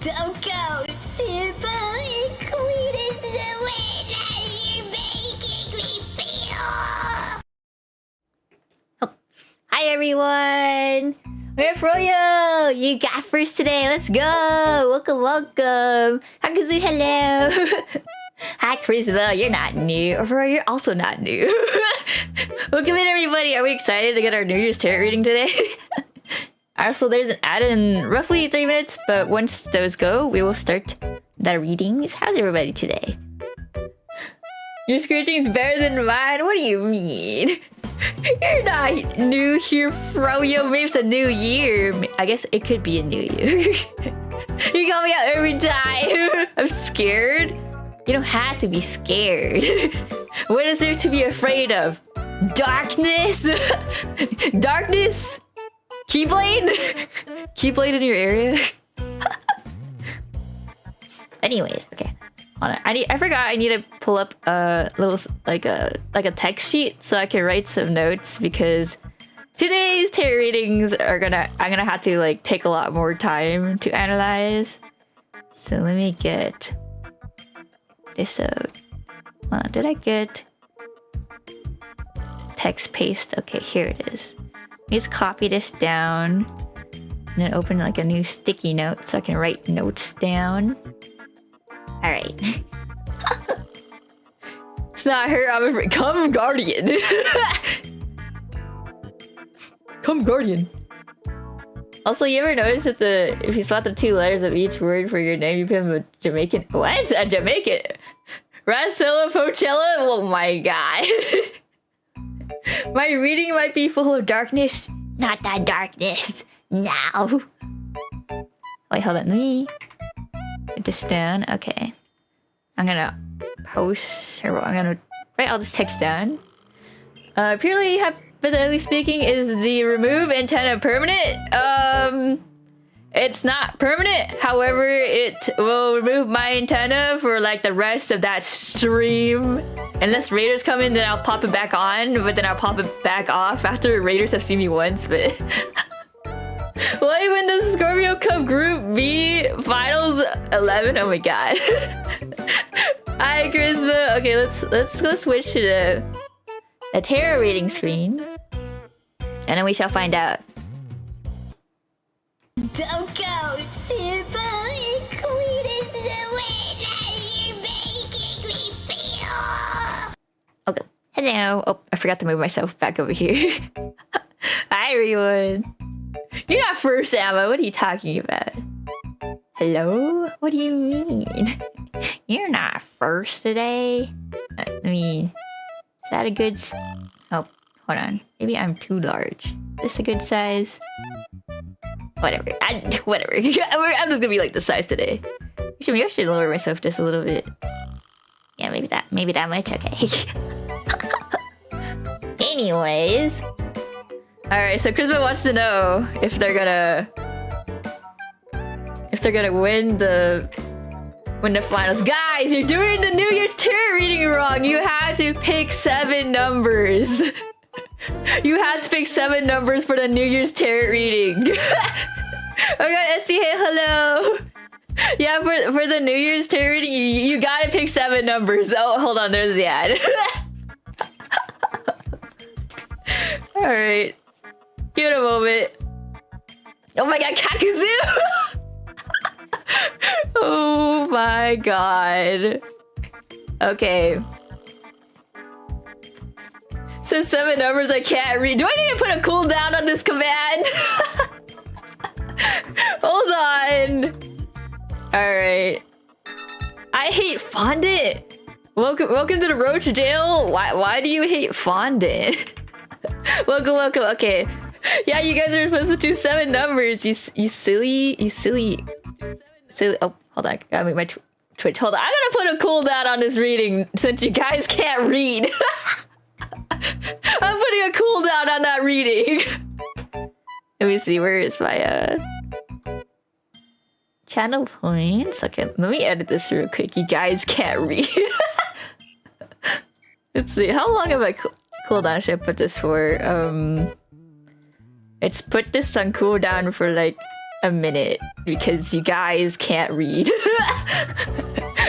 Don't go simple and clean is the way that you're making me feel. Oh. Hi everyone! We're Froyo! You got first today, let's go! Welcome, welcome! Hakazu, hello! Hi Chrisbel, you're not new. Froyo, you're also not new. Welcome in everybody! Are we excited to get our New Year's tarot reading today? Also, there's an ad in roughly 3 minutes, but once those go, we will start the readings. How's everybody today? Your scratching is better than mine? What do you mean? You're not new here, Froyo. Maybe it's a new year. I guess it could be a new year. You call me out every time. I'm scared. You don't have to be scared. What is there to be afraid of? Darkness? Darkness? Keyblade? Keyblade in your area? Anyways, okay. Hold on. I forgot I need to pull up a little like a text sheet so I can write some notes because today's tarot readings are I'm gonna have to like take a lot more time to analyze. So let me get this out. Hold on, did I get text paste? Okay, here it is. Just copy this down and then open like a new sticky note so I can write notes down. Alright. It's not her, I'm afraid. Come Guardian. Come Guardian. Also, you ever notice that if you swap the 2 letters of each word for your name, you become a Jamaican? What? A Jamaican? Pastella Roachella? Oh my god. My reading might be full of darkness. Not that darkness. Now. Wait, hold on. Let me get this down. Okay. I'm gonna post, or I'm gonna write all this text down. Purely hypothetically speaking, is the remove antenna permanent? It's not permanent. However, it will remove my antenna for like the rest of that stream. Unless raiders come in, then I'll pop it back on, but then I'll pop it back off after raiders have seen me once, but... Why when does Scorpio Cup Group B Finals 11? Oh my god. Hi, Charisma. Okay, let's go switch to the tarot reading screen. And then we shall find out. Don't go simple and clean is the way that you're making me feel. Okay. Hello. Oh, I forgot to move myself back over here. Hi, everyone. You're not first, Emma. What are you talking about? Hello? What do you mean? You're not first today? I mean, is that a good... Oh, hold on. Maybe I'm too large. Is this a good size? Whatever. Whatever. I'm just gonna be like this size today. Maybe I should lower myself just a little bit. Yeah, maybe that much. Okay. Anyways. Alright, so Christmas wants to know if they're gonna win the finals. Guys, you're doing the New Year's tarot reading wrong. You had to pick 7 numbers. You had to pick 7 numbers for the New Year's tarot reading. Oh my god, SDH, hello. Yeah, for the New Year's tarot reading, you gotta pick 7 numbers. Oh, hold on, there's the ad. Alright. Give it a moment. Oh my god, Kakazoo! Oh my god. Okay. Since 7 numbers I can't read. Do I need to put a cooldown on this command? Hold on. Alright. I hate fondant. Welcome to the Roach Jail. Why do you hate fondant? Welcome. Okay. Yeah, you guys are supposed to choose 7 numbers. You silly. Oh, hold on. I gotta make my Twitch. Hold on. I'm gonna put a cooldown on this reading since you guys can't read. I'm putting a cooldown on that reading. Let me see. Where is my channel points? Okay, let me edit this real quick. You guys can't read. Let's see. How long have I cooldown should I put this for? It's put this on cooldown for like a minute because you guys can't read.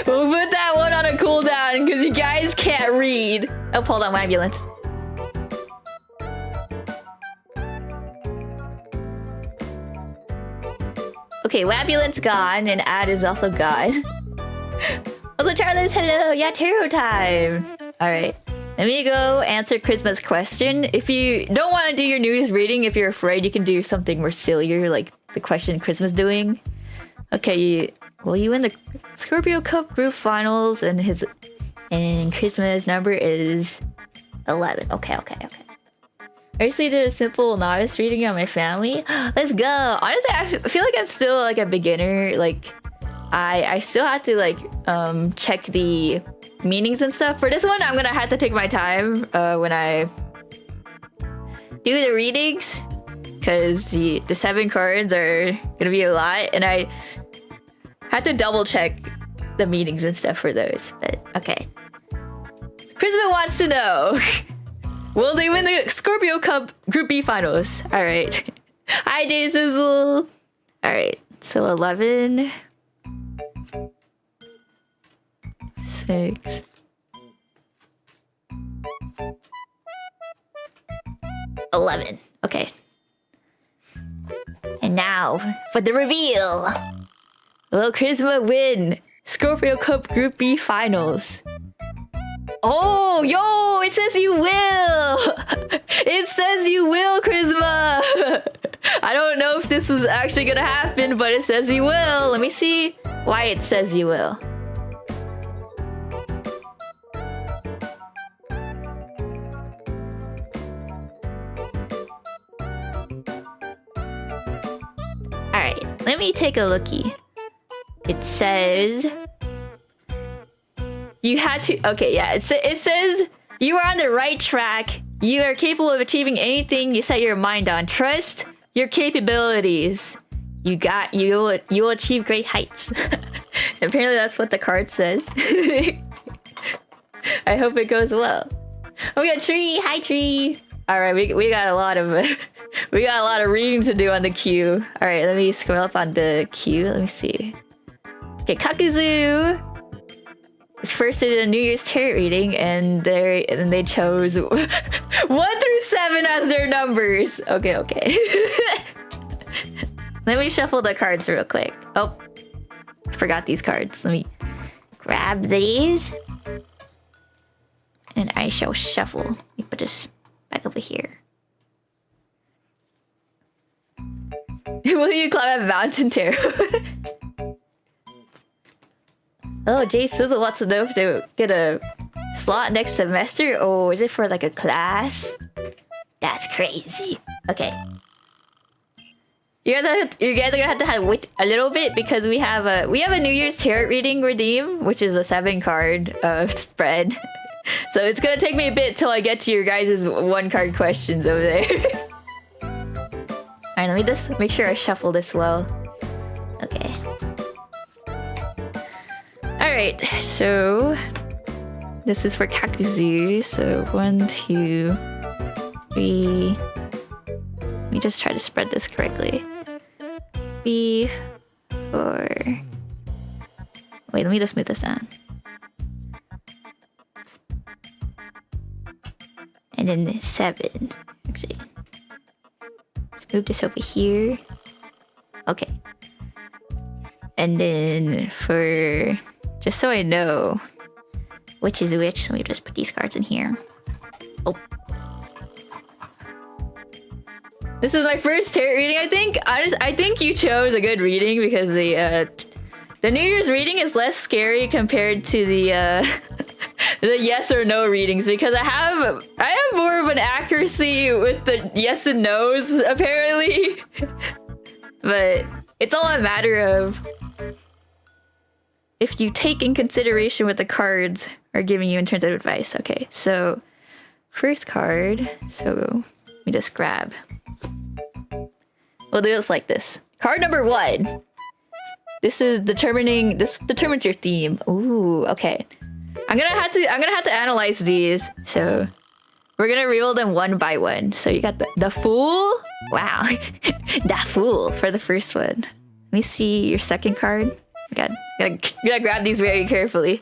We'll put that one on a cooldown because you guys can't read. Oh, hold on, my ambulance. Okay, Wabulance gone, and Ad is also gone. Also, Charles, hello! Yeah, tarot time! Alright, let me go answer Christmas question. If you don't want to do your news reading, if you're afraid, you can do something more sillier, like the question Christmas doing. Okay, well, you win the Scorpio Cup Group Finals, and Christmas number is 11. Okay. I recently did a simple novice reading on my family. Let's go! Honestly, I feel like I'm still like a beginner. Like, I still have to like check the meanings and stuff. For this one, I'm gonna have to take my time when I do the readings, because the 7 cards are gonna be a lot, and I had to double check the meanings and stuff for those. But okay, Christmas wants to know. Will they win the Scorpio Cup Group B Finals? Alright. Hi, Day Sizzle! Alright, so 11... 6... 11. Okay. And now, for the reveal! Will Charisma win Scorpio Cup Group B Finals? Oh, yo, it says you will! It says you will, Charisma! I don't know if this is actually gonna happen, but it says you will. Let me see why it says you will. Alright, let me take a lookie. It says... You had to... Okay, yeah. It says you are on the right track. You are capable of achieving anything you set your mind on. Trust your capabilities. You will achieve great heights. Apparently that's what the card says. I hope it goes well. Oh, we got Tree. Hi, Tree. All right, we got a lot of we got a lot of readings to do on the queue. All right, let me scroll up on the queue. Let me see. Okay, Kakuzu is first in a New Year's tarot reading, and they chose 1 through 7 as their numbers. Okay. Let me shuffle the cards real quick. Oh, forgot these cards. Let me grab these, and I shall shuffle. Let me put this back over here. Will you climb a mountain tarot? Oh, Jay Sizzle wants to know if they get a slot next semester. Oh, is it for like a class? That's crazy. Okay. You guys are gonna have to wait a little bit because we have a New Year's tarot reading redeem, which is a 7-card spread. So it's gonna take me a bit till I get to your guys' 1-card questions over there. Alright, let me just make sure I shuffle this well. Okay. Alright, so this is for Kakuzu. So 1, 2, 3. Let me just try to spread this correctly. 3, 4. Wait, let me just move this down. And then 7. Actually, let's move this over here. Okay. And then for... Just so I know which is which, let me just put these cards in here. Oh. This is my first tarot reading, I think. I think you chose a good reading because the New Year's reading is less scary compared to the the yes or no readings, because I have more of an accuracy with the yes and no's apparently. But it's all a matter of if you take in consideration what the cards are giving you in terms of advice. Okay, so first card. So let me just grab. We'll do this like this. Card number 1. This determines your theme. Ooh, okay. I'm gonna have to analyze these. So We're gonna reveal them one by one. So you got the Fool. Wow. The Fool for the first one. Let me see your second card. Gotta grab these very carefully.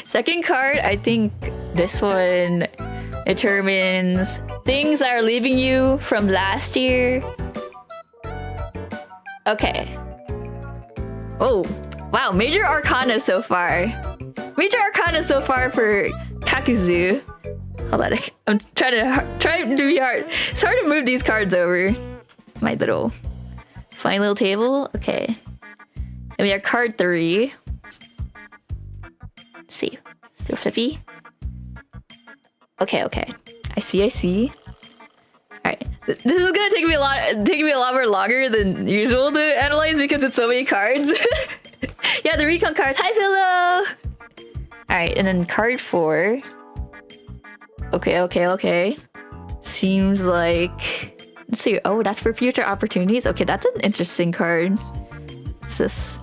Second card, I think this one determines things that are leaving you from last year. Okay. Oh, wow. Major Arcana so far. Major Arcana so far for Kakuzu. Hold on. I'm trying to be hard. It's hard to move these cards over. My little fine little table. Okay. And we have card 3. Let's see. Still flippy. Okay. I see. Alright. This is gonna take me a lot more longer than usual to analyze because it's so many cards. Yeah, the recon cards. Hi, Philo! Alright, and then card 4. Okay. Seems like... Let's see. Oh, that's for future opportunities. Okay, that's an interesting card. What's this?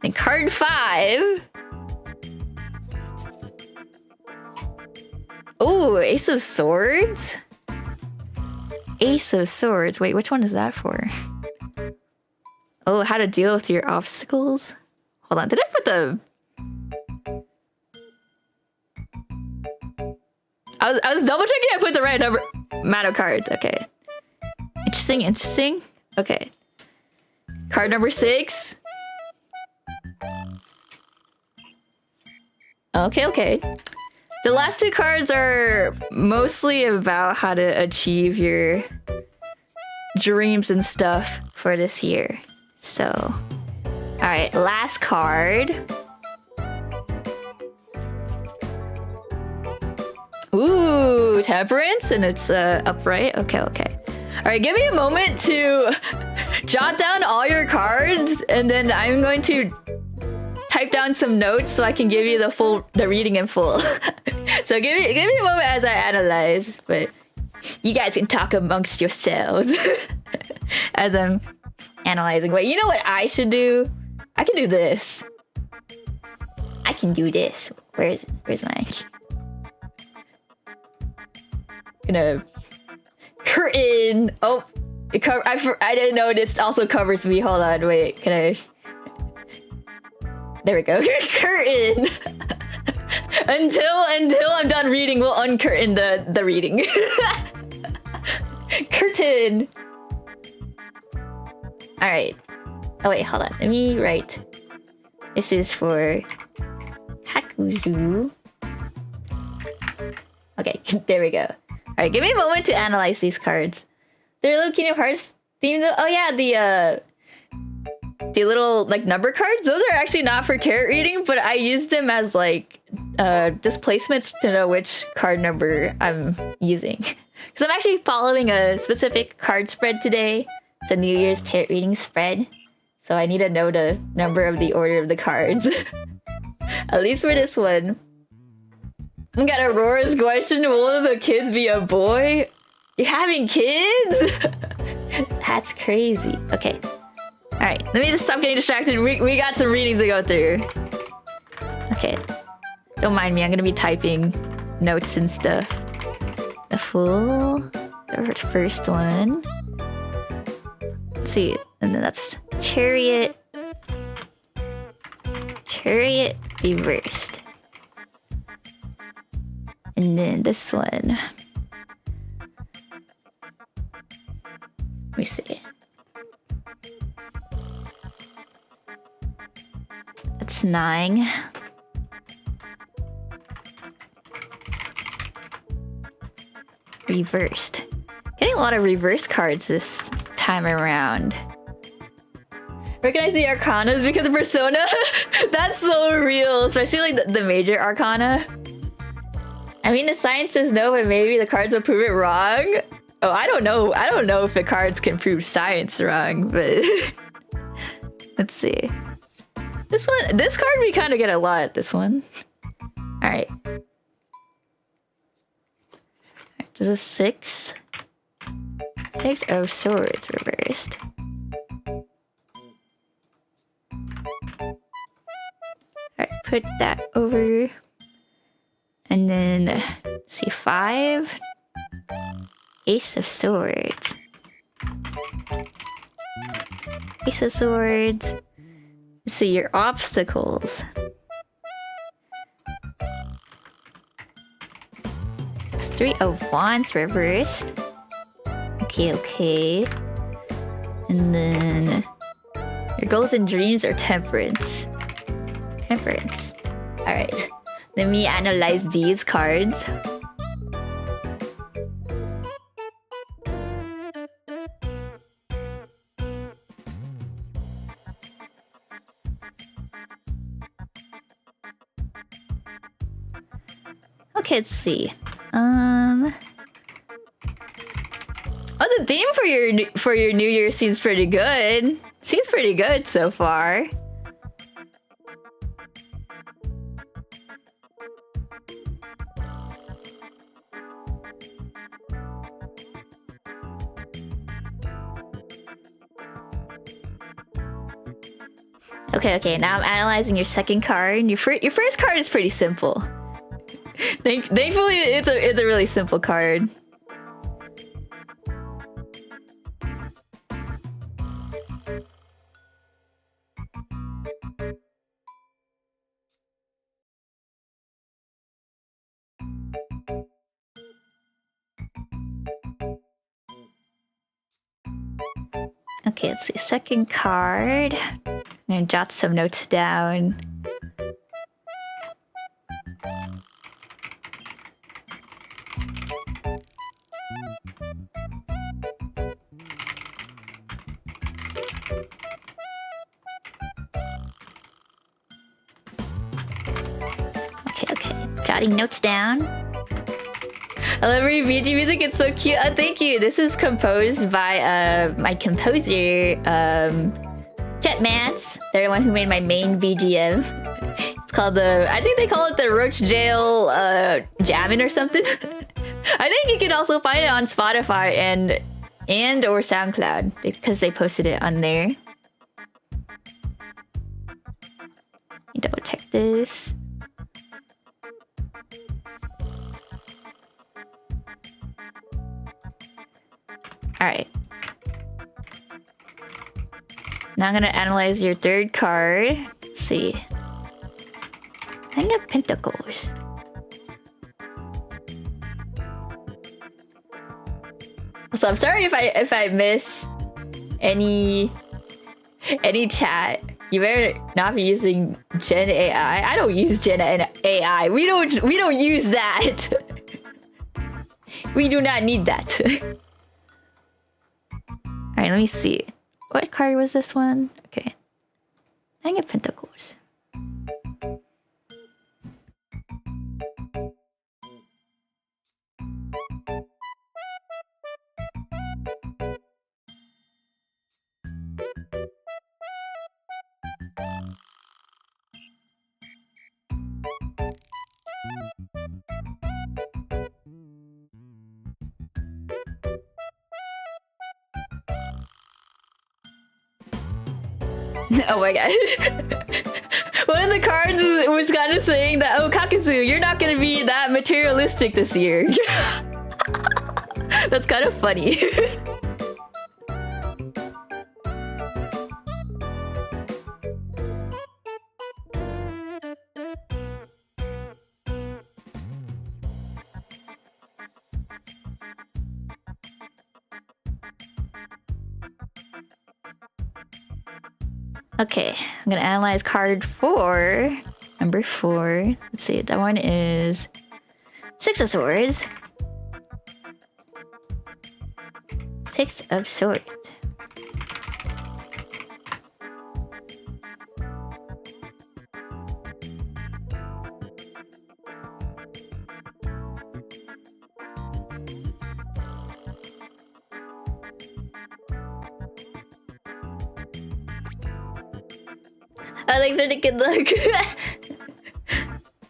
And card 5. Oh, Ace of Swords? Ace of Swords. Wait, which one is that for? Oh, how to deal with your obstacles? Hold on, did I put the... I was double checking I put the right amount of cards. Okay. Interesting. Okay. Card number 6. Okay. The last 2 cards are mostly about how to achieve your dreams and stuff for this year. So, alright, last card. Ooh, Temperance, and it's upright. Okay. Alright, give me a moment to jot down all your cards, and then I'm going to type down some notes so I can give you the reading in full. So give me a moment as I analyze, but you guys can talk amongst yourselves as I'm analyzing. Wait, you know what I should do? I can do this. I can do this. Where's my... Gonna curtain. Oh, I didn't know this also covers me. Hold on, wait. Can I? There we go. Curtain. Until I'm done reading, we'll uncurtain the reading. Curtain. All right. Oh wait, hold on. Let me write. This is for Kakuzu. Okay, there we go. Alright, give me a moment to analyze these cards. They're little Kingdom Hearts themed. Oh yeah, the little like number cards. Those are actually not for tarot reading, but I use them as like displacements to know which card number I'm using. Because I'm actually following a specific card spread today. It's a New Year's tarot reading spread, so I need to know the number of the order of the cards. At least for this one. I got Aurora's question, will one of the kids be a boy? You're having kids? That's crazy. Okay. Alright, let me just stop getting distracted. We got some readings to go through. Okay. Don't mind me, I'm gonna be typing notes and stuff. The Fool. The first one. Let's see. And then that's Chariot. Chariot reversed. And then this one. Let me see. That's 9. Reversed. Getting a lot of reverse cards this time around. Recognize the Arcanas because of Persona? That's so real, especially like the major Arcana. I mean, the scientists know, but maybe the cards will prove it wrong. Oh, I don't know. I don't know if the cards can prove science wrong, but let's see. This card we kind of get a lot. This one. All right. This is 6. 6 of Swords reversed. All right, put that over. And then, let's see, 5. Ace of Swords. Ace of Swords. Let's see, your obstacles. It's 3 of Wands reversed. Okay, okay. And then your goals and dreams are Temperance. Temperance. Alright. Let me analyze these cards. Okay, let's see. Oh, the theme for your New Year seems pretty good. Seems pretty good so far. Okay, okay. Now I'm analyzing your second card. Your first card is pretty simple. Thankfully, it's a really simple card. Okay, let's see. Second card. I'm gonna jot some notes down. Okay, okay. Jotting notes down. I love your VG music, it's so cute. Thank you. This is composed by my composer, Jetmans. They're the one who made my main BGM. It's called I think they call it the Roach Jail Jammin' or something. I think you can also find it on Spotify and or SoundCloud because they posted it on there. Let me double check this. Alright. Now I'm gonna analyze your third card. Let's see. Nine of Pentacles. So I'm sorry if I miss any chat. You better not be using Gen AI. I don't use Gen AI. We don't use that. We do not need that. Alright, let me see. What card was this one? Okay. Nine of Pentacles. Oh my god. One of the cards was kind of saying that, oh, Kakazu, you're not gonna be that materialistic this year. That's kind of funny. Okay, I'm gonna analyze card 4. Number 4. Let's see, that one is 6 of Swords. 6 of Swords. Oh, thanks for the good luck.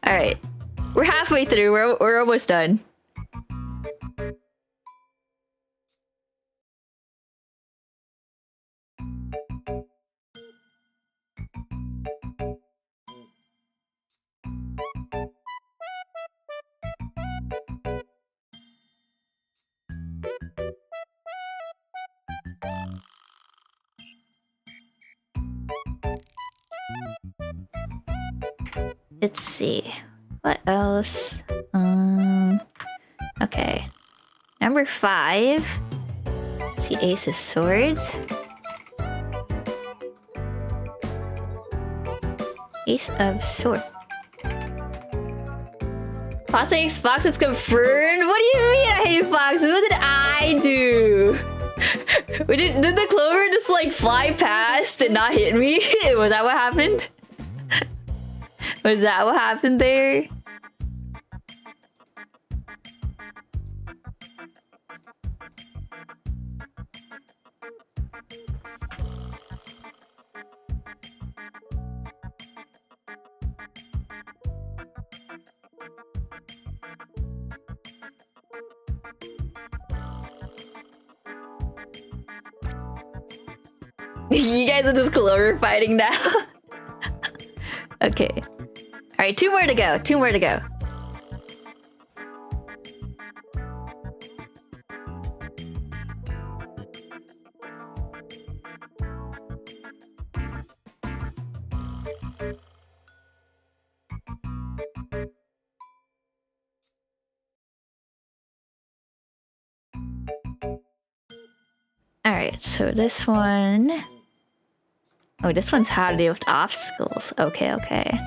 Alright. We're halfway through. We're almost done. Let's see. What else? Okay. Number 5. Let's see, Ace of Swords. Ace of Swords. Fox hates foxes confirmed? What do you mean I hate foxes? What did I do? Did the clover just like fly past and not hit me? Was that what happened? Was that what happened there? You guys are just clover fighting now. Okay. Alright, 2 more to go. 2 more to go. Alright, so this one... Oh, this one's how to deal with obstacles. Okay, okay.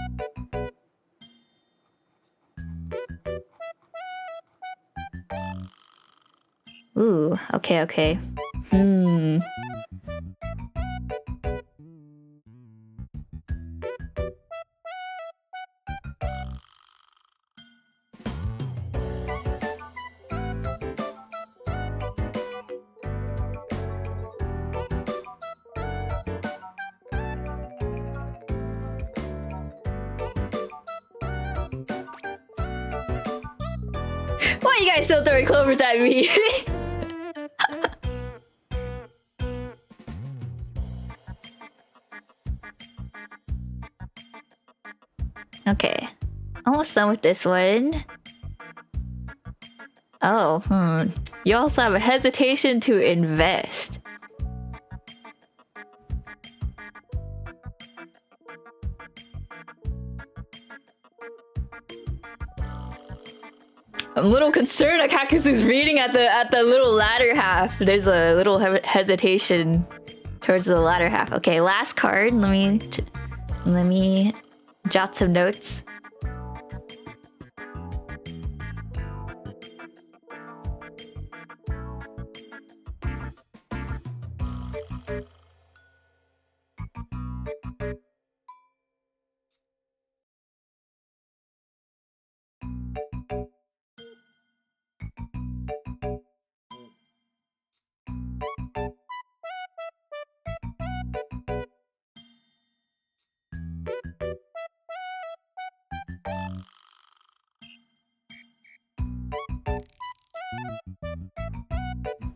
Ooh, okay, okay. Why are you guys still throwing clovers at me? Okay. Almost done with this one. Oh, You also have a hesitation to invest. I'm a little concerned that Kakuzu's reading at the little latter half. There's a little hesitation towards the latter half. Okay, last card. Let me jot some notes.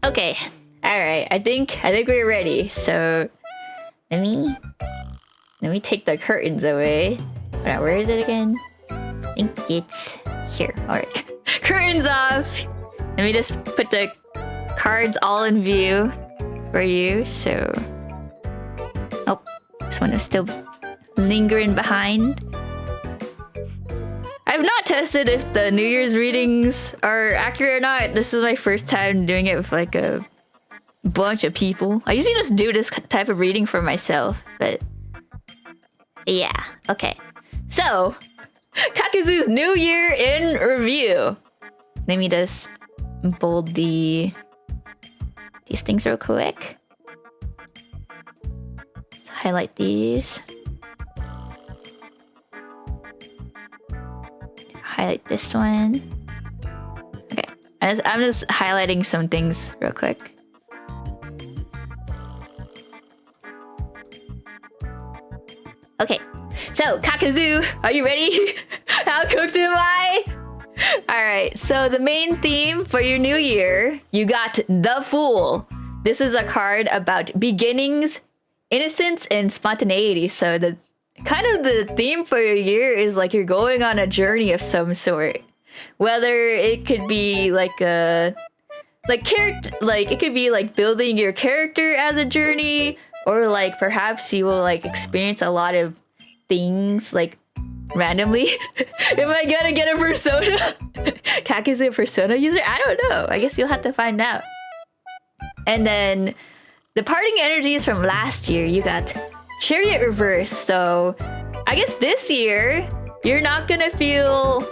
Okay, all right. I think we're ready. So let me take the curtains away. Now, where is it again? I think it's here. All right, curtains off. Let me just put the cards all in view for you. So, oh, this one is still lingering behind. I've not tested if the New Year's readings are accurate or not. This is my first time doing it with like a bunch of people. I usually just do this type of reading for myself, but yeah, okay. So, Kakuzu's New Year in review. Let me just bold these things real quick. Let's highlight these. Highlight this one. Okay, I'm just highlighting some things real quick. Okay, so Kakuzu, are you ready? How cooked am I? Alright, so the main theme for your new year, you got the Fool. This is a card about beginnings, innocence, and spontaneity. So the theme for your year is like you're going on a journey of some sort. Whether it could be like it could be like building your character as a journey, or like perhaps you will like experience a lot of things like randomly. Am I gonna get a persona? Kak is a persona user? I don't know. I guess you'll have to find out. And then the parting energies from last year, you got Chariot Reverse. So I guess this year you're not gonna feel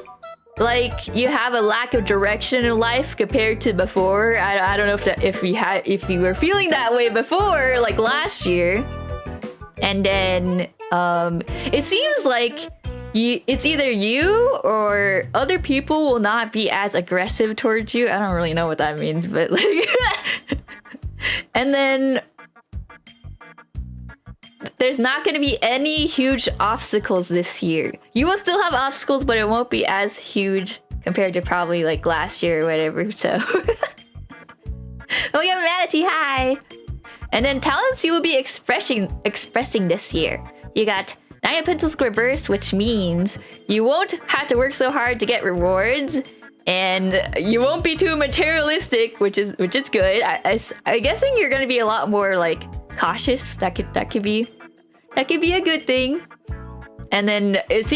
like you have a lack of direction in life compared to before. I don't know if you were feeling that way before, like last year. And then it seems like it's either you or other people will not be as aggressive towards you. I don't really know what that means, but like and then there's not going to be any huge obstacles this year. You will still have obstacles, but it won't be as huge compared to probably like last year or whatever. So, oh yeah, Manatee, hi. And then talents you will be expressing this year. You got Nine of Pentacles Reverse, which means you won't have to work so hard to get rewards, and you won't be too materialistic, which is good. I'm guessing you're going to be a lot more like cautious. That could be a good thing. And then it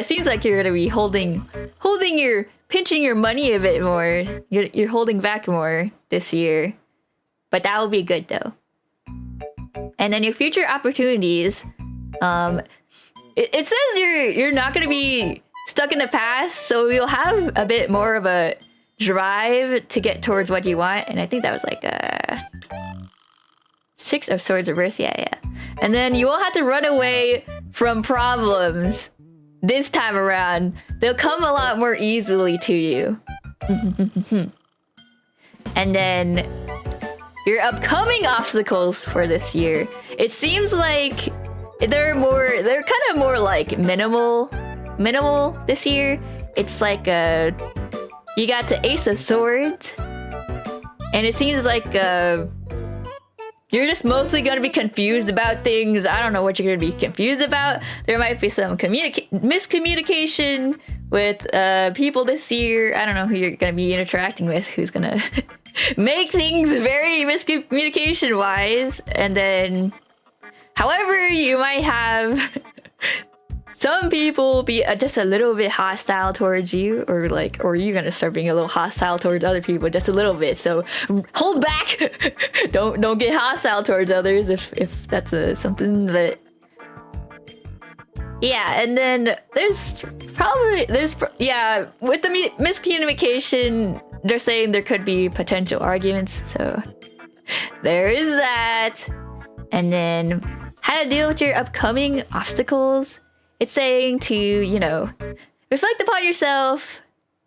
seems like you're gonna be pinching your money a bit more. You're holding back more this year, but that will be good though. And then your future opportunities, it says you're not gonna be stuck in the past, so you'll have a bit more of a drive to get towards what you want. And I think that was like Six of Swords reverse, yeah. And then you won't have to run away from problems this time around. They'll come a lot more easily to you. And then your upcoming obstacles for this year. It seems like they're kind of more like minimal this year. It's like you got the Ace of Swords, and it seems like you're just mostly going to be confused about things. I don't know what you're going to be confused about. There might be some miscommunication with people this year. I don't know who you're going to be interacting with, who's going to make things very miscommunication-wise. And then, however, you might have some people be just a little bit hostile towards you, or you're gonna start being a little hostile towards other people just a little bit. So hold back. Don't get hostile towards others if that's something that. Yeah, and then there's with the miscommunication, they're saying there could be potential arguments. So there is that. And then how to deal with your upcoming obstacles. It's saying to, reflect upon yourself,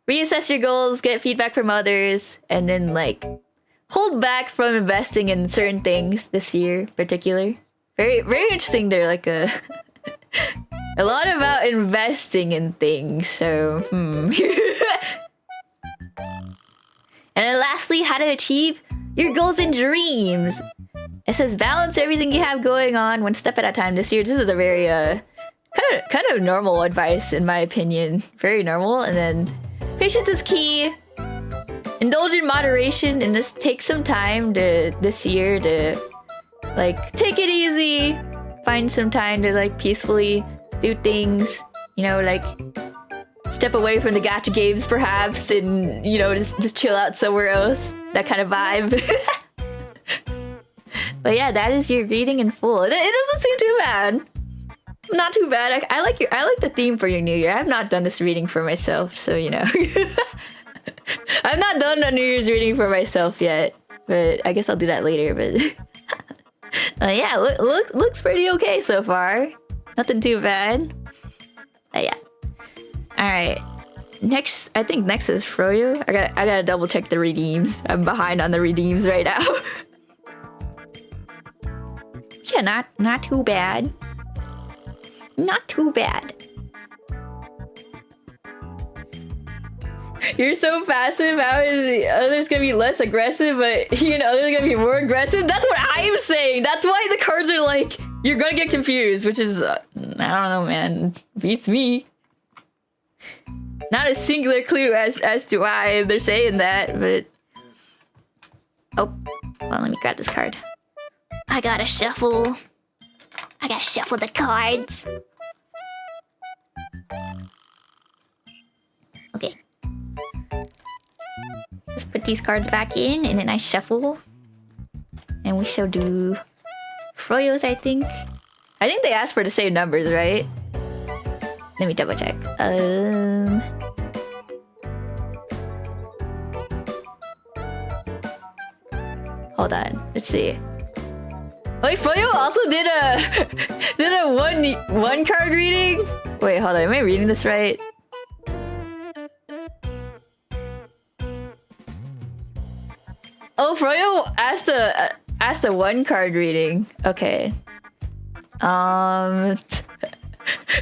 reassess your goals, get feedback from others, and then, hold back from investing in certain things this year in particular. Very, very interesting. They're a lot about investing in things, so, And then lastly, how to achieve your goals and dreams. It says balance everything you have going on one step at a time this year. This is a very, kind of normal advice in my opinion. Very normal. And then patience is key. Indulge in moderation and just take some time this year to take it easy. Find some time to peacefully do things. Step away from the gacha games perhaps, and just chill out somewhere else. That kind of vibe. But yeah, that is your reading in full. It doesn't seem too bad. Not too bad. I like the theme for your new year. I've not done this reading for myself, so I've not done a New Year's reading for myself yet, but I guess I'll do that later. But yeah, looks pretty okay so far. Nothing too bad. Yeah. All right. I think next is Froyo. I gotta double check the redeems. I'm behind on the redeems right now. Yeah, not too bad. Not too bad. You're so passive. How is the others gonna be less aggressive, but others gonna be more aggressive? That's what I'm saying. That's why the cards are you're gonna get confused, which is I don't know, man. Beats me. Not a singular clue as to why they're saying that, but oh, well, let me grab this card. I gotta shuffle the cards. Let's put these cards back in and then I shuffle. And we shall do Froyo's, I think. I think they asked for the same numbers, right? Let me double check. Hold on. Let's see. Wait, Froyo also did a did a one card reading? Wait, hold on. Am I reading this right? Oh, Froyo asked a one card reading. Okay.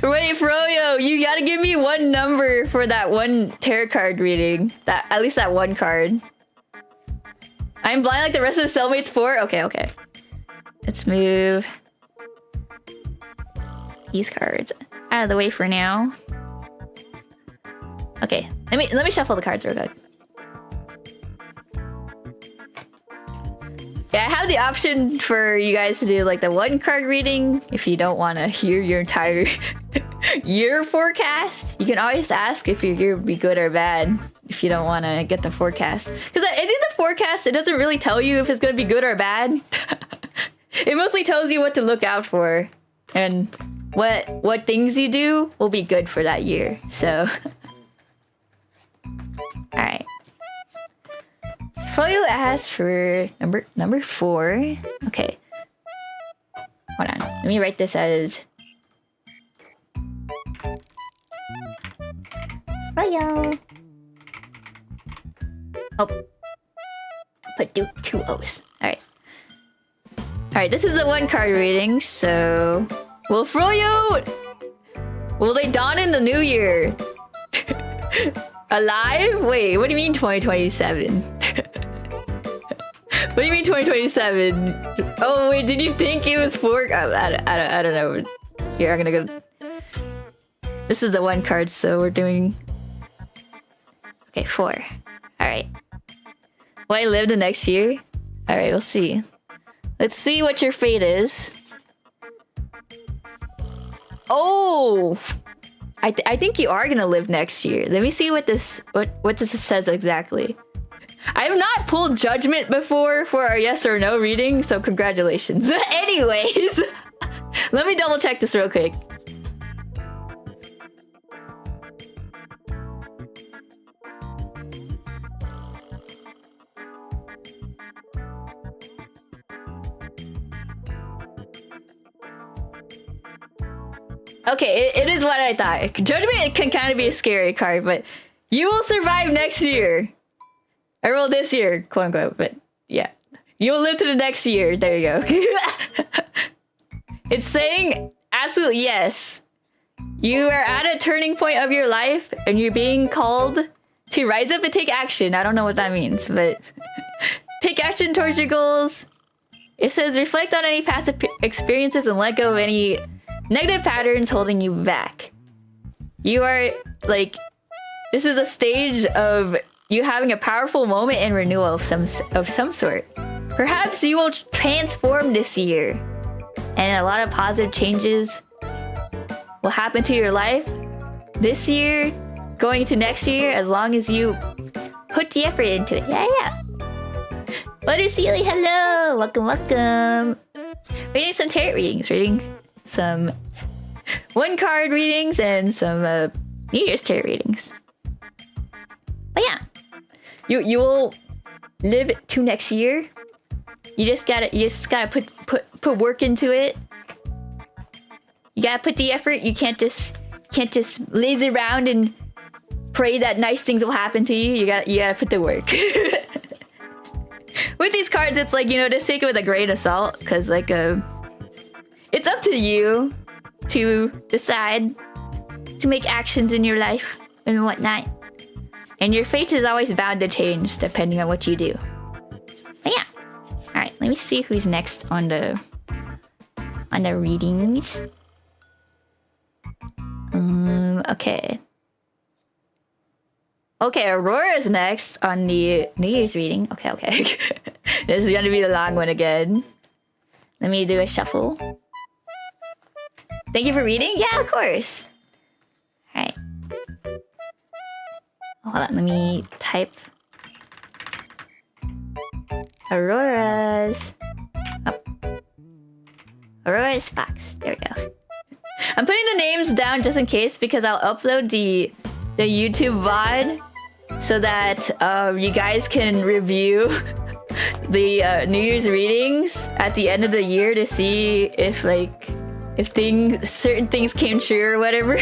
Wait, Froyo, you gotta give me one number for that one tarot card reading. That at least that one card. I'm blind like the rest of the cellmates 4? Okay, okay. Let's move these cards out of the way for now. Okay, let me shuffle the cards real quick. Yeah, I have the option for you guys to do like the one card reading if you don't want to hear your entire year forecast. You can always ask if your year would be good or bad if you don't want to get the forecast. Because I think the forecast, it doesn't really tell you if it's going to be good or bad. It mostly tells you what to look out for and what things you do will be good for that year. So, all right. Froyo asked for number 4. Okay. Hold on. Let me write this as Froyo. Oh. Put two O's. Alright. Alright, this is a one card reading, so will Froyo, will they dawn in the new year? Alive? Wait, what do you mean 2027? What do you mean 2027? Oh wait, did you think it was 4? I don't know. Here, I'm gonna go. This is the one card, so we're doing. Okay, 4. All right. Will I live the next year? All right, we'll see. Let's see what your fate is. Oh, I think you are gonna live next year. Let me see what this says exactly. I have not pulled judgment before for our yes or no reading, so congratulations. Anyways, let me double check this real quick. Okay, it is what I thought. Judgment can kind of be a scary card, but you will survive next year. I rolled this year, quote unquote, but yeah. You'll live to the next year. There you go. It's saying absolute yes. You are at a turning point of your life and you're being called to rise up and take action. I don't know what that means, but take action towards your goals. It says reflect on any past experiences and let go of any negative patterns holding you back. You are like, this is a stage of you having a powerful moment and renewal of some sort. Perhaps you will transform this year, and a lot of positive changes will happen to your life this year, going to next year, as long as you put the effort into it. Yeah. Butter Sealy, hello, welcome. Reading some tarot readings, reading some one card readings and some New Year's tarot readings. But yeah. You will live to next year. You just gotta put work into it. You gotta put the effort. You can't just laze around and pray that nice things will happen to you. You gotta put the work. With these cards, it's like, you know, just take it with a grain of salt, because like it's up to you to decide to make actions in your life and whatnot. And your fate is always bound to change depending on what you do. But yeah. Alright, let me see who's next on the readings. Okay. Okay, Aurora's next on the New Year's reading. Okay. This is gonna be the long one again. Let me do a shuffle. Thank you for reading? Yeah, of course. Alright. Hold on, let me type Aurora's. Oh. Aurora's box. There we go. I'm putting the names down just in case because I'll upload the YouTube VOD so that you guys can review the New Year's readings at the end of the year to see if certain things came true or whatever.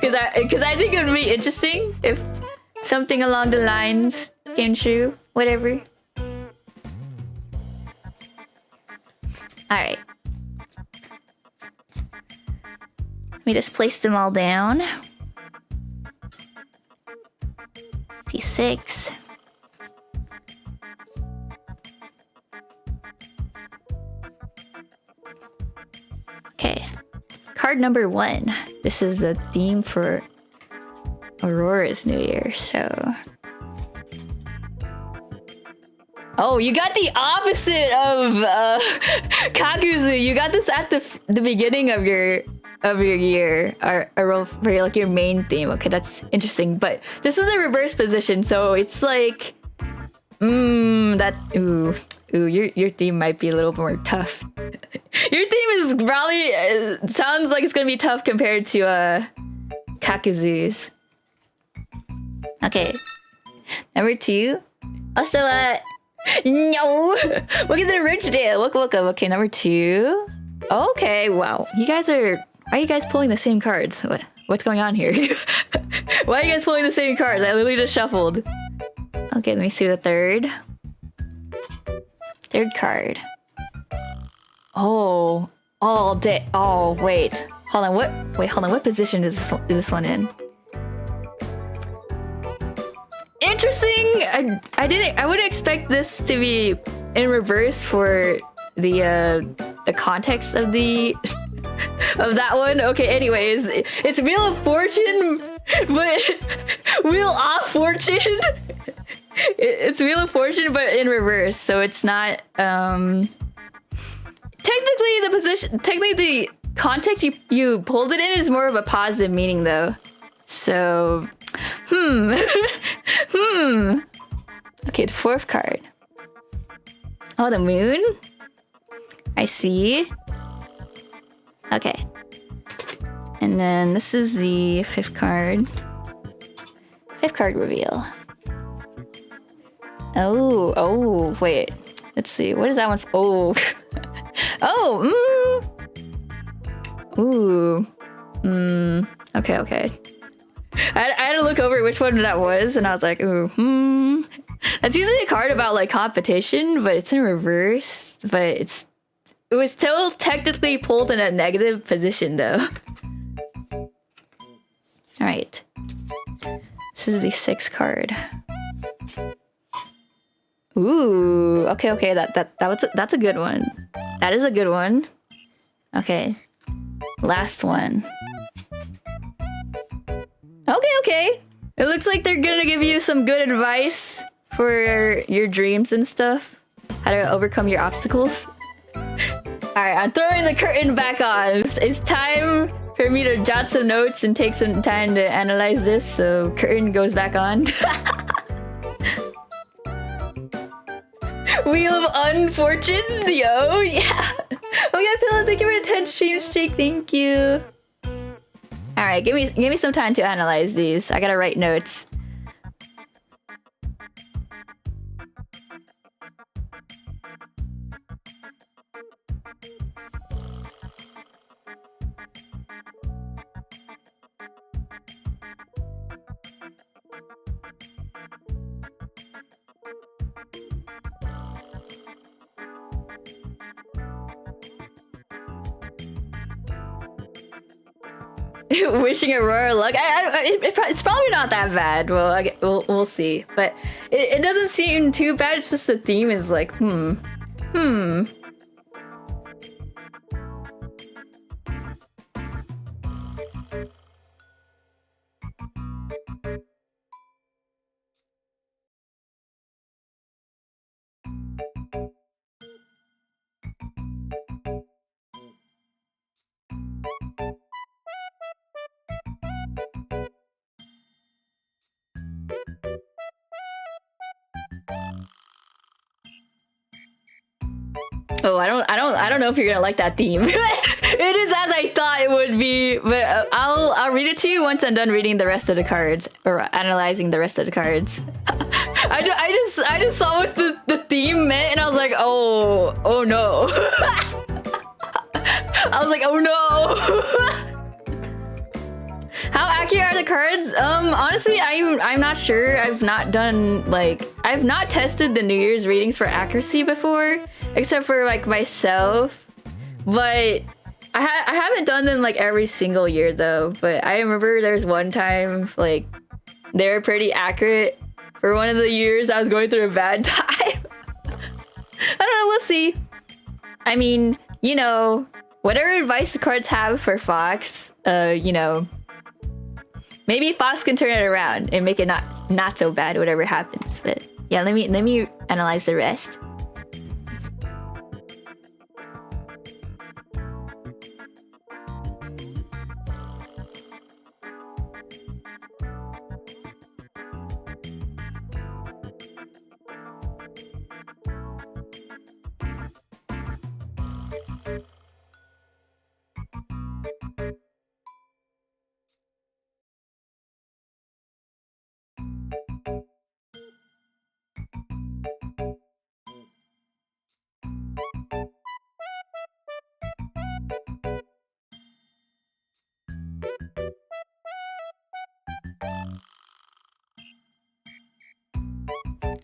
Because I think it would be interesting if something along the lines came true, whatever. All right. Let me just place them all down. T6. Okay. Card number 1. This is the theme for Aurora's New Year, so... Oh, you got the opposite of Kakuzu. You got this at the beginning of your year, or for like your main theme. Okay, that's interesting. But this is a reverse position, so it's like, your theme might be a little more tough. Your theme is probably sounds like it's gonna be tough compared to Kakuzu's. Okay, number 2. Also, no, look at the rich dad. Look. Okay, number 2. Okay, wow. Why are you guys pulling the same cards? What's going on here? Why are you guys pulling the same cards? I literally just shuffled. Okay, let me see the third. Third card. Oh, all day. Oh, wait. Hold on. What position is this one in? Interesting. I wouldn't expect this to be in reverse for the context of of that one. Okay, anyways, it's Wheel of Fortune, but Wheel of Fortune. It's Wheel of Fortune, but in reverse, so it's not technically the context you pulled it in is more of a positive meaning though. So okay, the 4th card. Oh, the moon? I see. Okay. And then this is the 5th card. 5th card reveal. Oh, wait. Let's see. What is that one? Okay. I had to look over which one that was, and I was like, That's usually a card about like competition, but it's in reverse. But it was still technically pulled in a negative position, though. All right. This is the 6th card. Ooh, okay. That's a good one. That is a good one. Okay. Last one. Okay. It looks like they're gonna give you some good advice for your dreams and stuff. How to overcome your obstacles. Alright, I'm throwing the curtain back on. It's time for me to jot some notes and take some time to analyze this, so curtain goes back on. Wheel of Unfortune? Yo, yeah. Okay, Philip, thank you for the 10 stream streak. Thank you. Alright, give me some time to analyze these. I gotta write notes. Wishing Aurora luck. It's probably not that bad. Well, we'll see. But it doesn't seem too bad. It's just the theme is like, Oh, I don't know if you're gonna like that theme. It is as I thought it would be, but I'll read it to you once I'm done reading the rest of the cards or analyzing the rest of the cards. I just saw what the theme meant, and I was like, oh no. I was like, oh no. How accurate are the cards? Honestly, I'm not sure. I've not tested the New Year's readings for accuracy before, except for like myself. But I haven't done them like every single year though. But I remember there's one time like they were pretty accurate for one of the years I was going through a bad time. I don't know. We'll see. I mean, you know, whatever advice the cards have for Fox, you know. Maybe Fox can turn it around and make it not so bad, whatever happens. But yeah, let me analyze the rest.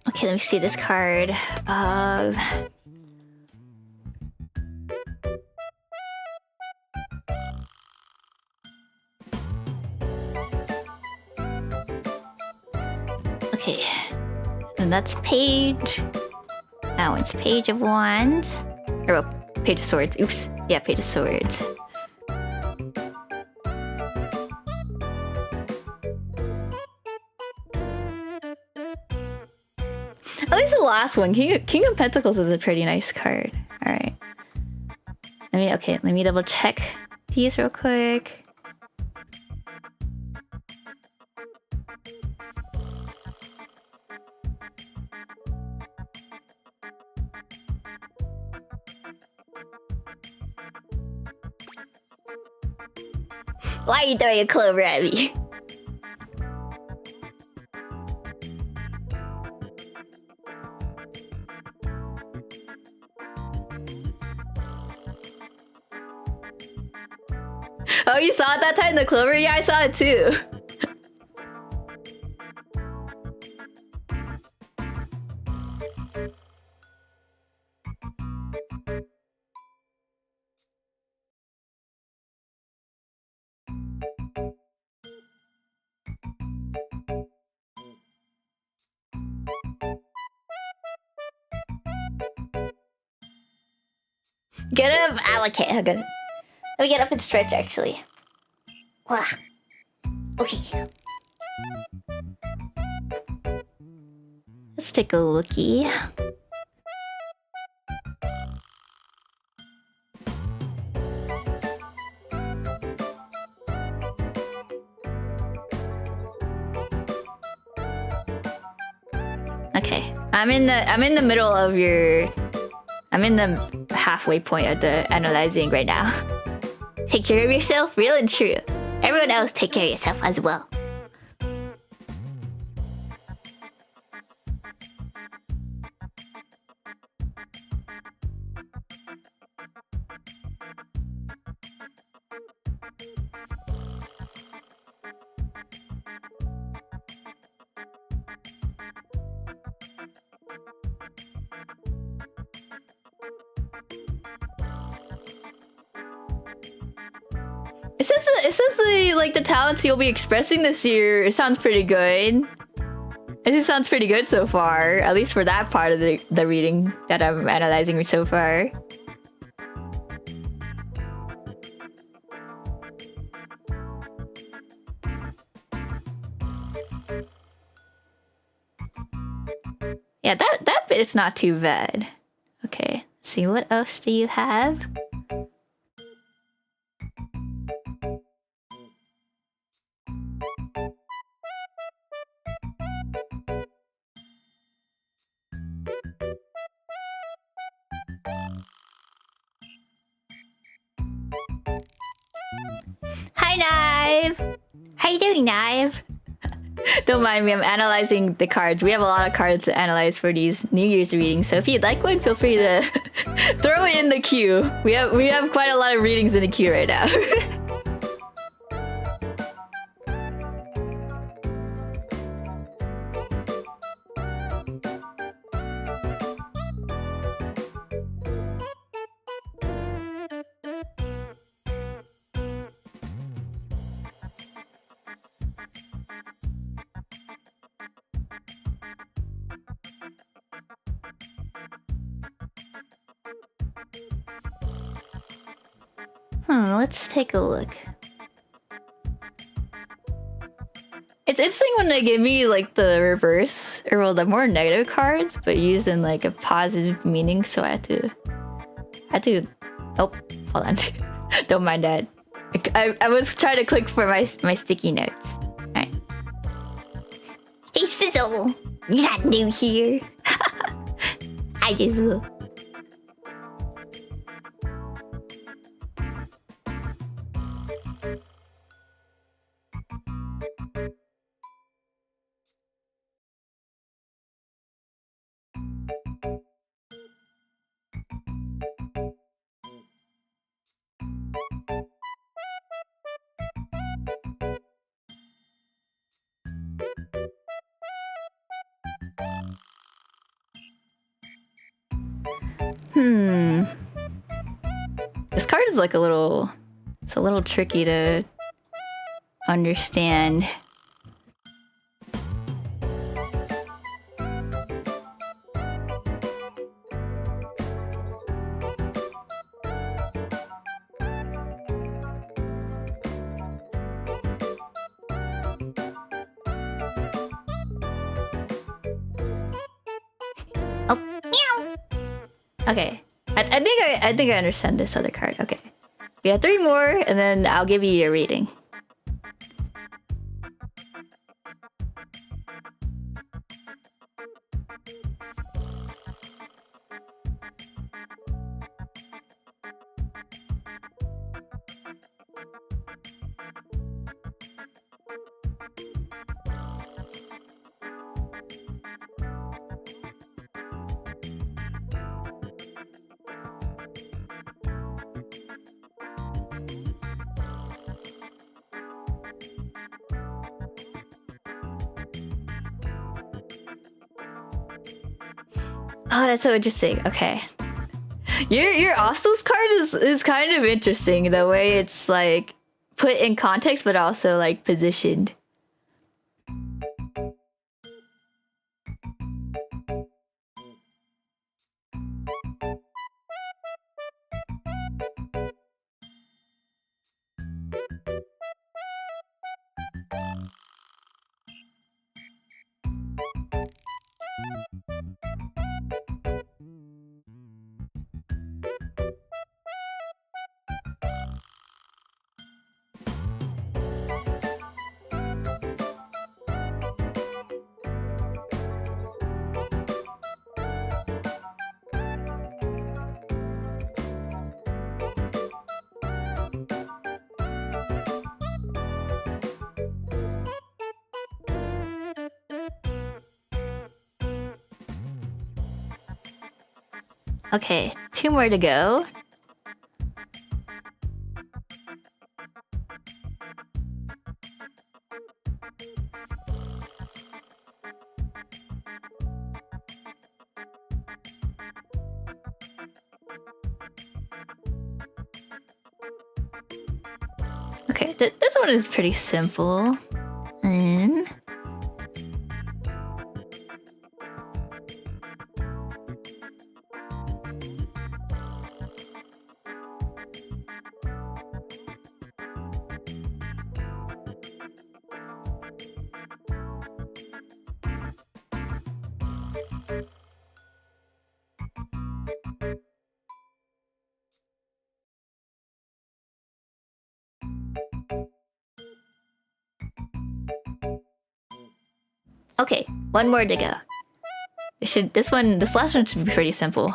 Okay, let me see this card. Okay, and that's Page. Now it's Page of Wands. Or Page of Swords. Oops. Yeah, Page of Swords. At least the last one, King of Pentacles is a pretty nice card. All right. Let me double check these real quick. Why are you throwing a clover at me? Oh, you saw it that time, the clover? Yeah, I saw it too. Get up! Okay, I'm good. Let me get up and stretch, actually. Wow. Okay. Let's take a lookie. Okay, I'm in the middle of your. I'm in the halfway point of the analyzing right now. Take care of yourself, real and true. Everyone else, take care of yourself as well. It says the talents you'll be expressing this year. It sounds pretty good. It sounds pretty good so far, at least for that part of the reading that I'm analyzing so far. Yeah, that bit's not too bad. Okay, let's see, what else do you have? Hi, Knive! How you doing, Knive? Don't mind me, I'm analyzing the cards. We have a lot of cards to analyze for these New Year's readings, so if you'd like one, feel free to throw it in the queue. We have quite a lot of readings in the queue right now. Let's take a look. It's interesting when they give me like the reverse, or well, the more negative cards, but used in like a positive meaning. So I had to. Oh, hold on. Don't mind that. I was trying to click for my sticky notes. All right. Hey Sizzle, you're not new here. I just. This card is like a little... It's a little tricky to understand. Oh, meow. Okay. I think I understand this other card. Okay. We have 3 more, and then I'll give you your reading. Oh, that's so interesting. Okay. Your Ostos card is kind of interesting, the way it's like put in context but also like positioned. Okay, 2 more to go. Okay, this one is pretty simple. Okay, 1 more to go. This last one should be pretty simple.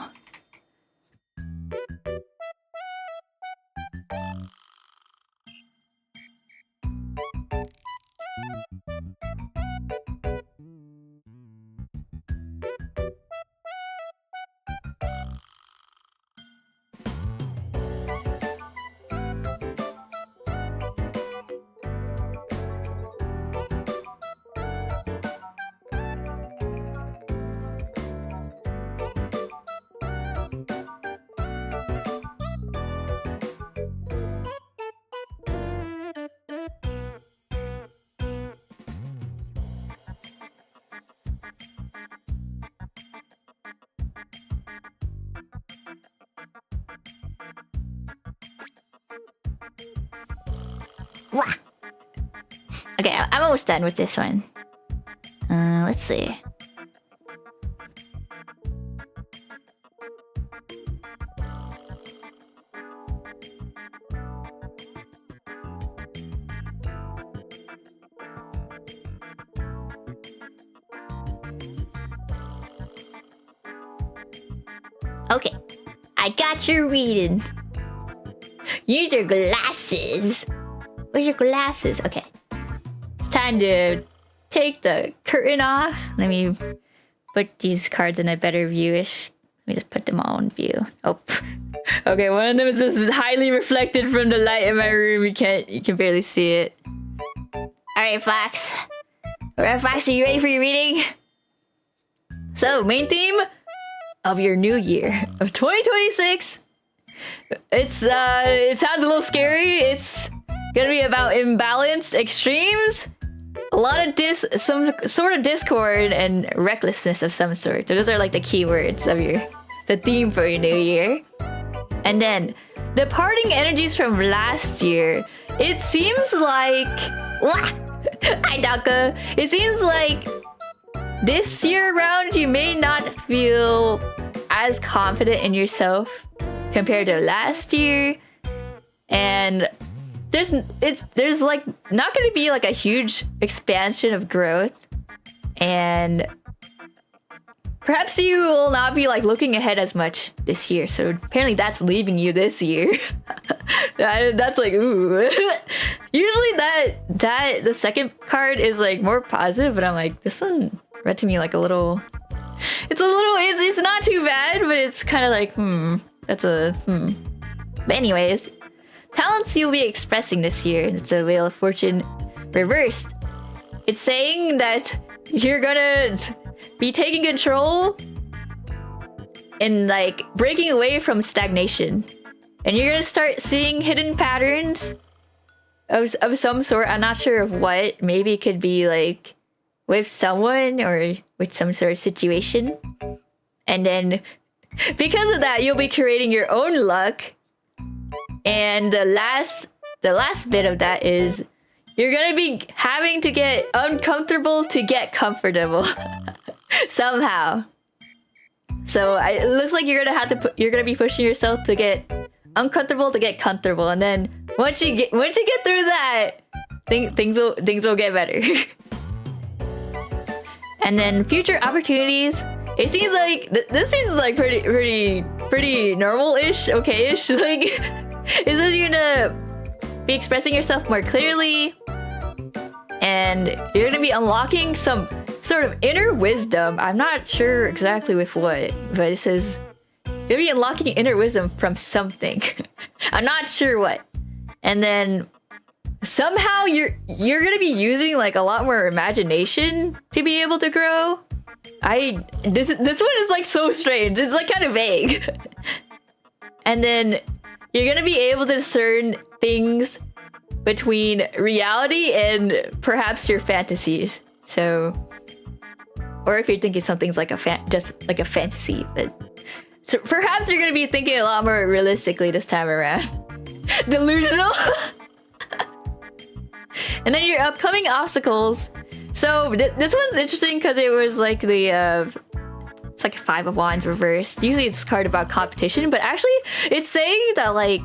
Okay, I'm almost done with this one. Let's see. Okay, I got your reading. Use your glasses. Where's your glasses? Okay. It's time to take the curtain off. Let me put these cards in a better viewish. Let me just put them all in view. Oh, okay. One of them is highly reflected from the light in my room. You can barely see it. All right, Fox. All right, Fox. Are you ready for your reading? So, main theme of your new year of 2026. It sounds a little scary. It's gonna be about imbalanced extremes, a lot of some sort of discord and recklessness of some sort. So those are like the keywords of the theme for your new year. And then the parting energies from last year. It seems like hi Daka. It seems like this year around you may not feel as confident in yourself compared to last year, and there's like not going to be like a huge expansion of growth, and perhaps you will not be like looking ahead as much this year. So apparently that's leaving you this year. That's like ooh. Usually that the second card is like more positive, but I'm like, this one read to me like a little. It's not too bad, but it's kind of like that's a But anyways, talents you'll be expressing this year. It's a Wheel of Fortune reversed. It's saying that you're gonna be taking control and like breaking away from stagnation, and you're gonna start seeing hidden patterns of some sort. I'm not sure of what. Maybe it could be like with someone or with some sort of situation, and then because of that, you'll be creating your own luck. And the last bit of that is you're gonna be having to get uncomfortable to get comfortable somehow. So it looks like you're gonna be pushing yourself to get uncomfortable to get comfortable, and then once you get through that, things will get better. And then future opportunities. It seems like this seems like pretty normal-ish, okay-ish. Like, it says you're gonna be expressing yourself more clearly, and you're gonna be unlocking some sort of inner wisdom. I'm not sure exactly with what, but it says you're gonna be unlocking inner wisdom from something. I'm not sure what. And then somehow you're gonna be using like a lot more imagination to be able to grow. This one is like so strange. It's like kind of vague. And then you're gonna be able to discern things between reality and perhaps your fantasies. So, or if you're thinking something's like just like a fantasy, but so perhaps you're gonna be thinking a lot more realistically this time around. Delusional. And then your upcoming obstacles. So this one's interesting because it was like it's like 5 of Wands reversed. Usually it's a card about competition, but actually it's saying that like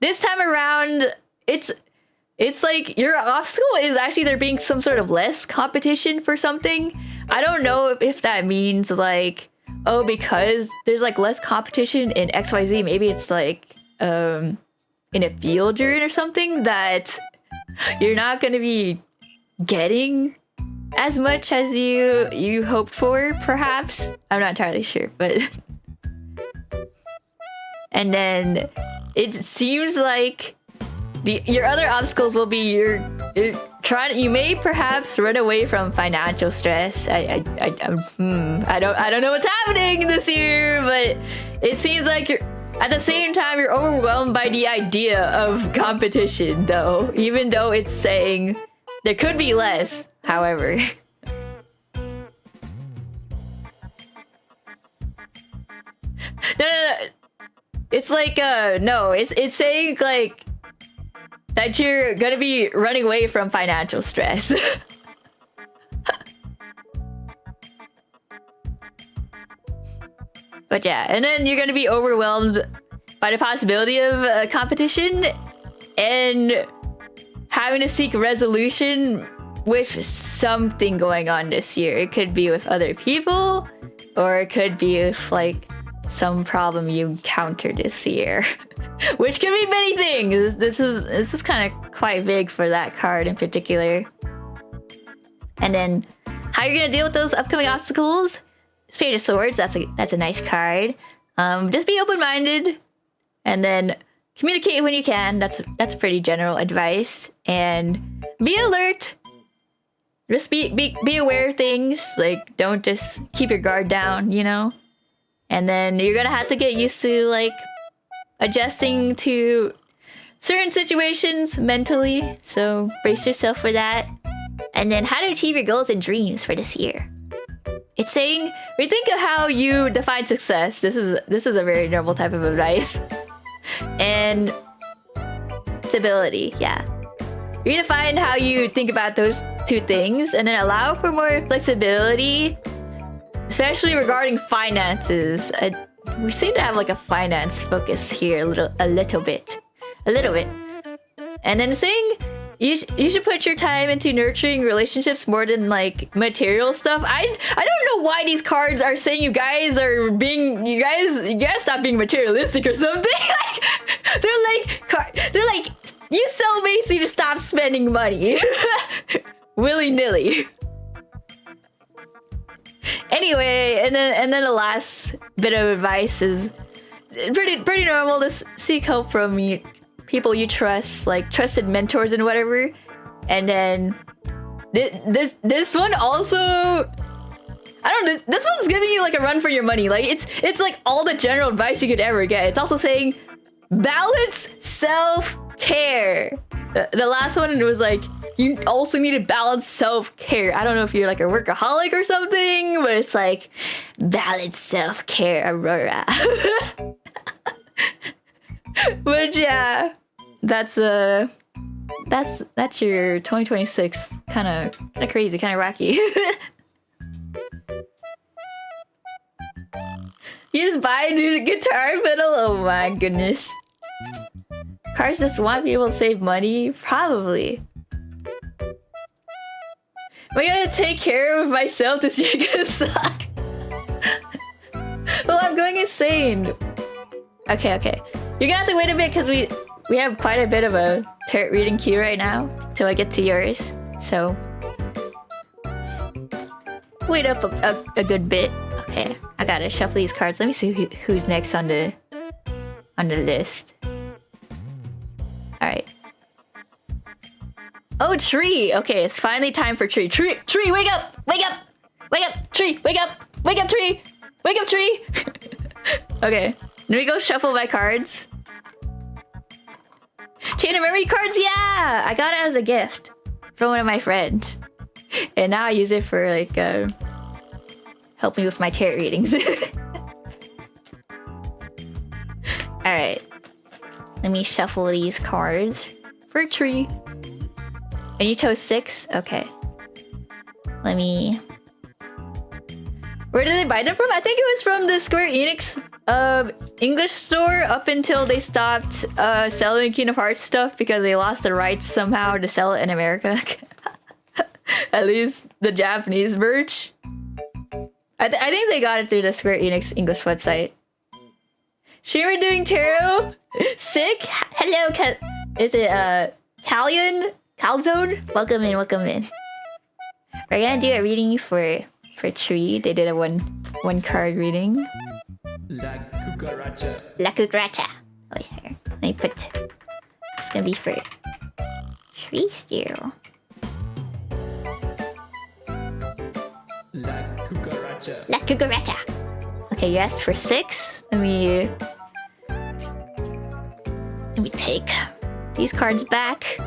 this time around it's like your obstacle is actually there being some sort of less competition for something. I don't know if that means like, oh, because there's like less competition in XYZ, maybe it's like in a field you're in or something, that you're not going to be getting as much as you hoped for, perhaps. I'm not entirely sure, but and then it seems like your other obstacles will be you may perhaps run away from financial stress. I don't know what's happening this year, but it seems like at the same time you're overwhelmed by the idea of competition, though, even though it's saying there could be less, however. No. It's like no, it's saying like that you're gonna be running away from financial stress. But yeah, and then you're gonna be overwhelmed by the possibility of competition and having to seek resolution with something going on this year. It could be with other people, or it could be with like some problem you encountered this year. Which can be many things. This is kind of quite vague for that card in particular. And then how you're gonna deal with those upcoming obstacles? Page of Swords, that's a nice card. Just be open-minded, and then communicate when you can. That's pretty general advice. And be alert. Just be aware of things. Like, don't just keep your guard down, you know? And then you're gonna have to get used to like adjusting to certain situations mentally. So brace yourself for that. And then how to achieve your goals and dreams for this year. It's saying, rethink of how you define success. This is a very normal type of advice. And stability, yeah. Redefine how you think about those two things, and then allow for more flexibility, especially regarding finances. We seem to have like a finance focus here a little bit. And then saying you should put your time into nurturing relationships more than like material stuff. I don't know why these cards are saying you guys stop being materialistic or something. they're like you cellmates need to stop spending money willy-nilly. Anyway, and then the last bit of advice is pretty normal to seek help from people you trust, like trusted mentors and whatever. And then this one also, I don't know, this one's giving you like a run for your money. Like it's like all the general advice you could ever get. It's also saying balance self-care. The last one was like, you also need to balance self-care. I don't know if you're like a workaholic or something, but it's like balance self-care, Aurora. But yeah, that's your 2026. Kind of crazy, kind of wacky. You just buy a new guitar pedal? Oh my goodness. Cards just want people to save money? Probably. Am I gonna take care of myself this year? Gonna suck. Well, I'm going insane. Okay. You're gonna have to wait a bit because we have quite a bit of a tarot reading queue right now till I get to yours. So wait up a good bit. Okay, I gotta shuffle these cards. Let me see who's next on the list. All right. Oh, Tree. Okay, it's finally time for Tree. Tree, wake up! Wake up! Wake up! Tree, wake up! Wake up, Tree! Wake up, Tree! Okay, let me go shuffle my cards. Chain of Memory cards, yeah! I got it as a gift from one of my friends. And now I use it for like, help me with my tarot readings. Alright. Let me shuffle these cards for Tree. And you chose 6? Okay. Let me... Where did they buy them from? I think it was from the Square Enix English store up until they stopped selling Kingdom Hearts stuff because they lost the rights somehow to sell it in America. At least the Japanese merch. I think they got it through the Square Enix English website. Streamer doing tarot? Sick? Hello, is it Calzone? Welcome in. We're gonna do a reading for Tree. They did a one card reading. La cucaracha. La cucaracha. Oh, here. Let me put. It's gonna be for Tree still. La cucaracha. La cucaracha. Okay, you asked for 6. Let me take these cards back.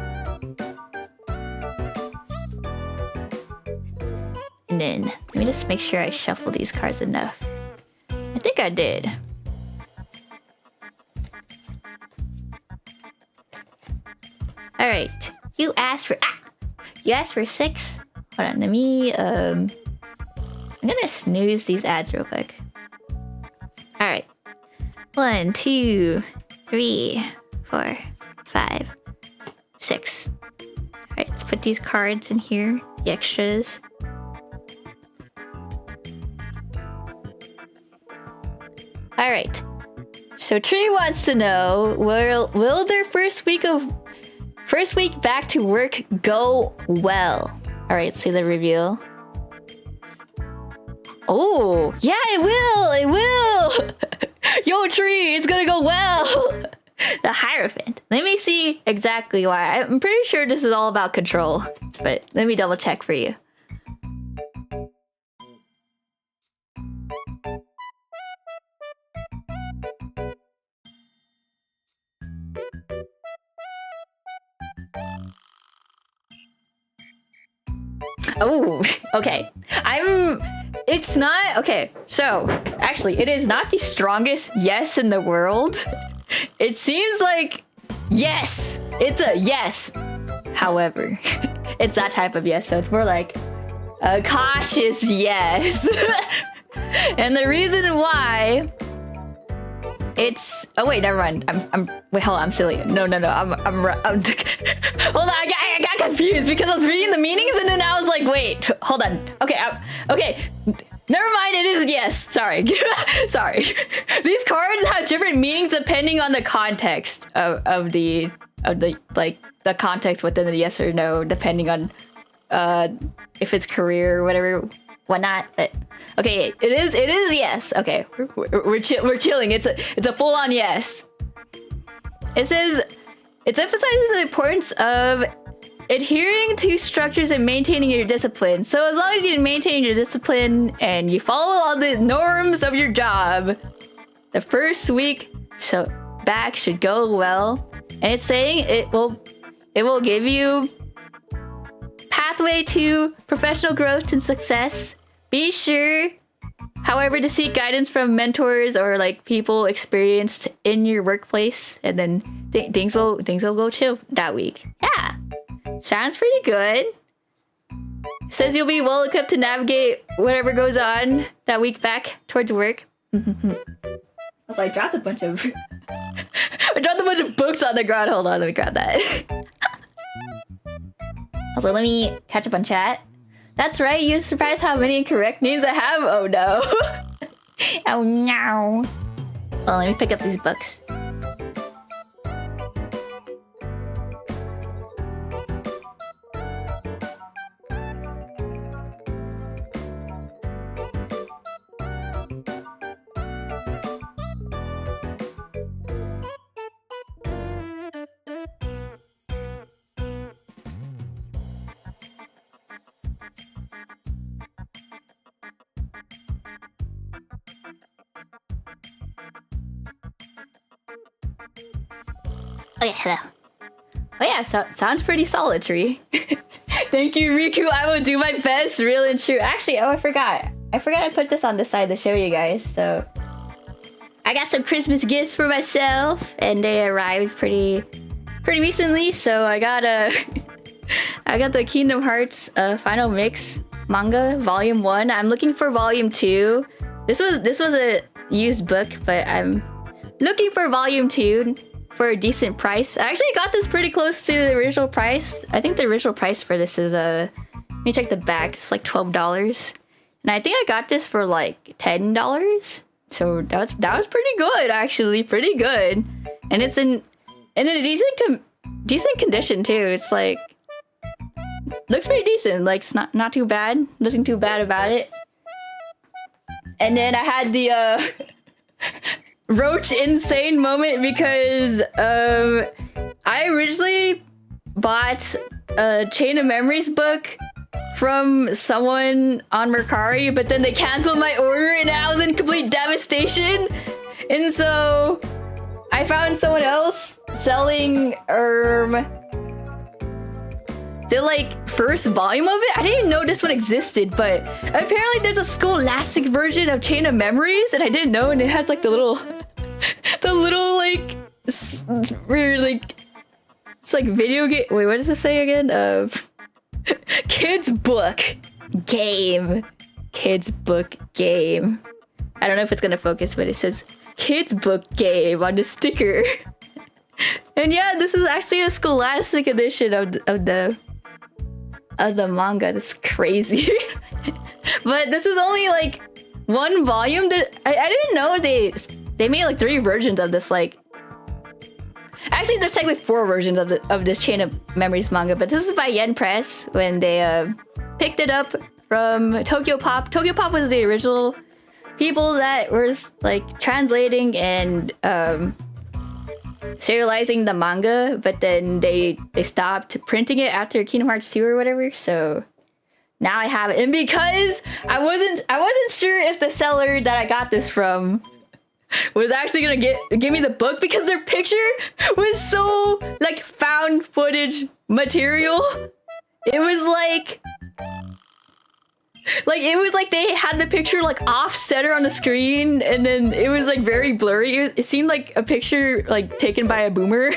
And then let me just make sure I shuffle these cards enough. I think I did. All right, you asked for 6. Hold on, let me I'm gonna snooze these ads real quick. All right, 1, 2, 3, 4, 5, 6. All right, let's put these cards in here, the extras. All right. So Tree wants to know, will their first week back to work go well? All right, see the reveal. Oh, yeah, it will. It will. Yo, Tree, it's gonna go well. The Hierophant. Let me see exactly why. I'm pretty sure this is all about control, but let me double check for you. Oh, okay. It's not, okay, so actually it is not the strongest yes in the world. It seems like yes, it's a yes. However, it's that type of yes, so it's more like a cautious yes. And the reason why it's, oh wait, never mind. Wait, hold on, I'm silly. No, I'm hold on, I got confused because I was reading the meanings and then I was like, wait, hold on. Okay, okay, never mind, it is yes, sorry. Sorry. These cards have different meanings depending on the context of the like, the context within the yes or no, depending on if it's career or whatever, whatnot, but okay, it is yes. Okay, we're chilling. It's a full-on yes. It says it emphasizes the importance of adhering to structures and maintaining your discipline. So as long as you maintain your discipline and you follow all the norms of your job, the first week back should go well. And it's saying it will give you pathway to professional growth and success. Be sure, however, to seek guidance from mentors or like people experienced in your workplace, and then things will go chill that week. Yeah, sounds pretty good. Says you'll be well equipped to navigate whatever goes on that week back towards work. Also, I dropped a bunch of books on the ground. Hold on, let me grab that. Also, let me catch up on chat. That's right, you surprised how many incorrect names I have? Oh no. Oh no. Well, let me pick up these books. Okay, hello. Oh yeah, sounds pretty solid, Tree. Thank you, Riku. I will do my best, real and true. Actually, I forgot I put this on this side to show you guys. So I got some Christmas gifts for myself, and they arrived pretty recently. So I got I got the Kingdom Hearts Final Mix manga Volume 1. I'm looking for Volume 2. This was a used book, but I'm looking for Volume 2 for a decent price. I actually got this pretty close to the original price. I think the original price for this is let me check the back. It's like $12, and I think I got this for like $10. So that was pretty good, actually, pretty good. And it's in a decent condition too. It's like looks pretty decent. Like, it's not too bad. Nothing too bad about it. And then I had the Roach insane moment because I originally bought a Chain of Memories book from someone on Mercari, but then they canceled my order and I was in complete devastation. And so I found someone else selling the like first volume of it. I didn't even know this one existed, but apparently there's a scholastic version of Chain of Memories and I didn't know, and it has like the little like it's like video game. Wait, what does it say again? Kids book game. Kids book game. I don't know if it's gonna focus, but it says kids book game on the sticker. And yeah, this is actually a scholastic edition of the manga. That's crazy. But this is only like one volume. That I didn't know they made like 3 versions of this. Like, actually, there's technically 4 versions of this Chain of Memories manga. But this is by Yen Press when they picked it up from Tokyo Pop. Tokyo Pop was the original people that was like translating and serializing the manga, but then they stopped printing it after Kingdom Hearts 2 or whatever. So now I have it, and because I wasn't sure if the seller that I got this from was actually gonna give me the book, because their picture was so like found footage material. It was like it was like they had the picture like off center on the screen, and then it was like very blurry. It seemed like a picture like taken by a boomer.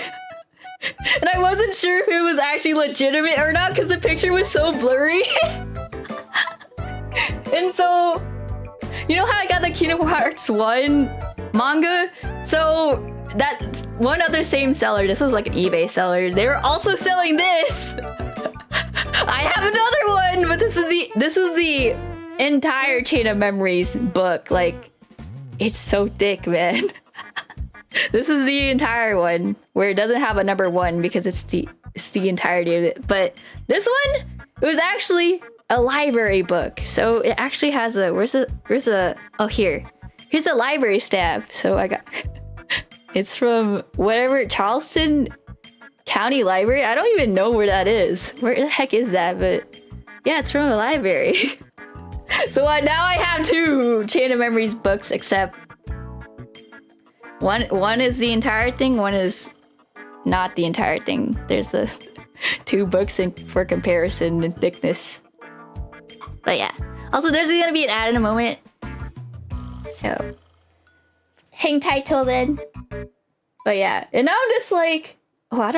And I wasn't sure if it was actually legitimate or not because the picture was so blurry. And so, you know how I got the Kingdom Hearts 1 manga? So that's one other same seller. This was like an eBay seller. They were also selling this. I have another one, but this is the entire Chain of Memories book. Like, it's so thick, man. This is the entire one where it doesn't have a number 1 because it's the entirety of it. But this one, it was actually a library book. So it actually has a here's a library stamp. So I got it's from whatever, Charleston County Library. I don't even know where that is. Where the heck is that? But yeah, it's from a library. So now I have 2 Chain of Memories books, except one is the entire thing, one is not the entire thing. There's the 2 books for comparison and thickness. But yeah. Also, there's gonna be an ad in a moment. So hang tight till then. But yeah, and now I'm just like, what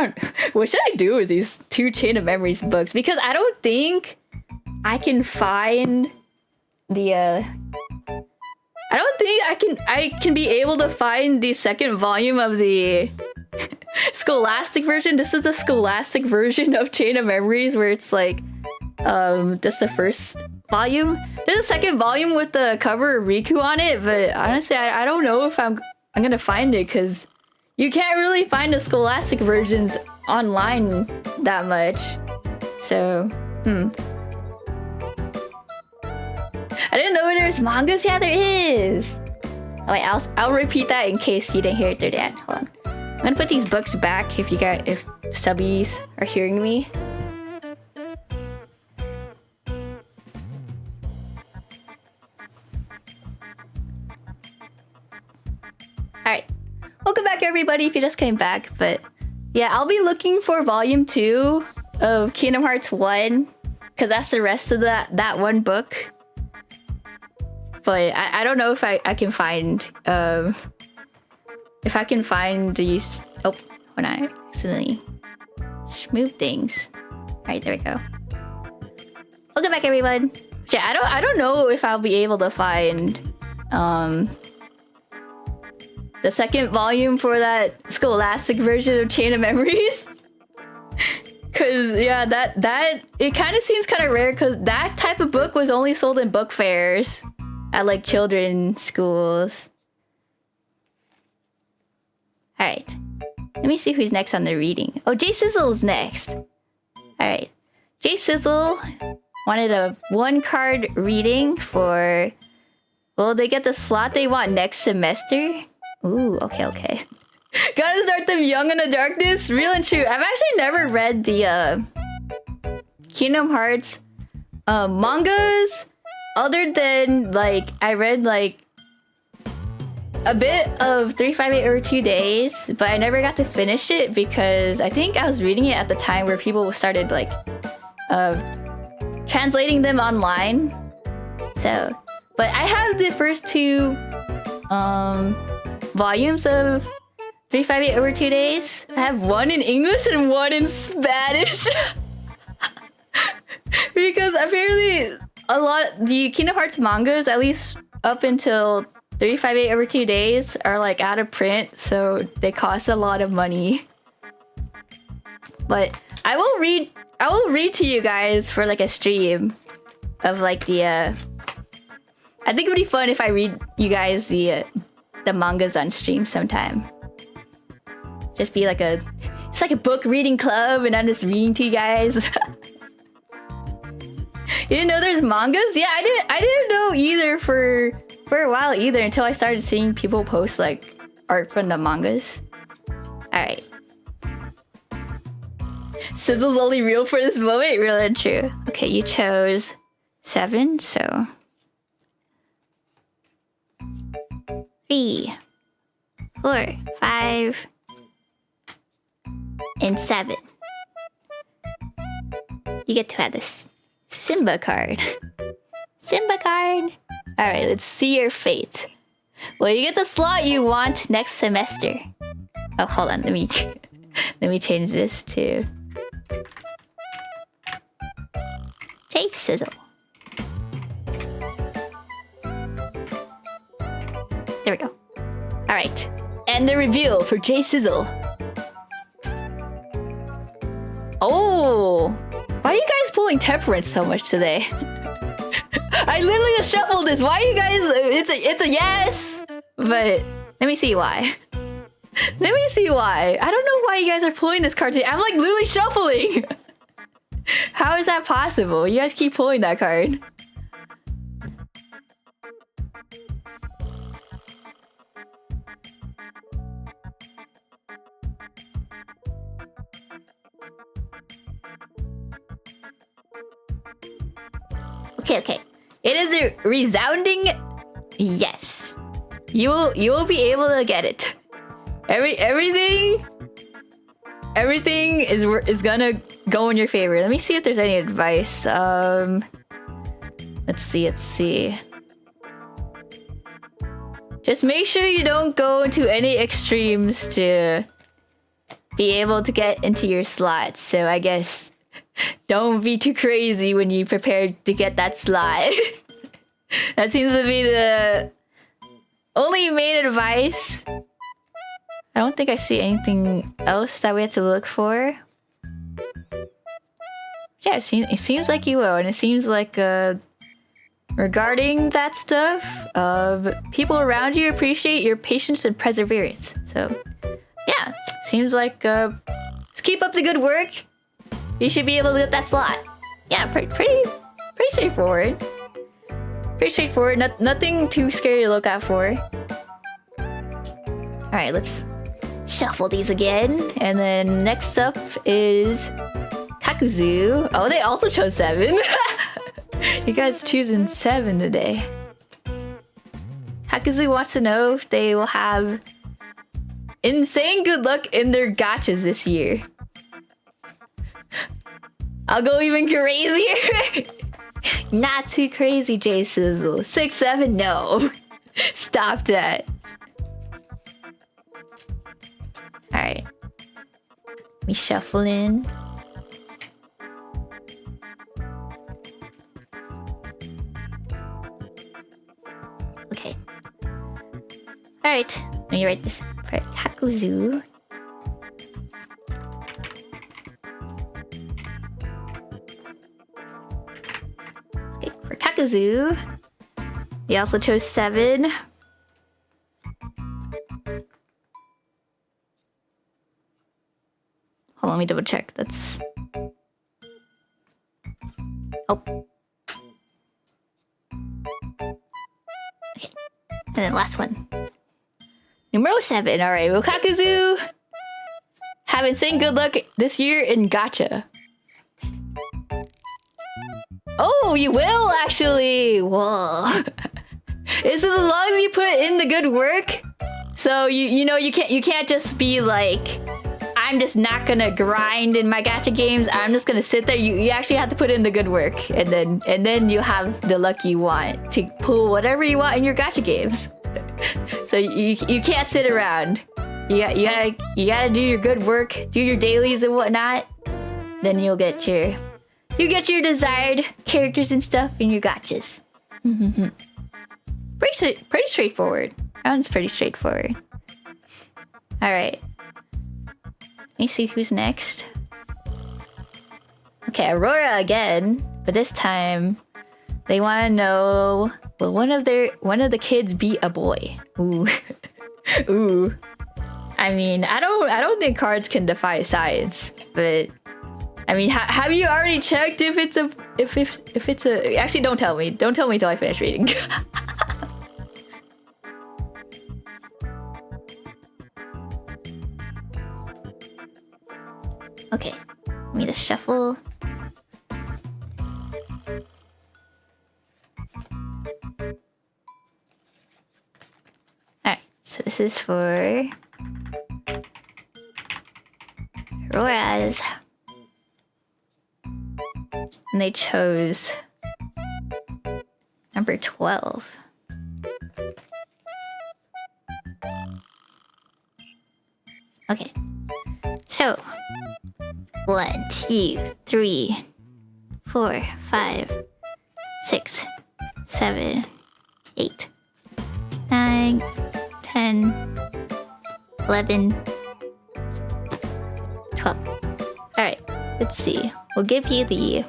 should I do with these 2 Chain of Memories books? Because I don't think I can find the I don't think I can be able to find the second volume of the Scholastic version. This is the Scholastic version of Chain of Memories, where it's like just the first volume. There's a second volume with the cover of Riku on it, but honestly I don't know if I'm gonna find it, because you can't really find the Scholastic versions online that much. So, I didn't know there's mangas. Yeah, there is. Oh wait, I'll repeat that in case you didn't hear it there, Dan. Hold on. I'm gonna put these books back if subbies are hearing me. Alright. Welcome back, everybody, if you just came back. But yeah, I'll be looking for volume 2 of Kingdom Hearts 1, because that's the rest of that one book. But I don't know if I can find these. Oh, when I accidentally move things. Alright, there we go. Welcome back, everyone. Yeah, I don't know if I'll be able to find the second volume for that Scholastic version of Chain of Memories. Cause yeah, that it kind of seems kind of rare, cause that type of book was only sold in book fairs at like children's schools. Alright. Let me see who's next on the reading. Oh, Jay Sizzle's next. Alright. Jay Sizzle wanted a 1-card reading for... Will they get the slot they want next semester? Ooh, okay. Gotta start them young in the darkness. Real and true. I've actually never read the Kingdom Hearts mangas, other than like I read like a bit of 358 over 2 days, but I never got to finish it because I think I was reading it at the time where people started like translating them online. So, but I have the first 2 volumes of 358 over 2 days. I have one in English and one in Spanish. Because apparently the Kingdom Hearts mangas, at least up until 358 over 2 days, are like out of print, so they cost a lot of money. But I will read to you guys for like a stream of like the I think it would be fun if I read you guys the mangas on stream sometime. Just be like it's like a book reading club and I'm just reading to you guys. You didn't know there's mangas? Yeah, I didn't know either for a while either until I started seeing people post like art from the mangas. Alright. Sizzle's only real for this moment, real and true. Okay, you chose 7, so 3, 4, 5, and 7. You get to have this Simba card. Simba card. Alright, let's see your fate. Well, you get the slot you want next semester. Oh, hold on. Let me change this to Jay Sizzle. There we go. Alright. And the reveal for Jay Sizzle. Oh! Why are you guys pulling temperance so much today? I literally just shuffled this. Why are you guys... It's a yes! But let me see why. Let me see why. I don't know why you guys are pulling this card today. I'm like literally shuffling. How is that possible? You guys keep pulling that card. Okay. It is a resounding yes. You will be able to get it. Everything is gonna go in your favor. Let me see if there's any advice. Let's see. Just make sure you don't go into any extremes to be able to get into your slot. So I guess don't be too crazy when you prepare to get that slot. That seems to be the only main advice. I don't think I see anything else that we have to look for. Yeah, it seems like you will, and it seems like regarding that stuff, people around you appreciate your patience and perseverance. So, yeah, seems like just keep up the good work. You should be able to get that slot. Yeah, pretty straightforward. Pretty straightforward. Nothing too scary to look out for. All right, let's shuffle these again, and then next up is Kakuzu. Oh, they also chose 7. You guys choosing 7 today. Kakuzu wants to know if they will have insane good luck in their gachas this year. I'll go even crazier. Not too crazy, Jay Sizzle. 6, 7, no. Stop that. Alright. We shuffle in. Okay. Alright. Let me write this for Kakuzu. Okay, for Kakuzu. We also chose 7. Hold on, let me double check. That's... Oh. Okay. And then last one. Numero 7. Alright, Wakakuzu. Haven't seen good luck this year in gacha. Oh, you will actually. Whoa. Is this as long as you put in the good work? So you know you can't just be like, I'm just not gonna grind in my gacha games. I'm just gonna sit there. You actually have to put in the good work, and then you have the luck you want to pull whatever you want in your gacha games. So you can't sit around. You gotta do your good work, do your dailies and whatnot. Then you'll get your desired characters and stuff in your gachas. Pretty straightforward. That one's pretty straightforward. All right. Let me see who's next. Okay, Aurora again, but this time they want to know, will one of the kids be a boy? Ooh. Ooh. I mean, I don't think cards can defy science, but I mean, have you already checked if it's a actually don't tell me till I finish reading. Okay, let me just shuffle. Alright, so this is for Aurora's. And they chose number 12. Okay, so 1, 2, 3, 4, 5, 6, 7, 8, 9, 10, 11, 12. Alright, let's see. We'll give you the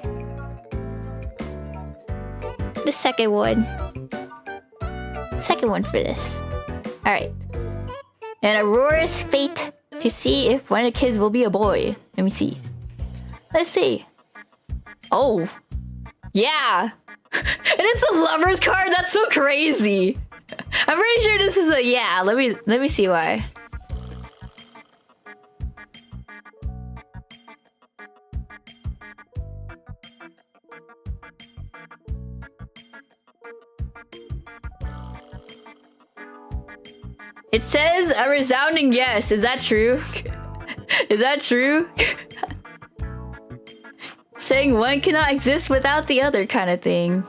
second one. Second one for this. Alright. And Aurora's fate to see if one of the kids will be a boy. Let me see. Let's see. Oh. Yeah. And it's a lover's card? That's so crazy. I'm pretty sure this is a yeah. Let me see why. It says a resounding yes. Is that true? Is that true? Saying one cannot exist without the other kind of thing.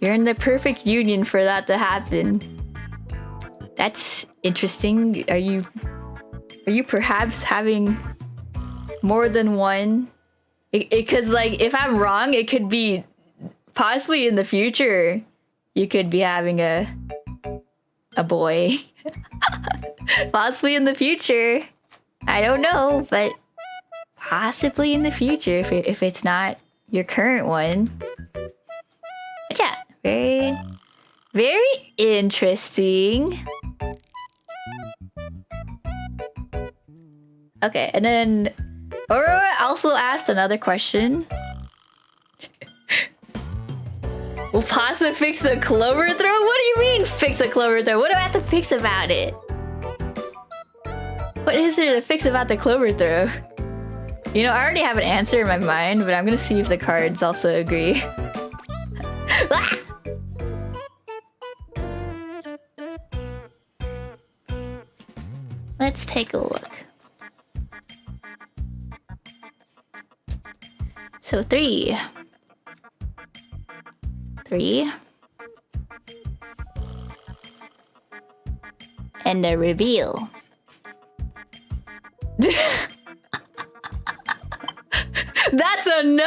You're in the perfect union for that to happen. That's interesting. Are you perhaps having more than one? Because like if I'm wrong, it could be possibly in the future you could be having a boy. Possibly in the future. I don't know, but possibly in the future if it's not your current one. But yeah, very, very interesting. Okay, and then Aurora also asked another question. Will pasta fix a clover throw? What do you mean fix a clover throw? What do I have to fix about it? What is there to fix about the clover throw? You know, I already have an answer in my mind, but I'm gonna see if the cards also agree. Ah! Let's take a look. So 3. And the reveal. That's a no!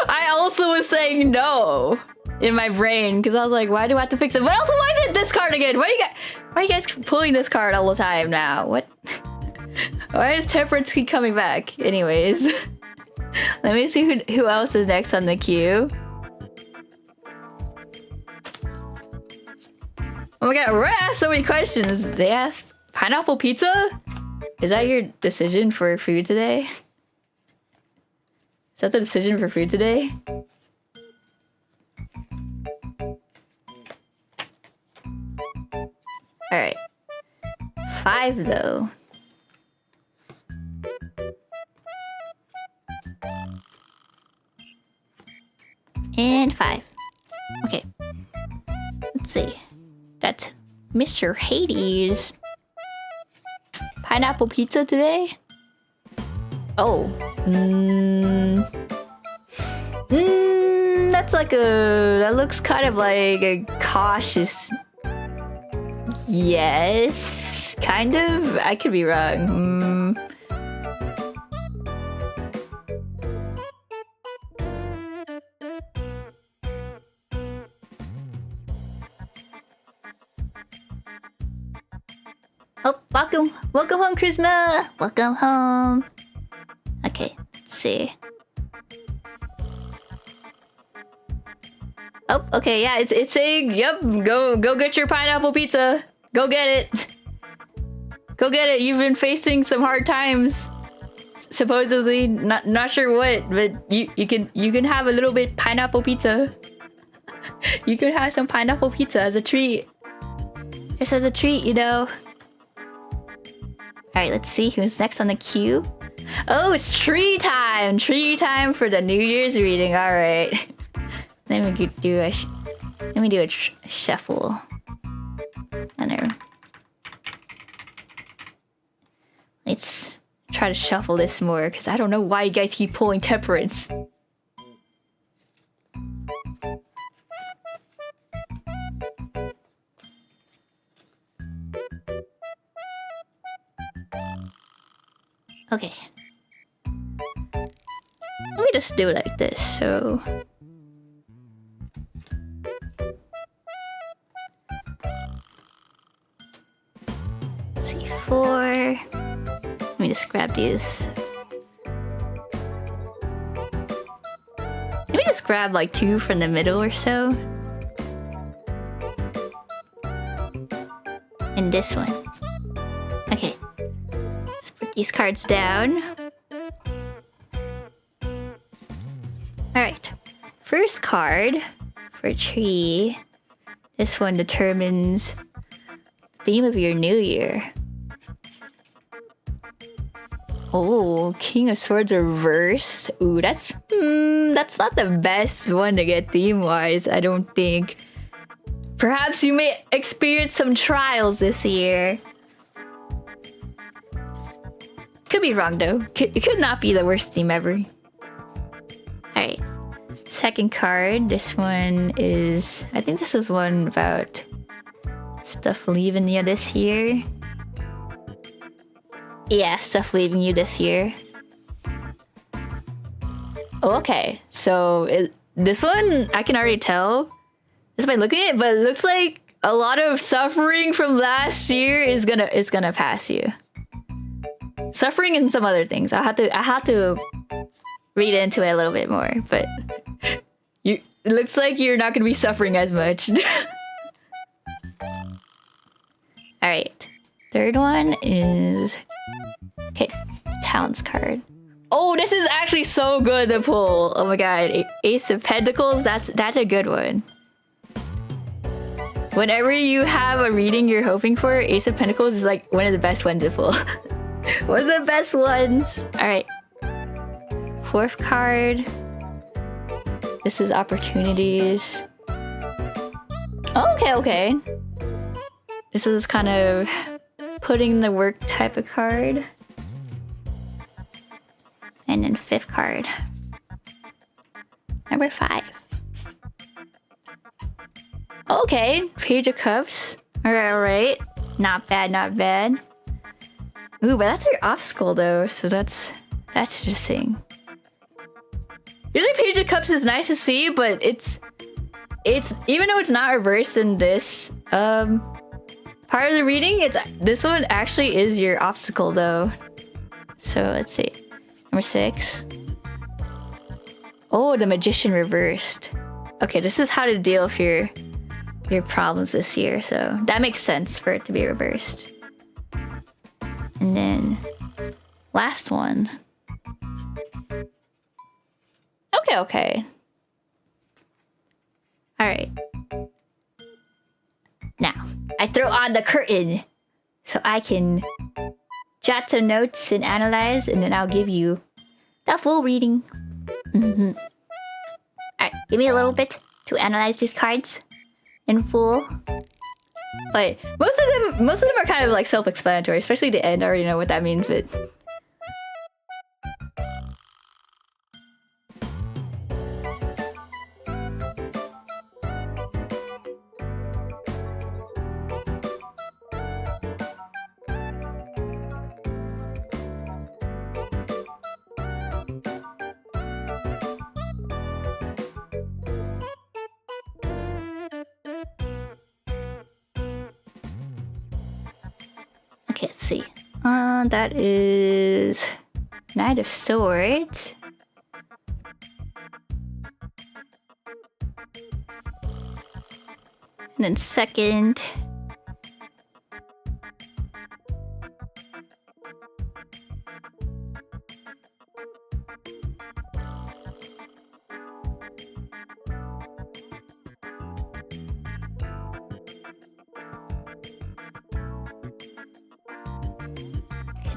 I also was saying no in my brain because I was like, why do I have to fix it? But also, why is it this card again? Why are you guys pulling this card all the time now? What? Why does Temperance keep coming back? Anyways, let me see who else is next on the queue. Oh my god, we're asked so many questions. They asked, pineapple pizza? Is that your decision for food today? that the decision for food today? Alright. 5 though. And 5. Okay. Let's see. That's Mr. Hades. Pineapple pizza today? Oh. That's like a... That looks kind of like a cautious... Yes. Kind of? I could be wrong. Oh, welcome home, Charisma! Welcome home. Okay, let's see. Oh, okay, yeah, it's saying, yep, go get your pineapple pizza. Go get it. Go get it. You've been facing some hard times. Supposedly, not sure what, but you can have a little bit pineapple pizza. You could have some pineapple pizza as a treat. Just as a treat, you know. Alright, let's see who's next on the queue. Oh, it's tree time! Tree time for the New Year's reading. Alright. Let me do a shuffle. I know. Let's try to shuffle this more, because I don't know why you guys keep pulling temperance. Okay. Let me just do it like this, so... Let's see, 4... Let me just grab these. Let me just grab like 2 from the middle or so. And this one. Okay. Let's put these cards down. Alright. First card for tree. This one determines the theme of your new year. Oh, King of Swords reversed. Ooh, that's not the best one to get theme-wise, I don't think. Perhaps you may experience some trials this year. Could be wrong though. It could not be the worst theme ever. Alright. Second card. This one is... I think this is one about stuff leaving you this year. Yeah, stuff leaving you this year. Oh, okay. So this one, I can already tell just by looking at it, but it looks like a lot of suffering from last year is gonna pass you. Suffering and some other things. I have to read into it a little bit more, but it looks like you're not gonna be suffering as much. All right. Third one is... Okay, Talents card. Oh, this is actually so good to pull. Oh my god, Ace of Pentacles, that's a good one. Whenever you have a reading you're hoping for, Ace of Pentacles is like one of the best ones to pull. One of the best ones. Alright. Fourth card. This is Opportunities. Oh, okay. This is kind of putting in the work type of card. And then fifth card. Number 5. Okay, Page of Cups. Alright. Not bad. Ooh, but that's your obstacle though, so that's interesting. Usually Page of Cups is nice to see, but it's even though it's not reversed in this part of the reading, this one actually is your obstacle though. So let's see. Number 6. Oh, the Magician reversed. Okay, this is how to deal with your problems this year, so that makes sense for it to be reversed. And then last one. Okay. Alright. Now, I throw on the curtain so I can jot some notes and analyze, and then I'll give you the full reading. Alright, give me a little bit to analyze these cards in full. But most of them are kind of like self-explanatory, especially the end. I already know what that means, but okay, let's see. That is Knight of Swords. And then second,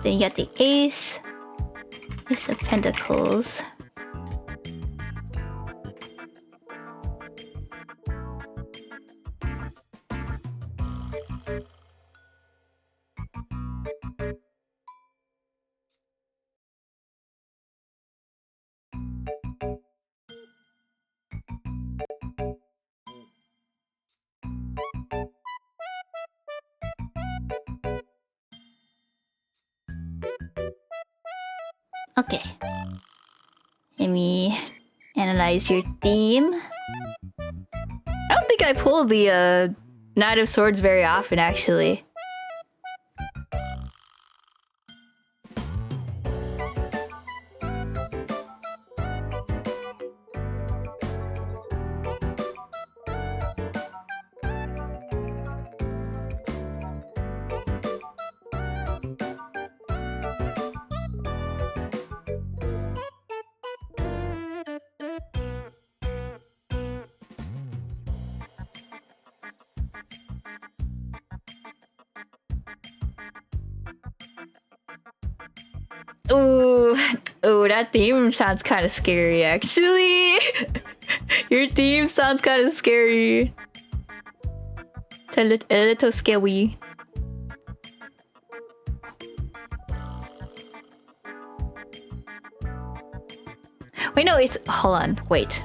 then you got the Ace of Pentacles. Okay. Let me analyze your theme. I don't think I pulled the Knight of Swords very often, actually. Ooh, that theme sounds kind of scary, actually. Your theme sounds kind of scary. It's a little scary. Wait, no, it's... Hold on, wait.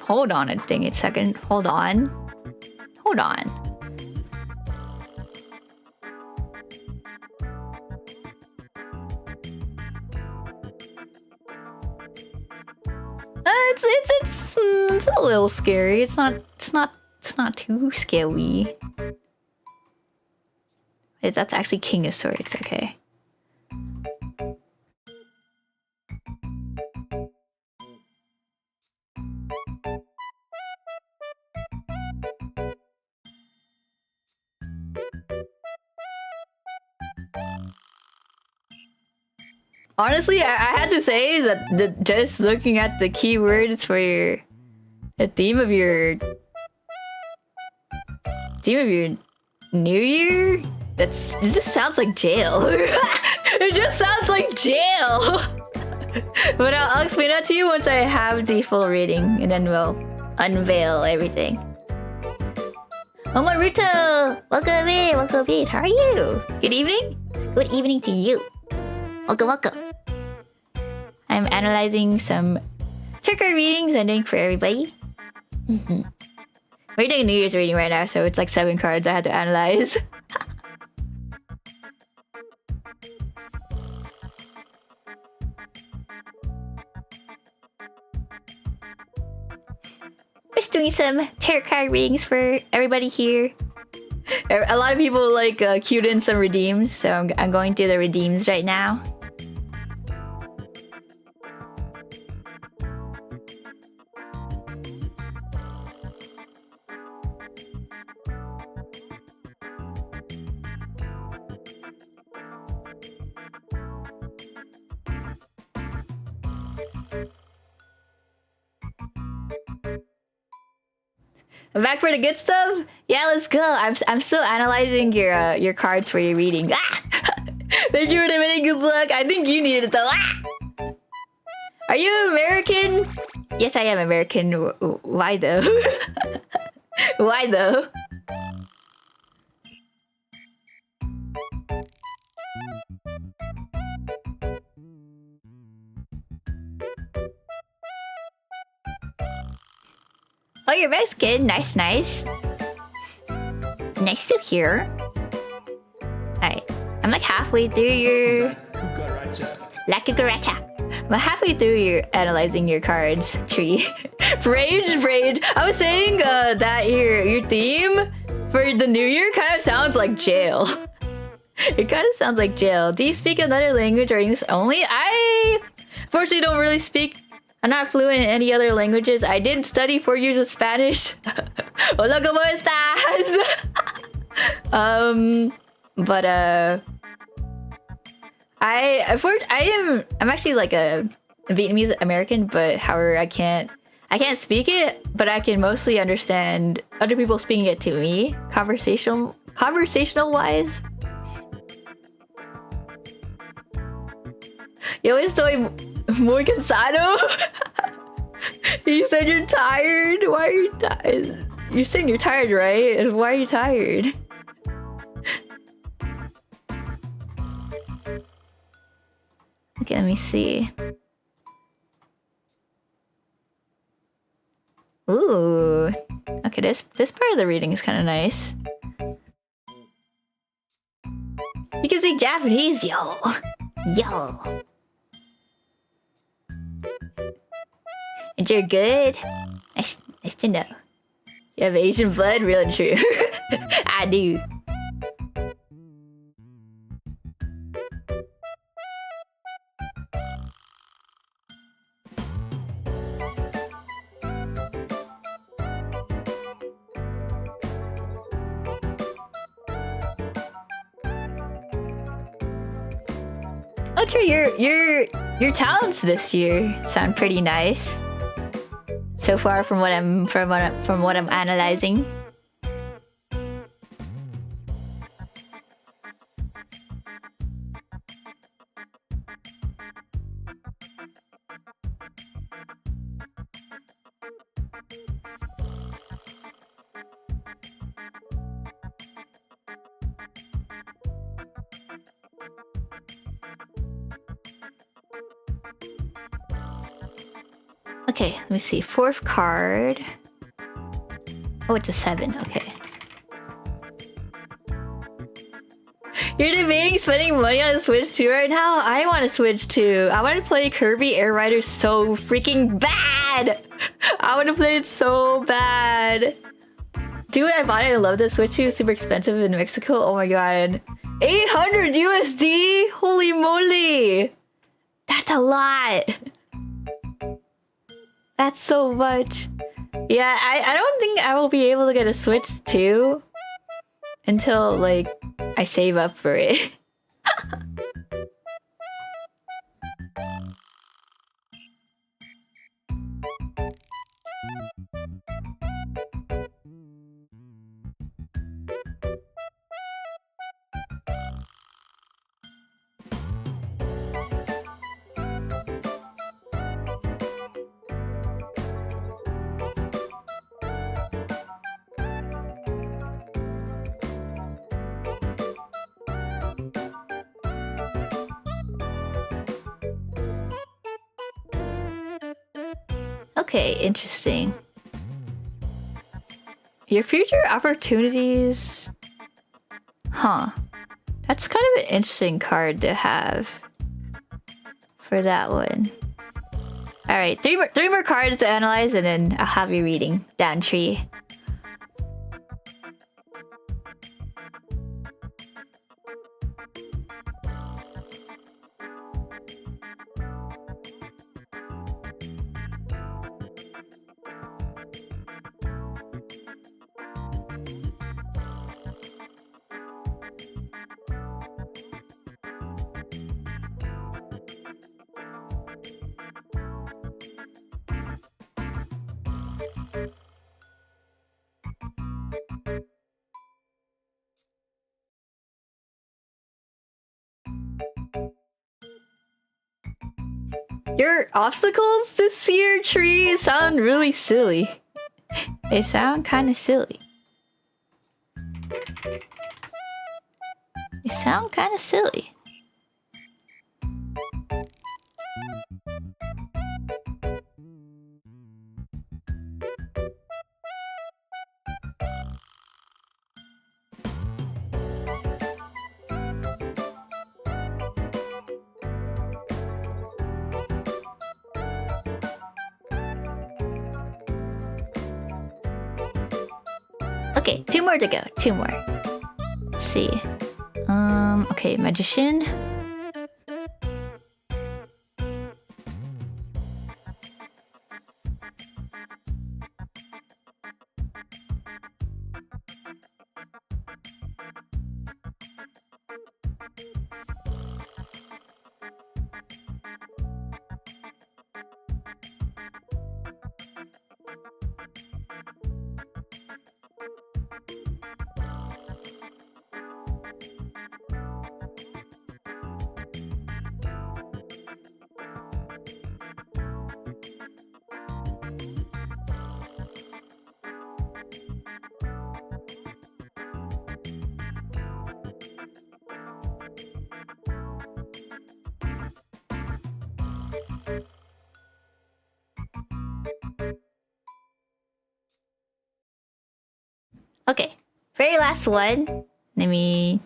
Hold on a dang it second. Hold on. Hold on. It's a little scary. It's not too scary. That's actually King of Swords, okay. Honestly, I had to say that just looking at the keywords for the theme of your New Year, it just sounds like jail. It just sounds like jail. But I'll explain that to you once I have the full reading, and then we'll unveil everything. Oh, Maruto! Welcome in. How are you? Good evening? Good evening to you. Welcome. I'm analyzing some trigger readings I'm doing for everybody. We're doing a New Year's reading right now, so it's like 7 cards I had to analyze. Just doing some tarot card readings for everybody here. A lot of people like queued in some redeems, so I'm going through the redeems right now. Back for the good stuff? Yeah, let's go. I'm still analyzing your cards for your reading. Ah! Thank you for the many good luck. I think you needed it though. Ah! Are you American? Yes, I am American. Why though? Why though? Oh, you're Mexican. Nice, nice. Nice to hear. Alright. I'm like halfway through your... La cucaracha. I'm halfway through your analyzing your cards tree. Rage. I was saying that your theme for the new year kind of sounds like jail. It kind of sounds like jail. Do you speak another language or English only? I unfortunately don't really speak. I'm not fluent in any other languages. I did study 4 years of Spanish. Hola, ¿cómo estás? I'm actually like a Vietnamese American, but however I can't speak it, but I can mostly understand other people speaking it to me, conversational wise. Yo estoy muy cansado. You said you're tired. Why are you tired? You're saying you're tired, right? And why are you tired? Okay, let me see. Ooh. Okay, this part of the reading is kind of nice. You can speak Japanese, yo. Yo. And you're good? Nice to know. You have Asian blood? Real and true. I do. Oh, true. Your talents this year sound pretty nice. So far, from what I'm analyzing. Okay, let me see. 4th card. Oh, it's a 7. Okay. You're debating spending money on a Switch 2 right now? I want to Switch 2. I want to play Kirby Air Rider so freaking bad. I want to play it so bad. Dude, I bought it. I love the Switch 2. It's super expensive in Mexico. Oh my god. 800 USD? Holy moly. That's a lot. That's so much. Yeah, I don't think I will be able to get a Switch 2 until, like, I save up for it. Okay, interesting. Your future opportunities... Huh. That's kind of an interesting card to have for that one. Alright, three more cards to analyze and then I'll have you reading down tree. Your obstacles this year, Tree, sound really silly. They sound kind of silly. They sound kind of silly. Okay, 2 more to go. 2 more. Let's see. Okay, magician. Okay, very last one. Let me...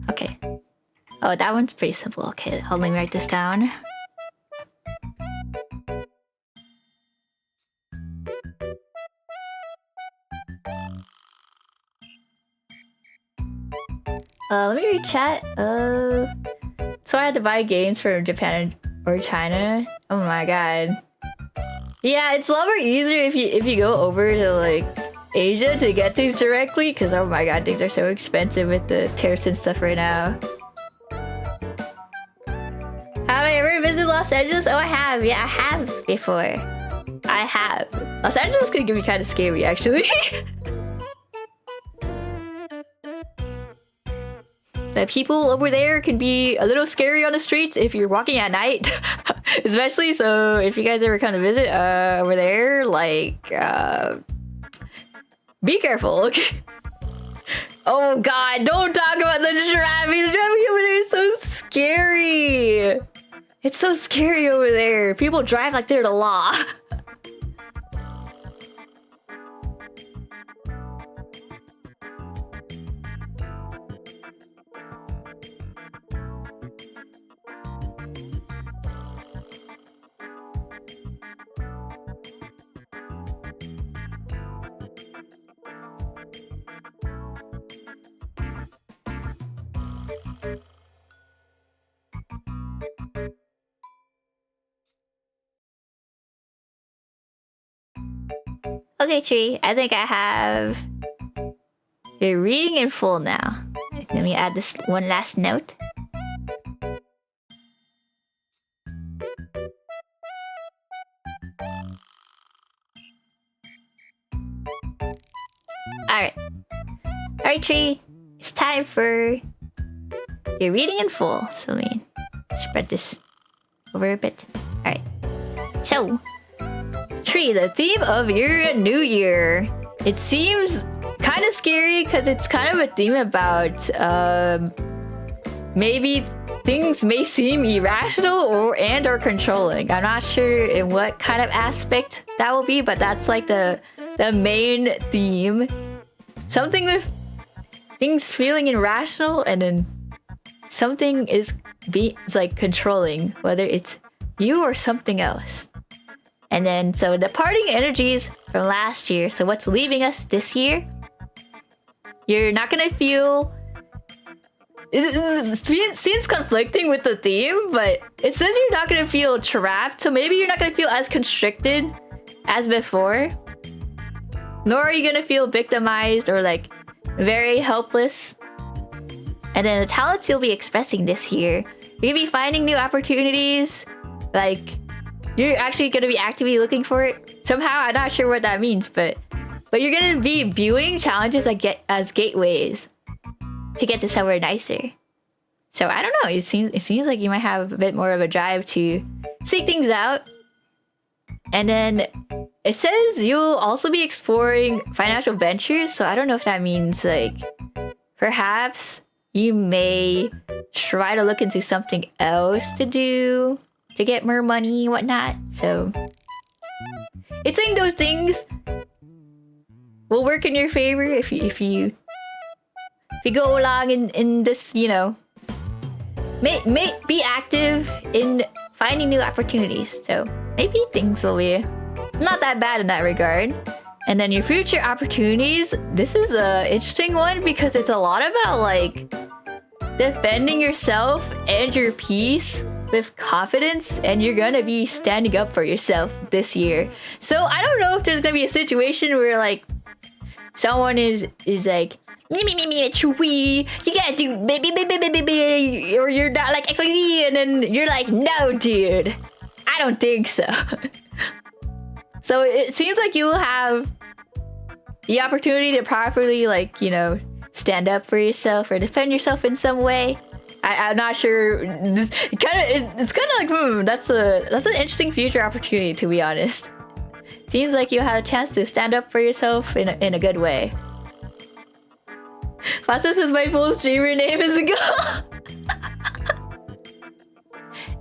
Okay. Oh, that one's pretty simple. Okay, let me write this down. Let me read chat. So I had to buy games from Japan or China. Oh my god. Yeah, it's a lot more easier if you go over to like Asia to get things directly, because oh my god, things are so expensive with the tariffs and stuff right now. Have I ever visited Los Angeles? Oh, I have. Yeah, I have before. I have. Los Angeles could get me kind of scary, actually. The people over there can be a little scary on the streets if you're walking at night. Especially, so if you guys ever kind of visit over there, like, be careful. Oh god, don't talk about the giraffe. The giraffe over there is so scary. It's so scary over there. People drive like they're the law. Okay, Tree, I think I have your reading in full now. Let me add this one last note. Alright, Tree, it's time for your reading in full. So let me spread this over a bit. Alright, so Tree, the theme of your new year. It seems kind of scary because it's kind of a theme about maybe things may seem irrational or controlling. I'm not sure in what kind of aspect that will be, but that's like the main theme. Something with things feeling irrational, and then something is like controlling, whether it's you or something else. And then, so the parting energies from last year. So what's leaving us this year? You're not gonna feel... It seems conflicting with the theme, but it says you're not gonna feel trapped. So maybe you're not gonna feel as constricted as before. Nor are you gonna feel victimized or like very helpless. And then the talents you'll be expressing this year. You're gonna be finding new opportunities. Like... You're actually gonna be actively looking for it. Somehow, I'm not sure what that means, but you're gonna be viewing challenges as gateways to get to somewhere nicer. So I don't know. It seems like you might have a bit more of a drive to seek things out. And then it says you'll also be exploring financial ventures. So I don't know if that means like perhaps you may try to look into something else to do to get more money and whatnot. So it's saying those things will work in your favor if you go along in this, you know, may be active in finding new opportunities. So maybe things will be not that bad in that regard. And then your future opportunities. This is a interesting one because it's a lot about like defending yourself and your peace with confidence, and you're gonna be standing up for yourself this year. So I don't know if there's gonna be a situation where like someone is like me, you gotta do baby, or you're not like XYZ, and then you're like, no, dude, I don't think so. So it seems like you will have the opportunity to properly, like, you know, stand up for yourself or defend yourself in some way. I'm not sure. It's kind of like, that's an interesting future opportunity, to be honest. Seems like you had a chance to stand up for yourself in a good way. Fasta says my full streamer name is a girl.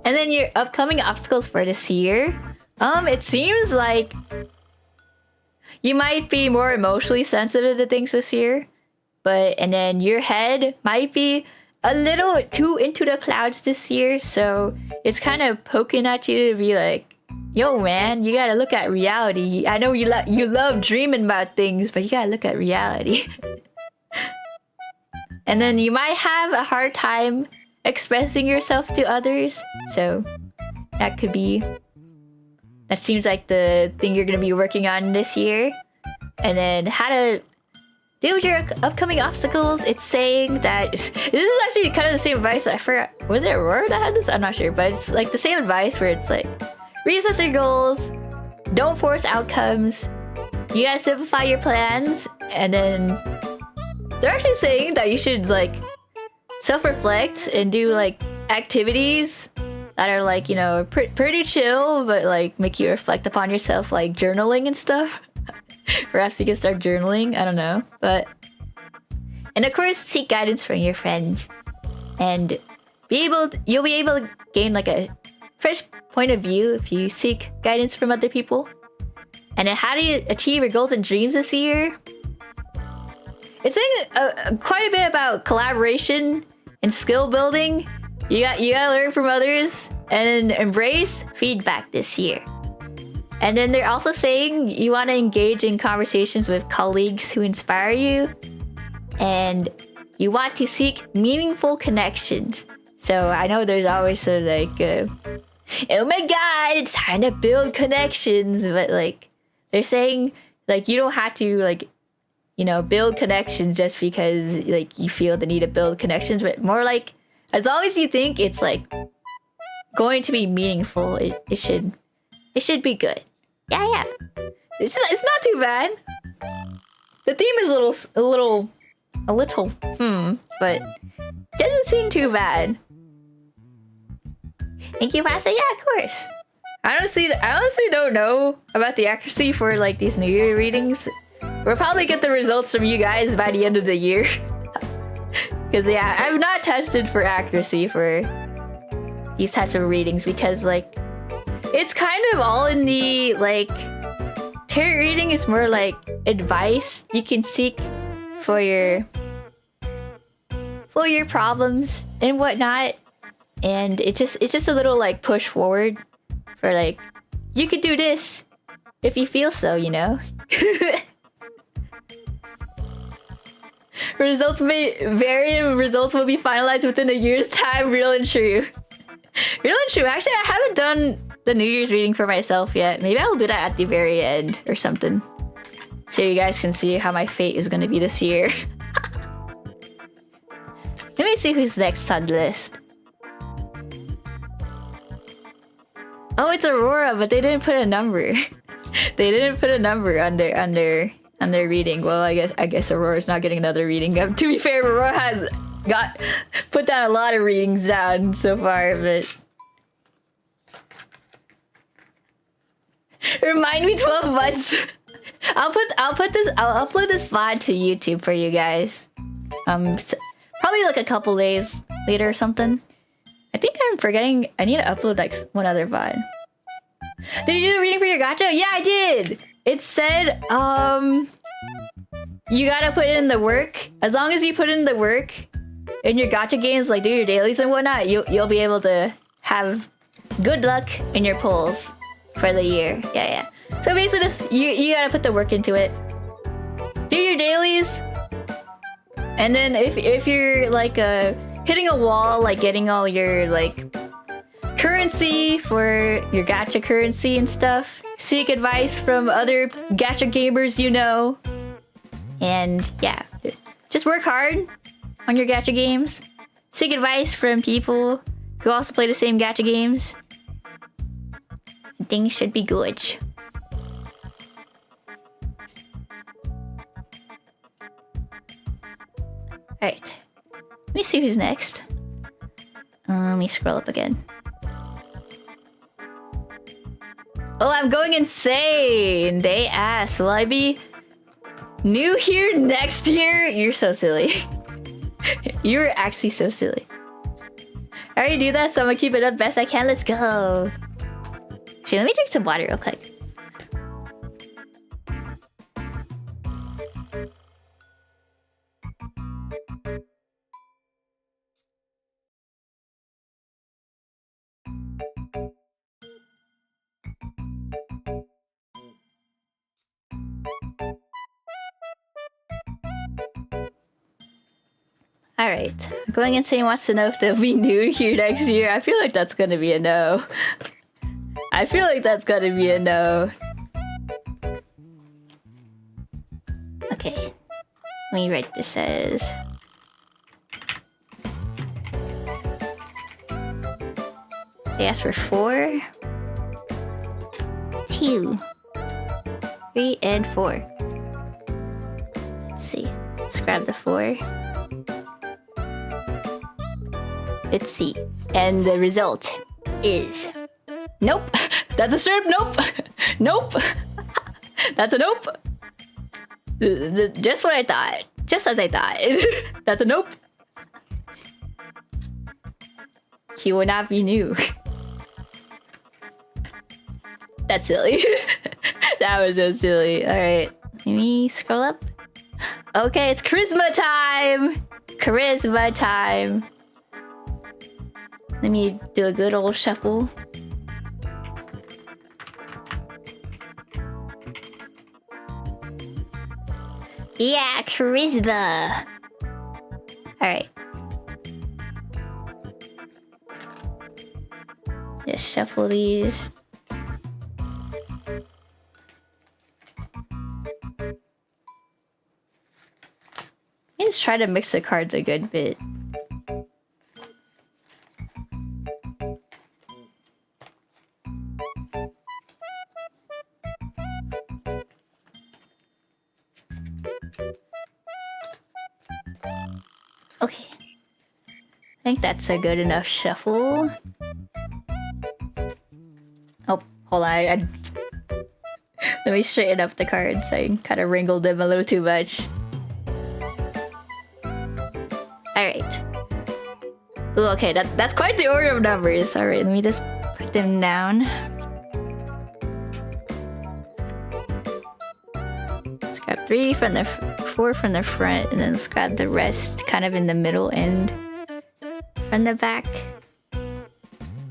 And then your upcoming obstacles for this year. It seems like you might be more emotionally sensitive to things this year, and then your head might be a little too into the clouds this year, so it's kind of poking at you to be like, yo man, you gotta look at reality. I know you love dreaming about things, but you gotta look at reality. And then you might have a hard time expressing yourself to others, so that seems like the thing you're gonna be working on this year. And then how to deal with your upcoming obstacles. It's saying that this is actually kind of the same advice. I forgot, was it Aurora that had this? I'm not sure, but it's like the same advice where it's like, reassess your goals, don't force outcomes, you gotta simplify your plans. And then they're actually saying that you should like self-reflect and do like activities that are like, you know, pretty chill, but like make you reflect upon yourself, like journaling and stuff. Perhaps you can start journaling, I don't know. And of course, seek guidance from your friends, and you'll be able to gain like a fresh point of view if you seek guidance from other people. And then how do you achieve your goals and dreams this year? It's saying quite a bit about collaboration and skill building. You gotta learn from others and embrace feedback this year. And then they're also saying you want to engage in conversations with colleagues who inspire you, and you want to seek meaningful connections. So I know there's always sort of like, oh my god, it's time to build connections, but like they're saying like you don't have to like, you know, build connections just because like you feel the need to build connections, but more like as long as you think it's like going to be meaningful, it should be good. Yeah. It's not too bad. The theme is a little, but doesn't seem too bad. Thank you, Pasta. Yeah, of course. I honestly don't know about the accuracy for like these New Year readings. We'll probably get the results from you guys by the end of the year. Because yeah, I've not tested for accuracy for these types of readings because like it's kind of all in the like tarot reading is more like advice you can seek for your problems and whatnot, and it's just a little like push forward for like you could do this if you feel so, you know. Results may vary and results will be finalized within a year's time. Real and true. Real and true. Actually, I haven't done the New Year's reading for myself yet. Maybe I'll do that at the very end or something, so you guys can see how my fate is gonna be this year. Let me see who's next on the list. Oh, it's Aurora, but they didn't put a number. They didn't put a number on their reading. Well, I guess Aurora's not getting another reading. To be fair, Aurora has put down a lot of readings down so far, but Remind me 12 months. I'll upload this VOD to YouTube for you guys. Probably like a couple days later or something. I think I'm forgetting. I need to upload like one other VOD. Did you do the reading for your gacha? Yeah, I did. It said you gotta put in the work. As long as you put in the work in your gacha games, like do your dailies and whatnot, you'll be able to have good luck in your pulls for the year. Yeah. So basically, just you gotta put the work into it. Do your dailies, and then if you're like hitting a wall, like getting all your like currency for your gacha currency and stuff, seek advice from other gacha gamers you know, and yeah, just work hard on your gacha games. Seek advice from people who also play the same gacha games. Things should be good. Alright. Let me see who's next. Let me scroll up again. Oh, I'm going insane! They asked, will I be new here next year? You're so silly. You're actually so silly. I already do that, so I'm gonna keep it up best I can. Let's go. Actually, let me drink some water real quick. Alright. Going insane wants to know if they'll be new here next year. I feel like that's gonna be a no. I feel like that's gonna be a no. Okay. Let me write this as... They asked for 4, 2, 3, and 4. Let's see. Let's grab the 4. Let's see. And the result is... Nope. That's a strip. Nope. Nope. That's a nope. Just what I thought. Just as I thought. That's a nope. He will not be new. That's silly. That was so silly. Alright. Let me scroll up. Okay, it's charisma time! Charisma time. Let me do a good old shuffle. Yeah, charisma! Alright. Just shuffle these. Let's try to mix the cards a good bit. Okay. I think that's a good enough shuffle. Oh, hold on. Let me straighten up the cards. I kind of wrinkled them a little too much. Alright. Ooh, okay, that's quite the order of numbers. Alright, let me just put them down. Let's grab 3 from the 4 from the front, and then let's grab the rest kind of in the middle and from the back.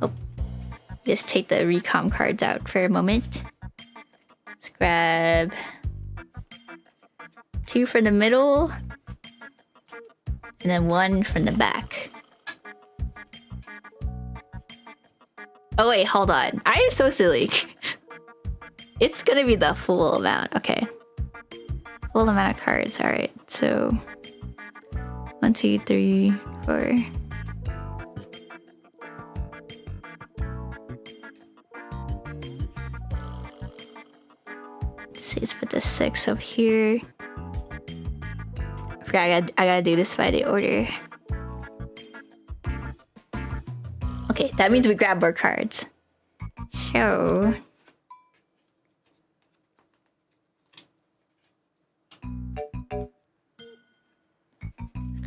Oh, just take the recom cards out for a moment. Let's grab 2 from the middle, and then 1 from the back. Oh wait, hold on. I am so silly. It's gonna be the full amount. Okay. Full amount of cards. Alright, so 1, 2, 3, 4. Let's see, let's put the 6 up here. I forgot I gotta do this by the order. Okay, that means we grab more cards. So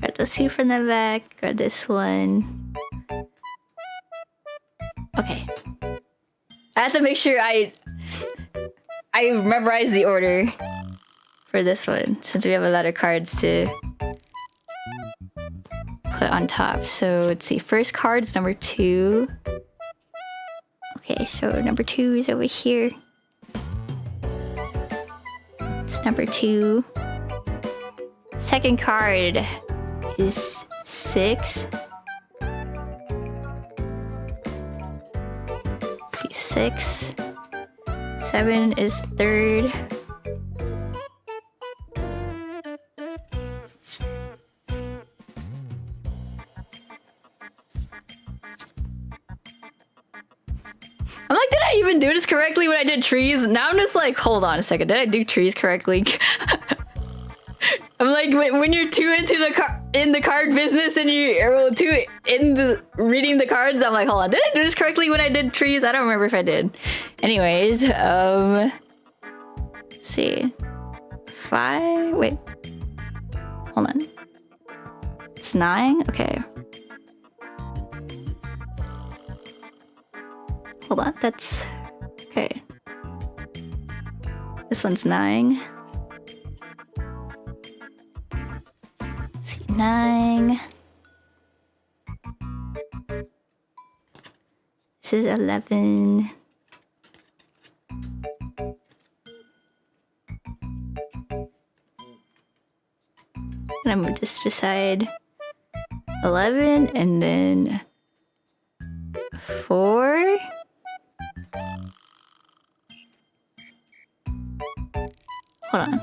Grab those two from the back. Grab this one. Okay. I have to make sure I memorize the order for this one, since we have a lot of cards to put on top. So let's see. First card's number 2. Okay, so number 2 is over here. It's number 2. Second card is 6. See, 6. 7 is third. I'm like, did I even do this correctly when I did trees? Now I'm just like, hold on a second, did I do trees correctly? I'm like, when you're too into the card business and you're too into reading the cards, I'm like, hold on, did I do this correctly when I did trees? I don't remember if I did. Anyways, let's see. 5, wait. Hold on. It's 9, okay. Hold on, that's... okay. This one's 9. Let's see, 9. This is 11. I'm gonna move this to side. 11, and then 4. Hold on.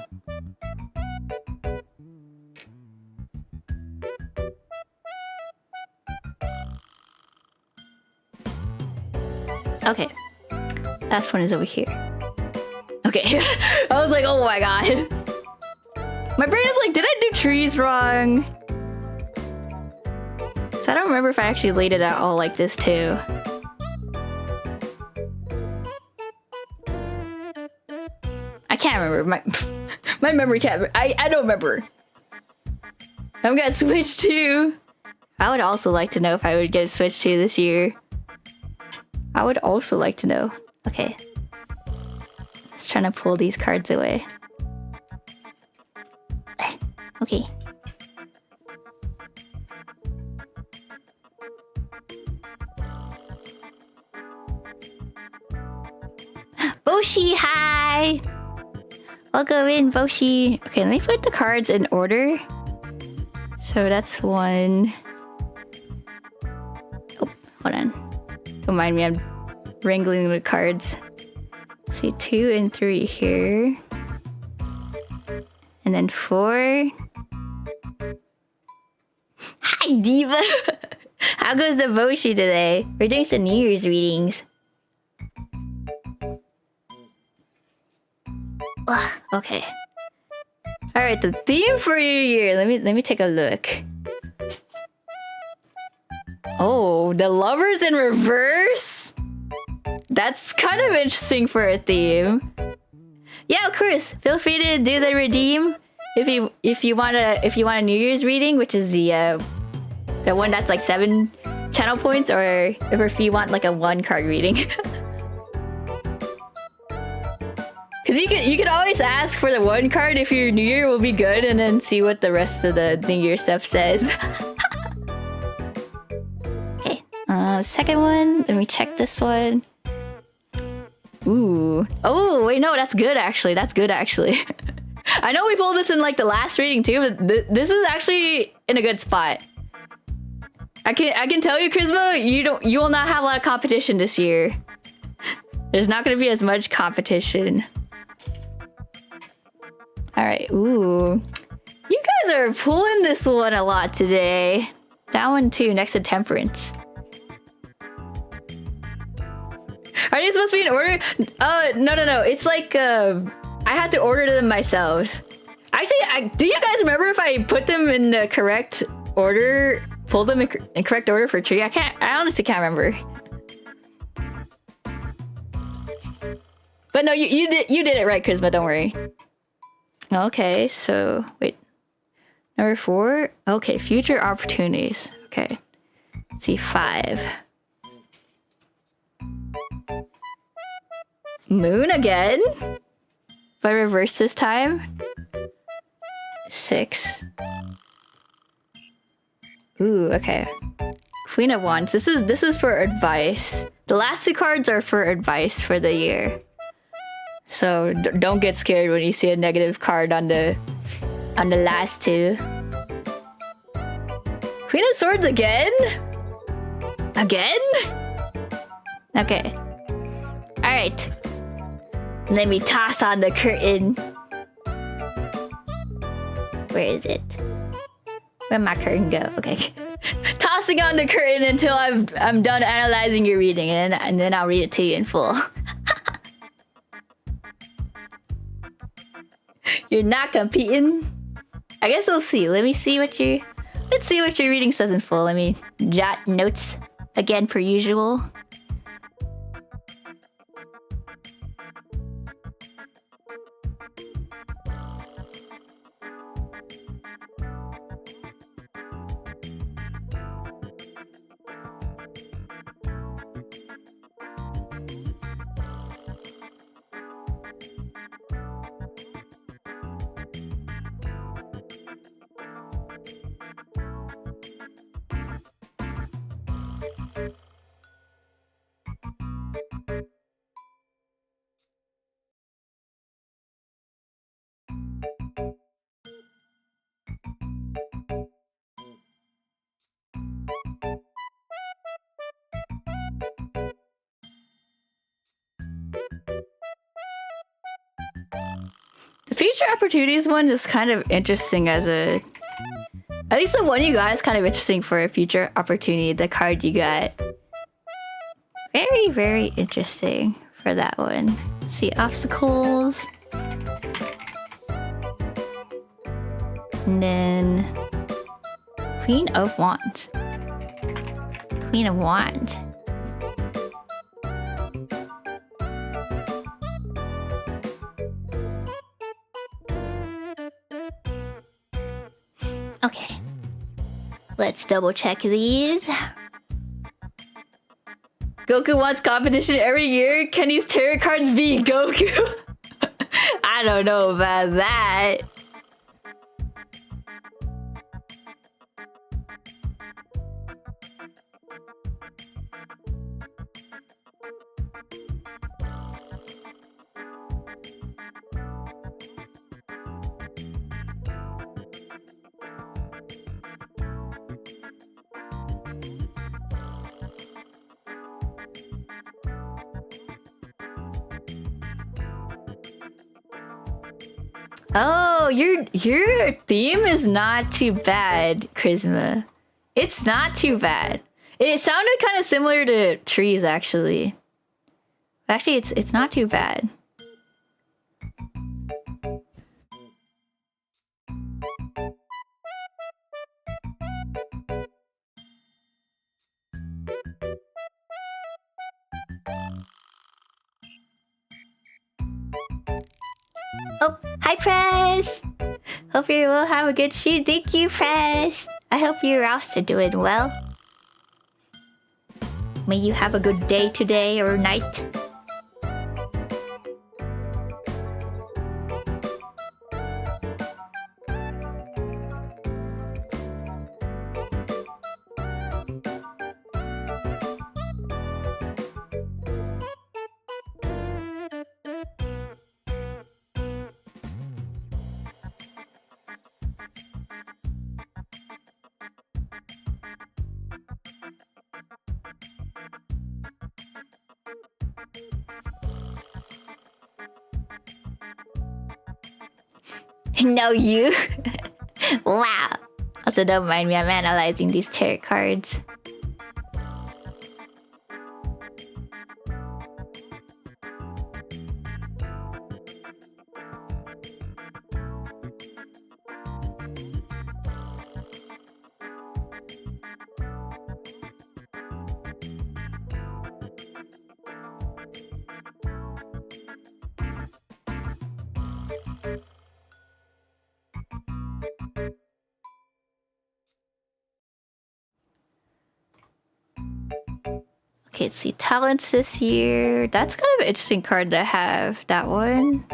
Okay. Last one is over here. Okay. I was like, oh my god. My brain is like, did I do trees wrong? So I don't remember if I actually laid it out all like this too. I can't remember. My memory can't. I don't remember. I'm gonna Switch 2. I would also like to know if I would get a Switch 2 this year. I would also like to know. Okay. Just trying to pull these cards away. Okay. Boshi, hi! Welcome in, Boshi. Okay, let me put the cards in order. So that's 1. Oh, hold on. Don't mind me, I'm wrangling the cards. Let's see, 2 and 3 here. And then 4. Hi, Diva! How goes the Boshi today? We're doing some New Year's readings. Ugh, okay. Alright, the theme for your year. Let me take a look. Oh, the lovers in reverse? That's kind of interesting for a theme. Yeah, of course. Feel free to do the redeem if you want a New Year's reading, which is the one that's like 7 channel points, or if you want like a 1 card reading. Cause you could always ask for the 1 card if your New Year will be good, and then see what the rest of the New Year stuff says. Okay, second one. Let me check this one. Ooh. Oh wait, no, that's good actually. That's good actually. I know we pulled this in like the last reading too, but this is actually in a good spot. I can tell you, Charisma, you will not have a lot of competition this year. There's not going to be as much competition. All right. Ooh, you guys are pulling this one a lot today. That one too, next to Temperance. Are these supposed to be in order? No. It's like I had to order them myself. Actually, do you guys remember if I put them in the correct order? Pulled them in correct order for tree? I honestly can't remember. But no, you did it right, Charisma. Don't worry. Okay, so wait. Number 4? Okay, future opportunities. Okay. Let's see, 5. Moon again? If I reverse this time? 6. Ooh, okay. Queen of Wands. This is for advice. The last 2 cards are for advice for the year. So don't get scared when you see a negative card on the last 2. Queen of Swords again? Again? Okay. Alright. Let me toss on the curtain. Where is it? Where'd my curtain go? Okay. Tossing on the curtain until I'm done analyzing your reading, and then I'll read it to you in full. You're not competing? I guess we'll see. Let's see what your reading says in full. Let me jot notes again per usual. The future opportunities one is kind of interesting as a... At least the one you got is kind of interesting for a future opportunity, the card you got. Very, very interesting for that one. Let's see, obstacles. And then... Queen of Wands. Queen of Wands. Okay. Let's double check these. Goku wants competition every year. Can these tarot cards be Goku? I don't know about that. Oh, your theme is not too bad, Charisma. It's not too bad. It sounded kind of similar to trees, actually. Actually, it's not too bad. Oh, hi, Press! Hope you will have a good shoot. Thank you, Press! I hope you're also doing well. May you have a good day today or night. No, you. Wow. Also, don't mind me, I'm analyzing these tarot cards. Okay, let's see. Talents this year. That's kind of an interesting card to have. That one.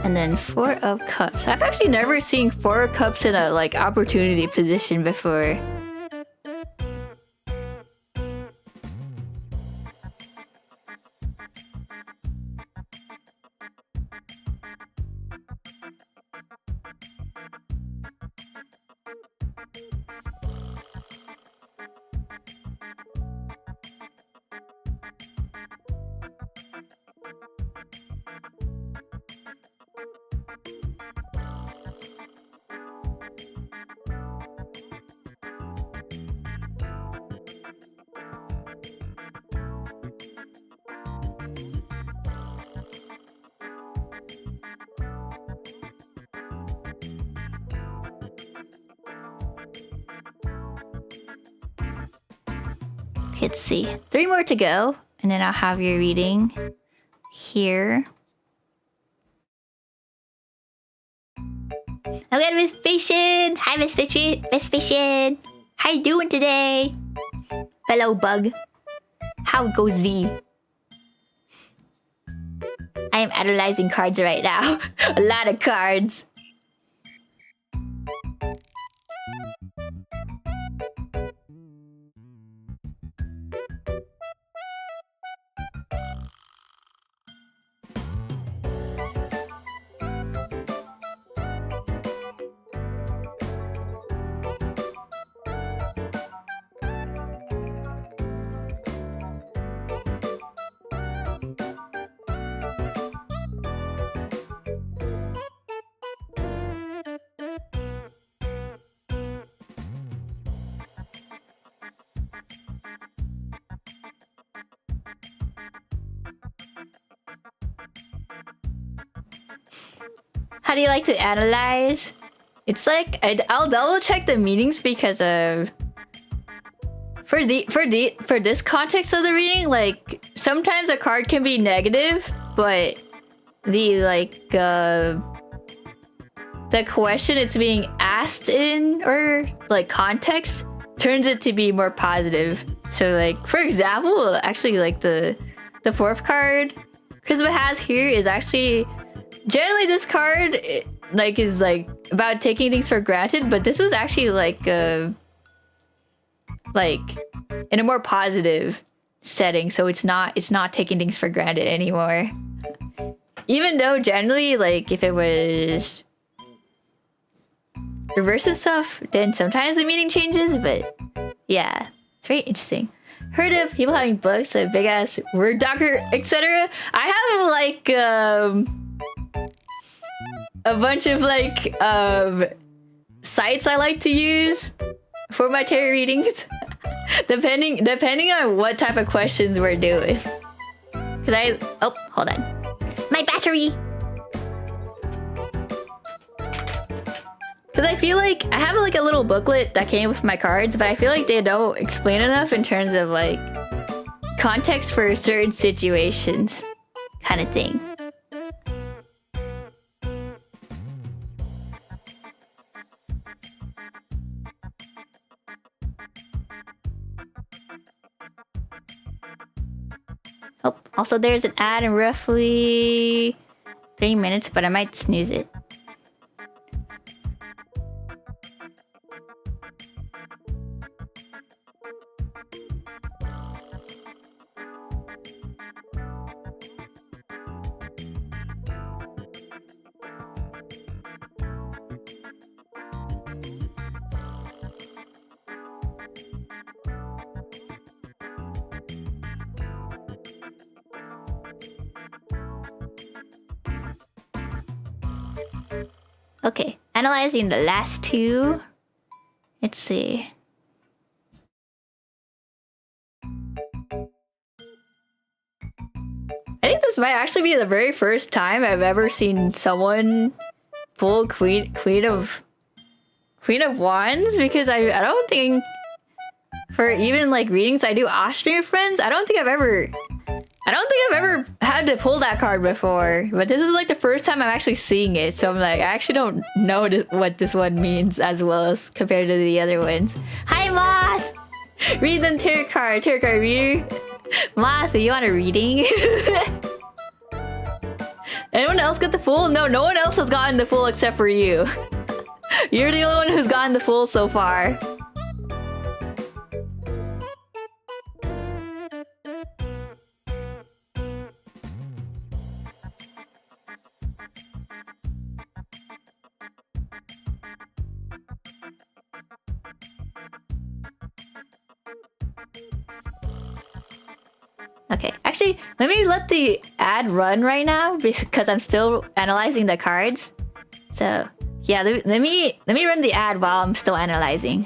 And then Four of Cups. I've actually never seen Four of Cups in a like opportunity position before. Let's see. 3 more to go, and then I'll have your reading here. Okay, Miss Fishin! Hi, Miss Fishin! Miss Fishin! How you doing today? Fellow bug. How goes thee? I am analyzing cards right now. A lot of cards. How do you like to analyze? It's like I'll double check the meanings because of for this context of the reading, like sometimes a card can be negative, but the the question it's being asked in or like context turns it to be more positive. So like for example, actually like the fourth card Chris has here is actually generally this card is like about taking things for granted, but this is actually like in a more positive setting, so it's not taking things for granted anymore. Even though generally like if it was reverse and stuff, then sometimes the meaning changes, but yeah, it's very interesting. Heard of people having books, a big ass word docker, etc. I have like a bunch of like sites I like to use for my tarot readings, depending on what type of questions we're doing. Oh, hold on, my battery. Because I feel like I have like a little booklet that came with my cards, but I feel like they don't explain enough in terms of like context for certain situations, kind of thing. Oh, also there's an ad in roughly 3 minutes, but I might snooze it. Okay, analyzing the last two. Let's see. might actually be the very first time I've ever seen someone pull Queen of Wands, because I don't think for even like readings I do off stream friends, I don't think I've ever had to pull that card before. But this is like the first time I'm actually seeing it, so I'm like, I actually don't know what this one means as well as compared to the other ones. Hi Moth! Read them tarot card reader. Moth, you want a reading? Anyone else get the full? No, no one else has gotten the full except for you. You're the only one who's gotten the full so far. Okay, actually, let me let the ad run right now because I'm still analyzing the cards. So, yeah, let me run the ad while I'm still analyzing.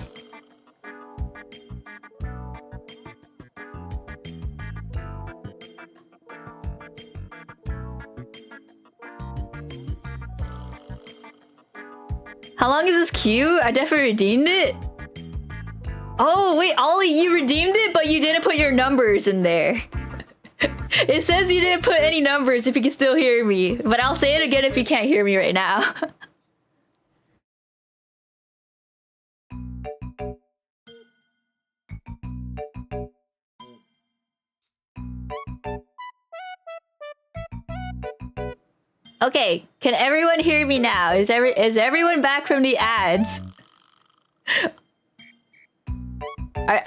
How long is this queue? I definitely redeemed it. Oh, wait, Ollie, you redeemed it, but you didn't put your numbers in there. It says you didn't put any numbers if you can still hear me, but I'll say it again if you can't hear me right now. Okay, can everyone hear me now? Is everyone back from the ads?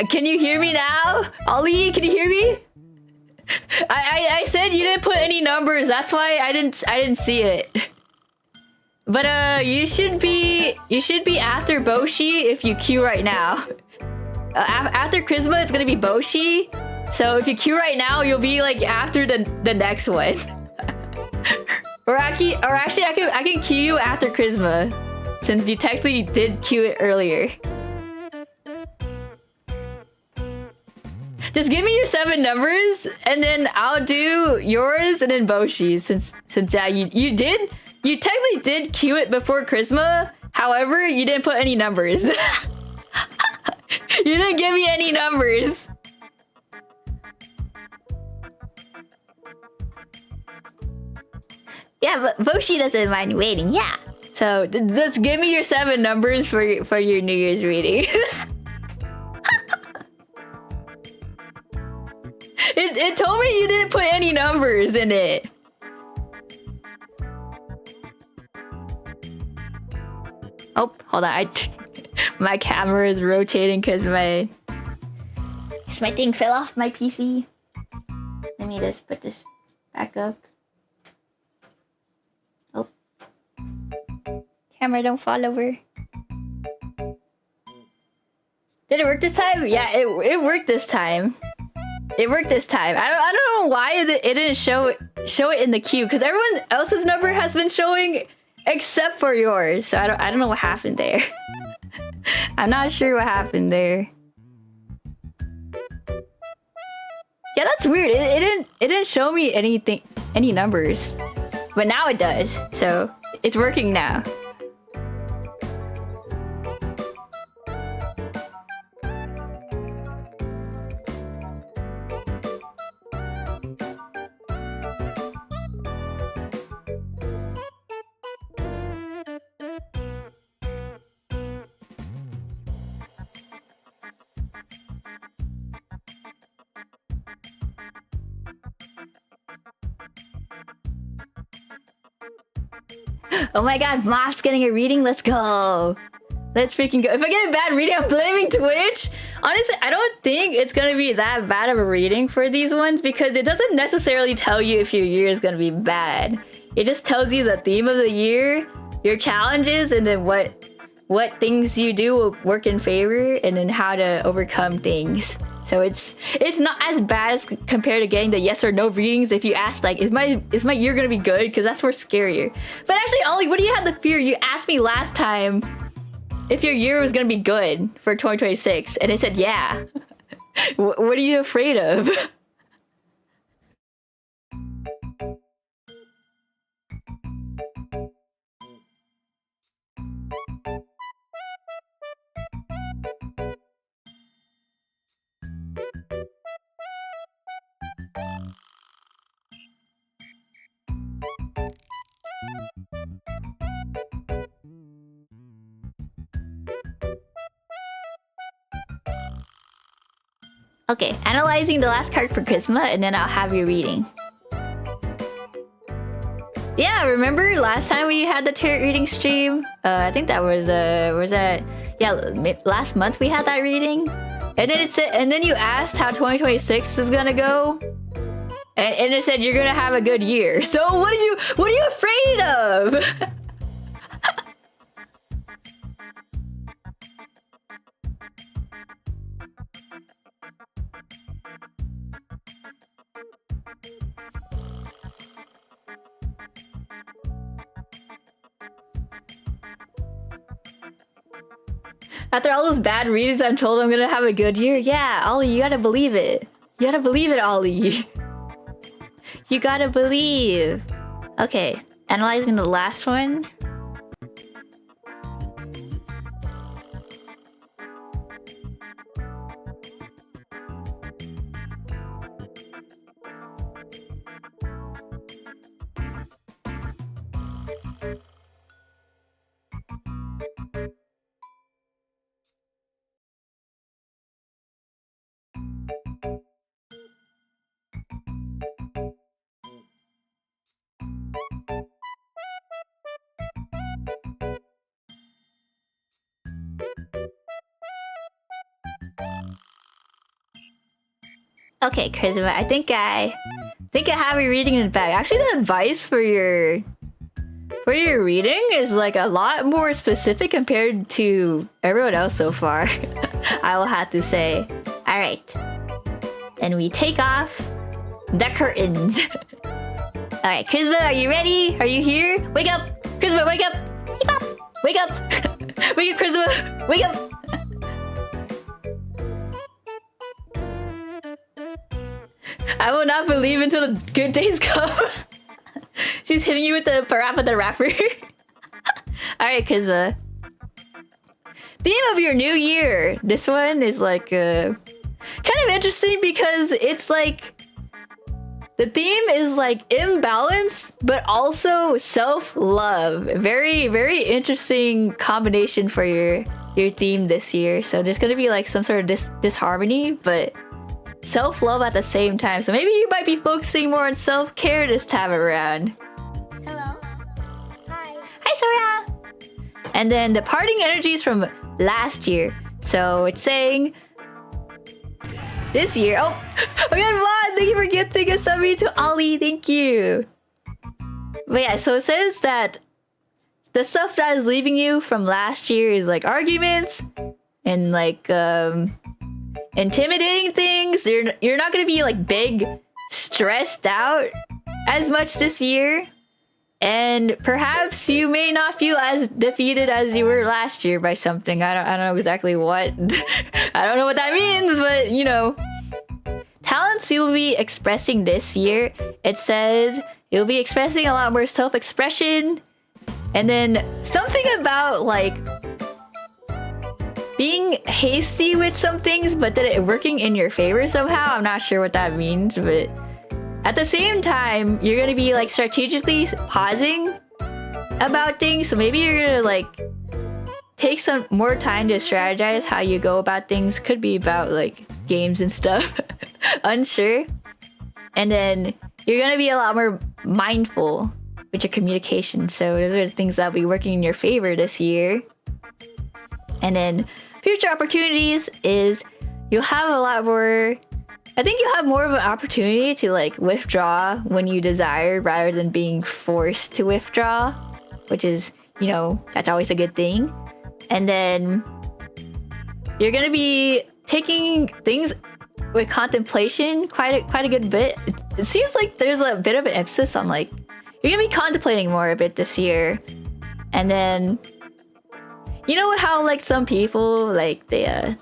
Can you hear me now? Ollie, can you hear me? I said you didn't put any numbers. That's why I didn't see it. But you should be after Boshi if you queue right now. After Charisma, it's gonna be Boshi. So if you queue right now, you'll be like after the next one. or actually, I can queue you after Charisma, since you technically did queue it earlier. Just give me your 7 numbers, and then I'll do yours and then Boshi's. Since yeah, you technically did queue it before Charisma. However, you didn't put any numbers. You didn't give me any numbers. Yeah, but Boshi doesn't mind waiting. Yeah. So just give me your 7 numbers for your New Year's reading. It told me you didn't put any numbers in it. Oh, hold on. My camera is rotating because my thing fell off my PC. Let me just put this back up. Oh. Camera, don't fall over. Did it work this time? Yeah, it worked this time. It worked this time. I don't know why it didn't show it in the queue, because everyone else's number has been showing except for yours. So I don't know what happened there. I'm not sure what happened there. Yeah, that's weird. It didn't show me any numbers, but now it does. So it's working now. Oh my god, Moff's getting a reading. Let's go. Let's freaking go. If I get a bad reading, I'm blaming Twitch. Honestly, I don't think it's gonna be that bad of a reading for these ones, because it doesn't necessarily tell you if your year is gonna be bad. It just tells you the theme of the year, your challenges, and then what things you do will work in favor, and then how to overcome things. So it's not as bad as compared to getting the yes or no readings if you ask like, is my year gonna be good? Because that's more scarier. But actually, Ollie, what do you have to fear? You asked me last time if your year was gonna be good for 2026, and I said yeah. What are you afraid of? Okay, analyzing the last card for Charisma, and then I'll have you reading. Yeah, remember last time we had the tarot reading stream? I think that was that? Yeah, last month we had that reading, and then it said, and then you asked how 2026 is gonna go, and it said you're gonna have a good year. So what are you afraid of? After all those bad readings, I'm told I'm gonna have a good year. Yeah, Ollie, you gotta believe it. You gotta believe it, Ollie. You gotta believe. Okay, analyzing the last one. Okay, Charisma, I think I have your reading in the bag. Actually, the advice for your reading is like a lot more specific compared to everyone else so far. I will have to say. All right, and we take off the curtains. All right, Charisma, are you ready? Are you here? Wake up, Charisma, wake up! Wake up! Wake up! Wake up, Charisma! Wake up! I will not believe until the good days come. She's hitting you with the parappa the rapper. Alright, Charisma. Theme of your new year. This one is like kind of interesting because it's like the theme is like imbalance, but also self-love. Very, very interesting combination for your theme this year. So there's gonna be like some sort of disharmony, but self-love at the same time. So maybe you might be focusing more on self-care this time around. Hello. Hi. Hi, Sora! And then the parting energies from last year. So it's saying this year. Oh, we got one! Thank you for gifting a subby to Ollie. Thank you. But yeah, so it says that the stuff that is leaving you from last year is like arguments and like intimidating things. You're not gonna be like big stressed out as much this year, and perhaps you may not feel as defeated as you were last year by something. I don't know exactly what. I don't know what that means, but you know, talents you'll be expressing this year. It says you'll be expressing a lot more self-expression, and then something about like being hasty with some things, but then it working in your favor somehow. I'm not sure what that means, but at the same time, you're gonna be like strategically pausing about things. So maybe you're gonna like take some more time to strategize how you go about things. Could be about like games and stuff. Unsure. And then you're gonna be a lot more mindful with your communication. So those are the things that'll be working in your favor this year. And then future opportunities is you'll have a lot more. I think you'll have more of an opportunity to like withdraw when you desire rather than being forced to withdraw, which is, you know, that's always a good thing. And then you're gonna be taking things with contemplation quite a good bit. It seems like there's a bit of an emphasis on like you're gonna be contemplating more a bit this year. And then you know how like some people like they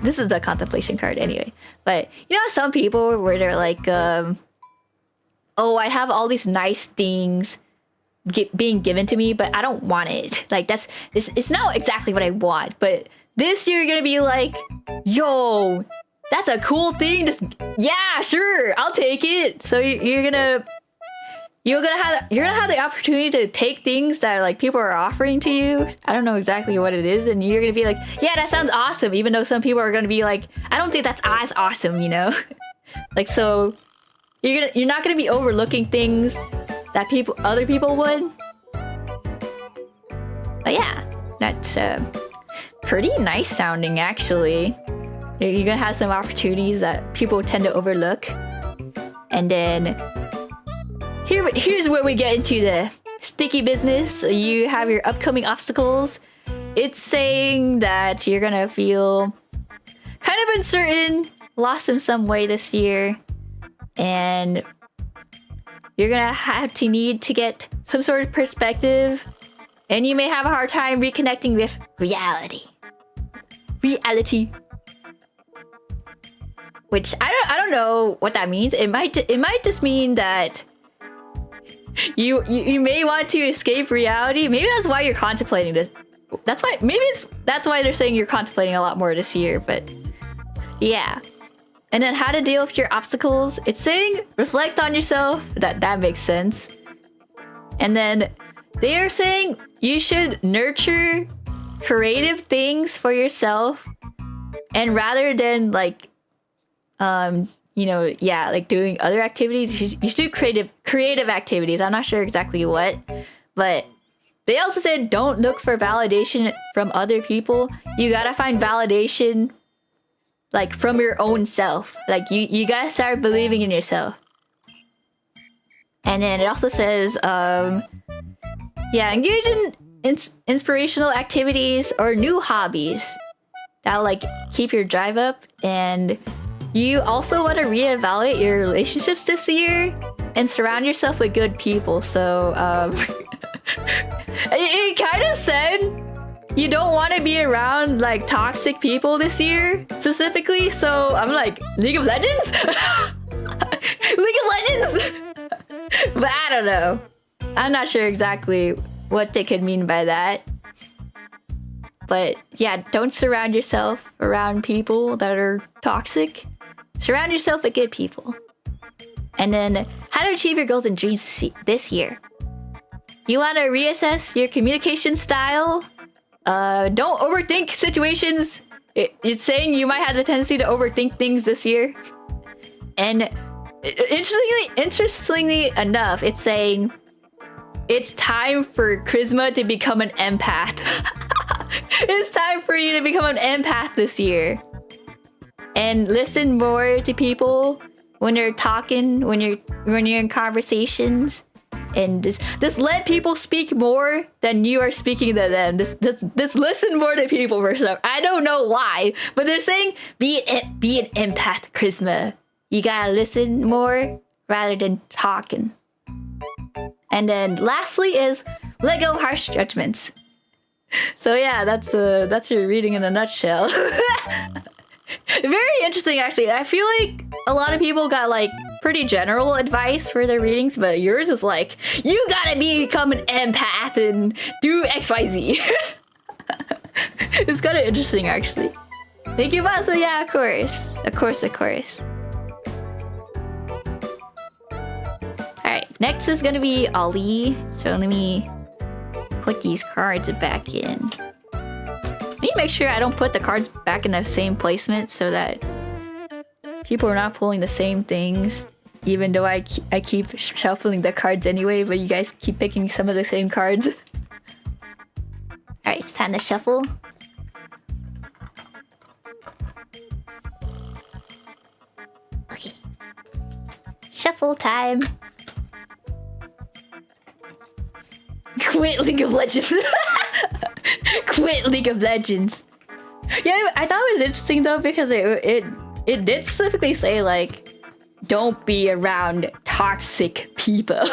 this is a contemplation card anyway, but you know how some people where they're like oh, I have all these nice things being given to me, but I don't want it. Like it's not exactly what I want. But this year you're gonna be like, yo, That's a cool thing. Just yeah, sure, I'll take it. So you're gonna have the opportunity to take things that like people are offering to you. I don't know exactly what it is, and you're gonna be like, yeah, that sounds awesome. Even though some people are gonna be like, I don't think that's as awesome, you know? Like, so you're not gonna be overlooking things that other people would. But yeah, that's pretty nice sounding actually. You're gonna have some opportunities that people tend to overlook, and then here's where we get into the sticky business. You have your upcoming obstacles. It's saying that you're gonna feel kind of uncertain, lost in some way this year, and you're gonna have to need to get some sort of perspective, and you may have a hard time reconnecting with reality. Which I don't know what that means. It might just mean that you may want to escape reality. Maybe that's why you're contemplating this. That's why they're saying you're contemplating a lot more this year. But yeah. And then how to deal with your obstacles. It's saying reflect on yourself. That makes sense. And then they are saying you should nurture creative things for yourself, and rather than like like doing other activities, you should do creative activities. I'm not sure exactly what, but they also said don't look for validation from other people. You gotta find validation like from your own self. Like you gotta start believing in yourself. And then it also says engage in inspirational activities or new hobbies that'll like keep your drive up. And you also want to reevaluate your relationships this year and surround yourself with good people. So it kind of said you don't want to be around like toxic people this year specifically. So I'm like, League of Legends? League of Legends! But I don't know. I'm not sure exactly what they could mean by that. But yeah, don't surround yourself around people that are toxic. Surround yourself with good people. And then how to achieve your goals and dreams this year. You want to reassess your communication style. Don't overthink situations. It's saying you might have the tendency to overthink things this year. And interestingly enough, it's saying it's time for charisma to become an empath. It's time for you to become an empath this year. And listen more to people when you're talking, when you're in conversations, and just let people speak more than you are speaking to them. Just listen more to people for some. I don't know why, but they're saying be an empath, charisma. You gotta listen more rather than talking. And then lastly is let go of harsh judgments. So yeah, that's your reading in a nutshell. Very interesting, actually. I feel like a lot of people got like pretty general advice for their readings, but yours is like, you gotta become an empath and do XYZ. It's kind of interesting, actually. Thank you, Masa. Yeah, of course. Alright, next is gonna be Ali. So let me put these cards back in. I need to make sure I don't put the cards back in the same placement so that people are not pulling the same things, even though I keep shuffling the cards anyway, but you guys keep picking some of the same cards. Alright, it's time to shuffle. Okay. Shuffle time. Quit League of Legends. Quit League of Legends. Yeah, I thought it was interesting though because it did specifically say like, don't be around toxic people.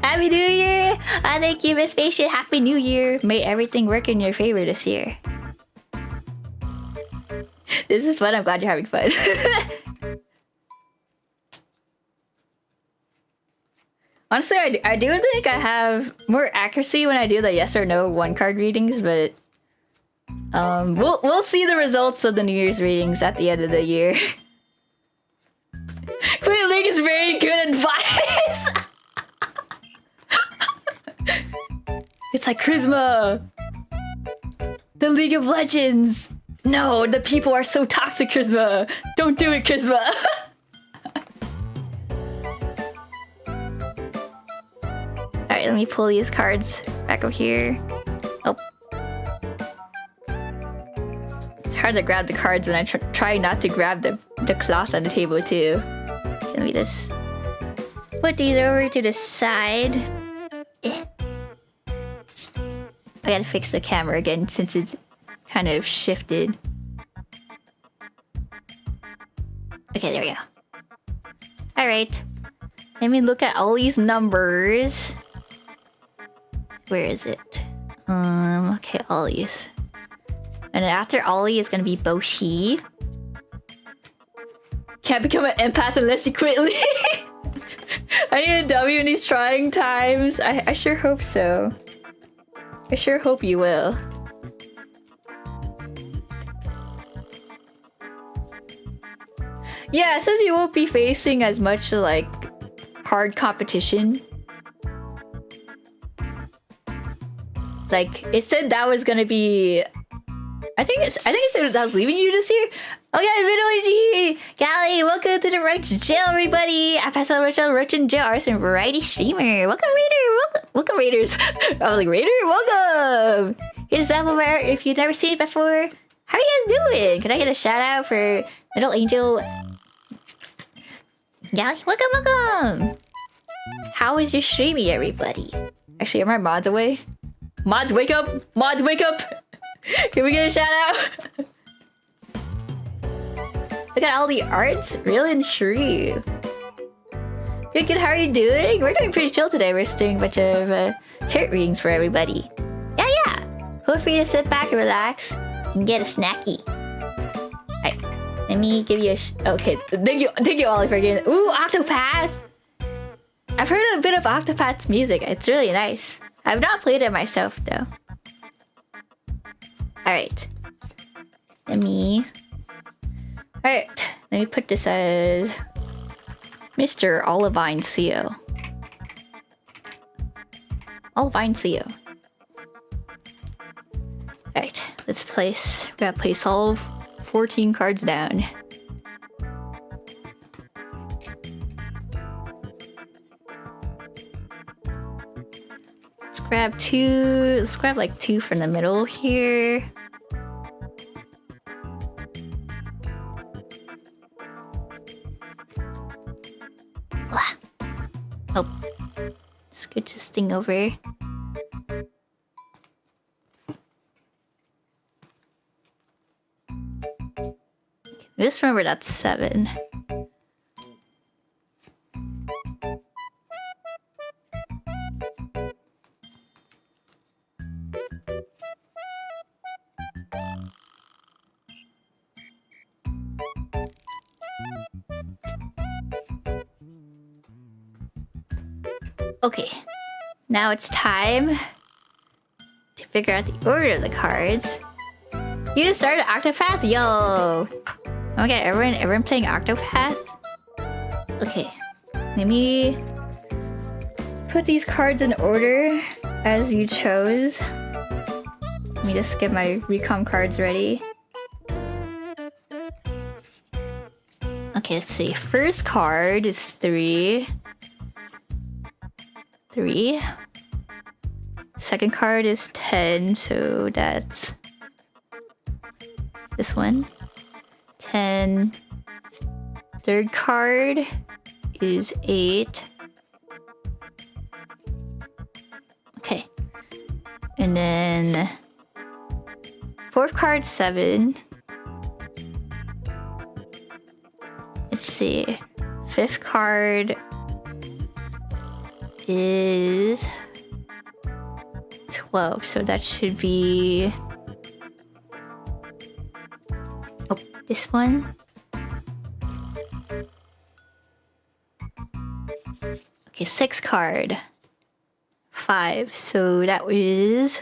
Happy New Year! Thank you, Miss Patient. Happy New Year. May everything work in your favor this year. This is fun. I'm glad you're having fun. Honestly, I do think I have more accuracy when I do the yes or no one card readings, but We'll see the results of the New Year's readings at the end of the year. Queen League is very good advice. It's like Charisma. The League of Legends. No, the people are so toxic, Charisma. Don't do it, Charisma. Alright, let me pull these cards back over here. Oh. It's hard to grab the cards when I try not to grab the cloth on the table too. Let me just put these over to the side. I gotta fix the camera again since it's kind of shifted. Okay, there we go. Alright. Let me look at all these numbers. Where is it? Okay, Ollie. And then after Ollie is gonna be Boshi. Can't become an empath unless you quit League. I need a W in these trying times. I sure hope so. I sure hope you will. Yeah, it says you won't be facing as much like hard competition. Like it said that was gonna be. I think it said that I was leaving you this year. Okay, Video G, Gally, welcome to the Roachella, everybody. I'm Pastella Roachella, Roach and Joe, Arson, variety streamer. Welcome, Raider. Welcome, Raiders. I was like, Raider, welcome. Here's sample rare. If you've never seen it before, how are you guys doing? Can I get a shout out for Middle Angel? Gally, welcome. How is your streaming, everybody? Actually, are my mods away? Mods, wake up! Mods, wake up! Can we get a shout out? Look at all the arts, real and true. Good, how are you doing? We're doing pretty chill today. We're just doing a bunch of tarot readings for everybody. Yeah. Feel free to sit back and relax and get a snacky. Alright, let me give you a okay, thank you Ollie for getting ooh, Octopath! I've heard a bit of Octopath's music. It's really nice. I've not played it myself though. Alright. Let me put this as Mr. Olivine CO. Olivine CO. Alright, let's place. We gotta place all 14 cards down. Let's grab two. Let's grab like two from the middle here. Oh, scoot this thing over. Okay, just remember that's 7. Okay, now it's time to figure out the order of the cards. You just started Octopath? Yo! Okay, everyone playing Octopath? Okay, let me put these cards in order as you chose. Let me just get my recom cards ready. Okay, let's see. First card is 3. 3. Second card is 10, so that's this one. 10. Third card is 8. Okay. And then fourth card 7. Let's see. Fifth card is 12, so that should be this one. Okay, sixth card 5, so that was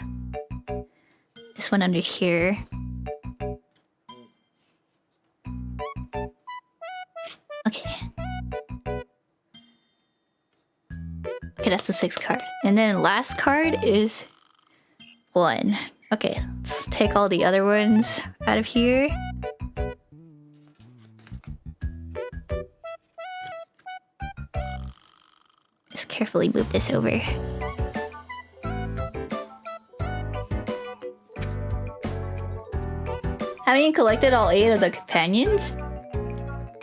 this one under here. Okay, that's the 6th card. And then last card is 1. Okay, let's take all the other ones out of here. Just carefully move this over. Having you collected all 8 of the companions?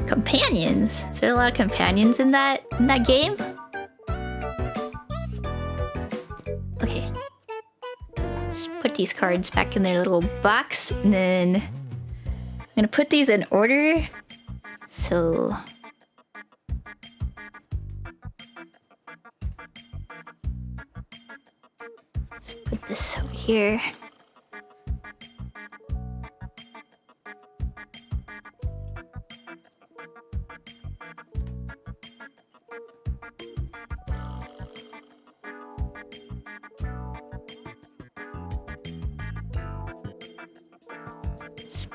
Companions? Is there a lot of companions in that game? Okay. Just put these cards back in their little box, and then I'm gonna put these in order. So let's put this over here.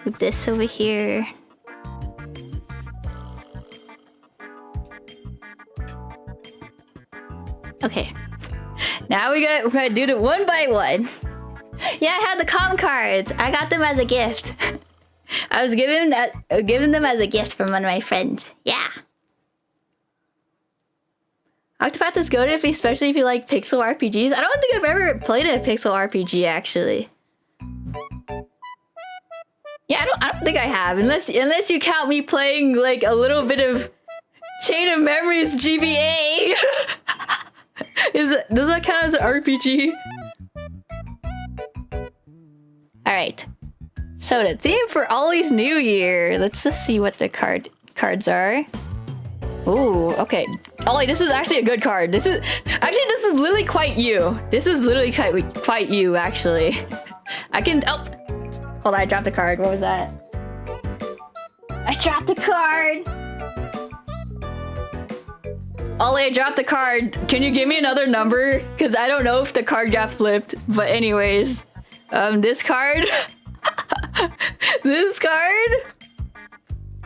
Move this over here. Okay. Now we're gonna do it one by one. Yeah, I had the comm cards. I got them as a gift. I was given them as a gift from one of my friends. Yeah. Octopath is goated, especially if you like pixel RPGs. I don't think I've ever played a pixel RPG actually. Yeah, I don't think I have, unless you count me playing like a little bit of Chain of Memories GBA. Does that count as an RPG? All right. So the theme for Ollie's New Year. Let's just see what the cards are. Ooh, okay. Ollie, this is actually a good card. This is literally quite you. This is literally quite you, actually. I can. Oh. Hold on, I dropped the card. What was that? I dropped the card! Ollie, I dropped the card. Can you give me another number? Because I don't know if the card got flipped. But anyways, this card... this card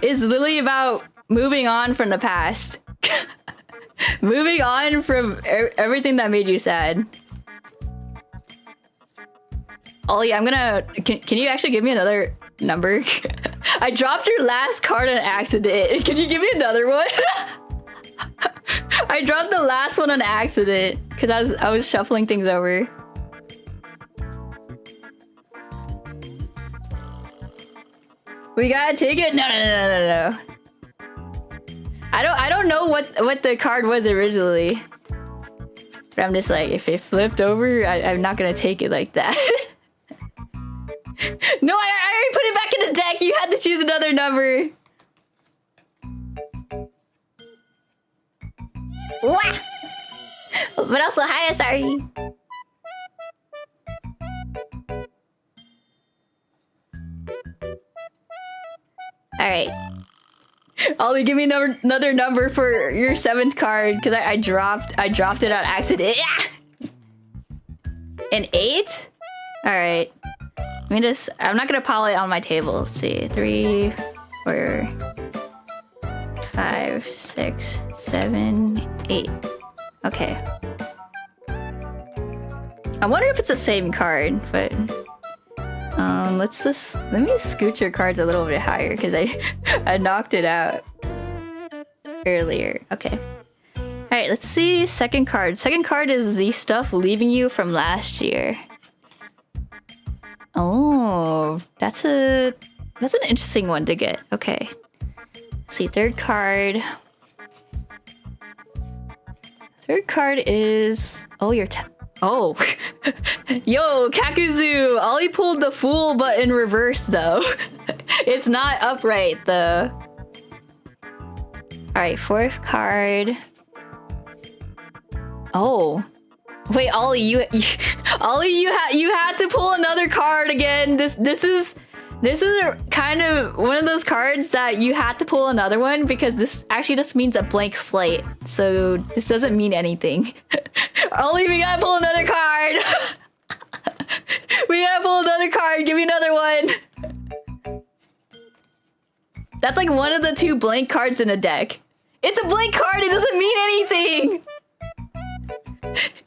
is literally about moving on from the past. Moving on from everything that made you sad. Ollie, I'm gonna... Can you actually give me another number? I dropped your last card on accident. Can you give me another one? I dropped the last one on accident because I was shuffling things over. We gotta take it? No. I don't know what the card was originally. But I'm just like, if it flipped over, I'm not gonna take it like that. No, I already put it back in the deck. You had to choose another number. What? But also, hi, sorry. Alright. Ollie, give me another number for your 7th card, because I dropped it on accident. Yeah! An 8? Alright. I'm not gonna pile it on my table. Let's see. 3, 4, 5, 6, 7, 8. Okay. I wonder if it's the same card, but let me scoot your cards a little bit higher because I knocked it out earlier. Okay. Alright, let's see 2nd card. 2nd card is the stuff leaving you from last year. Oh, that's an interesting one to get. Okay. Let's see, 3rd card. 3rd card is... Oh, oh. Yo, Kakuzu! Ollie pulled the Fool, but in reverse, though. It's not upright, though. Alright, 4th card. Oh. Wait, Ollie, you had to pull another card again. This is a kind of one of those cards that you had to pull another one because this actually just means a blank slate. So this doesn't mean anything. Ollie, we gotta pull another card. We gotta pull another card. Give me another one. That's like one of the 2 blank cards in a deck. It's a blank card. It doesn't mean anything.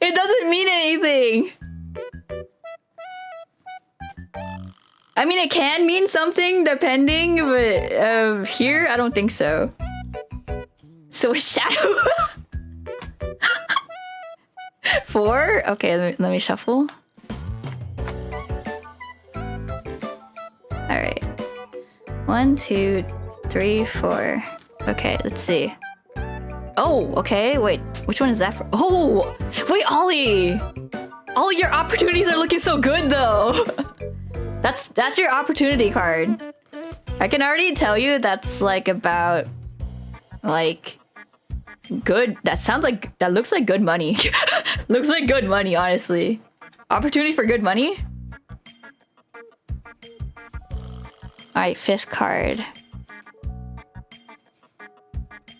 It doesn't mean anything. I mean, it can mean something depending, but here, I don't think so. So a shadow. 4? Okay, let me shuffle. Alright. 1, 2, 3, 4. Okay, let's see. Oh, okay, wait. Which one is that for? Oh! Wait, Ollie! All your opportunities are looking so good, though! That's your opportunity card. I can already tell you that's like about... like... good. That looks like good money. Looks like good money, honestly. Opportunity for good money? Alright, 5th card.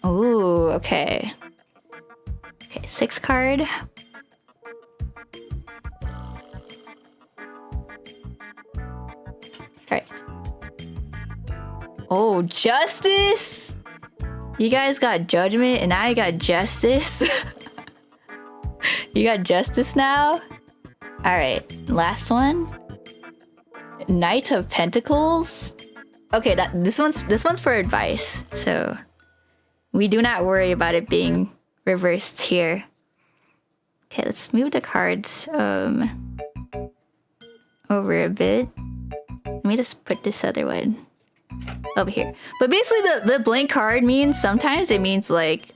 Ooh, okay. Okay, 6th card. Alright. Oh, justice! You guys got judgment and now you got justice. You got justice now? Alright, last one. Knight of Pentacles. Okay, this one's for advice, so we do not worry about it being reversed here. Okay, let's move the cards over a bit. Let me just put this other one over here. But basically the blank card means sometimes it means like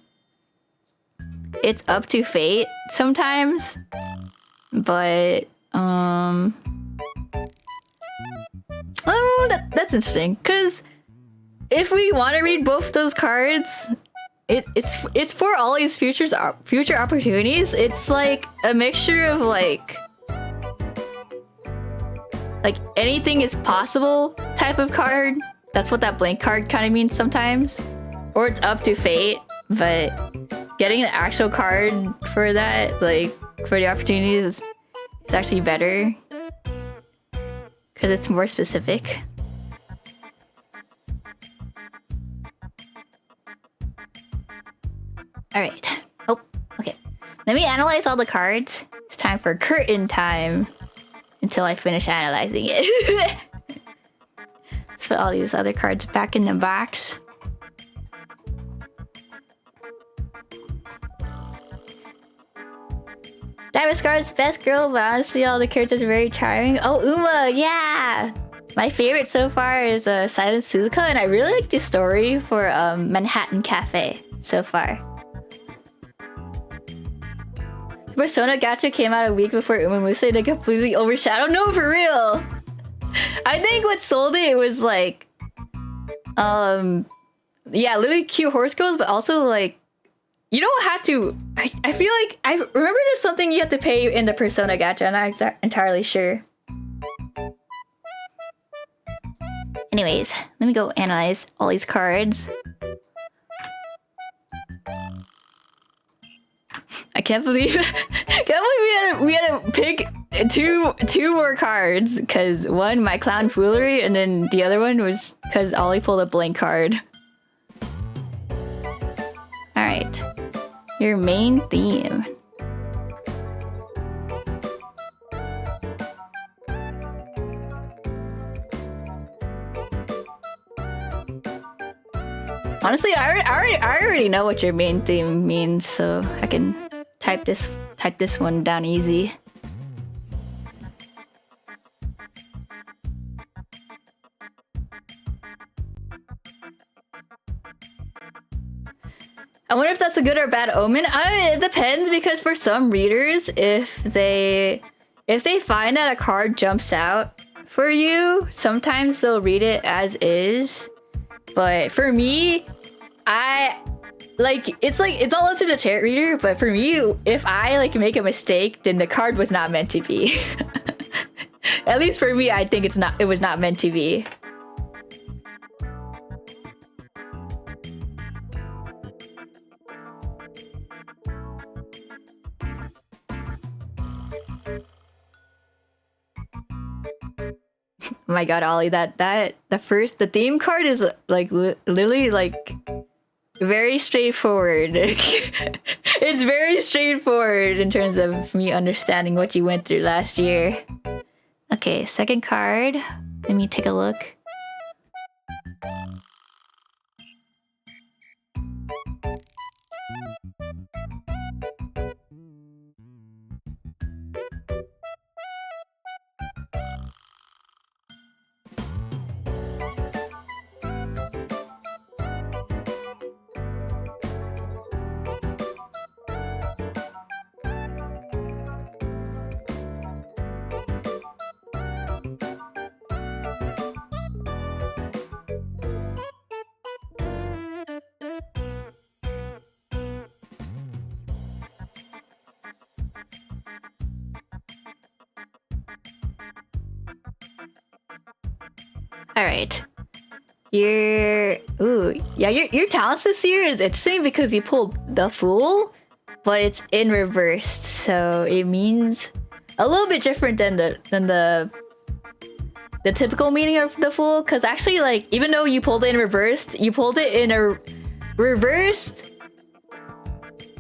it's up to fate sometimes. But oh, that's interesting, because if we want to read both those cards, it's for all these future opportunities. It's like a mixture of like anything is possible type of card. That's what that blank card kind of means sometimes. Or it's up to fate, but getting an actual card for that, like for the opportunities, is actually better because it's more specific. All right. Oh, okay. Let me analyze all the cards. It's time for curtain time until I finish analyzing it. Let's put all these other cards back in the box. Diamond Scarlet's best girl, but honestly all the characters are very charming. Oh, Uma, yeah! My favorite so far is Silent Suzuka, and I really like the story for Manhattan Cafe so far. Persona Gacha came out a week before Umamuse to completely overshadow. No, for real! I think what sold it was like... yeah, literally cute horse girls, but also like... You don't have to... I feel like... I remember there's something you have to pay in the Persona Gacha. I'm not entirely sure. Anyways, let me go analyze all these cards. I can't believe... we had to pick two more cards. Because one, my clown foolery, and then the other one was because Ollie pulled a blank card. Alright. Your main theme. Honestly, I already know what your main theme means, so I can type this one down easy. I wonder if that's a good or bad omen. It depends, because for some readers, if they find that a card jumps out for you, sometimes they'll read it as is. But for me, it's all up to the tarot reader. But for me, if I like make a mistake, then the card was not meant to be. At least for me, I think it was not meant to be. Oh my god, Ollie, the theme card is like literally like very straightforward. It's very straightforward in terms of me understanding what you went through last year. Okay, second card. Let me take a look. Alright. Your talents this year is interesting because you pulled the Fool, but it's in reversed, so it means a little bit different than the typical meaning of the Fool. Because actually, like, even though you pulled it in reversed, you pulled it in a reversed.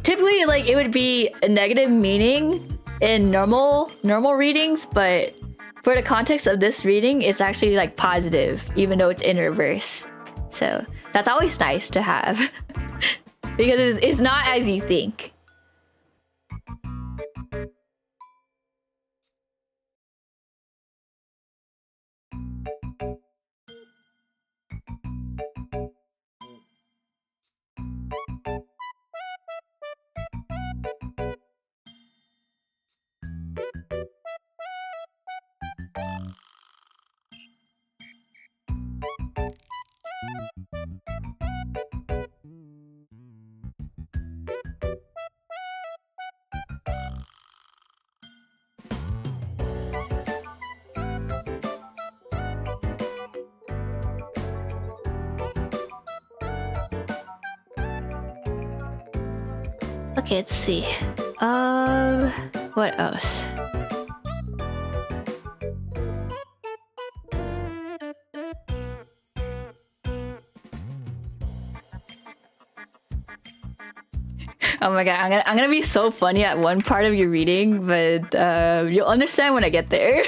Typically, like, it would be a negative meaning in normal readings, but for the context of this reading, it's actually like positive, even though it's in reverse. So that's always nice to have because it's not as you think. Okay, let's see. What else? Oh my god, I'm gonna be so funny at one part of your reading, but you'll understand when I get there.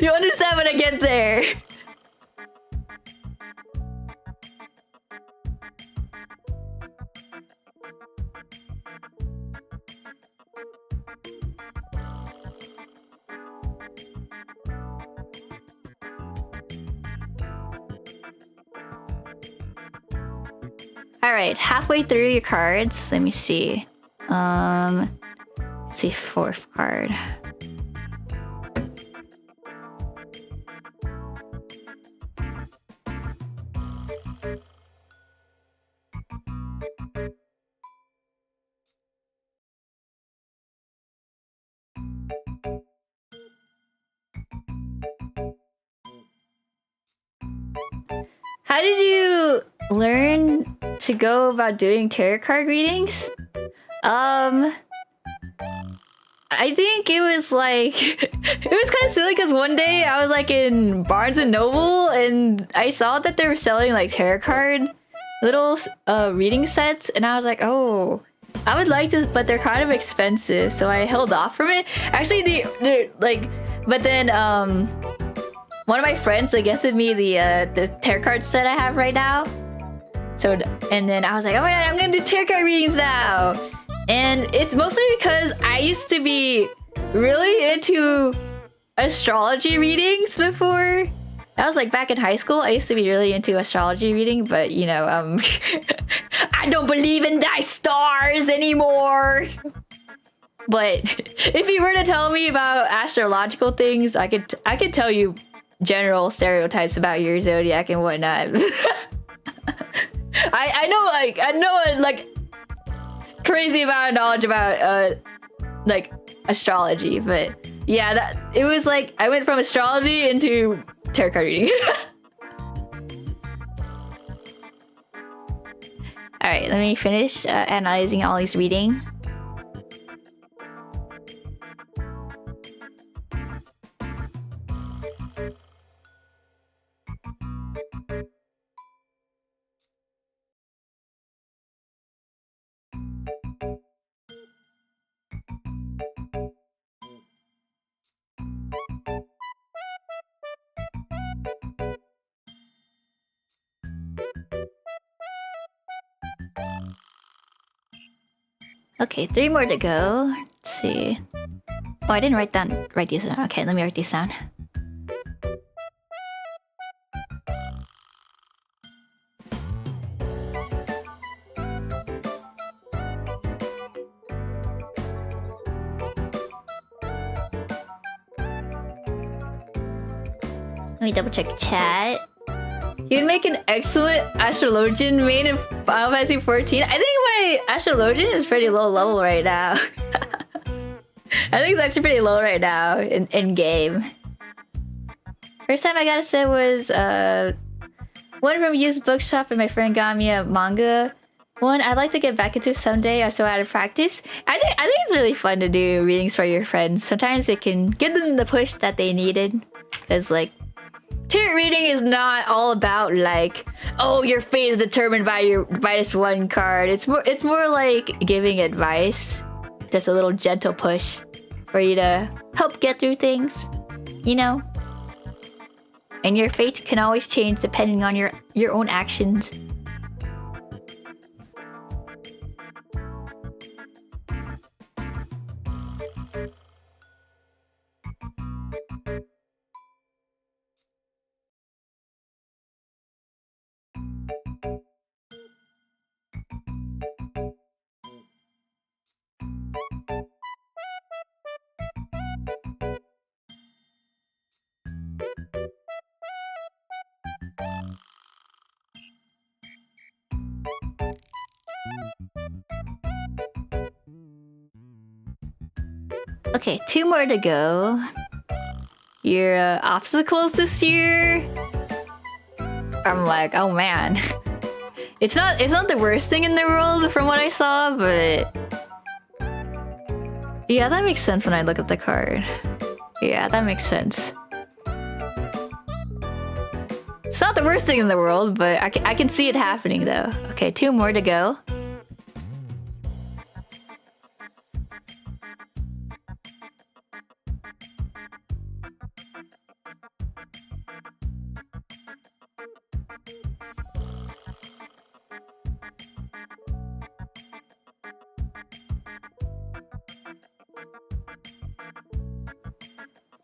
You'll understand when I get there. Alright, halfway through your cards. Let me see. Let's see, fourth card. How did you learn to go about doing tarot card readings? I think it was like it was kind of silly because one day I was like in Barnes and Noble and I saw that they were selling like tarot card little reading sets, and I was like, oh, I would like this, but they're kind of expensive, so I held off from it. Actually, they're like, but then one of my friends, they gifted me the tarot card set I have right now. So, and then I was like, oh my god, I'm gonna do tarot card readings now. And it's mostly because I used to be really into astrology readings before. That was like back in high school. I used to be really into astrology reading, but you know, I don't believe in thy stars anymore. But if you were to tell me about astrological things, I could tell you general stereotypes about your zodiac and whatnot. I know like crazy amount of knowledge about like astrology, but yeah, that it was like I went from astrology into tarot card reading. All right, let me finish analyzing all these reading. Okay, 3 more to go. Let's see. Oh, I didn't write these down. Okay, let me write these down. Let me double check chat. You'd make an excellent astrologian main in Final Fantasy 14. I think my astrologian is pretty low level right now. I think it's actually pretty low right now in game. First time I got a set was one from used bookshop and my friend got me a manga. One I'd like to get back into someday, so out of practice. I think it's really fun to do readings for your friends. Sometimes it can give them the push that they needed. Cause like tarot reading is not all about like, oh, your fate is determined by this one card. It's more like giving advice, just a little gentle push for you to help get through things, you know. And your fate can always change depending on your own actions. Okay, 2 more to go. Your obstacles this year. I'm like, oh man. It's not the worst thing in the world from what I saw, but yeah, that makes sense when I look at the card. Yeah, that makes sense. It's not the worst thing in the world, but I can see it happening though. Okay, 2 more to go.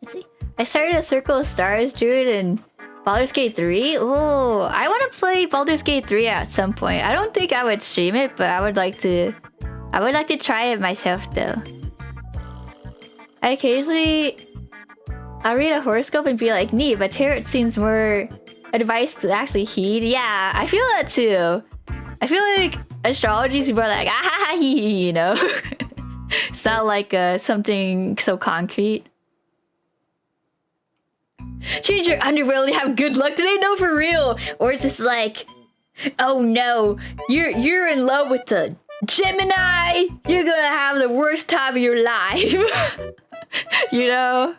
Let's see. I started a Circle of Stars Druid in Baldur's Gate 3. Oh, I want to play Baldur's Gate 3 at some point. I don't think I would stream it, but I would like to try it myself though. I'll read a horoscope and be like, neat, but tarot seems more advice to actually heed. Yeah, I feel that too. I feel like astrology is more like, ah ha ha hee hee, you know? It's not like something so concrete. Change your underwear to have good luck today? No, for real. Or it's just like, oh no, you're in love with the Gemini. You're gonna have the worst time of your life. You know?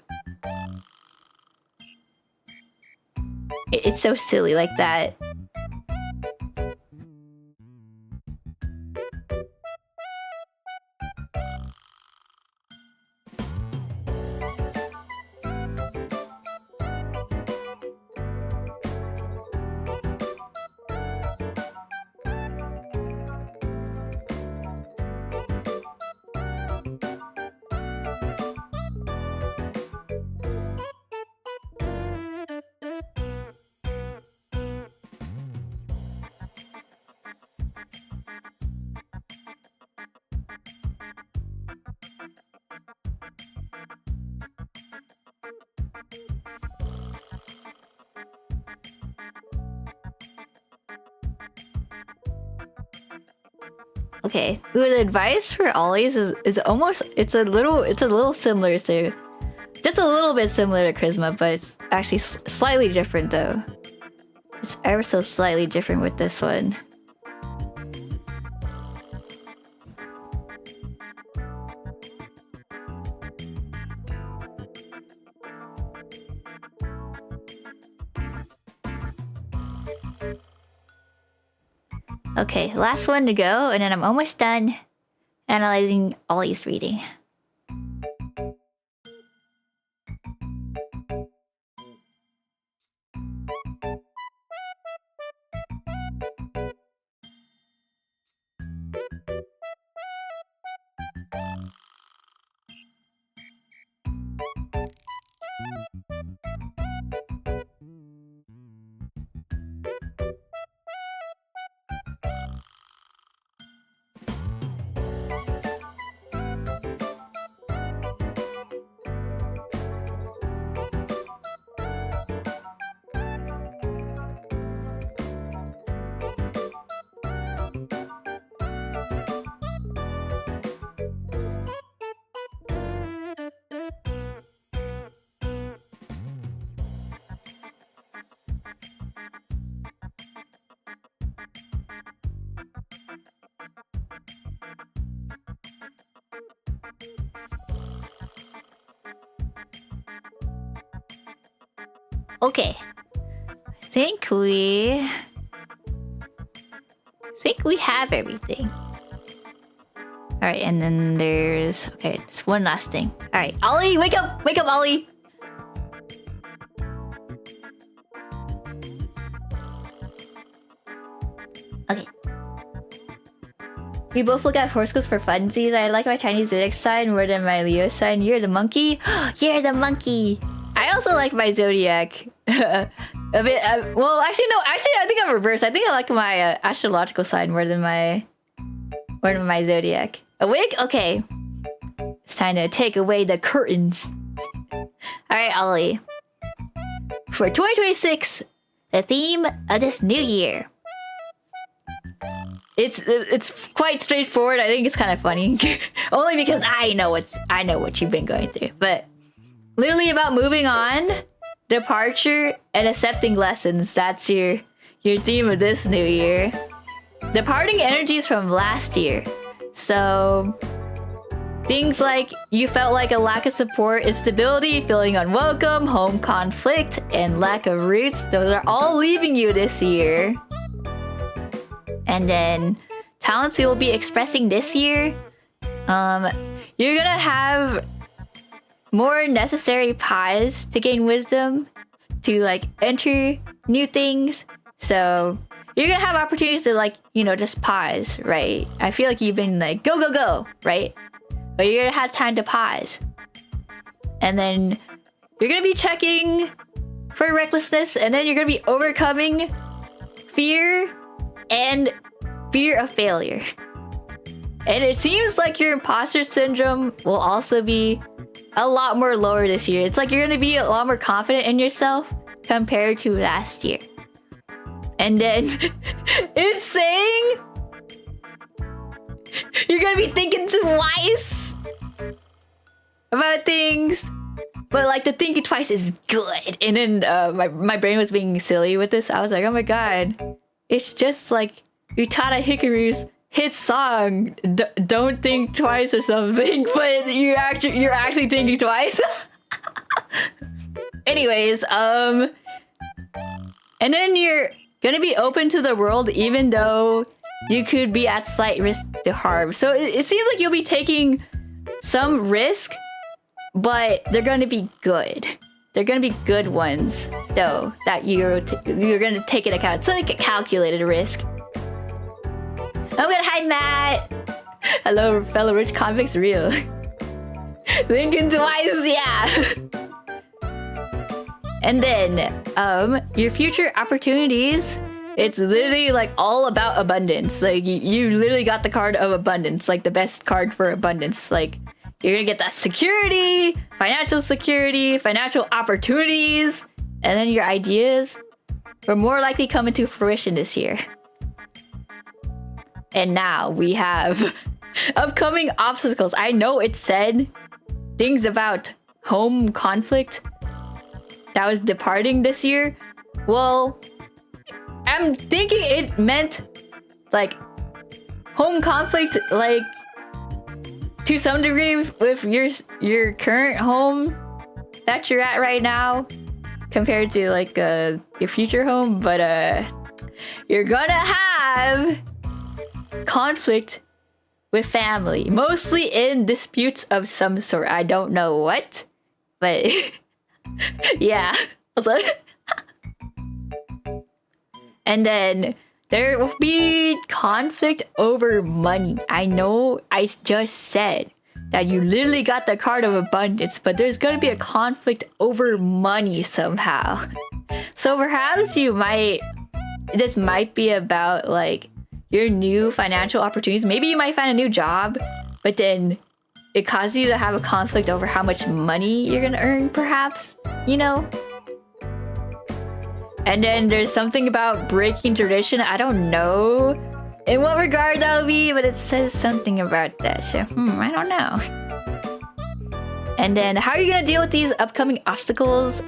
It's so silly like that. Okay, the advice for Ollie's is almost it's a little similar to, just a little bit similar to Charisma, but it's actually slightly different though. It's ever so slightly different with this one. Okay, last one to go, and then I'm almost done analyzing Ollie's reading. Okay. I think we have everything. Alright, and then there's... Okay, just one last thing. Alright, Ollie, wake up! Wake up, Ollie! Okay. We both look at horoscopes for funsies. I like my Chinese zodiac sign more than my Leo sign. You're the monkey? You're the monkey! I also like my zodiac. A bit... well, actually, no. Actually, I think I'm reversed. I think I like my astrological sign more than my zodiac. Awake? Okay. It's time to take away the curtains. Alright, Ollie. For 2026, the theme of this new year. It's quite straightforward. I think it's kind of funny. Only because I know what you've been going through. But literally about moving on, departure, and accepting lessons. That's your theme of this new year. Departing energies from last year. So things like you felt like a lack of support, instability, feeling unwelcome, home conflict, and lack of roots. Those are all leaving you this year. And then talents you'll be expressing this year. You're gonna have more necessary pause to gain wisdom, to like enter new things. So you're gonna have opportunities to like, just pause, right? I feel like you've been like, go, go, go, right? But you're gonna have time to pause. And then you're gonna be checking for recklessness, and then you're gonna be overcoming fear and fear of failure. And it seems like your imposter syndrome will also be a lot more lower this year. It's like you're gonna be a lot more confident in yourself compared to last year. And then it's saying you're gonna be thinking twice about things, but like the thinking twice is good. And then my brain was being silly with this. I was like, oh my god, it's just like Utada Hikaru's hit song, Don't Think Twice or something, but you're actually thinking twice. Anyways, and then you're gonna be open to the world even though you could be at slight risk to harm. So it seems like you'll be taking some risk, but they're gonna be good. They're gonna be good ones, though, that you're gonna take into account. It's like a calculated risk. I'm gonna hi Matt. Hello, fellow rich convicts, real. Thinking twice, yeah. And then, your future opportunities. It's literally like all about abundance. Like you literally got the card of abundance, like the best card for abundance. Like you're gonna get that security, financial opportunities, and then your ideas will more likely come into fruition this year. And now we have upcoming obstacles. I know it said things about home conflict that was departing this year. Well, I'm thinking it meant like home conflict, like to some degree with your current home that you're at right now compared to like your future home, but you're gonna have conflict with family, mostly in disputes of some sort. I don't know what, but yeah. And then there will be conflict over money. I know I just said that you literally got the card of abundance, but there's gonna be a conflict over money somehow. So perhaps this might be about like your new financial opportunities. Maybe you might find a new job, but then it causes you to have a conflict over how much money you're gonna earn, perhaps, And then there's something about breaking tradition. I don't know in what regard that'll be, but it says something about that. So, I don't know. And then how are you gonna deal with these upcoming obstacles?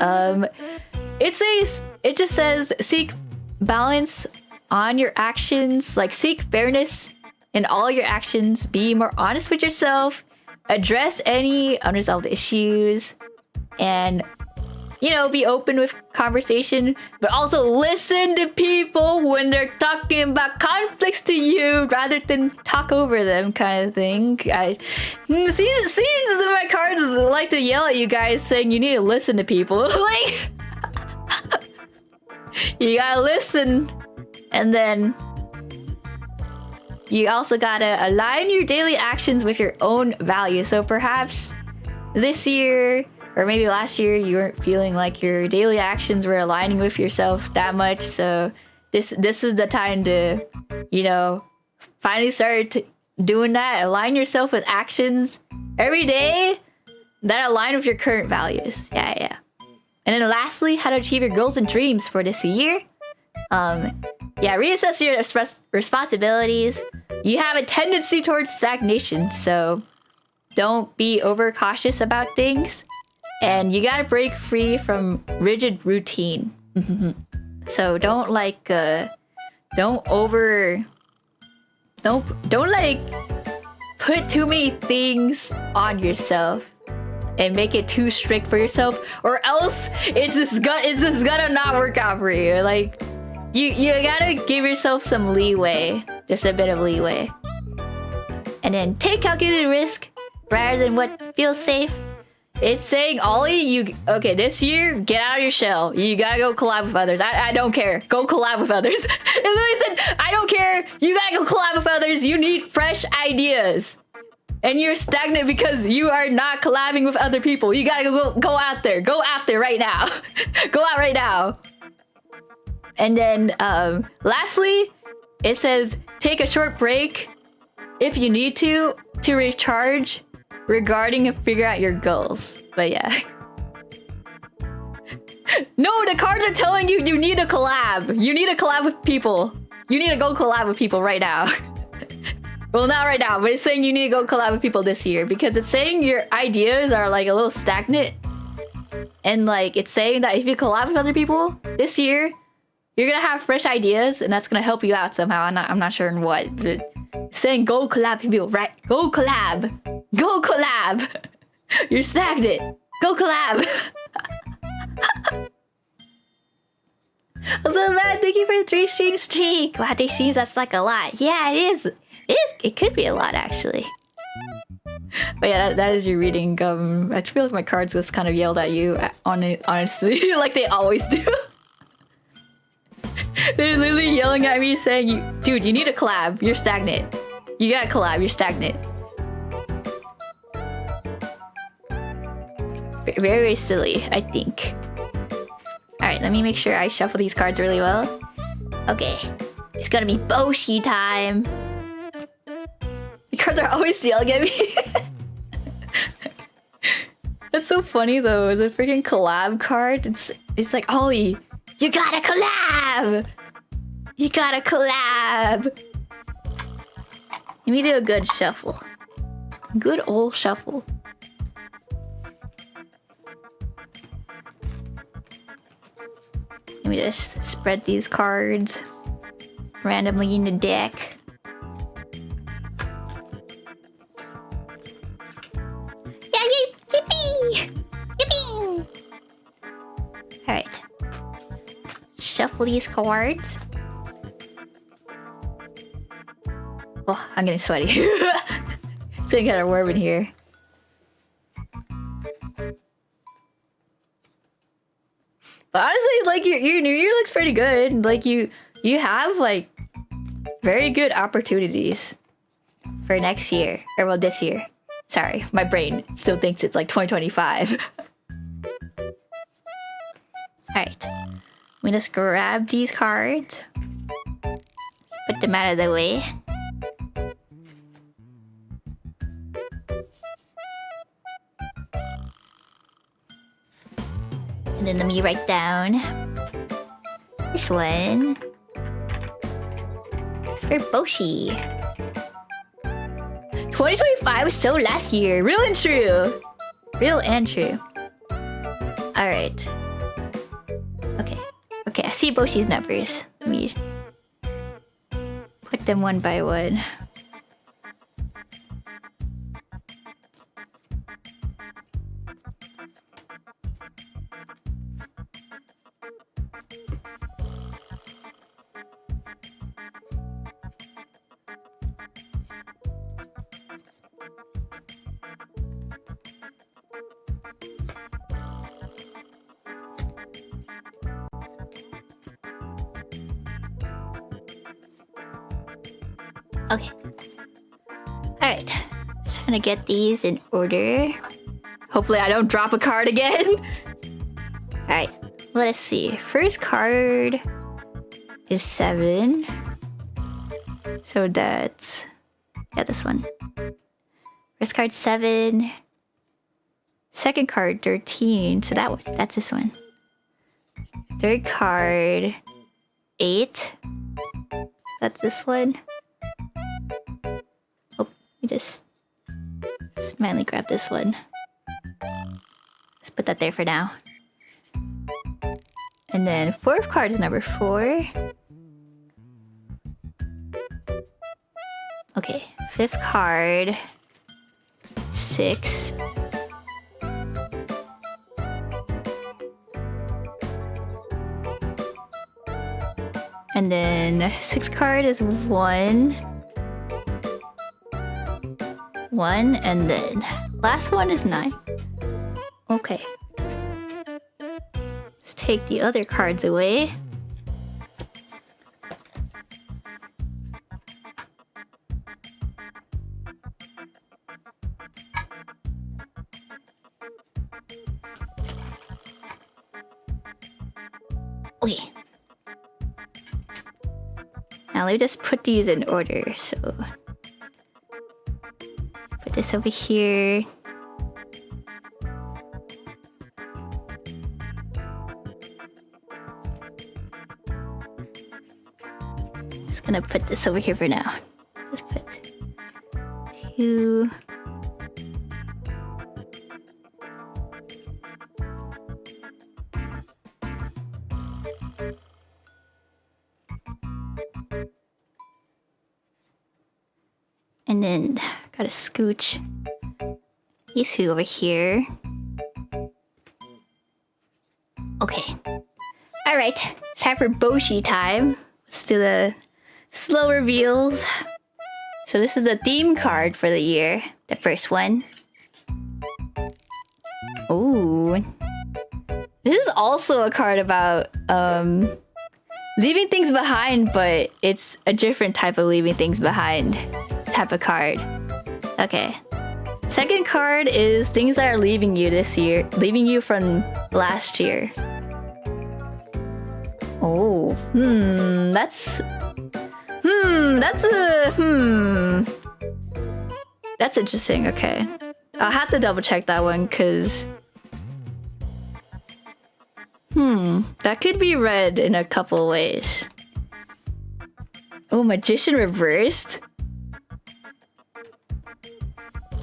It just says seek balance on your actions, like seek fairness in all your actions, be more honest with yourself, address any unresolved issues, and you know, be open with conversation, but also listen to people when they're talking about conflicts to you rather than talk over them, kind of thing. Seems as if my cards like to yell at you guys saying you need to listen to people. Like, you gotta listen, and then you also gotta align your daily actions with your own values. So perhaps this year, or maybe last year, you weren't feeling like your daily actions were aligning with yourself that much. So this is the time to, you know, finally start doing that. Align yourself with actions every day that align with your current values. Yeah. And then lastly, how to achieve your goals and dreams for this year. Reassess your responsibilities. You have a tendency towards stagnation, so don't be overcautious about things. And you gotta break free from rigid routine. So don't put too many things on yourself and make it too strict for yourself, or else it's just gonna not work out for you. Like, you gotta give yourself some leeway, just a bit of leeway, and then take calculated risk rather than what feels safe. It's saying, Ollie, this year, get out of your shell. You gotta go collab with others. I don't care. Go collab with others. It literally said, I don't care. You gotta go collab with others. You need fresh ideas. And you're stagnant because you are not collabing with other people. You gotta go out there. Go out there right now. Go out right now. And then, lastly, it says, take a short break if you need to recharge regarding and figure out your goals. But yeah. No, the cards are telling you need to collab. You need to collab with people. You need to go collab with people right now. Well, not right now, but it's saying you need to go collab with people this year, because it's saying your ideas are like a little stagnant. And like, it's saying that if you collab with other people this year, you're gonna have fresh ideas, and that's gonna help you out somehow. I'm not sure in what, but it's saying go collab with people, right? Go collab. Go collab. You're stagnant. Go collab. Also, man, thank you for the 3 stream streak. Wow, 3 streams, that's like a lot. Yeah, it is. It could be a lot, actually. But yeah, that is your reading. I feel like my cards just kind of yelled at you, honestly, like they always do. They're literally yelling at me saying, dude, you need to collab. You're stagnant. You gotta collab. You're stagnant. Very, very silly, I think. Alright, let me make sure I shuffle these cards really well. Okay. It's gonna be Boshi time. The cards are always yelling at me. That's so funny though. It's a freaking collab card. It's like, Ollie, you gotta collab! You gotta collab! Let me do a good shuffle. Good old shuffle. Let me just spread these cards randomly in the deck. Yeah, yippee! Yippee! Alright. Shuffle these cards. Oh, I'm getting sweaty. It's gonna get a worm in here. But honestly, like your new year looks pretty good. Like you have like very good opportunities for next year, or well, this year. Sorry, my brain still thinks it's like 2025. Alright, let me just grab these cards. Put them out of the way. And then let me write down this one. It's for Boshi. 2025 was so last year. Real and true. Real and true. Alright. Okay, I see Boshi's numbers. Let me put them one by one. Okay. Alright. Just trying to get these in order. Hopefully I don't drop a card again. Alright. Let us see. First card is 7. So that's... yeah, this one. First card 7. Second card 13. So that's this one. Third card 8. That's this one. Oh, we just manly grab this one. Let's put that there for now. And then fourth card is number 4. Okay, fifth card 6. And then sixth card is 1. 1, and then last one is 9. Okay. Let's take the other cards away. Okay. Now let me just put these in order. So put this over here. Just gonna put this over here for now. Just put 2. And then gotta scooch these 2 over here. Okay. Alright, it's time for Boshi time. Let's do the slow reveals. So this is the theme card for the year. The first one. Ooh. This is also a card about leaving things behind, but it's a different type of leaving things behind type of card. Okay. Second card is things that are leaving you this year, leaving you from last year. Oh, that's interesting. Okay, I'll have to double check that one because that could be read in a couple ways. Oh, Magician reversed.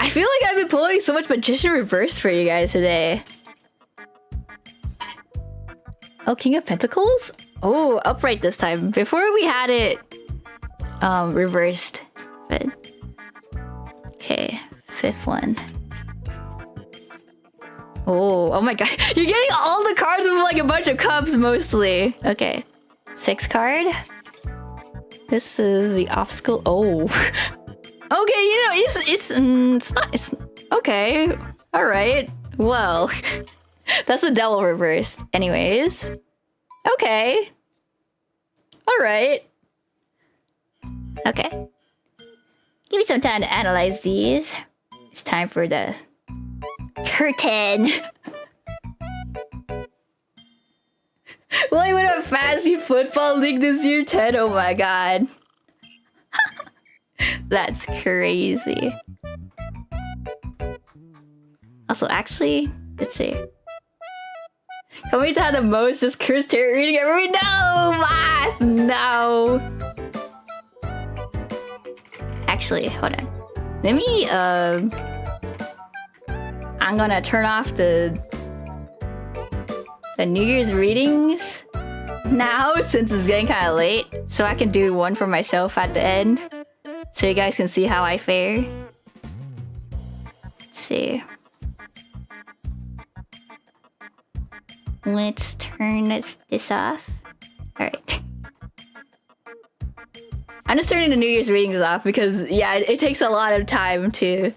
I feel like I've been pulling so much Magician reversed for you guys today. Oh, King of Pentacles? Oh, upright this time. Before we had it reversed. But okay, fifth one. Oh my god. You're getting all the cards with like a bunch of cups mostly. Okay. Sixth card. This is the obstacle. Oh. Okay, you know, it's okay. All right. Well, that's the devil reversed. Anyways. Okay. All right. Okay. Give me some time to analyze these. It's time for the curtain. Will I win a fantasy football league this year? 10? Oh my god. That's crazy. Also, actually, let's see. Can we have the most just cursed tarot reading ever? No! Math! No! Actually, hold on. Let me, I'm gonna turn off the New Year's readings now since it's getting kind of late. So I can do one for myself at the end. So you guys can see how I fare. Let's see. Let's turn this off. Alright. I'm just turning the New Year's readings off because, yeah, it takes a lot of time to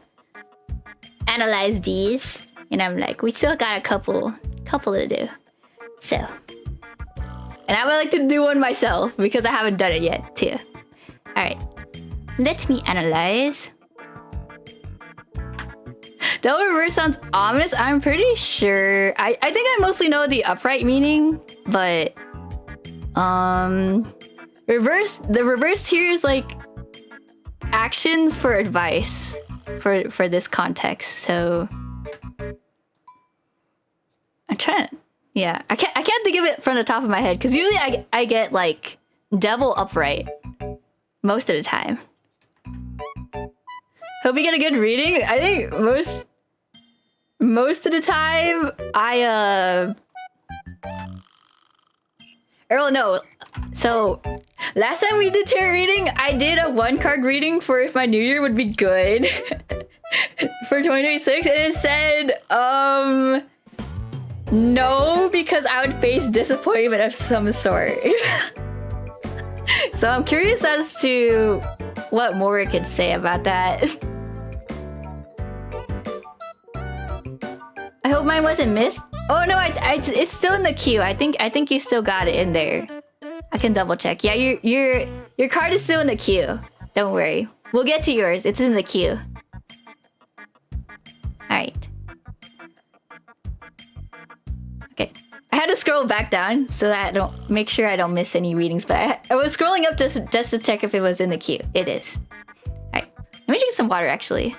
analyze these. And I'm like, we still got a couple to do. So. And I would like to do one myself because I haven't done it yet, too. Alright. Let me analyze. Double reverse sounds ominous. I'm pretty sure. I think I mostly know the upright meaning, but reverse. The reverse here is like actions for advice for this context. So I'm trying. Yeah, I can't think of it from the top of my head because usually I get like devil upright most of the time. Hope you get a good reading. I think most of the time oh no. So last time we did tarot reading, I did a 1-card reading for if my new year would be good for 2026, and it said no, because I would face disappointment of some sort. So I'm curious as to what more it could say about that. I hope mine wasn't missed. Oh no, it's still in the queue. I think you still got it in there. I can double check. Yeah, your card is still in the queue. Don't worry. We'll get to yours. It's in the queue. Alright. Okay. I had to scroll back down so that I don't make sure I don't miss any readings, but I was scrolling up just to check if it was in the queue. It is. Alright. Let me drink some water actually.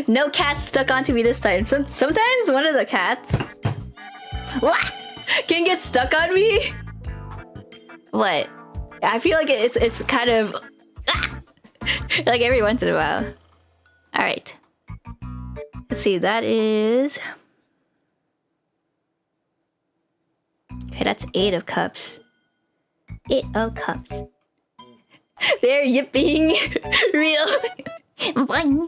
No cats stuck onto me this time. Sometimes one of the cats can get stuck on me. What? I feel like it's kind of like every once in a while. All right. Let's see. That is okay. That's 8 of cups. 8 of cups. They're yipping real. Fun.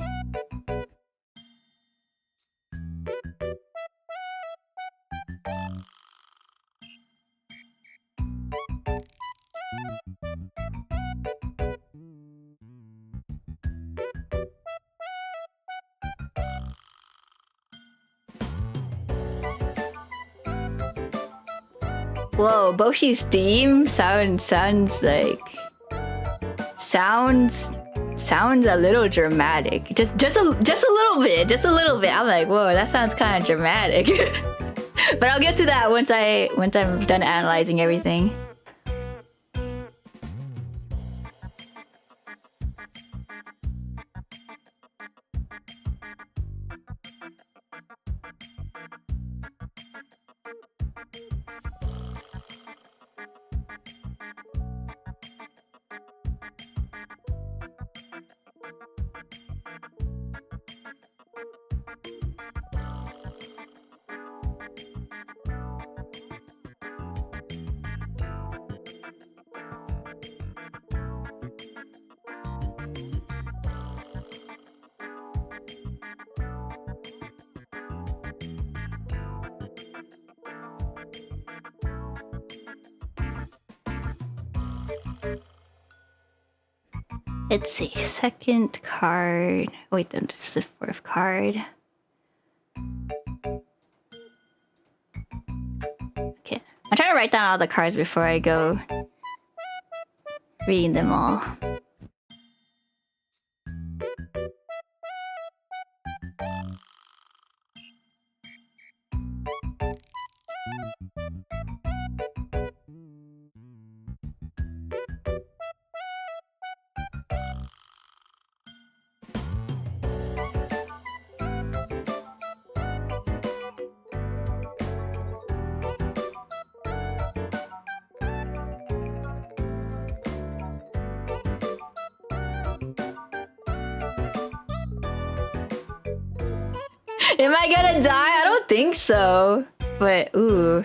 Whoa, Boshi's theme sounds a little dramatic. Just a little bit. I'm like, whoa, that sounds kind of dramatic. But I'll get to that once I'm done analyzing everything. Let's see, second card. Wait, then this is the 4th card. Okay, I'm trying to write down all the cards before I go reading them all. Am I gonna die? I don't think so. But ooh.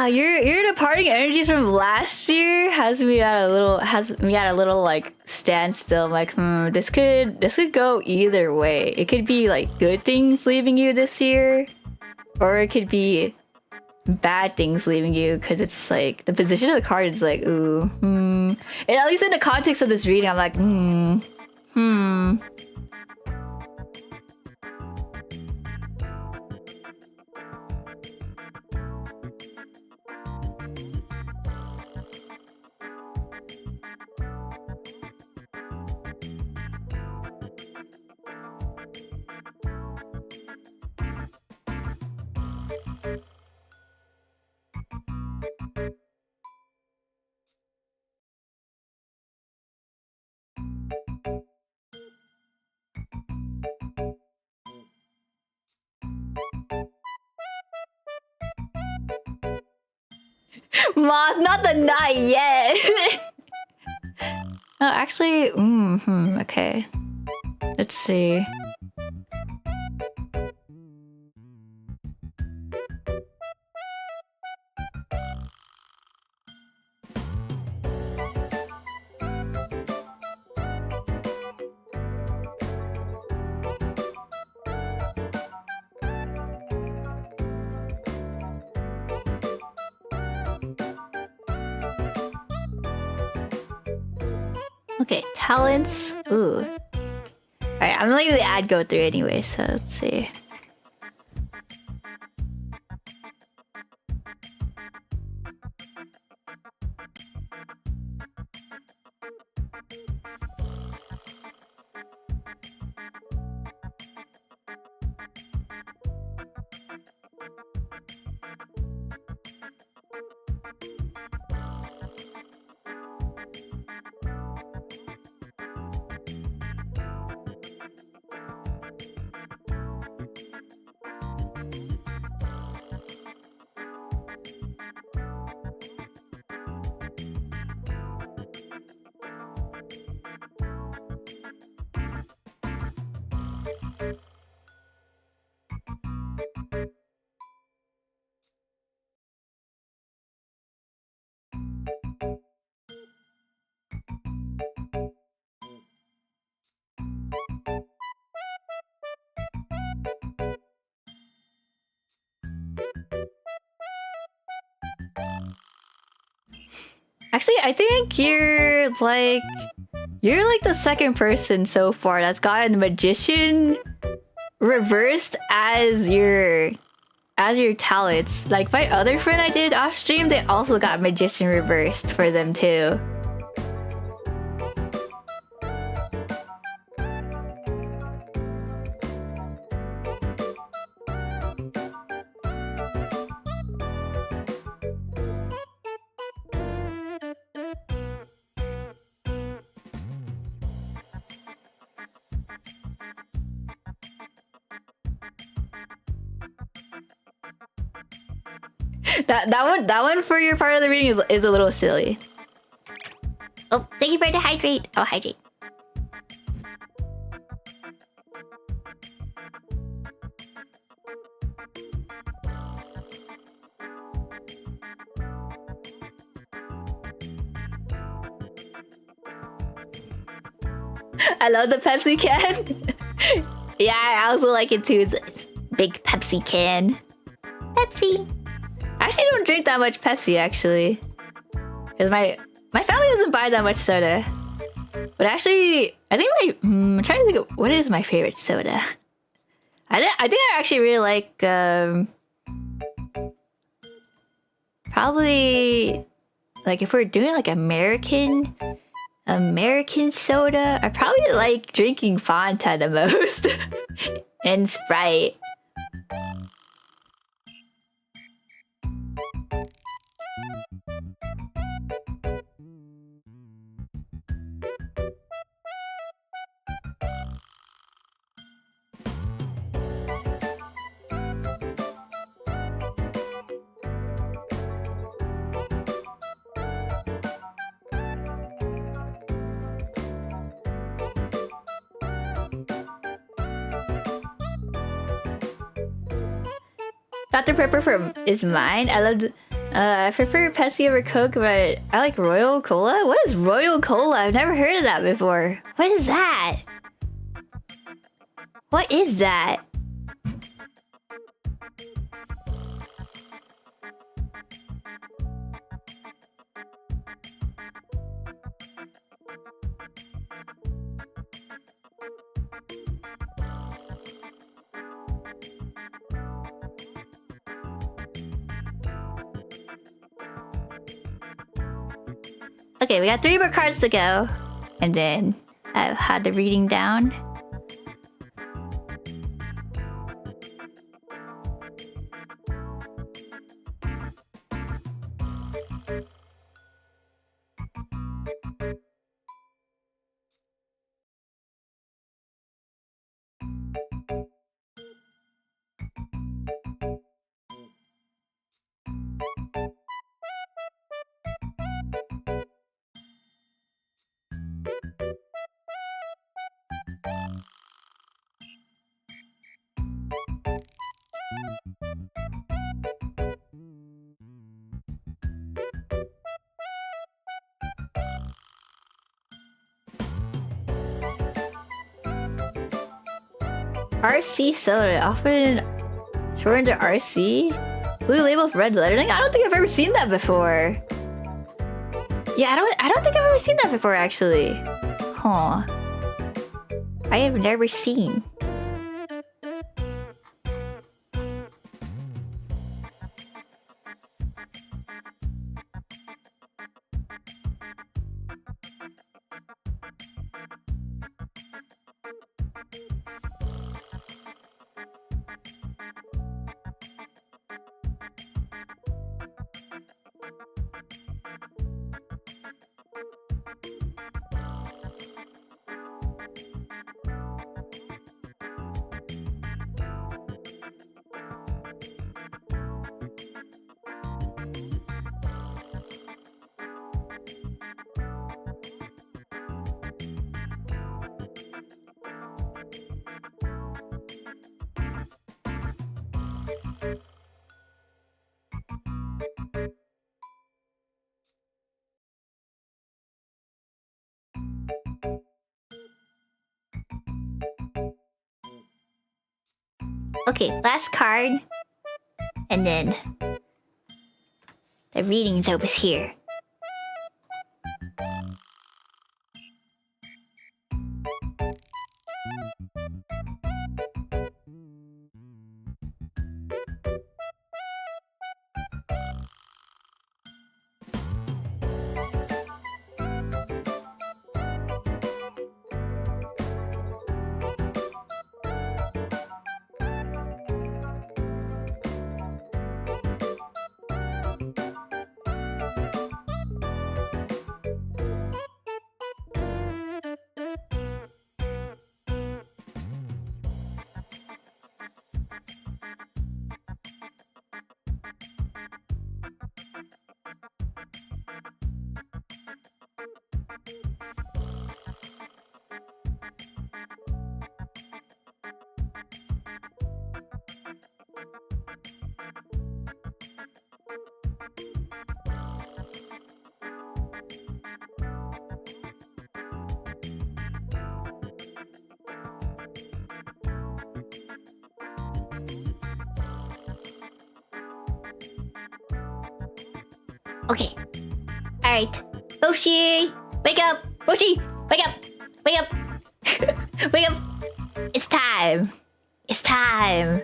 Your departing energies from last year has me at a little like standstill. I'm like, this could go either way. It could be like good things leaving you this year, or it could be bad things leaving you, because it's like the position of the card is like, ooh, And at least in the context of this reading, I'm like, Moth, not the not yet. Oh, actually, okay. Let's see. Okay, talents. Ooh. Alright, I'm letting the ad go through anyway, so let's see. Actually, I think you're like the second person so far that's gotten magician reversed as your talents. Like my other friend I did off stream, they also got magician reversed for them too. That one for your part of the reading is a little silly. Oh, thank you for the hydrate. Oh, hydrate. I love the Pepsi can. Yeah, I also like it too. It's a big Pepsi can. Pepsi. I actually don't drink that much Pepsi, actually. Because my family doesn't buy that much soda. But actually, I think I'm trying to think of what is my favorite soda. I think I actually really like probably like if we're doing like American soda, I probably like drinking Fanta the most. And Sprite. Dr. Pepper is mine. I prefer Pepsi over Coke, but I like Royal Cola. What is Royal Cola? I've never heard of that before. What is that? What is that? Okay, we got 3 more cards to go. And then I've had the reading down. RC soda, often shortened to RC. Blue label with red lettering. I don't think I've ever seen that before. Yeah, I don't think I've ever seen that before actually. Huh. I have never seen. Okay, last card. And then the reading's over here. Okay. Alright. Boshi! Wake up! Boshi! Wake up! Wake up! Wake up! It's time! It's time!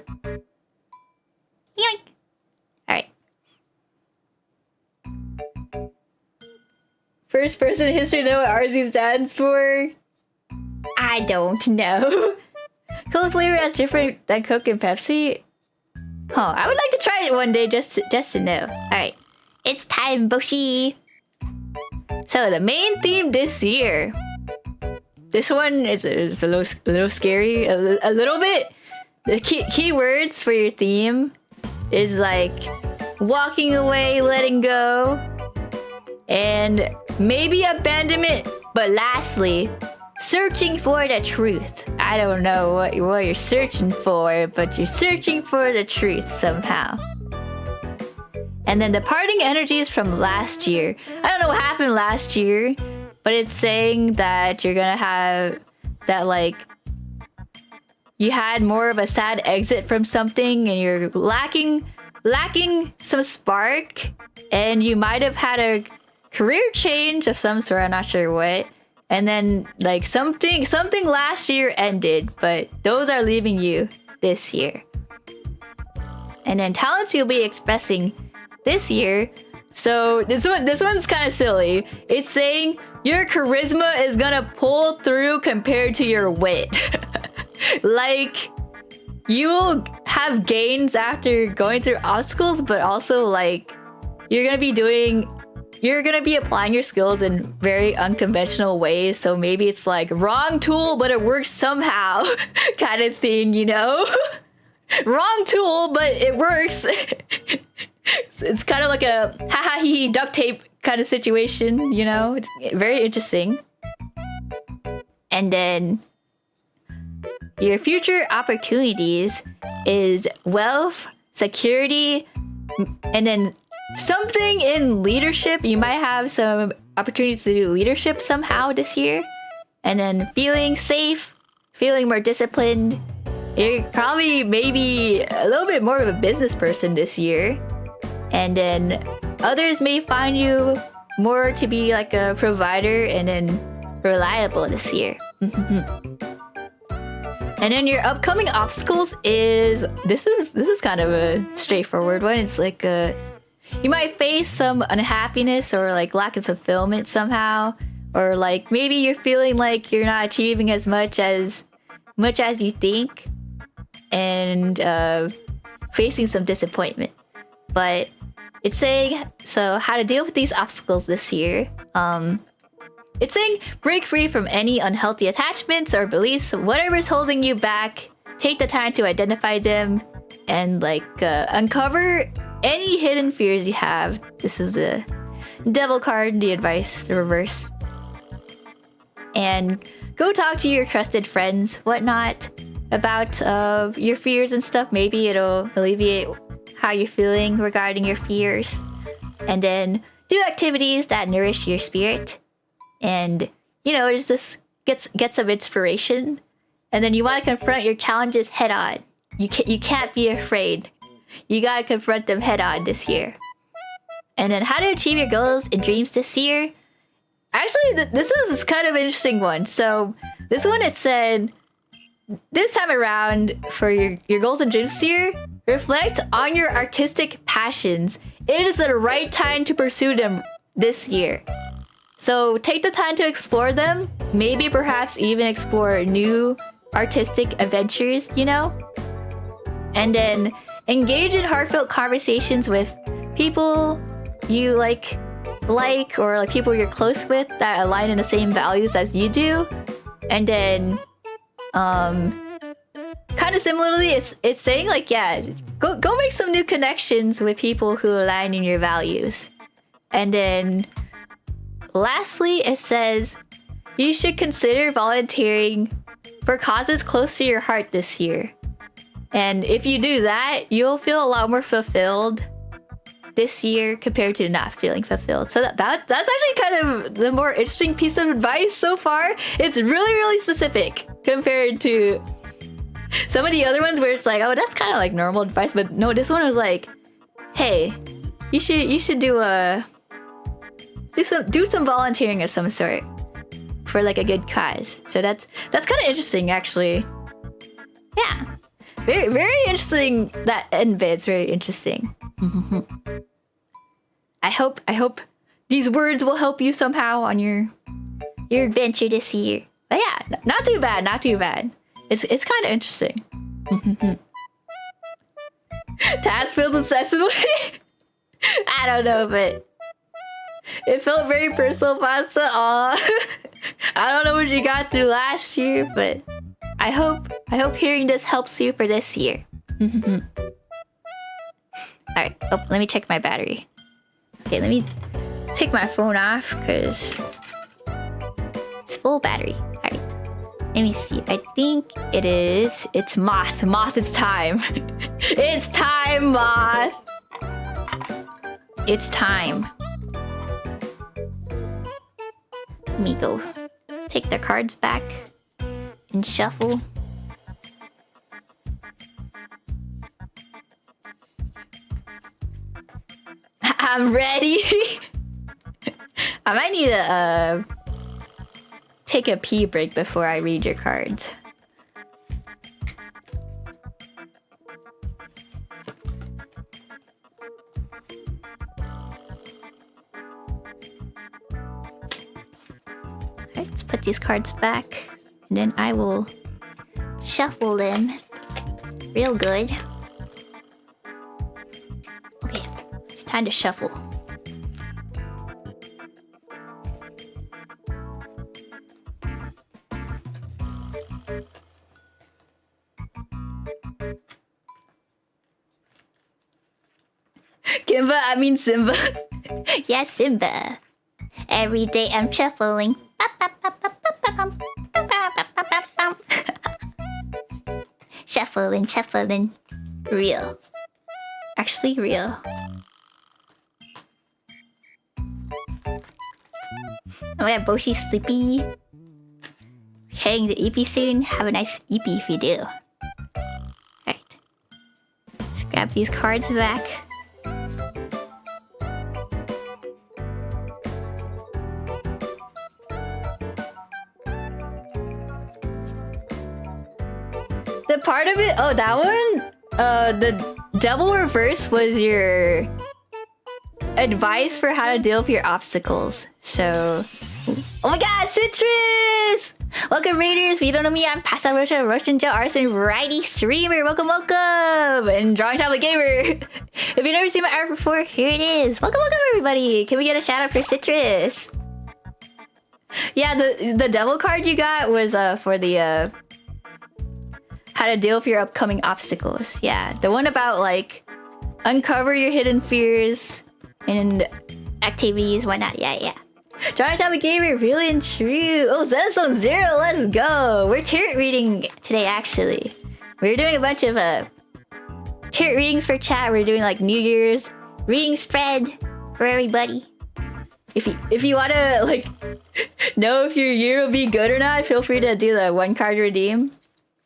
Yoink! Alright. First person in history to know what RZ stands for? I don't know. Cola flavor is different than Coke and Pepsi? Huh, I would like to try it one day just to know. Alright. It's time, Boshi! So the main theme this year. This one is a little scary, a little bit. The keywords for your theme is like walking away, letting go, and maybe abandonment. But lastly, searching for the truth. I don't know what you're searching for, but you're searching for the truth somehow. And then the parting energies from last year. I don't know what happened last year, but it's saying that you're gonna have that, like, you had more of a sad exit from something and you're lacking some spark, and you might have had a career change of some sort, I'm not sure what. And then like something last year ended, but those are leaving you this year. And then talents you'll be expressing this year. So this one's kind of silly. It's saying your charisma is gonna pull through compared to your wit. Like, you will have gains after going through obstacles, but also like you're gonna be applying your skills in very unconventional ways. So maybe it's like wrong tool, but it works somehow kind of thing, you know? Wrong tool, but it works. It's kind of like a haha hee duct tape kind of situation, you know? It's very interesting. And then your future opportunities is wealth, security, and then something in leadership. You might have some opportunities to do leadership somehow this year. And then feeling safe, feeling more disciplined You're probably maybe a little bit more of a business person this year. And then others may find you more to be like a provider and then reliable this year. And then your upcoming obstacles is this is kind of a straightforward one. It's like you might face some unhappiness or like lack of fulfillment somehow, or like maybe you're feeling like you're not achieving as much as you think, and facing some disappointment. But it's saying so how to deal with these obstacles this year. It's saying break free from any unhealthy attachments or beliefs, whatever's holding you back. Take the time to identify them and like uncover any hidden fears you have. This is a devil card, the advice, the reverse. And go talk to your trusted friends, whatnot, about your fears and stuff. Maybe it'll alleviate how you're feeling regarding your fears. And then do activities that nourish your spirit. And, you know, it's just get some inspiration. And then you want to confront your challenges head on. You can't be afraid. You gotta confront them head on this year. And then how to achieve your goals and dreams this year. Actually, this is kind of an interesting one. So this one, it said, this time around for your goals and dreams this year, reflect on your artistic passions. It is the right time to pursue them this year. So take the time to explore them. Maybe perhaps even explore new artistic adventures, you know? And then engage in heartfelt conversations with people you like or like people you're close with that align in the same values as you do. And then kind of similarly, it's saying like, yeah, go make some new connections with people who align in your values. And then lastly, it says you should consider volunteering for causes close to your heart this year. And if you do that, you'll feel a lot more fulfilled this year compared to not feeling fulfilled. So that's actually kind of the more interesting piece of advice so far. It's really, really specific compared to some of the other ones where it's like, oh, that's kind of like normal advice. But no, this one was like, hey, you should do some volunteering of some sort for like a good cause. So that's kind of interesting, actually. Yeah, very, very interesting. That end bit's very interesting. I hope these words will help you somehow on your adventure this year. But yeah, not too bad. It's kind of interesting. Task filled incessantly. I don't know, but it felt very personal, Pasta. Aw. I don't know what you got through last year, but I hope hearing this helps you for this year. Alright, let me check my battery. Okay, let me take my phone off because it's full battery. Alright, let me see. I think it's Moth. Moth, it's time. It's time, Moth. It's time. Let me go take the cards back and shuffle. I'm ready. I might need to take a pee break before I read your cards. Alright, let's put these cards back, and then I will shuffle them real good. Okay, it's time to shuffle. Kimba, I mean Simba. Yes, Simba. Every day I'm shuffling. Shuffling, shuffling. Real. Actually real. Oh yeah, Boshi's sleepy. Heading to EP soon. Have a nice EP if you do. grab these cards back. The part of it, oh, that one? The double reverse was your advice for how to deal with your obstacles. So, oh my god, Citrus! Welcome, Raiders. If you don't know me, I'm Pastella Roachella, Russian Joe Arson, righty streamer. Welcome, welcome! And Drawing Tablet Gamer. If you've never seen my art before, here it is. Welcome, welcome, everybody. Can we get a shout out for Citrus? Yeah, the devil card you got was for the how to deal with your upcoming obstacles. Yeah, the one about like uncover your hidden fears and activities, whatnot. Yeah. Drawing Tablet Gamer, really and true. Oh, Zenstone Zero, let's go. We're tarot reading today, actually. We're doing a bunch of tarot readings for chat. We're doing like New Year's reading spread for everybody. If you want to like know if your year will be good or not, feel free to do the one card redeem.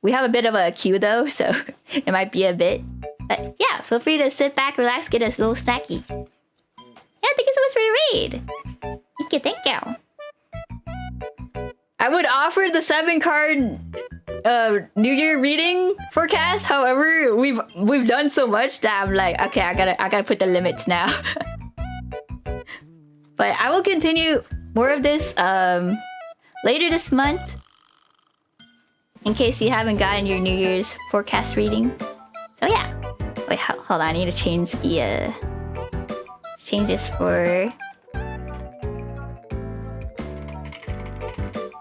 We have a bit of a queue though, so it might be a bit. But yeah, feel free to sit back, relax, get us a little snacky. Yeah, thank you so much for your raid. Thank you. I would offer the 7-card New Year reading forecast. However, we've done so much that I'm like, okay, I gotta put the limits now. But I will continue more of this later this month. In case you haven't gotten your New Year's forecast reading. So yeah. Wait, hold on. I need to change the changes for.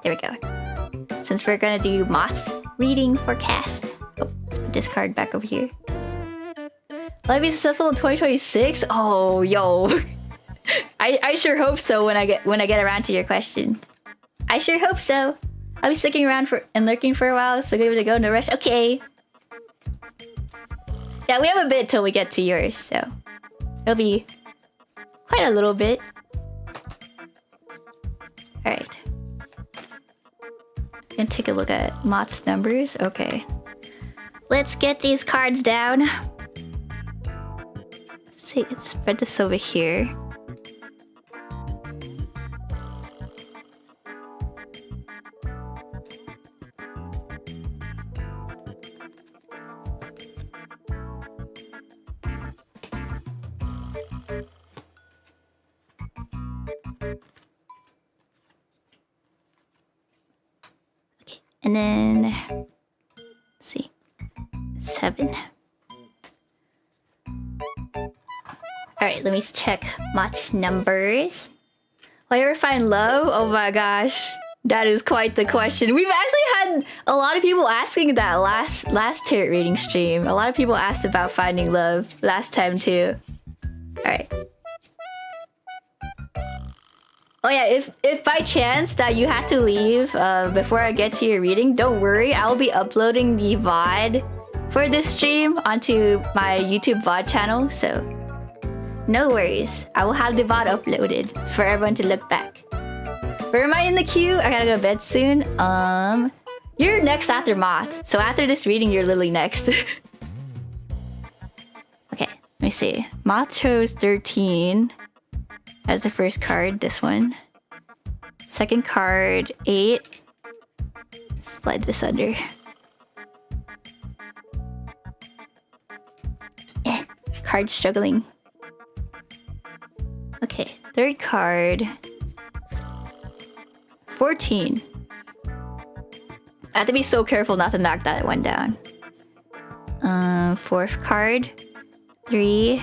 There we go. Since we're gonna do Moth's reading forecast. Oh, let's put this card back over here. Will I be successful in 2026? Oh, yo. I sure hope so when I get around to your question. I sure hope so. I'll be sticking around and lurking for a while, so give it a go, no rush. Okay. Yeah, we have a bit till we get to yours, so it'll be quite a little bit. Alright. Gonna take a look at Mott's numbers. Okay. Let's get these cards down. Let's see, let's spread this over here. And then, let's see, 7. Alright, let me check Mott's numbers. Will I ever find love? Oh my gosh, that is quite the question. We've actually had a lot of people asking that last tarot reading stream. A lot of people asked about finding love last time too. Alright. Oh yeah, if by chance that you have to leave before I get to your reading, don't worry, I'll be uploading the VOD for this stream onto my YouTube VOD channel, so no worries. I will have the VOD uploaded for everyone to look back. Where am I in the queue? I gotta go to bed soon. You're next after Moth, so after this reading, you're literally next. Okay, let me see. Moth chose 13. As the first card, this one. Second card, 8. Slide this under. Card struggling. Okay, third card. 14. I have to be so careful not to knock that one down. Fourth card. 3.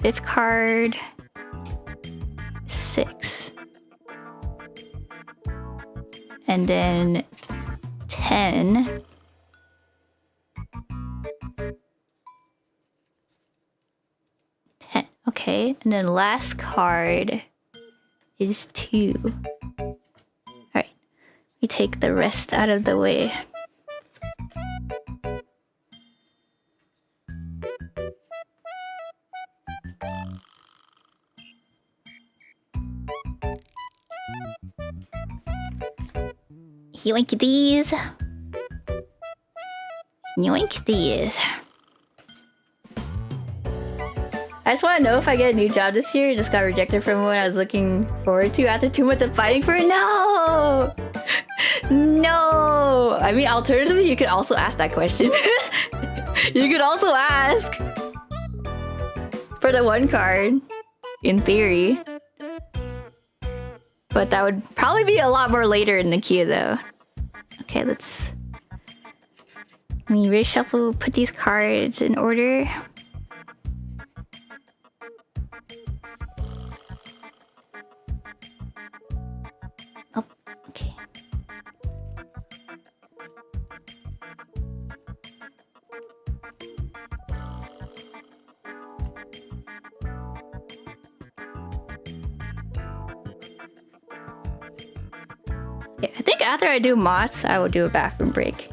Fifth card, 6. And then 10. 10. Okay, and then last card is 2. Alright, we take the rest out of the way. Yoink these. Yoink these. I just want to know if I get a new job this year. Just got rejected from one I was looking forward to after 2 months of fighting for it. No! No! I mean, alternatively, you could also ask that question. You could also ask for the one card, in theory. But that would probably be a lot more later in the queue, though. Okay, let's... Let me reshuffle, put these cards in order. Oh, okay. Yeah, I think after I do mods, I will do a bathroom break.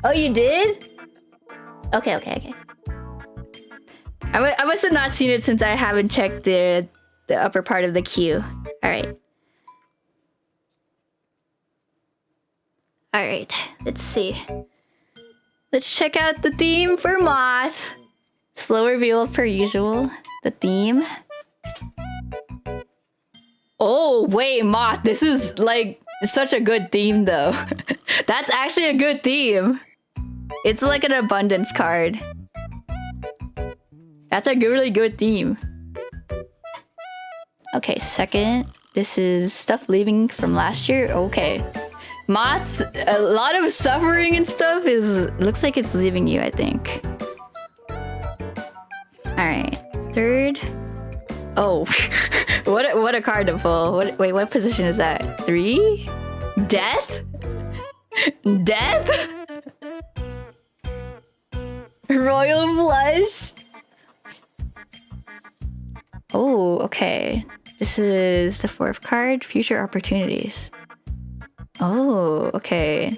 Oh, you did? Okay. I must have not seen it since I haven't checked the upper part of the queue. Alright. Alright, let's see. Let's check out the theme for Moth. Slow reveal per usual. The theme. Oh, wait, Moth, this is like such a good theme though. That's actually a good theme. It's like an abundance card. That's a really good theme. Okay, second. This is stuff leaving from last year. Okay. Moth, a lot of suffering and stuff looks like it's leaving you, I think. Alright. Third. Oh. what a card to pull. Wait, what position is that? 3? Death? Death? Royal Flush? Oh, okay. This is the 4th card. Future opportunities. Oh, okay.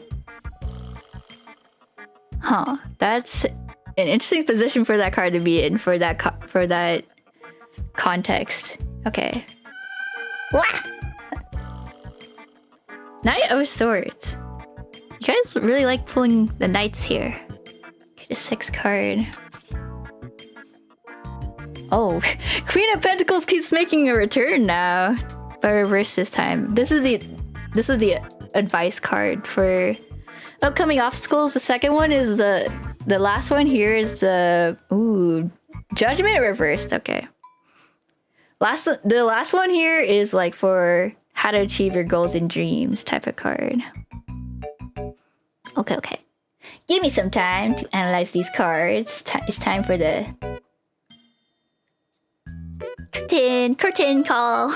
Huh. That's an interesting position for that card to be in for that context. Okay. What? Knight of Swords. You guys really like pulling the knights here. Okay, the 6th card. Oh, Queen of Pentacles keeps making a return now, but reverse this time. This is the advice card for upcoming obstacles. The second one is the last one here is the Judgment reversed. Okay. The last one here is like for how to achieve your goals and dreams type of card. Okay. Give me some time to analyze these cards. It's time for the curtain call.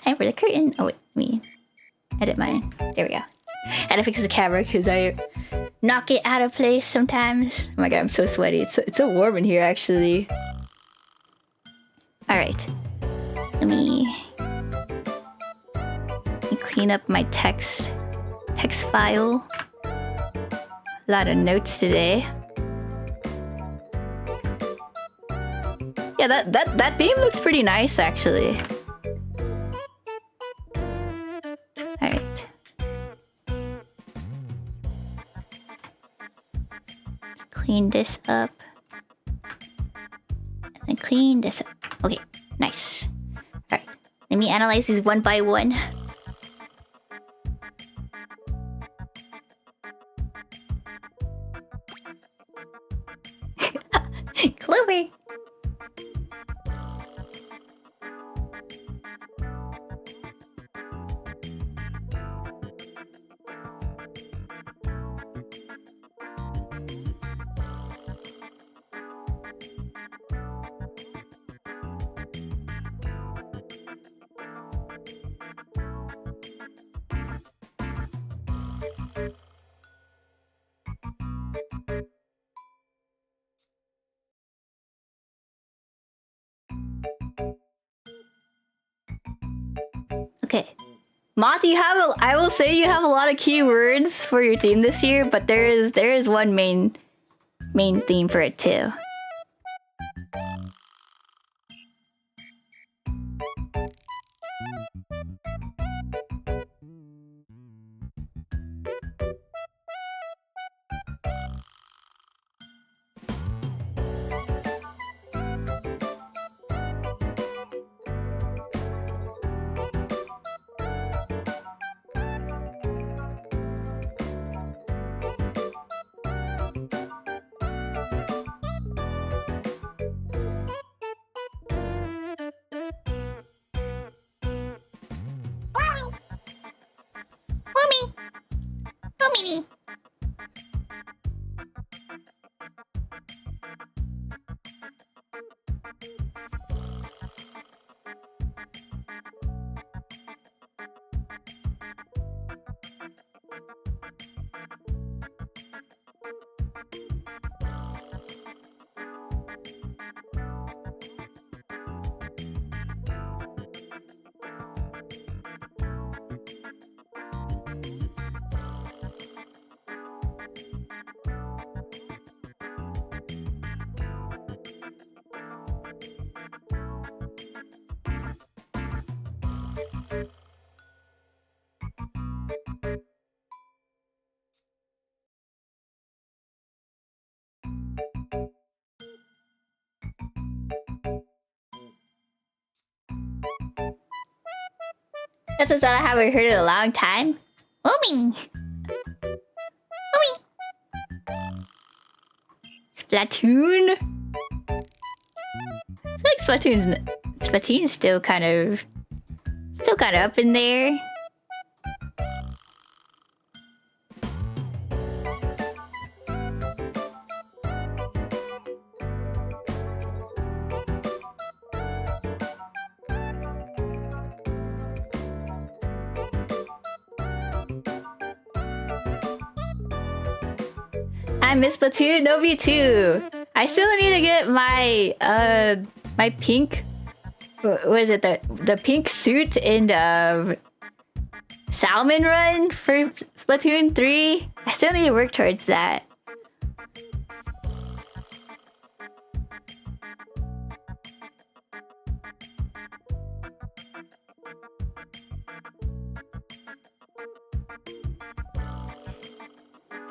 Time for the curtain. Oh wait, let me edit mine. There we go. I had to fix the camera because I knock it out of place sometimes. Oh my god, I'm so sweaty. It's so warm in here actually. All right, let me clean up my text file. A lot of notes today. Yeah, that theme looks pretty nice actually. Alright. Clean this up. And then clean this up. Okay, nice. Alright. Let me analyze these one by one. Clover! Okay. Moth, I will say you have a lot of keywords for your theme this year, but there is one main theme for it too. Mini. That's a sound I haven't heard in a long time. Oh, Mini. Splatoon. I feel like Splatoon's still kind of up in there. I miss Splatoon, no V2. I still need to get my my pink, what is it, the pink suit in Salmon Run for Splatoon 3. I still need to work towards that.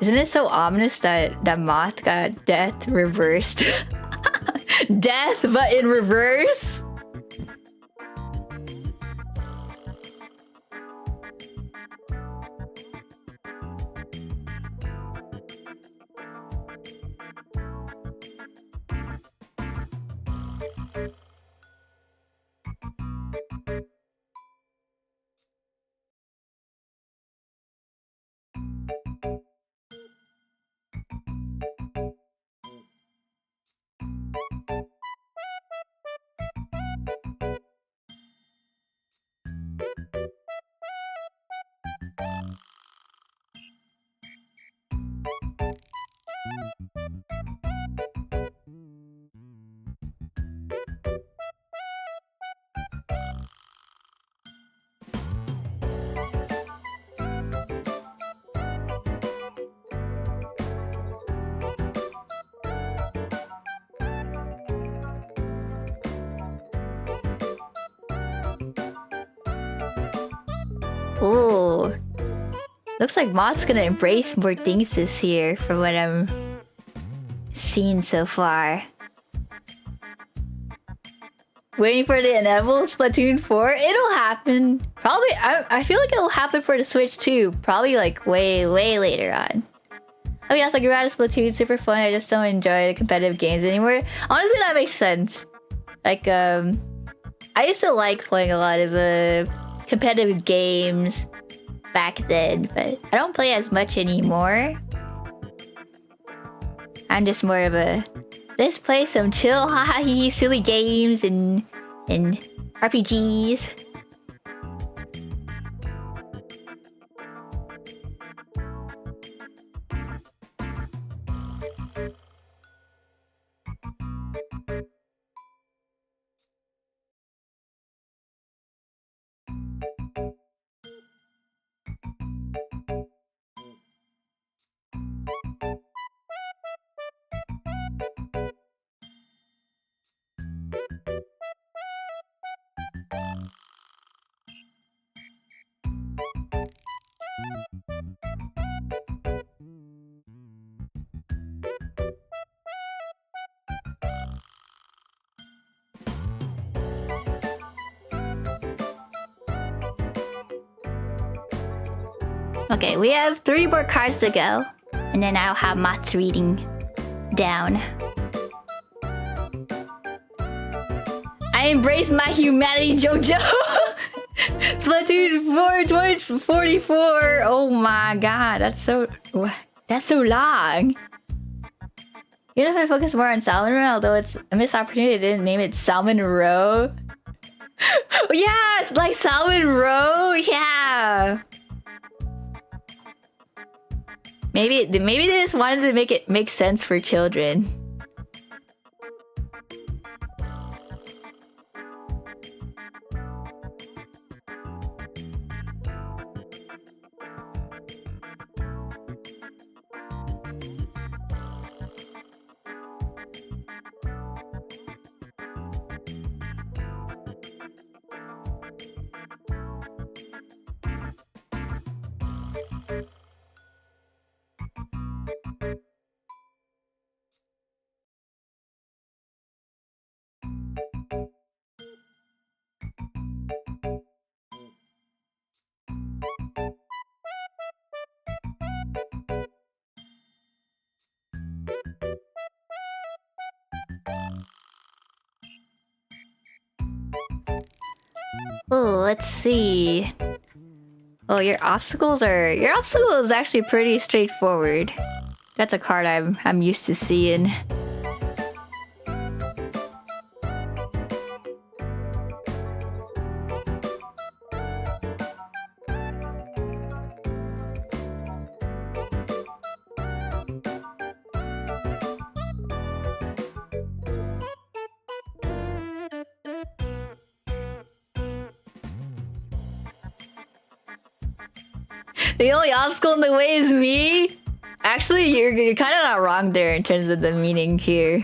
Isn't it so ominous that Moth got death reversed? Death, but in reverse? Ooh. Looks like Moth's gonna embrace more things this year from what I'm seeing so far. Waiting for the inevitable Splatoon 4? It'll happen. Probably, I feel like it'll happen for the Switch too. Probably like way later on. I mean, I was like, around Splatoon, super fun. I just don't enjoy the competitive games anymore. Honestly, that makes sense. Like, I used to like playing a lot of competitive games back then, but I don't play as much anymore. I'm just more of a let's play some chill, haha, silly games and RPGs. Okay, we have 3 more cards to go, and then I'll have Mott's reading down. I embrace my humanity, JoJo. Splatoon 4 2044. Oh my god, that's so long. Even if I focus more on Salmon Row, although it's a missed opportunity, I didn't name it Salmon Row. Yeah, it's like Salmon Row. Yeah. Maybe they just wanted to make it make sense for children. Oh, let's see. Oh, your obstacle is actually pretty straightforward. That's a card I'm used to seeing. The only obstacle in the way is me? Actually, you're kind of not wrong there in terms of the meaning here.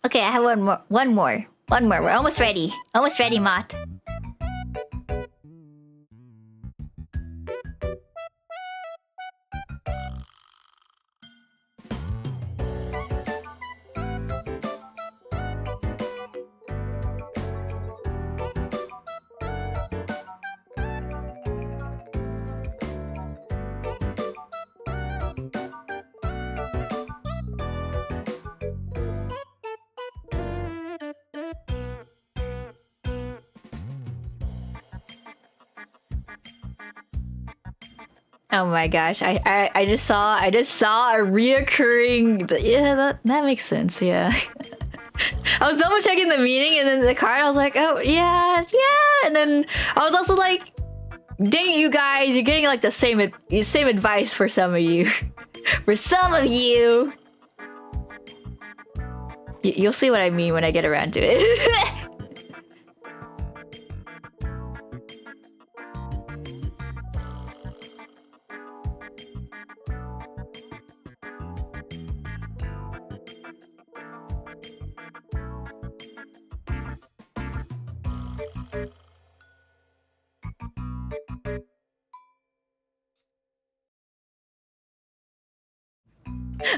Okay, I have one more. We're almost ready. Almost ready, Mott. Oh my gosh, I just saw a reoccurring. Yeah, that makes sense. Yeah. I was double checking the meaning and then the card. I was like, oh yeah, and then I was also like, dang it, you guys, you're getting like the same advice for some of you. For some of you, you'll see what I mean when I get around to it.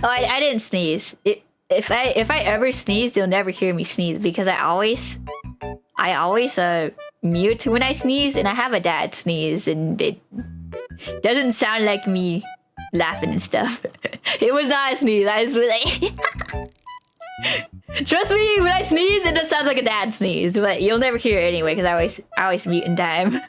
Oh, I didn't sneeze. If I ever sneeze, you'll never hear me sneeze because I always mute when I sneeze, and I have a dad sneeze, and it doesn't sound like me laughing and stuff. It was not a sneeze. I was like, trust me, when I sneeze, it just sounds like a dad sneeze, but you'll never hear it anyway because I always mute in time.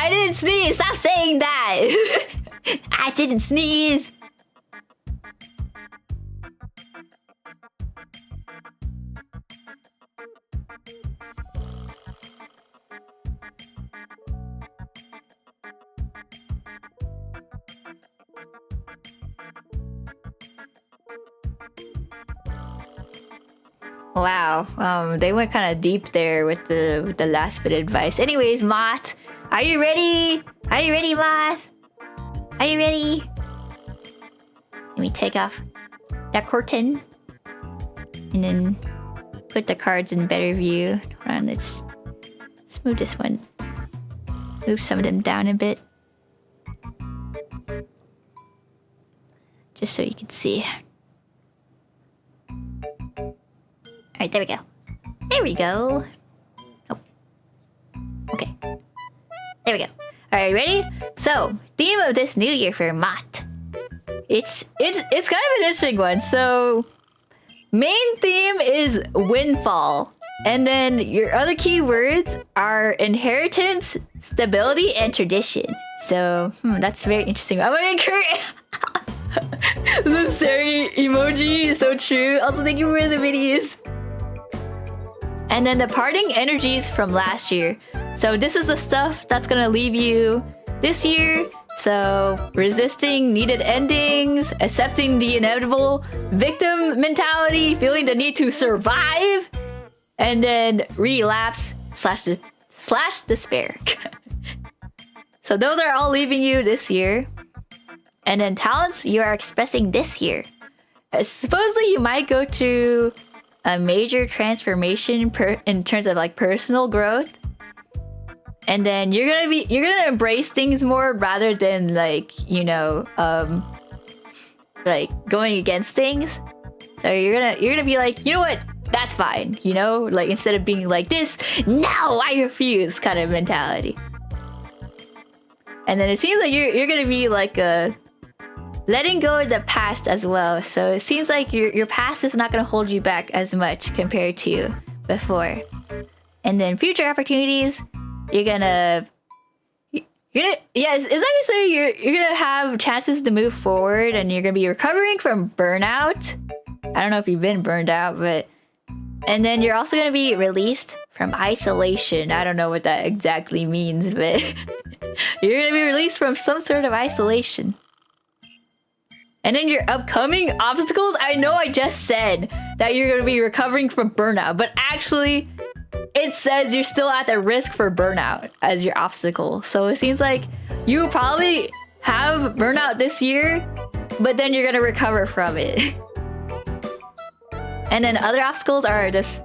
I didn't sneeze. Stop saying that. I didn't sneeze. Wow, they went kind of deep there with the last bit of advice. Anyways, Moth, are you ready? Are you ready, Moth? Are you ready? Let me take off that curtain and then put the cards in better view. Hold on, let's move this one. Move some of them down a bit, just so you can see. Alright, there we go. There we go. Oh. Okay. There we go. Alright, ready? So, theme of this new year for Mott. It's kind of an interesting one. So, main theme is windfall. And then your other keywords are inheritance, stability, and tradition. So, that's very interesting. I'm gonna encourage... The Sari emoji is so true. Also, thank you for the videos. And then the parting energies from last year. So this is the stuff that's gonna leave you this year. So resisting needed endings, accepting the inevitable, victim mentality, feeling the need to survive, and then relapse slash despair. So those are all leaving you this year. And then talents you are expressing this year. Supposedly you might go through a major transformation in terms of like personal growth, and then you're gonna embrace things more rather than like, you know, like going against things. So you're gonna be like, you know what, that's fine, you know, like instead of being like this, no, I refuse kind of mentality. And then it seems like you're gonna be like letting go of the past as well. So it seems like your past is not going to hold you back as much compared to before. And then future opportunities, it's actually you're gonna have chances to move forward, and you're gonna be recovering from burnout. I don't know if you've been burned out, and then you're also gonna be released from isolation. I don't know what that exactly means, but you're gonna be released from some sort of isolation. And then your upcoming obstacles, I know I just said that you're going to be recovering from burnout, but actually it says you're still at the risk for burnout as your obstacle. So it seems like you will probably have burnout this year, but then you're going to recover from it. And then other obstacles are just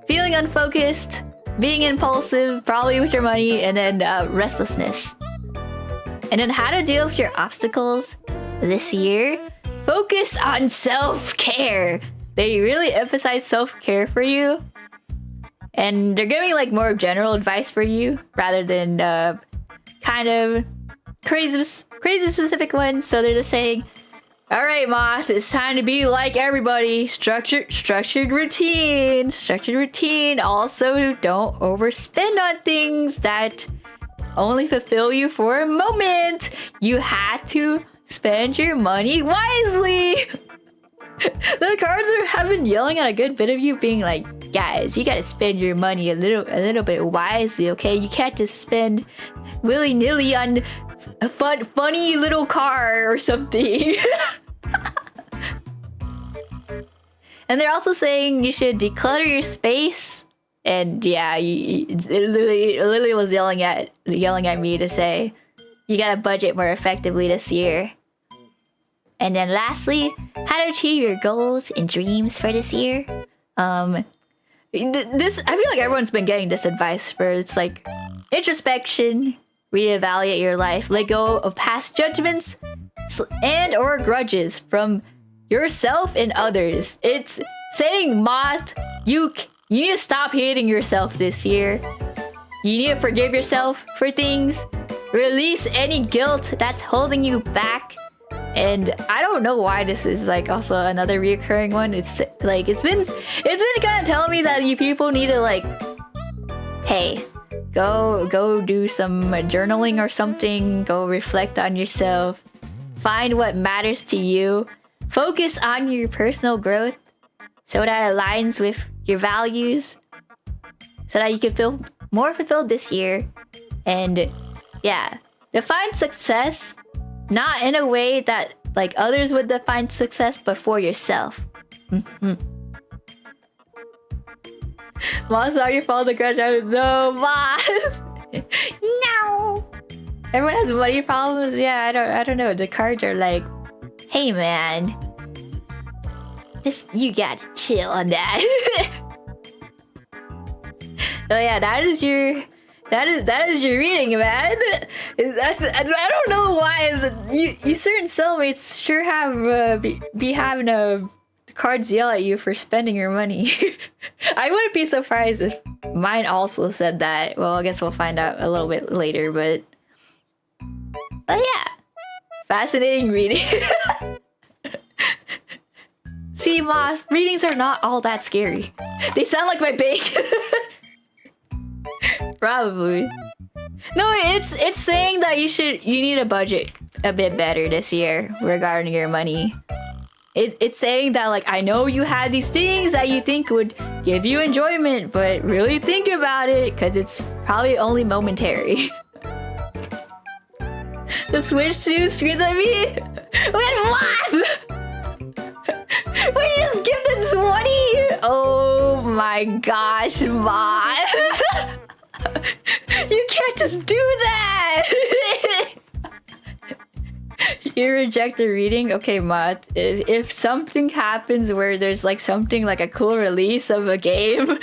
feeling unfocused, being impulsive, probably with your money, and then restlessness. And then how to deal with your obstacles this year, focus on self-care. They really emphasize self-care for you, and they're giving like more general advice for you rather than kind of crazy specific ones. So they're just saying, all right, Moth, it's time to be like everybody. Structured routine. Also, don't overspend on things that only fulfill you for a moment. You had to spend your money wisely. The cards have been yelling at a good bit of you, being like, guys, you gotta spend your money a little bit wisely, okay? You can't just spend willy-nilly on a funny little car or something. And they're also saying you should declutter your space. And yeah, it literally was yelling at me to say you gotta budget more effectively this year. And then lastly, how to achieve your goals and dreams for this year. I feel like everyone's been getting this advice for, it's like introspection, reevaluate your life, let go of past judgments and or grudges from yourself and others. It's saying, Moth, you need to stop hating yourself this year. You need to forgive yourself for things. Release any guilt that's holding you back. And I don't know why this is like also another reoccurring one. It's like it's been kind of telling me that you people need to like, hey, Go do some journaling or something. Go reflect on yourself. Find what matters to you. Focus on your personal growth so that it aligns with your values. So that you can feel more fulfilled this year. And yeah, define success not in a way that like others would define success, but for yourself. Moss, not your fault to crash out. No, Moss. No. Everyone has money problems. Yeah, I don't know. The cards are like, hey man, just you gotta chill on that. Oh yeah, that is your reading, man. I don't know why you certain cellmates sure have be having cards yell at you for spending your money. I wouldn't be surprised if mine also said that. Well, I guess we'll find out a little bit later, but yeah, fascinating reading. See, Ma, readings are not all that scary. They sound like my bank. Probably. No, it's saying that you need a budget a bit better this year regarding your money. It's saying that like, I know you have these things that you think would give you enjoyment, but really think about it because it's probably only momentary. The Switch 2 screams at me? Wait, what? Wait, you just gifted 20? Oh my gosh, Ma. You can't just do that! You reject the reading? Okay, Mott. If something happens where there's like something like a cool release of a game,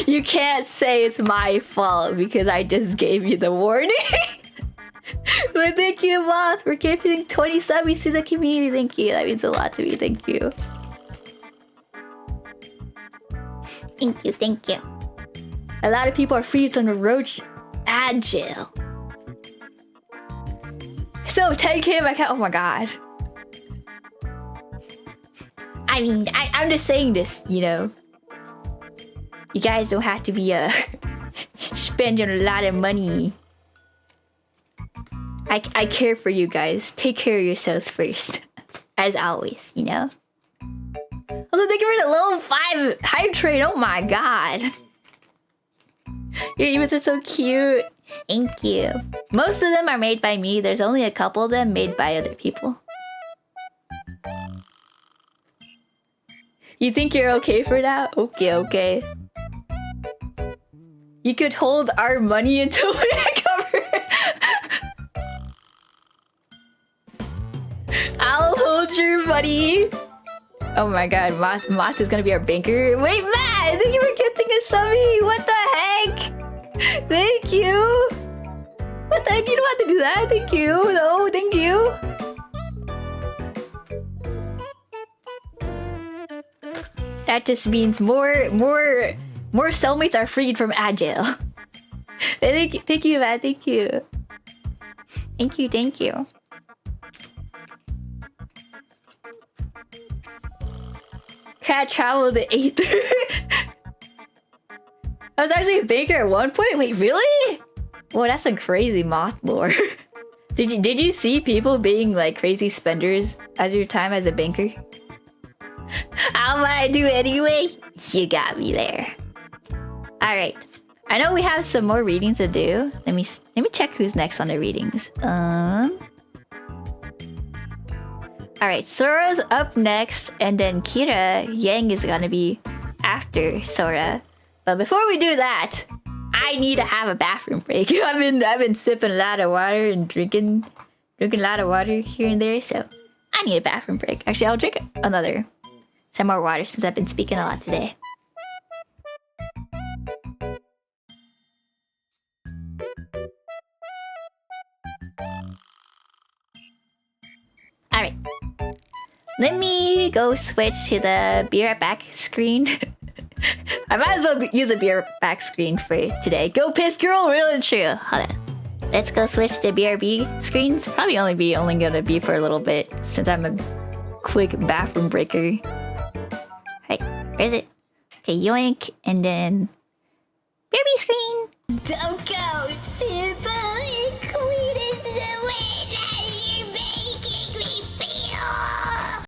you can't say it's my fault because I just gave you the warning. But thank you, Mott. We're giving 20 subbies to the community. Thank you. That means a lot to me. Thank you. Thank you. Thank you. A lot of people are free from the roach ad jail. So 10K my account. Oh my god. I mean, I'm just saying this, you know. You guys don't have to be spending a lot of money. I care for you guys. Take care of yourselves first, as always, you know. Also, thank you for the level 5 hype train. Oh my god. Your emotes are so cute. Thank you. Most of them are made by me. There's only a couple of them made by other people. You think you're okay for that? Okay. You could hold our money until we recover. I'll hold your money. Oh my god, Moth is gonna be our banker. Wait, Matt! I think you were getting a subby! What the heck? Thank you! What the heck? You don't have to do that. Thank you. No, thank you. That just means more cellmates are freed from agile. Thank you, Matt. Thank you. Thank you. Can't travel the Aether. I was actually a banker at one point. Wait, really? Well, that's some crazy moth lore. Did you see people being like crazy spenders as your time as a banker? How am I do anyway? You got me there. All right. I know we have some more readings to do. Let me check who's next on the readings. All right, Sora's up next, and then Kira Yang is gonna be after Sora. But before we do that, I need to have a bathroom break. I've been sipping a lot of water and drinking a lot of water here and there, so I need a bathroom break. Actually, I'll drink some more water since I've been speaking a lot today. All right. Let me go switch to the be right back screen. I might as well use a be right back screen for today. Go piss girl, real and true. Hold on. Let's go switch to BRB screens. Probably only gonna be for a little bit since I'm a quick bathroom breaker. Right, where is it? Okay, yoink, and then BRB screen. Don't go simple and clean is the way that you're making me feel.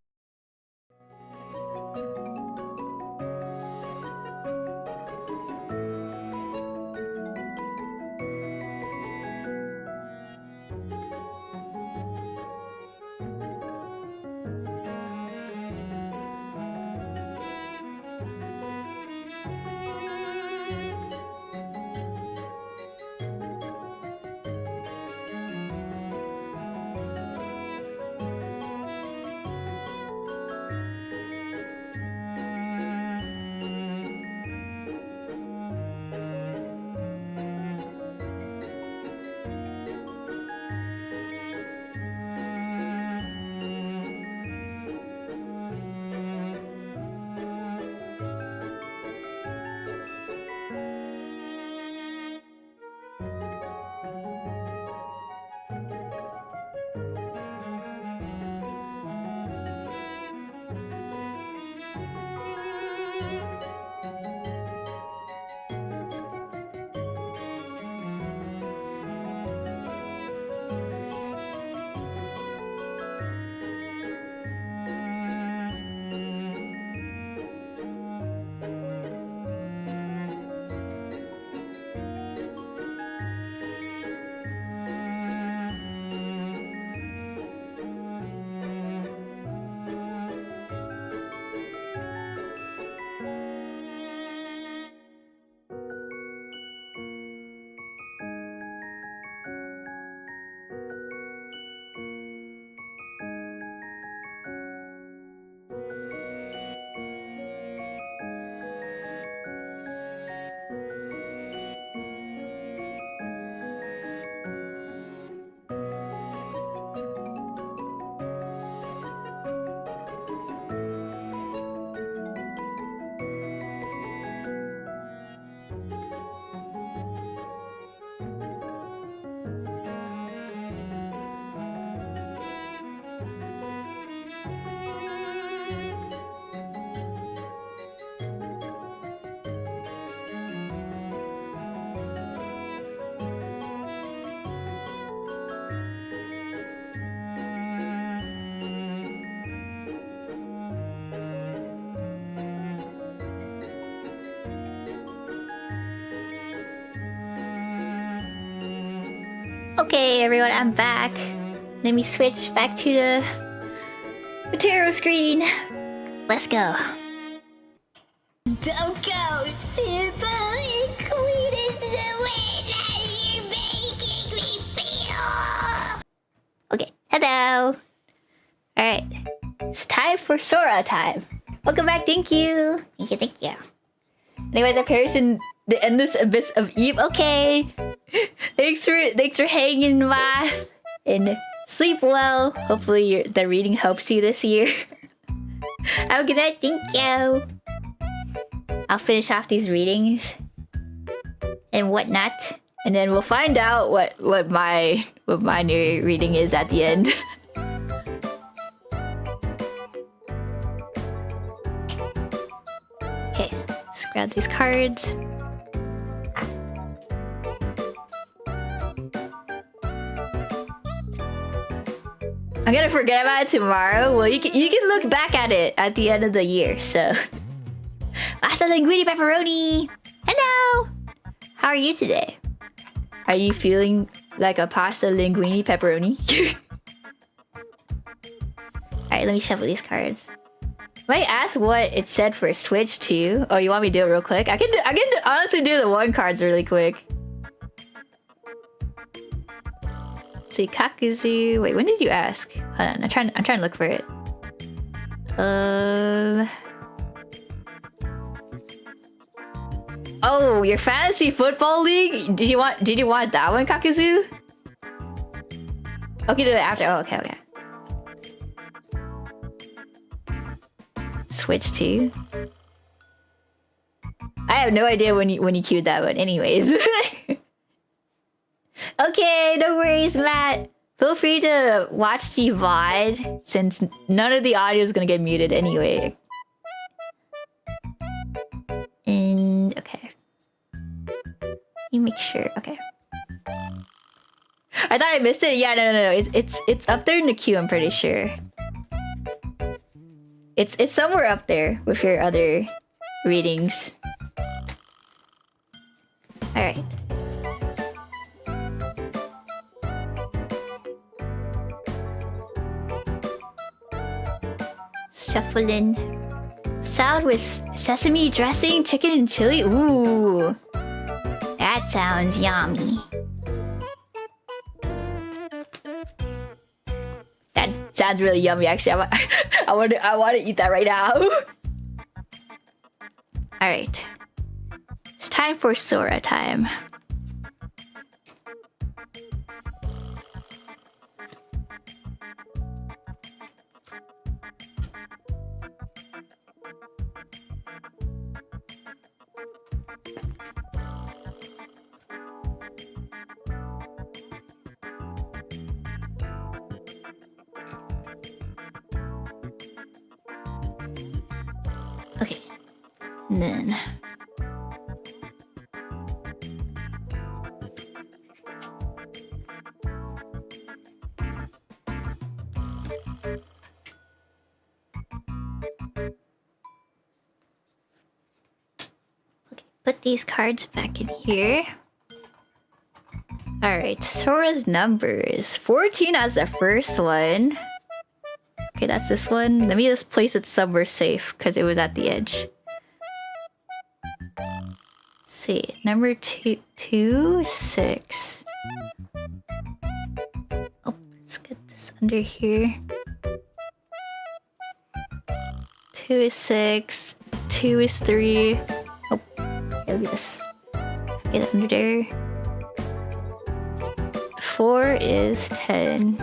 Okay, everyone, I'm back. Let me switch back to the tarot screen. Let's go. Don't go simple and clean is the way that you're making me feel. Okay, hello. Alright, it's time for Sora time. Welcome back, thank you. Thank you. Anyways, I perished in the endless abyss of Eve. Okay. Thanks for hanging, Math. And sleep well. Hopefully the reading helps you this year. Have a good night, thank you. I'll finish off these readings and whatnot, and then we'll find out what my new reading is at the end. Okay, let's grab these cards. I'm gonna forget about it tomorrow. Well, you can look back at it at the end of the year. So, pasta linguine pepperoni. Hello. How are you today? Are you feeling like a pasta linguine pepperoni? All right, let me shuffle these cards. Might ask what it said for Switch too. Oh, you want me to do it real quick? I can honestly do the one cards really quick. See, Kakuzu. Wait, when did you ask? Hold on, I'm trying to look for it. Oh, your fantasy football league? Did you want that one, Kakuzu? Okay, do it after. Oh, okay. Switch to. I have no idea when you queued that one. Anyways. Okay, no worries, Matt. Feel free to watch the VOD since none of the audio is gonna get muted anyway. And okay. make sure. Okay. I thought I missed it. Yeah, no. It's up there in the queue. I'm pretty sure. It's somewhere up there with your other readings. All right. Shuffling. Salad with sesame dressing, chicken and chili. Ooh. That sounds yummy. That sounds really yummy actually. I want to eat that right now. All right. It's time for Sora time. Okay. And then put these cards back in here. Alright, Sora's numbers. 14 as the first one. Okay, that's this one. Let me just place it somewhere safe because it was at the edge. Let's see, number 2, 6. Oh, let's get this under here. 2 is 6. 2 is 3. Oh, look at this. Get it under there. 4 is 10.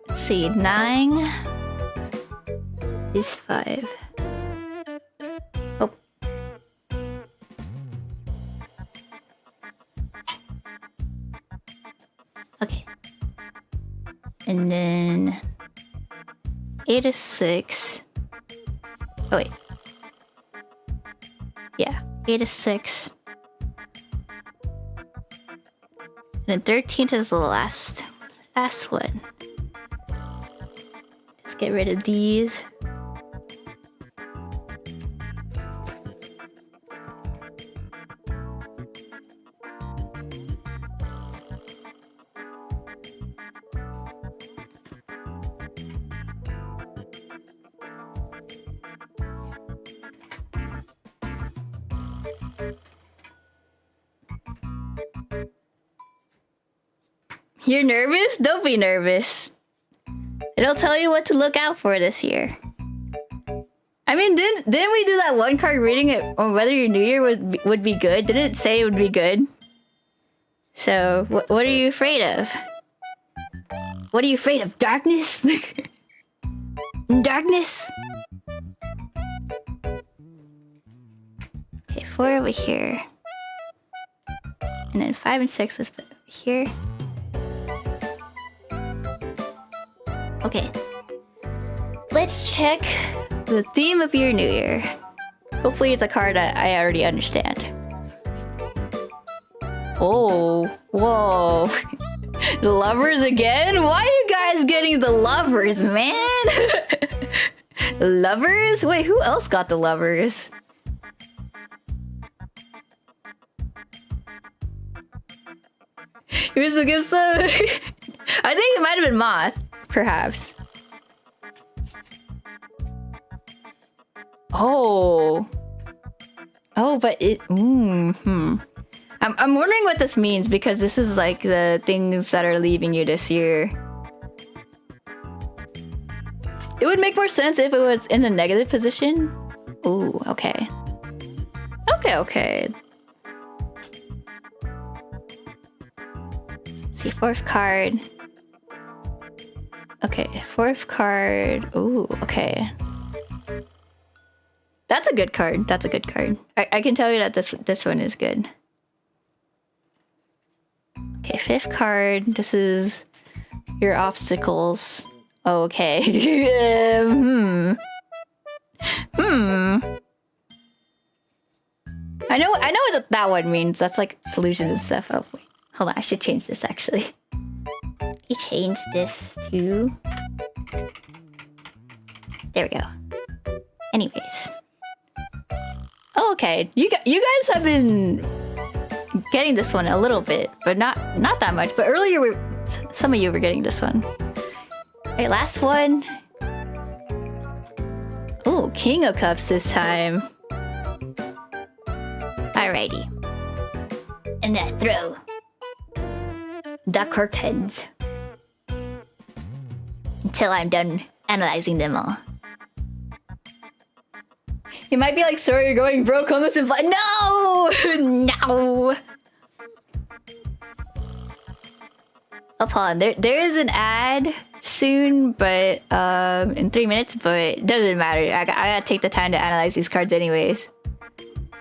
Let's see, 9 is 5. Oh. Okay. And then 8 is 6. Oh wait. Yeah, 8 is 6. And then 13th is the last one. Let's get rid of these. You're nervous? Don't be nervous. It'll tell you what to look out for this year. I mean, didn't we do that one card reading it on whether your new year would be good? Didn't it say it would be good? So, what are you afraid of? What are you afraid of? Darkness? Darkness? Okay, 4 over here. And then 5 and 6 is put over here. Okay. Let's check the theme of your new year. Hopefully it's a card that I already understand. Oh, whoa. The lovers again? Why are you guys getting the lovers, man? Lovers? Wait, who else got the lovers? He was to give some... I think it might have been Moth, perhaps. Oh. Oh, but it... I'm wondering what this means because this is like the things that are leaving you this year. It would make more sense if it was in a negative position. Ooh, okay. Okay. See, 4th card. Okay, 4th card. Ooh, okay. That's a good card. That's a good card. I can tell you that this one is good. Okay, 5th card. This is your obstacles. Okay. I know what that one means. That's like illusions and stuff. Oh wait, hold on. I should change this actually. You change this to. There we go. Anyways. Oh, okay. You guys have been getting this one a little bit, but not that much. But earlier, some of you were getting this one. All right, last one. Oh, King of Cups this time. Alrighty. And I throw the curtains until I'm done analyzing them all. You might be like, sorry, you're going broke, homeless, and fly. No! No! Oh, hold on. There is an ad soon, but in 3 minutes, but it doesn't matter. I gotta take the time to analyze these cards anyways.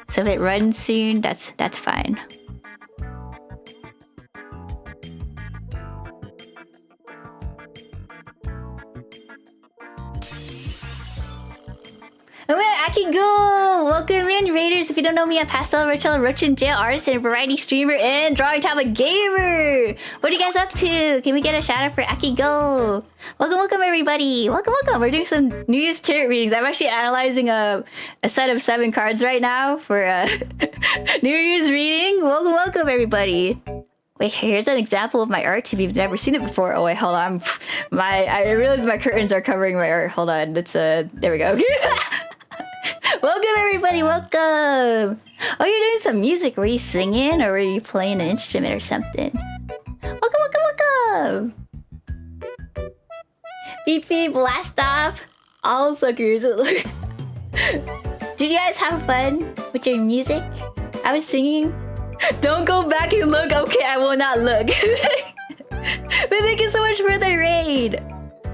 So if it runs soon, that's fine. Oh, Akigo! Welcome in, Raiders. If you don't know me, I'm Pastella Roachella, Roachin Jail artist and variety streamer and drawing tablet gamer. What are you guys up to? Can we get a shout out for Akigo? Welcome everybody. Welcome. We're doing some New Year's tarot readings. I'm actually analyzing a set of 7 cards right now for a New Year's reading. Welcome everybody. Wait, here's an example of my art if you've never seen it before. Oh wait, hold on. I realize my curtains are covering my art. Hold on. That's there we go. Welcome everybody, welcome! Oh, you're doing some music. Were you singing or were you playing an instrument or something? Welcome! Beep beep, blast off! All suckers. Did you guys have fun with your music? I was singing. Don't go back and look. Okay, I will not look. But thank you so much for the raid.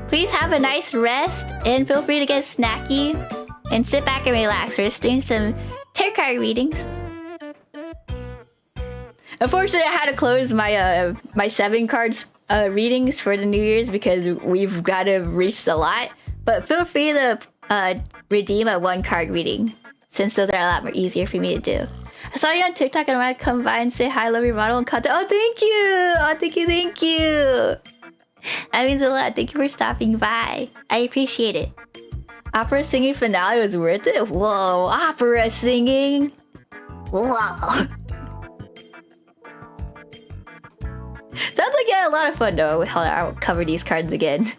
Please have a nice rest and feel free to get snacky. And sit back and relax. We're just doing some tarot card readings. Unfortunately, I had to close my my 7 cards readings for the New Year's because we've got to reach a lot. But feel free to redeem a 1 card reading since those are a lot more easier for me to do. I saw you on TikTok and I want to come by and say hi, love your model and content. Oh, thank you! Oh, thank you! That means a lot. Thank you for stopping by. I appreciate it. Opera singing finale was worth it? Whoa, opera singing? Whoa. Sounds like you had a lot of fun though. Hold on, I'll cover these cards again.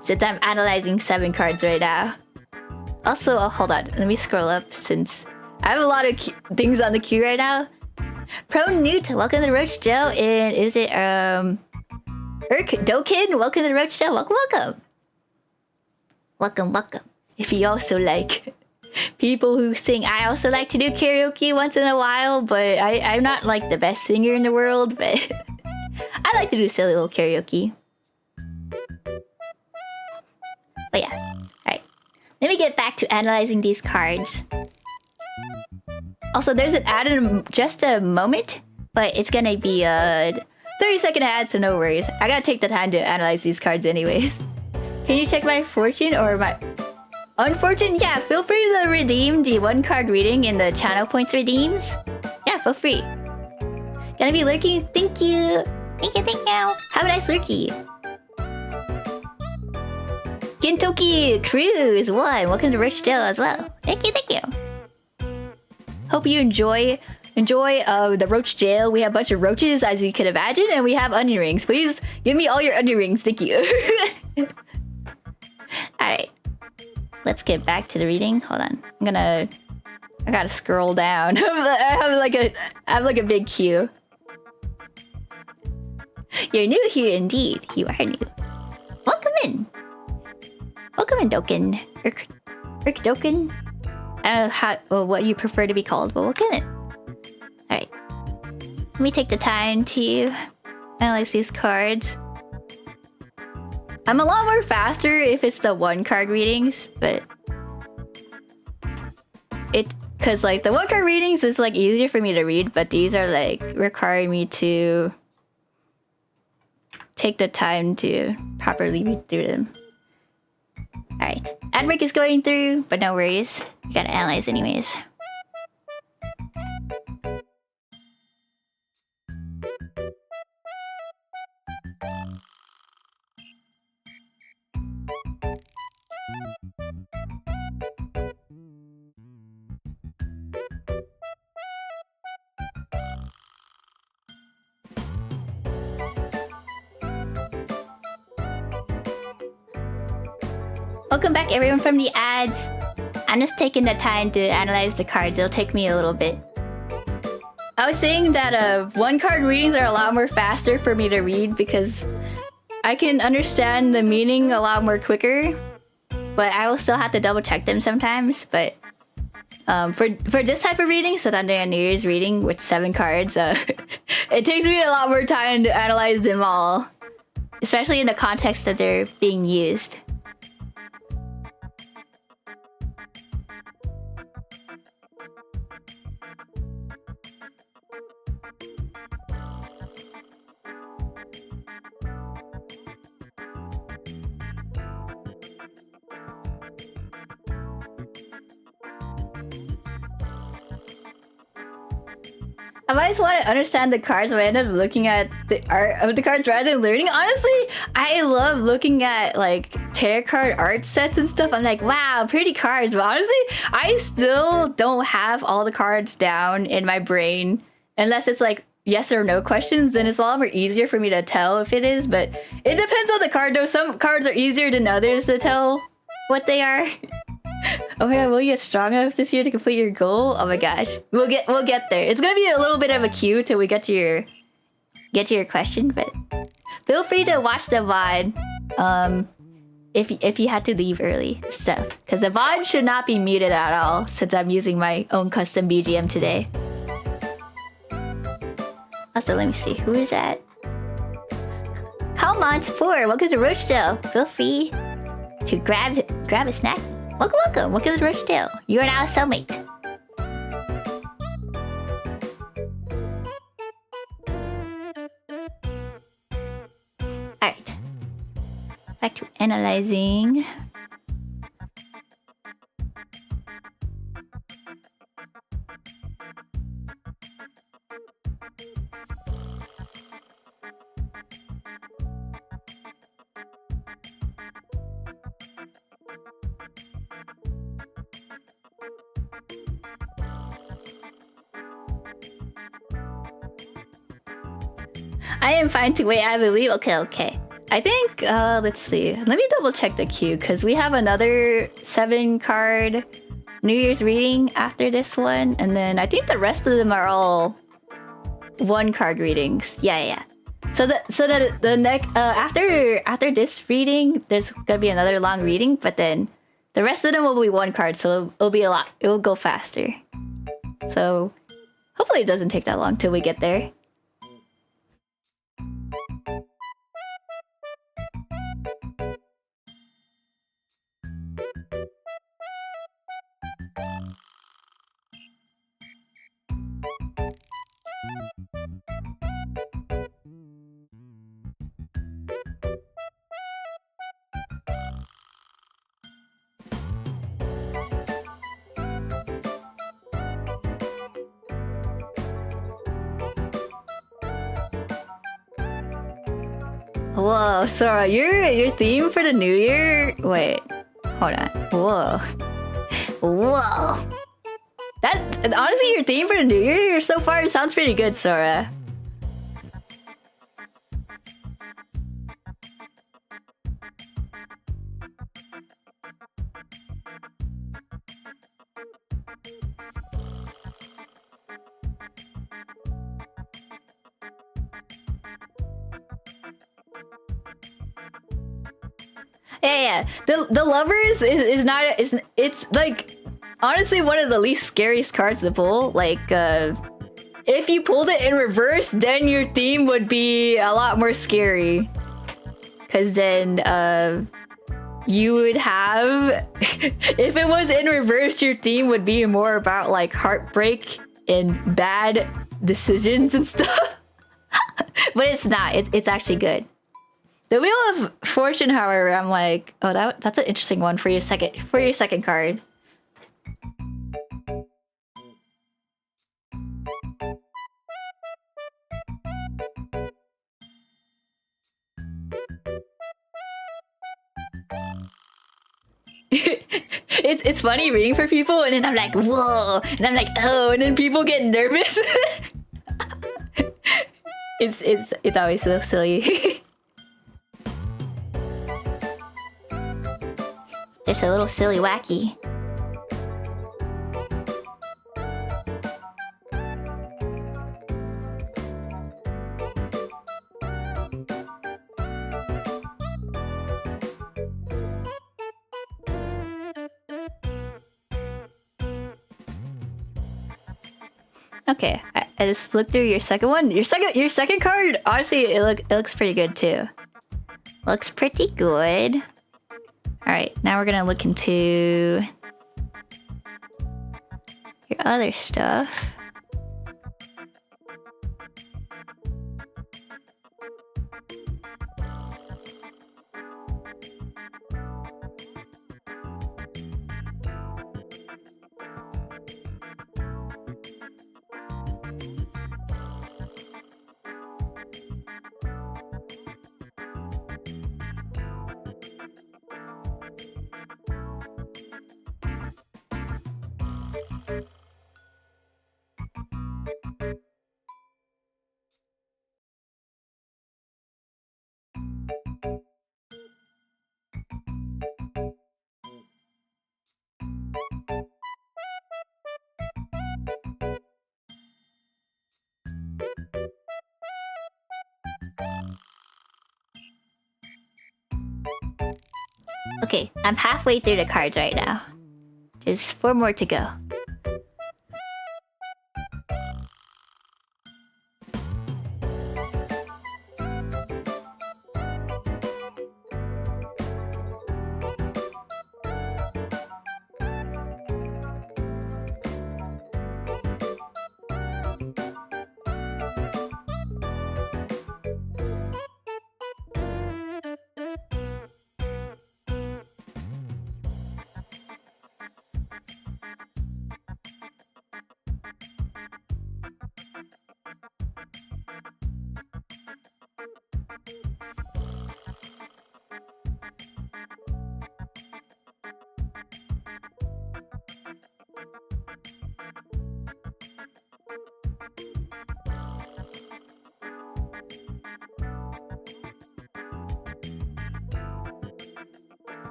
Since I'm analyzing 7 cards right now. Also, oh, hold on, let me scroll up since I have a lot of things on the queue right now. Pro Newt, welcome to the Roach Joe. And is it, Urk Dokin? Welcome to the Roach Joe. Welcome. If you also like people who sing, I also like to do karaoke once in a while, but I'm not like the best singer in the world, but I like to do silly little karaoke. But yeah, alright. Let me get back to analyzing these cards. Also, there's an ad in just a moment, but it's gonna be a 30-second ad, so no worries. I gotta take the time to analyze these cards anyways. Can you check my fortune or my... Unfortunate, yeah, feel free to redeem the 1 card reading in the channel points redeems. Yeah, feel free. Gonna be lurking? Thank you. Thank you. Have a nice lurky. Gintoki Cruise 1. Welcome to Rich Joe as well. Thank you. Hope you enjoy the roach jail. We have a bunch of roaches, as you can imagine, and we have onion rings. Please give me all your onion rings. Thank you. Alright. Let's get back to the reading. Hold on. I gotta scroll down. I have like a big queue. You're new here indeed. You are new. Welcome in, Dokin. Urk Dokin. I don't know what you prefer to be called, but welcome in. Alright. Let me take the time to analyze these cards. I'm a lot more faster if it's the 1 card readings, but cause like the 1 card readings is like easier for me to read, but these are like requiring me to take the time to properly read through them. Alright, ad break is going through, but no worries. You gotta analyze anyways. Welcome back, everyone, from the ads. I'm just taking the time to analyze the cards. It'll take me a little bit. I was saying that one card readings are a lot more faster for me to read because I can understand the meaning a lot more quicker, but I will still have to double check them sometimes. But for this type of reading, so that a New Year's reading with 7 cards, it takes me a lot more time to analyze them all, especially in the context that they're being used. I always want to understand the cards, but I end up looking at the art of the cards rather than learning. Honestly, I love looking at like tarot card art sets and stuff. I'm like, wow, pretty cards. But honestly, I still don't have all the cards down in my brain. Unless it's like yes or no questions, then it's a lot more easier for me to tell if it is. But it depends on the card though. Some cards are easier than others to tell what they are. Oh my god, will you get strong enough this year to complete your goal? Oh my gosh. We'll get there. It's gonna be a little bit of a queue till we get to your question, but feel free to watch the VOD if you had to leave early stuff. Because the VOD should not be muted at all since I'm using my own custom BGM today. Also, let me see, who is that? Calmont4, welcome to Roachella. Feel free to grab a snack. Welcome. Welcome to Roachella. You are now a cellmate. Alright. Back to analyzing. I am fine to wait, I believe. Okay. I think, let's see. Let me double check the queue, because we have another 7 card New Year's reading after this one. And then I think the rest of them are all 1 card readings. Yeah. So the next, after this reading, there's gonna be another long reading, but then the rest of them will be 1 card, so it will go faster. So hopefully it doesn't take that long till we get there. Whoa, Sora, your theme for the new year? Wait, hold on. Whoa. That honestly, your theme for the new year so far sounds pretty good, Sora. Yeah. The lovers is not it's like honestly one of the least scariest cards to pull. Like if you pulled it in reverse, then your theme would be a lot more scary. Cause then you would have if it was in reverse, your theme would be more about like heartbreak and bad decisions and stuff. But it's not. It's actually good. The Wheel of Fortune, however, I'm like, oh, that's an interesting one for your second card. It's funny reading for people, and then I'm like, whoa, and I'm like, oh, and then people get nervous. It's always so silly. Just a little silly wacky. Okay, I just looked through your second one. Your second card, honestly, it looks pretty good too. Looks pretty good. All right, now we're gonna look into your other stuff. Okay, I'm halfway through the cards right now. Just 4 more to go.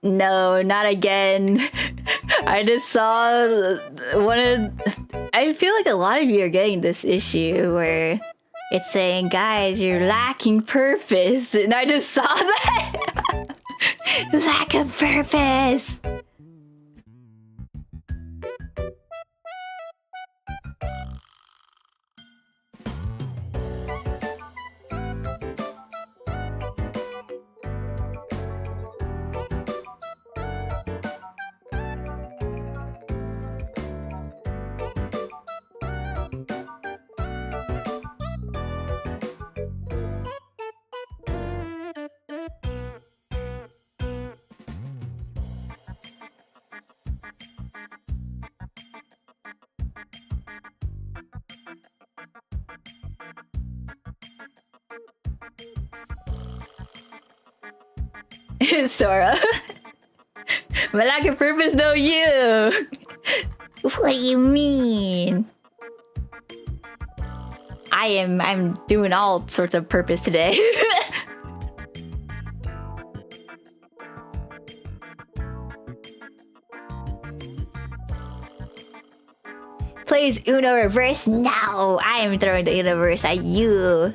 No, not again. I just saw one of... I feel like a lot of you are getting this issue where it's saying, guys, you're lacking purpose. And I just saw that. Lack of purpose. Sora. My lack of purpose, no you. What do you mean? I'm doing all sorts of purpose today. Plays Uno reverse now. I am throwing the universe at you.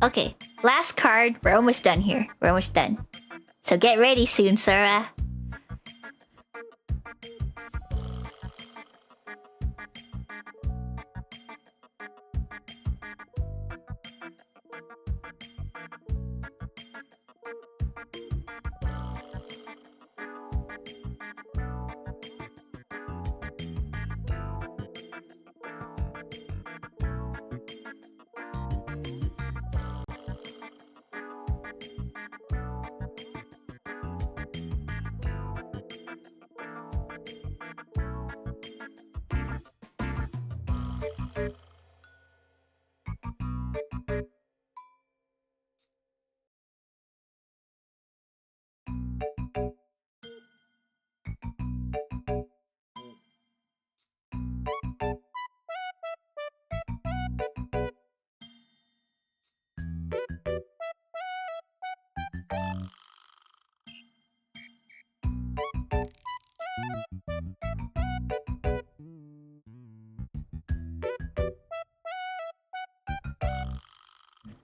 Okay, last card. We're almost done here. We're almost done. So get ready soon, Sora.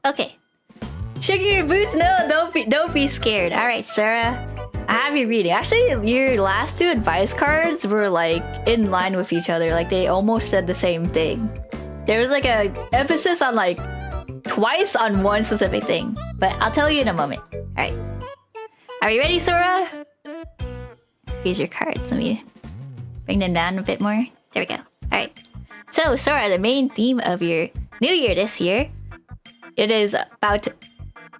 Okay. Shaking your boots? No, don't be scared. Alright, Sarah. I have you reading. Actually, your last two advice cards were like in line with each other. Like they almost said the same thing. There was like a emphasis on like twice on one specific thing. But I'll tell you in a moment. Alright. Are you ready, Sora? Here's your cards. Let me bring them down a bit more. There we go. Alright. So, Sora, the main theme of your new year this year, it is about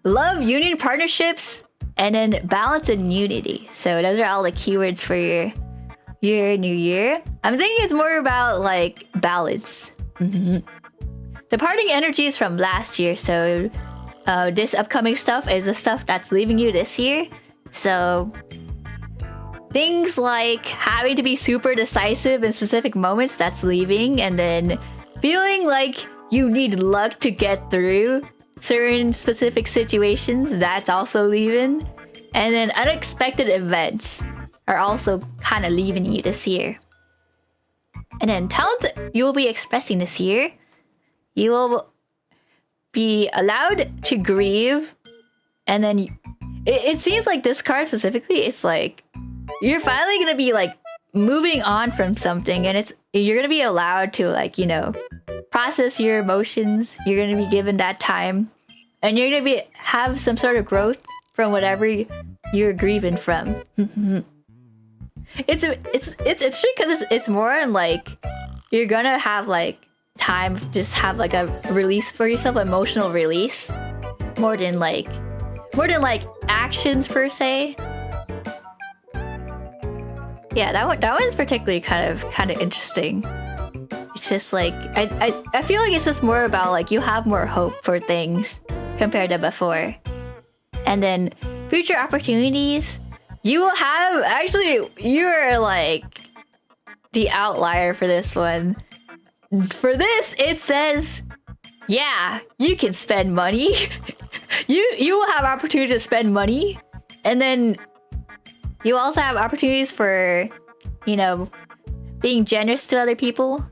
love, union, partnerships, and then balance and unity. So those are all the keywords for your new year. I'm thinking it's more about like balance. The parting energies from last year. So this upcoming stuff is the stuff that's leaving you this year. So things like having to be super decisive in specific moments, that's leaving. And then feeling like you need luck to get through certain specific situations, that's also leaving. And then unexpected events are also kind of leaving you this year. And then talent you will be expressing this year, you will be allowed to grieve. And then it seems like this card specifically, it's like you're finally gonna be like moving on from something, and you're gonna be allowed to like, you know, process your emotions. You're gonna be given that time, and you're gonna have some sort of growth from whatever you're grieving from. It's true because it's more like you're gonna have like time, just have like a release for yourself, emotional release, more than like actions per se. Yeah, that one's particularly kind of interesting. It's just like I feel like it's just more about like you have more hope for things compared to before. And then future opportunities, you will have, actually you're like the outlier for this one. For this, it says, yeah, you can spend money. you will have opportunity to spend money, and then you also have opportunities for, you know, being generous to other people,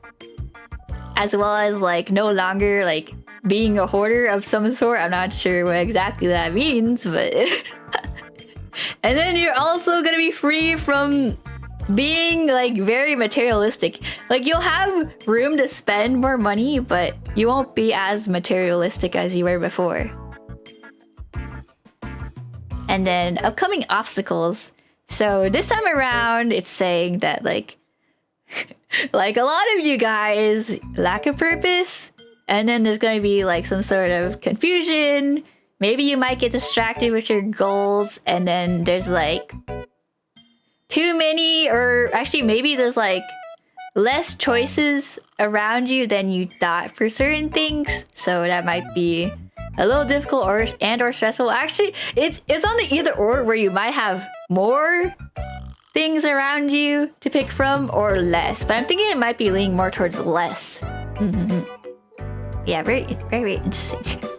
as well as like no longer like being a hoarder of some sort. I'm not sure what exactly that means, but and then you're also gonna be free from being like very materialistic. Like you'll have room to spend more money, but you won't be as materialistic as you were before. And then upcoming obstacles. So this time around, it's saying that like like a lot of you guys lack a purpose, and then there's going to be like some sort of confusion. Maybe you might get distracted with your goals, and then there's like too many, or actually maybe there's like less choices around you than you thought for certain things. So that might be a little difficult or stressful. Actually, it's on the either or, where you might have more things around you to pick from or less. But I'm thinking it might be leaning more towards less. Yeah, very, very interesting.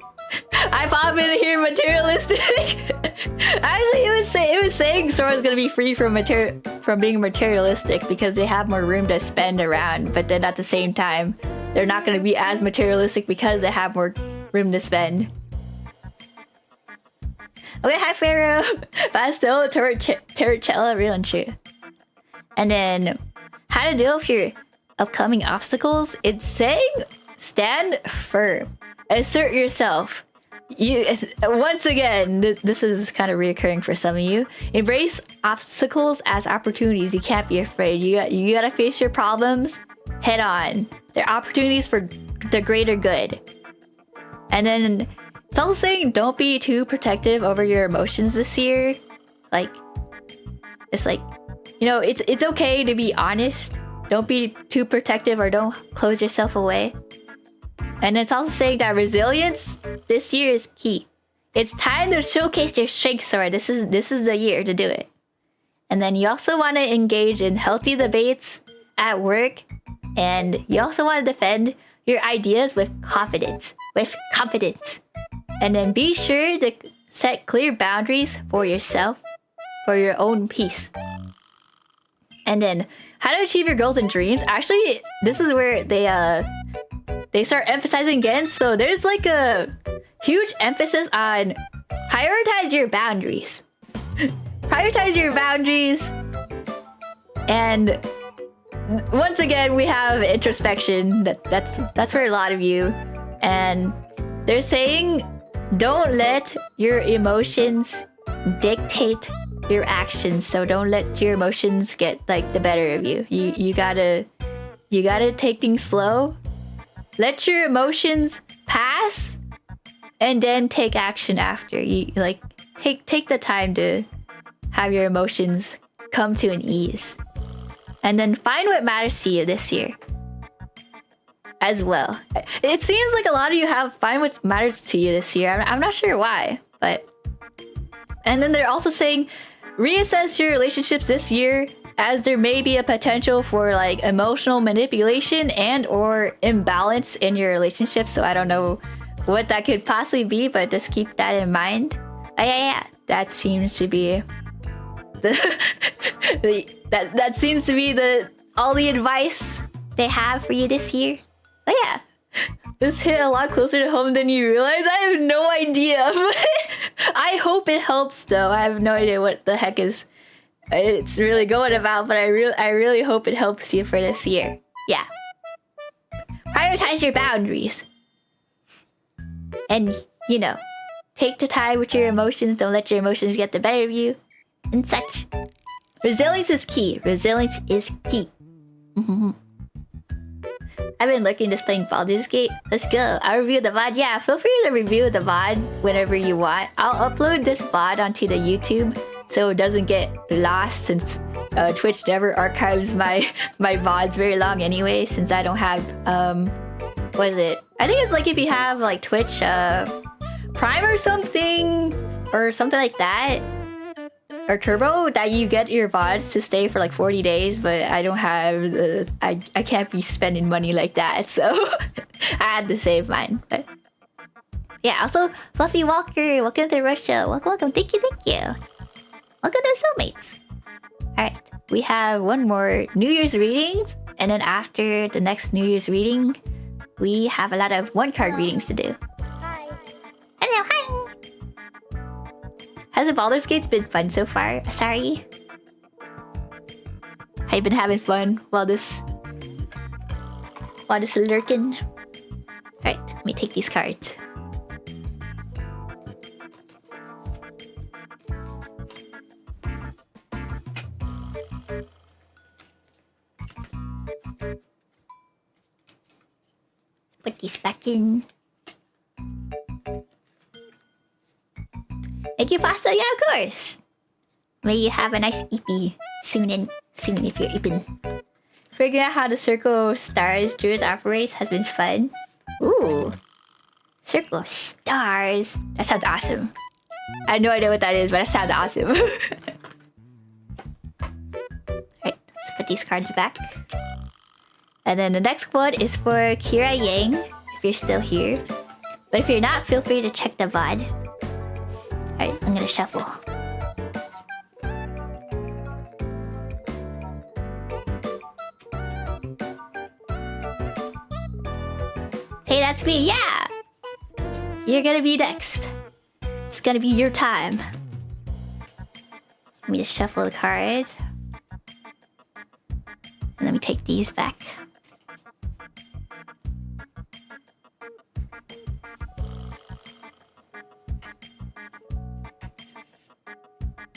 I pop in here materialistic. Actually, it was saying Sora's gonna be free from being materialistic because they have more room to spend around. But then at the same time, they're not gonna be as materialistic because they have more room to spend. Okay, hi Pharaoh. Pastella Roachella, real and true. And then how to deal with your upcoming obstacles. It's saying stand firm. Assert yourself. You once again, this is kind of reoccurring for some of you. Embrace obstacles as opportunities. You can't be afraid. You gotta face your problems head on. They're opportunities for the greater good. And then it's also saying don't be too protective over your emotions this year. Like, it's like, you know, it's okay to be honest. Don't be too protective or don't close yourself away. And it's also saying that resilience this year is key. It's time to showcase your strengths, Sora. This is the year to do it. And then you also want to engage in healthy debates at work, and you also want to defend your ideas with confidence. And then be sure to set clear boundaries for yourself, for your own peace. And then how to achieve your goals and dreams. Actually, this is where they start emphasizing again. So there's like a huge emphasis on prioritize your boundaries. Prioritize your boundaries. And once again, we have introspection. That's for a lot of you. And they're saying don't let your emotions dictate your actions. So don't let your emotions get like the better of you. You gotta take things slow. Let your emotions pass, and then take action after. You like take the time to have your emotions come to an ease, and then find what matters to you this year as well. It seems like a lot of you have find what matters to you this year. I'm not sure why, but and then they're also saying reassess your relationships this year, as there may be a potential for like emotional manipulation and or imbalance in your relationship. So I don't know what that could possibly be, but just keep that in mind. Yeah. That seems to be that seems to be all the advice they have for you this year. But yeah, this hit a lot closer to home than you realize. I have no idea. I hope it helps though. I have no idea what the heck it's really going about, but I really hope it helps you for this year. Yeah. Prioritize your boundaries. And, you know, take the time with your emotions. Don't let your emotions get the better of you. And such. Resilience is key. Resilience is key. I've been looking just playing Baldur's Gate. Let's go. I'll review the VOD. Yeah, feel free to review the VOD whenever you want. I'll upload this VOD onto the YouTube so it doesn't get lost, since Twitch never archives my VODs very long anyway, since I don't have what is it? I think it's like if you have like Twitch Prime or something like that, or Turbo, that you get your VODs to stay for like 40 days, but I don't have I can't be spending money like that, so I had to save mine. But yeah, also Fluffy Walker, welcome to Russia. Welcome. Thank you. Welcome to Soulmates. Alright, we have one more New Year's reading, and then after the next New Year's reading, we have a lot of one-card readings to do. Hi. Hello, hi. Has the Baldur's Gate's been fun so far, Asari? Have you been having fun while this lurking? Alright, let me take these cards. Put these back in. Thank you, Pasta. Yeah, of course. May you have a nice EP soon if you're eeping. Figuring out how the Circle of Stars Druids operates has been fun. Ooh. Circle of Stars. That sounds awesome. I have no idea what that is, but that sounds awesome. Alright, let's put these cards back. And then the next one is for Kira Yang, if you're still here. But if you're not, feel free to check the VOD. Alright, I'm gonna shuffle. Hey, that's me, yeah! You're gonna be next. Let's gonna be your time. Let me just shuffle the cards. And let me take these back.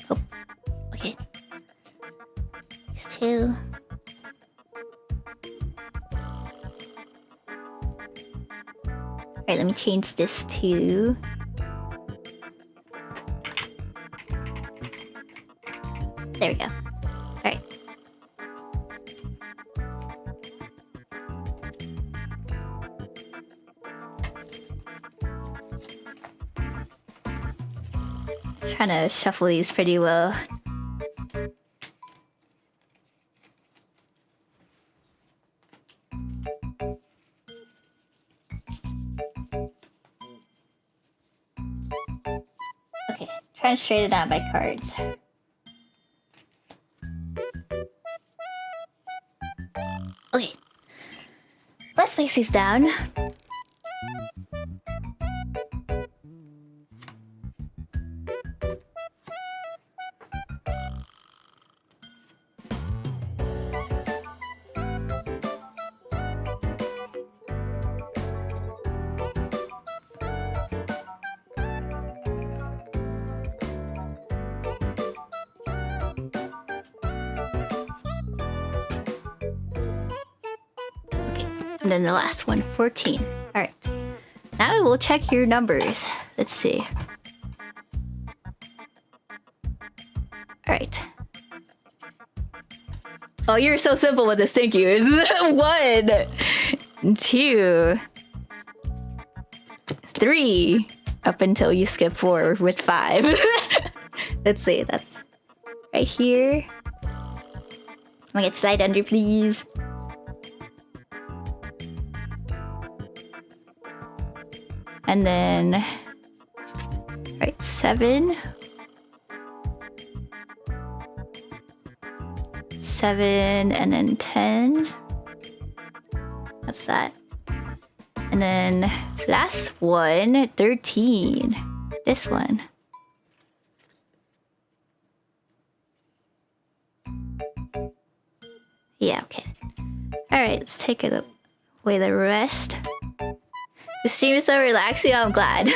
Oh, okay. These two. Alright, let me change this to... There we go. Alright. Trying to shuffle these pretty well. Okay, trying to straighten out my cards. Okay, let's place these down. And then the last one, 14. Alright. Now we'll check your numbers. Let's see. Alright. Oh, you're so simple with this, thank you. 1, 2, 3. Up until you skip 4 with 5. Let's see, that's right here. I'm gonna get slide under, please. And then, right, 7. 7, and then 10. That's that. And then last one, 13. This one. Yeah, okay. Alright, let's take it away the rest. The stream is so relaxing, I'm glad.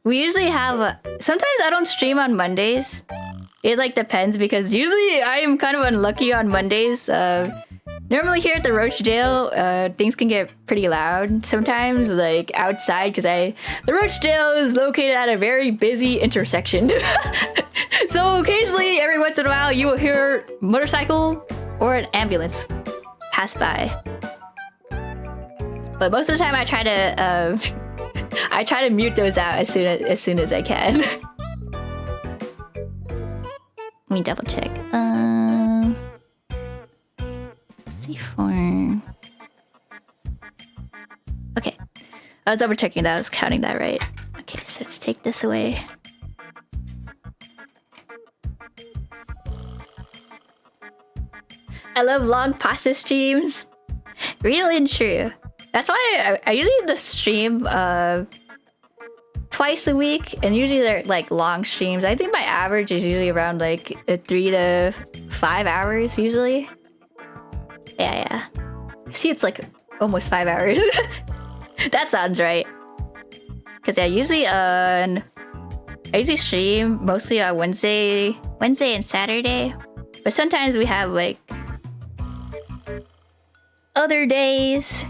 We usually have sometimes I don't stream on Mondays. It like depends because usually I am kind of unlucky on Mondays. Normally here at the Roach Jail, things can get pretty loud sometimes, like outside, because the Roach Jail is located at a very busy intersection. So occasionally, every once in a while, you will hear a motorcycle or an ambulance pass by. But most of the time, I try to mute those out as soon as I can. Let me double check. C4. Okay, I was double checking that I was counting that right. Okay, so let's take this away. I love long pasta streams. Real and true. That's why I usually just stream twice a week, and usually they're like long streams. I think my average is usually around like 3 to 5 hours usually. Yeah. See, it's like almost 5 hours. That sounds right. Cause I usually stream mostly on Wednesday and Saturday, but sometimes we have like other days,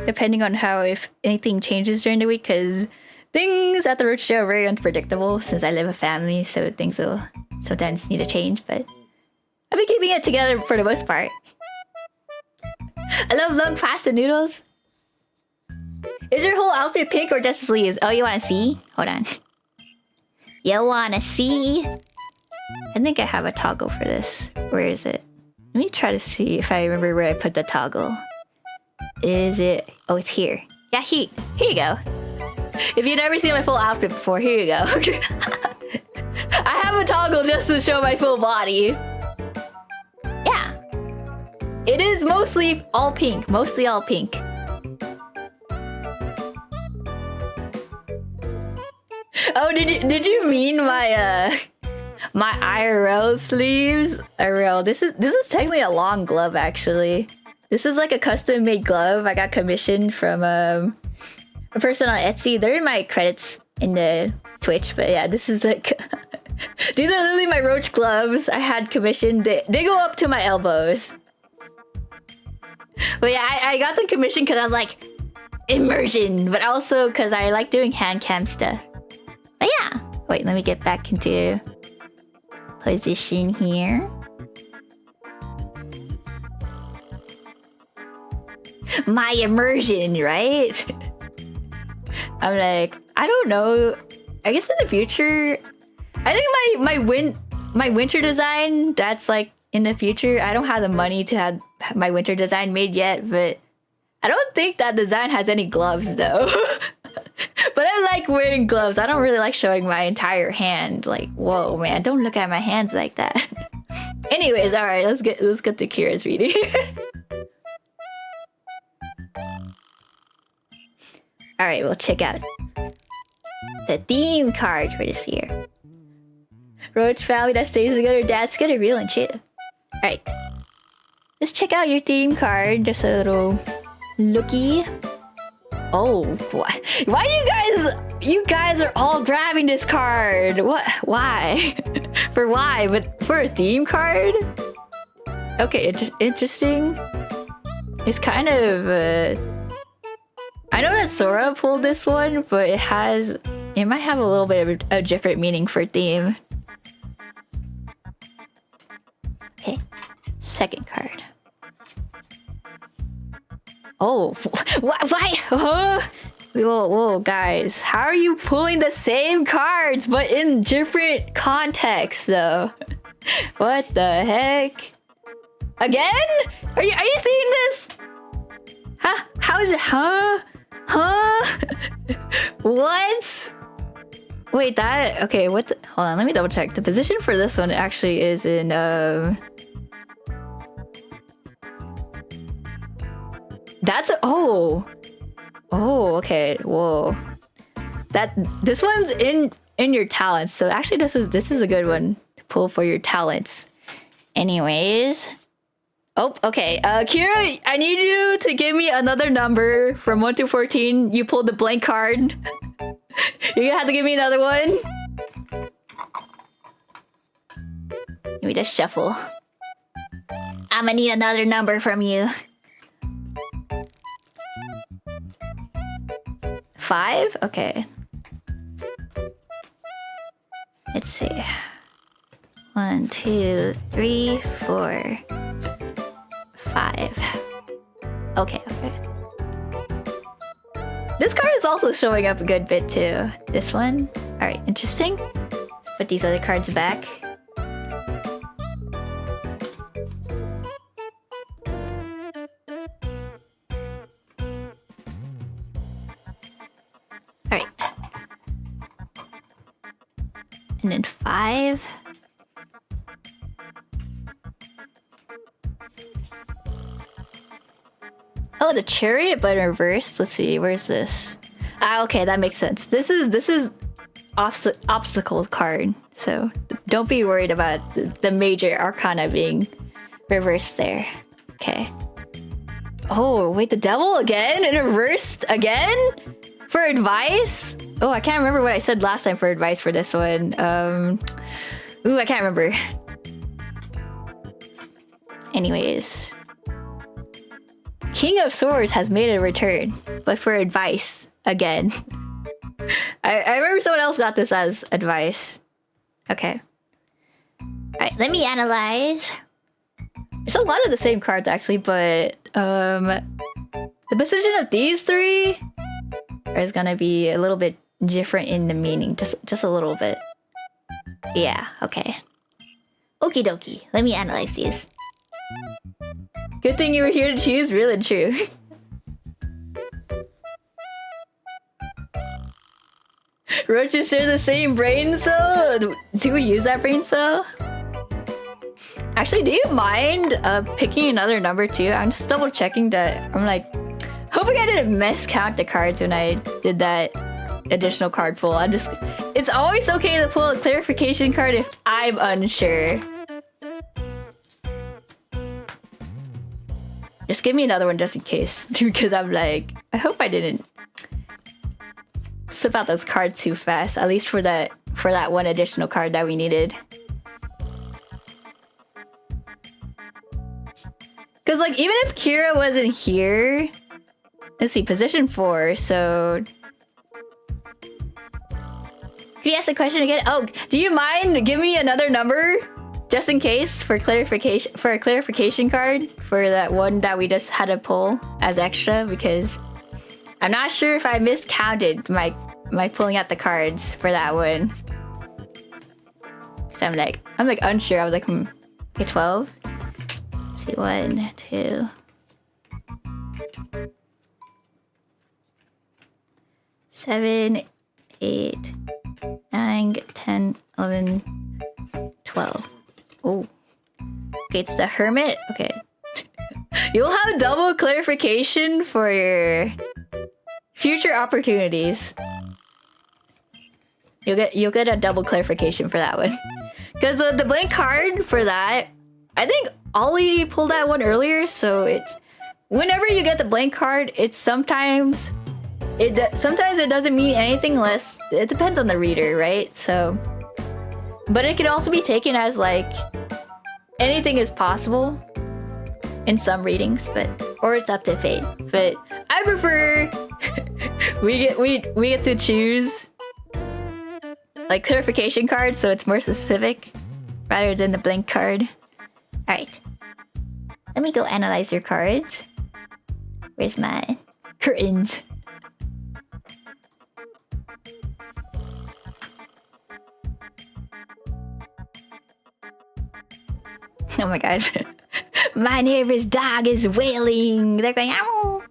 depending on if anything changes during the week, because things at the Roach Show are very unpredictable since I live with family, so things will sometimes need to change, but I've been keeping it together for the most part. I love long pasta noodles. Is your whole outfit pink or just sleeves? Oh, you wanna see? Hold on. You wanna see? I think I have a toggle for this. Where is it? Let me try to see if I remember where I put the toggle. Is it? Oh, it's here. Yeah, here you go. If you've never seen my full outfit before, here you go. I have a toggle just to show my full body. Yeah. It is mostly all pink. Mostly all pink. Oh, did you mean my my IRL sleeves? IRL. This is technically a long glove actually. This is like a custom made glove I got commissioned from a person on Etsy. They're in my credits in the Twitch, but yeah, this is like these are literally my roach gloves I had commissioned. They go up to my elbows. But yeah, I got them commissioned because I was like immersion, but also because I like doing hand cam stuff. But yeah, wait, let me get back into position here. My immersion, right? I'm like, I don't know. I guess in the future, I think my winter design, that's like in the future. I don't have the money to have my winter design made yet, but I don't think that design has any gloves though. But I like wearing gloves. I don't really like showing my entire hand. Like, whoa, man, don't look at my hands like that. Anyways, all right, let's get to Kira's reading. All right, we'll check out the theme card for this year. Roach family that stays together, dad's together, real and chill. All right, let's check out your theme card. Just a little looky. Oh, why you guys are all grabbing this card? What? Why? For why? But for a theme card? Okay, interesting. It's kind of I know that Sora pulled this one, but it might have a little bit of a different meaning for theme. Okay, second card. Oh, why? Huh? Whoa, guys. How are you pulling the same cards, but in different contexts, though? What the heck? Again? Are you seeing this? Huh? How is it? Huh? What? Wait, that... Okay, what the... Hold on, let me double check. The position for this one actually is in... That's oh, okay. Whoa, this one's in your talents. So actually, this is a good one to pull for your talents. Anyways, oh, okay. Kira, I need you to give me another number from 1 to 14. You pulled the blank card. You're gonna have to give me another one. Let me just shuffle. I'm gonna need another number from you. 5? Okay. Let's see. 1, 2, 3, 4, 5. Okay. This card is also showing up a good bit too. This one. Alright, interesting. Let's put these other cards back. Alright. And then 5. Oh, the chariot, but in reverse. Let's see, where's this? Ah, okay, that makes sense. This is obstacle card, so don't be worried about the major arcana being reversed there. Okay. Oh, wait, the devil again? In reversed again? For advice? Oh, I can't remember what I said last time for advice for this one. Ooh, I can't remember. Anyways. King of Swords has made a return, but for advice again. I remember someone else got this as advice. Okay. Alright, let me analyze. It's a lot of the same cards actually, but the position of these three is gonna be a little bit different in the meaning, just a little bit. Yeah, okay. Okie dokie, let me analyze these. Good thing you were here to choose, real and true. Roaches share the same brain cell? Do we use that brain cell? Actually, do you mind picking another number too? I'm just double checking that. I'm like, hoping I didn't miscount the cards when I did that. additional card pull. It's always okay to pull a clarification card if I'm unsure. Just give me another one just in case, because I'm like, I hope I didn't slip out those cards too fast. At least for that one additional card that we needed. Because like even if Kira wasn't here, let's see, position 4. So can you ask the question again? Oh, do you mind giving me another number? Just in case for clarification, for a clarification card for that one that we just had to pull as extra, because I'm not sure if I miscounted my pulling out the cards for that one. Cause I'm like unsure. I was like, okay, 12. Let's see, 1, 2. 7, 8, 9, 10, 11, 12. Oh, okay, it's the Hermit. Okay, you'll have double clarification for your future opportunities. You'll get a double clarification for that one, because the blank card for that, I think Ollie pulled that one earlier. So it's whenever you get the blank card, it's sometimes it doesn't mean anything less. It depends on the reader, right? So. But it could also be taken as like anything is possible in some readings, or it's up to fate. But I prefer we get to choose like clarification cards, so it's more specific rather than the blank card. All right, let me go analyze your cards. Where's my curtains? Oh my god. My neighbor's dog is wailing. They're going, ow.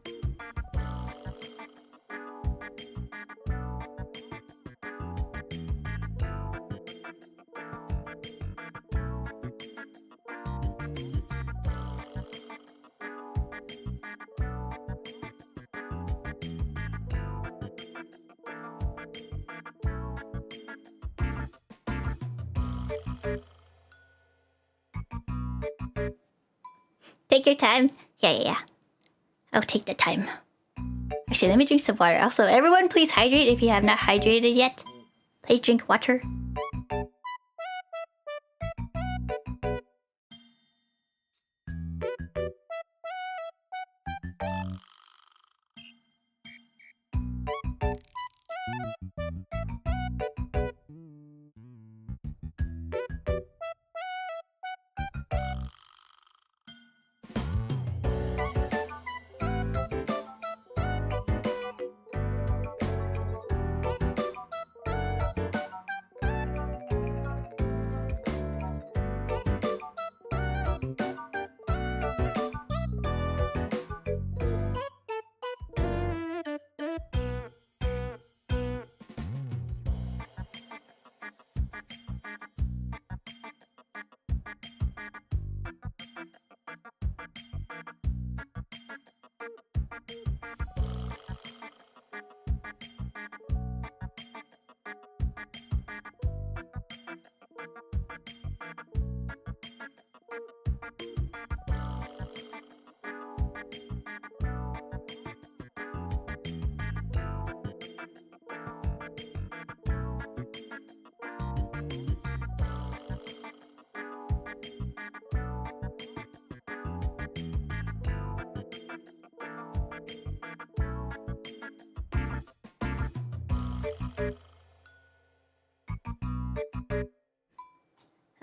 Take your time. Yeah. I'll take the time. Actually, let me drink some water. Also, everyone please hydrate if you have not hydrated yet. Please drink water.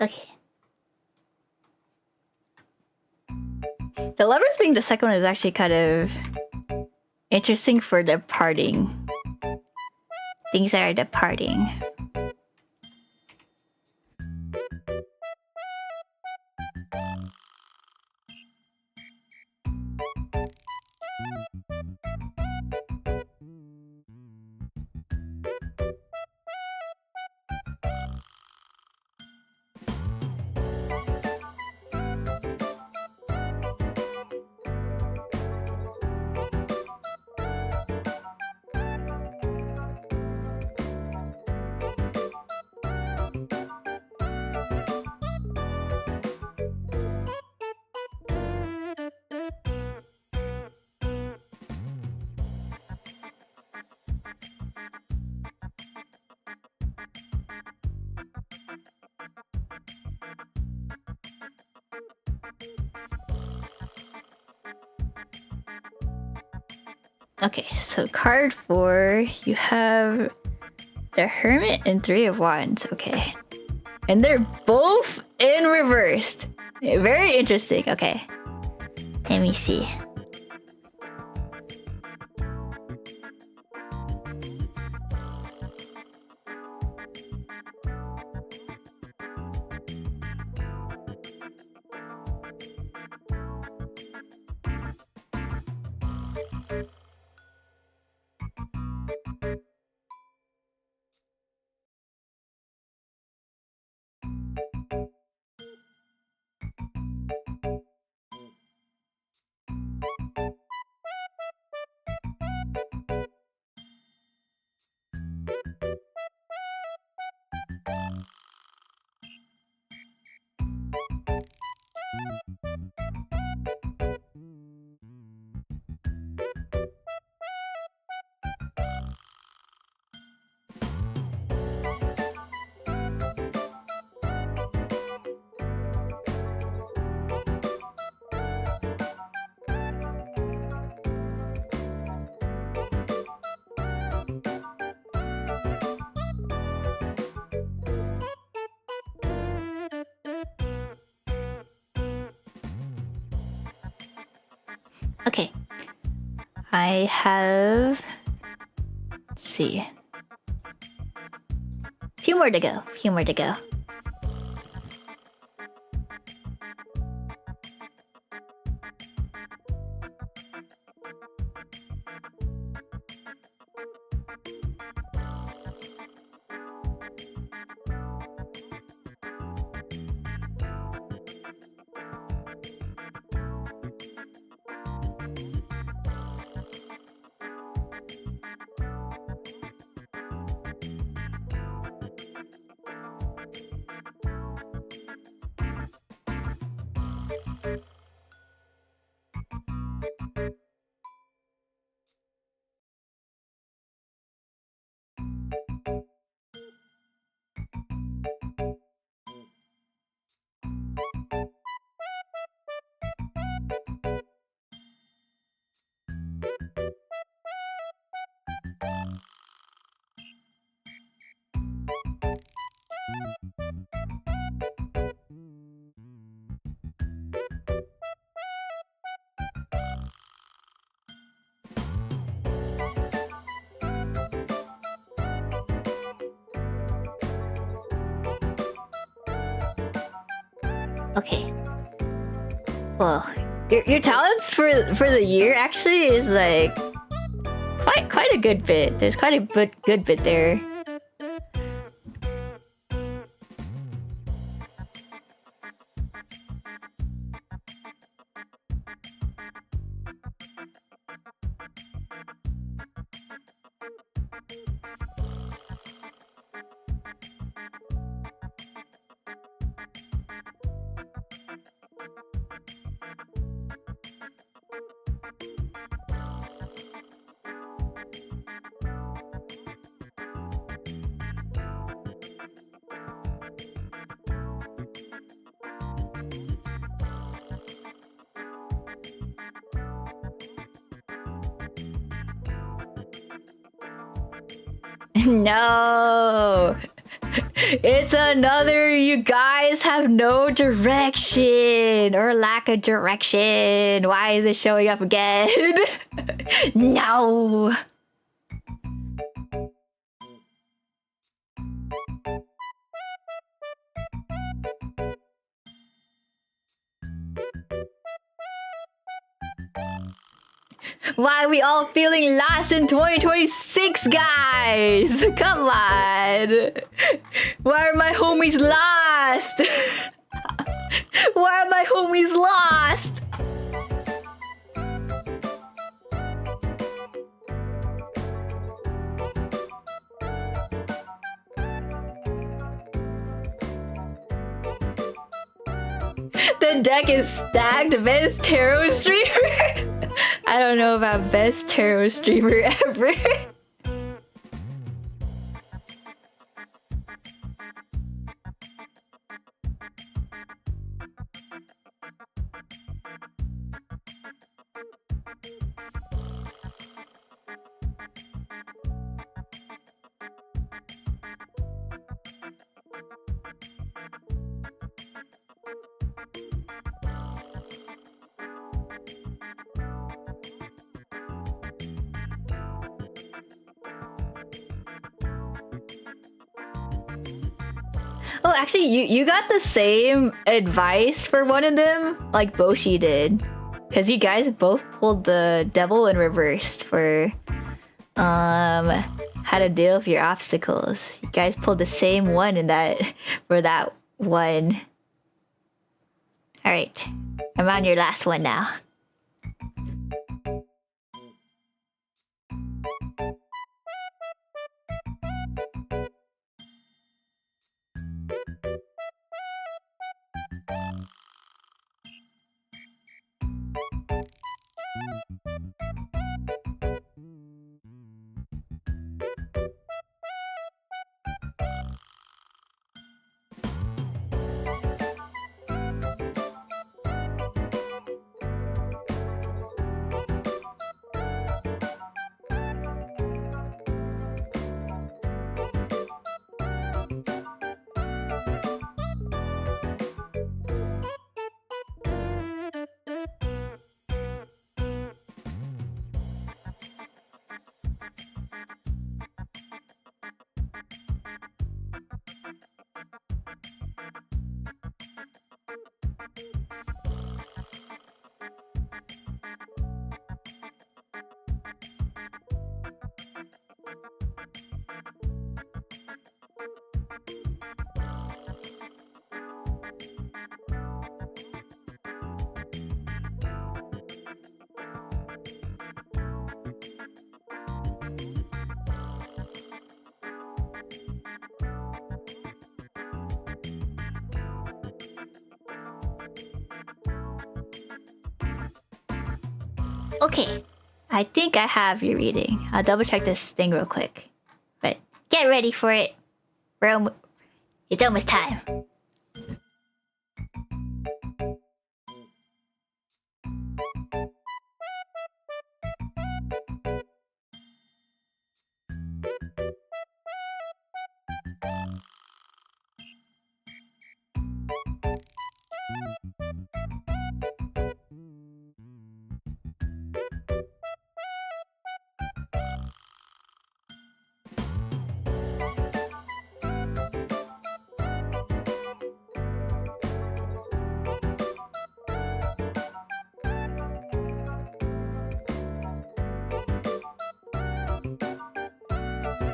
Okay. The lovers being the second one is actually kind of interesting for departing. Things that are departing. Okay, so card 4, you have the Hermit and 3 of Wands. Okay. And they're both in reversed. Very interesting. Okay. Let me see. Okay. I have... Let's see. Few more to go. Few more to go. Okay. Well, your talents for the year actually is like quite a good bit. There's quite a good bit there. No, it's another you guys have no direction or lack of direction. Why is it showing up again? No. Why are we all feeling lost in 2026, guys? Come on. Why are my homies lost? Why are my homies lost? The deck is stacked. Best tarot streamer. I don't know about best tarot streamer ever. Oh, actually, you got the same advice for one of them, like Boshi did, because you guys both pulled the devil in reverse for how to deal with your obstacles. You guys pulled the same one in that for that one. All right, I'm on your last one now. Okay, I think I have your reading. I'll double check this thing real quick. But get ready for it. It's almost time.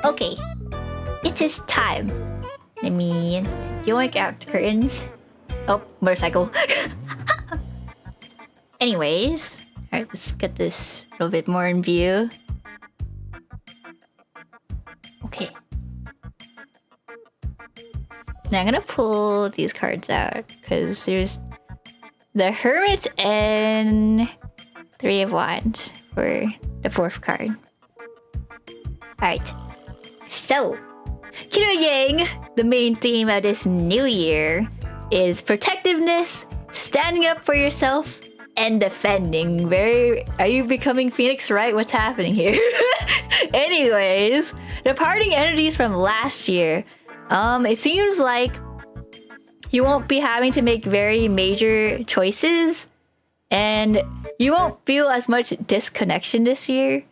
Okay, it is time. Let me yoink out the curtains. Oh, motorcycle. Anyways, alright, let's get this a little bit more in view. Okay. Now I'm gonna pull these cards out because there's the Hermit and Three of Wands for the fourth card. Alright. So, Kira Yang, the main theme of this new year is protectiveness, standing up for yourself, and defending. Are you becoming Phoenix Wright? What's happening here? Anyways, departing energies from last year. It seems like you won't be having to make very major choices, and you won't feel as much disconnection this year.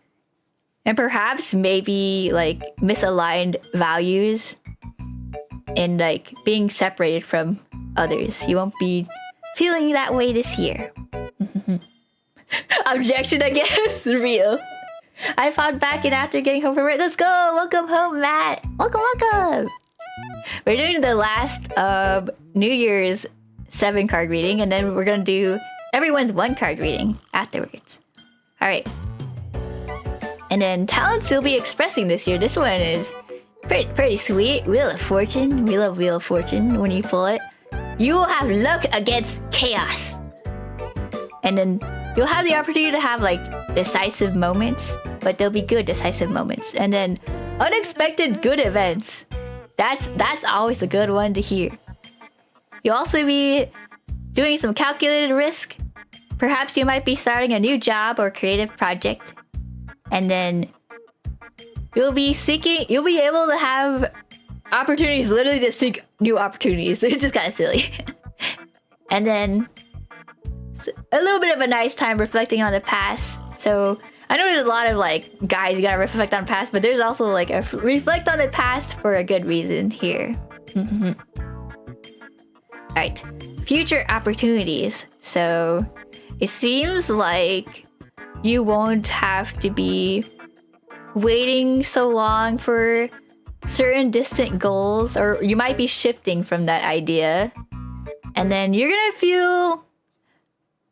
And perhaps maybe like misaligned values and like being separated from others. You won't be feeling that way this year. Objection, I guess. Real. I found back in after getting home from work. Let's go. Welcome home, Matt. Welcome, welcome. We're doing the last New Year's 7 card reading, and then we're gonna do everyone's 1 card reading afterwards. All right. And then talents you'll be expressing this year. This one is pretty sweet. Wheel of Fortune. We love Wheel of Fortune when you pull it. You will have luck against chaos. And then you'll have the opportunity to have like decisive moments, but they'll be good decisive moments. And then unexpected good events. That's always a good one to hear. You'll also be doing some calculated risk. Perhaps you might be starting a new job or creative project. And then you'll be able to have opportunities literally to seek new opportunities. It's just kind of silly. And then a little bit of a nice time reflecting on the past. So I know there's a lot of like, guys, you gotta reflect on the past, but there's also like a reflect on the past for a good reason here. Alright, future opportunities. So it seems like you won't have to be waiting so long for certain distant goals, or you might be shifting from that idea. And then you're gonna feel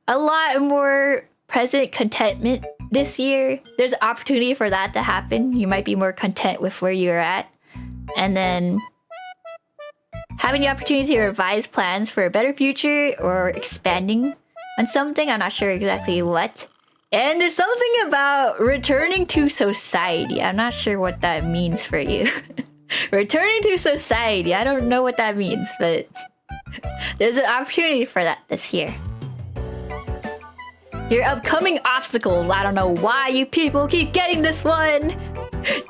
a lot more present contentment this year. There's an opportunity for that to happen. You might be more content with where you're at. And then having the opportunity to revise plans for a better future or expanding on something. I'm not sure exactly what. And there's something about returning to society. I'm not sure what that means for you. Returning to society. I don't know what that means, but there's an opportunity for that this year. Your upcoming obstacles. I don't know why you people keep getting this one.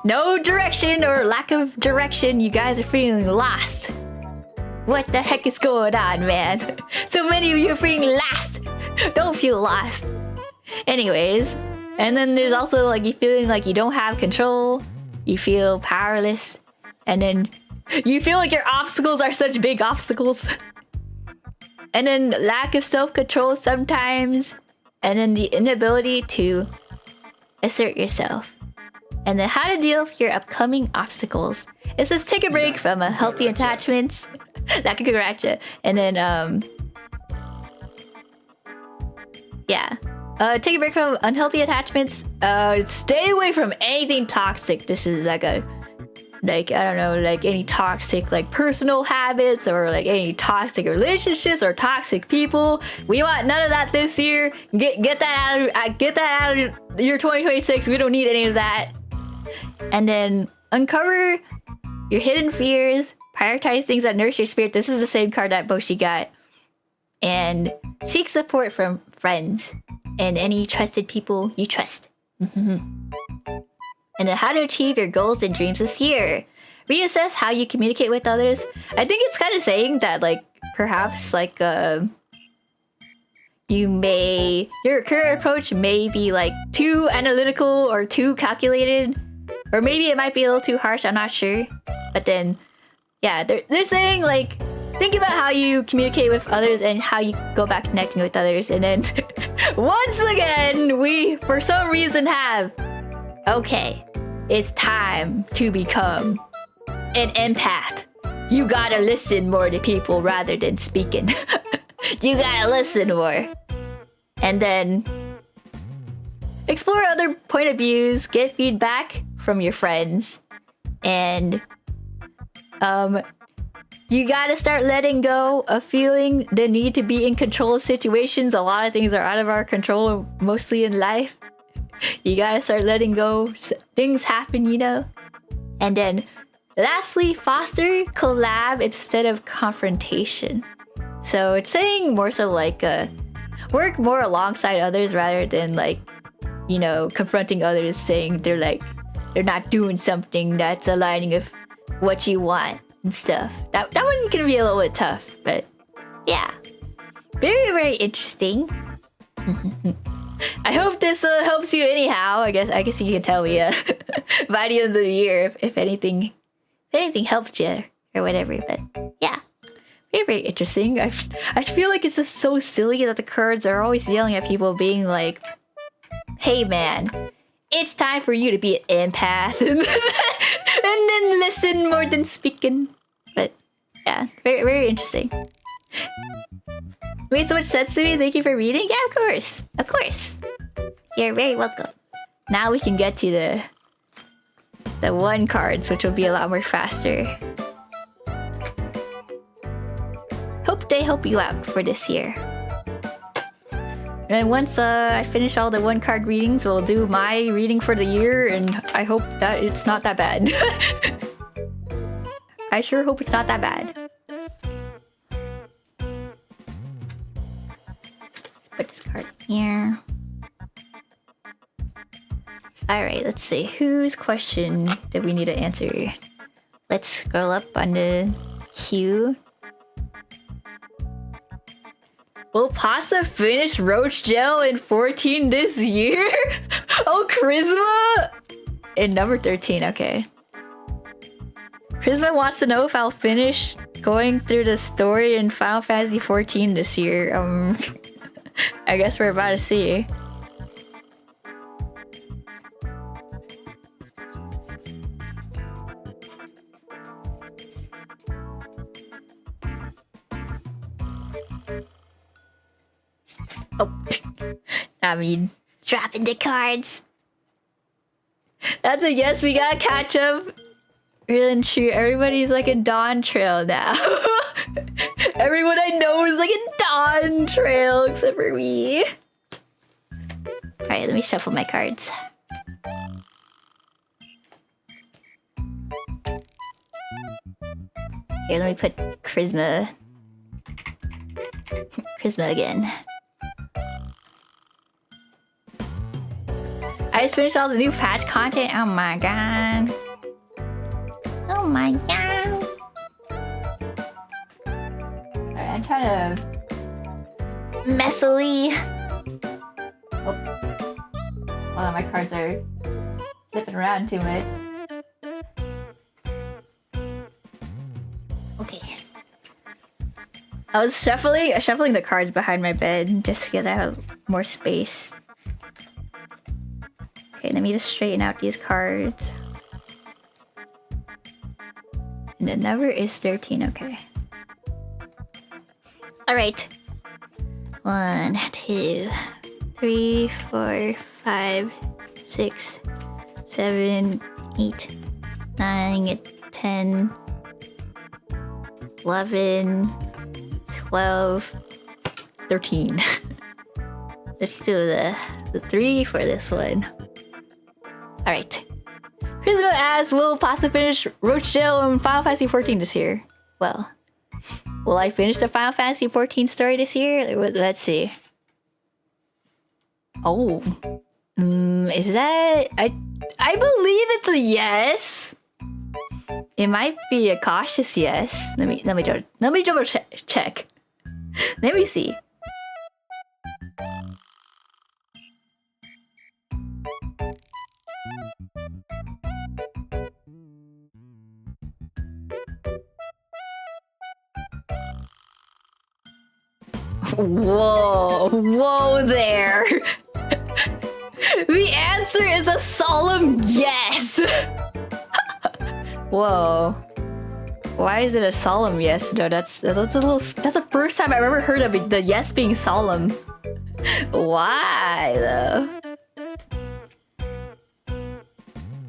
No direction or lack of direction. You guys are feeling lost. What the heck is going on, man? So many of you are feeling lost. Don't feel lost. Anyways, and then there's also like you feeling like you don't have control. You feel powerless. And then you feel like your obstacles are such big obstacles. And then lack of self-control sometimes. And then the inability to assert yourself. And then how to deal with your upcoming obstacles. It says take a break from healthy attachments. That could gotcha. And then yeah. Take a break from unhealthy attachments. Stay away from anything toxic. This is like a I don't know, like any toxic like personal habits or like any toxic relationships or toxic people. We want none of that this year. Get that out of your 2026. We don't need any of that. And then uncover your hidden fears. Prioritize things that nourish your spirit. This is the same card that Boshi got. And seek support from friends and any trusted people you trust. And then how to achieve your goals and dreams this year. Reassess how you communicate with others. I think it's kind of saying that like perhaps like your current approach may be like too analytical or too calculated, or maybe it might be a little too harsh. I'm not sure. But then yeah, they're saying like think about how you communicate with others and how you go back connecting with others. And then once again we for some reason have okay, it's time to become an empath. You gotta listen more to people rather than speaking. You gotta listen more. And then explore other point of views, get feedback from your friends, and you gotta start letting go of feeling the need to be in control of situations. A lot of things are out of our control, mostly in life. You gotta start letting go. Things happen, you know? And then lastly, foster collab instead of confrontation. So it's saying more so like work more alongside others rather than like, you know, confronting others saying they're not doing something that's aligning with what you want and stuff. That one can be a little bit tough, but yeah. Very, very interesting. I hope this helps you anyhow. I guess you can tell me by the end of the year if anything helped you or whatever. But yeah, very, very interesting. I feel like it's just so silly that the cards are always yelling at people, being like, "Hey man, it's time for you to be an empath," and then listen more than speaking. But yeah, very, very interesting. Made so much sense to me. Thank you for reading. Yeah, of course. You're very welcome. Now we can get to the one cards, which will be a lot more faster. Hope they help you out for this year. And then once I finish all the one card readings, we'll do my reading for the year, and I hope that it's not that bad. I sure hope it's not that bad. Put this card here. Alright, let's see. Whose question did we need to answer? Let's scroll up on the queue. Will Pasta finish Roach Gel in 14 this year? Oh, Charisma! In number 13, okay. Charisma wants to know if I'll finish going through the story in Final Fantasy 14 this year. I guess we're about to see. Oh, I mean, Dropping the cards. that's a yes. We gotta catch up. Real and true. Everybody's like a Dawn Trail now. Everyone I know is like a Dawn Trail except for me. Alright, let me shuffle my cards. Here, let me put Charisma. Charisma again. I just finished all the new patch content. Oh my god. Oh my god. Alright, I'm trying to Messily. oh. Wow, my cards are flipping around too much. Okay. I was shuffling the cards behind my bed just because I have more space. Okay, let me just straighten out these cards. And the number is 13, okay. Alright. 1, 2, 3, 4, 5, 6, 7, 8, 9, 10, 11, 12, 13. Let's do the 3 for this one. Alright. Who's gonna ask, will Pasta finish Roachella in Final Fantasy 14 this year? Well, will I finish the Final Fantasy 14 story this year? Let's see. Oh. Is that... I believe it's a yes. It might be a cautious yes. Let me double check. Let me see. Whoa there. The answer is a solemn yes. Whoa. Why is it a solemn yes though? That's the first time I've ever heard of it, the yes being solemn. Why though?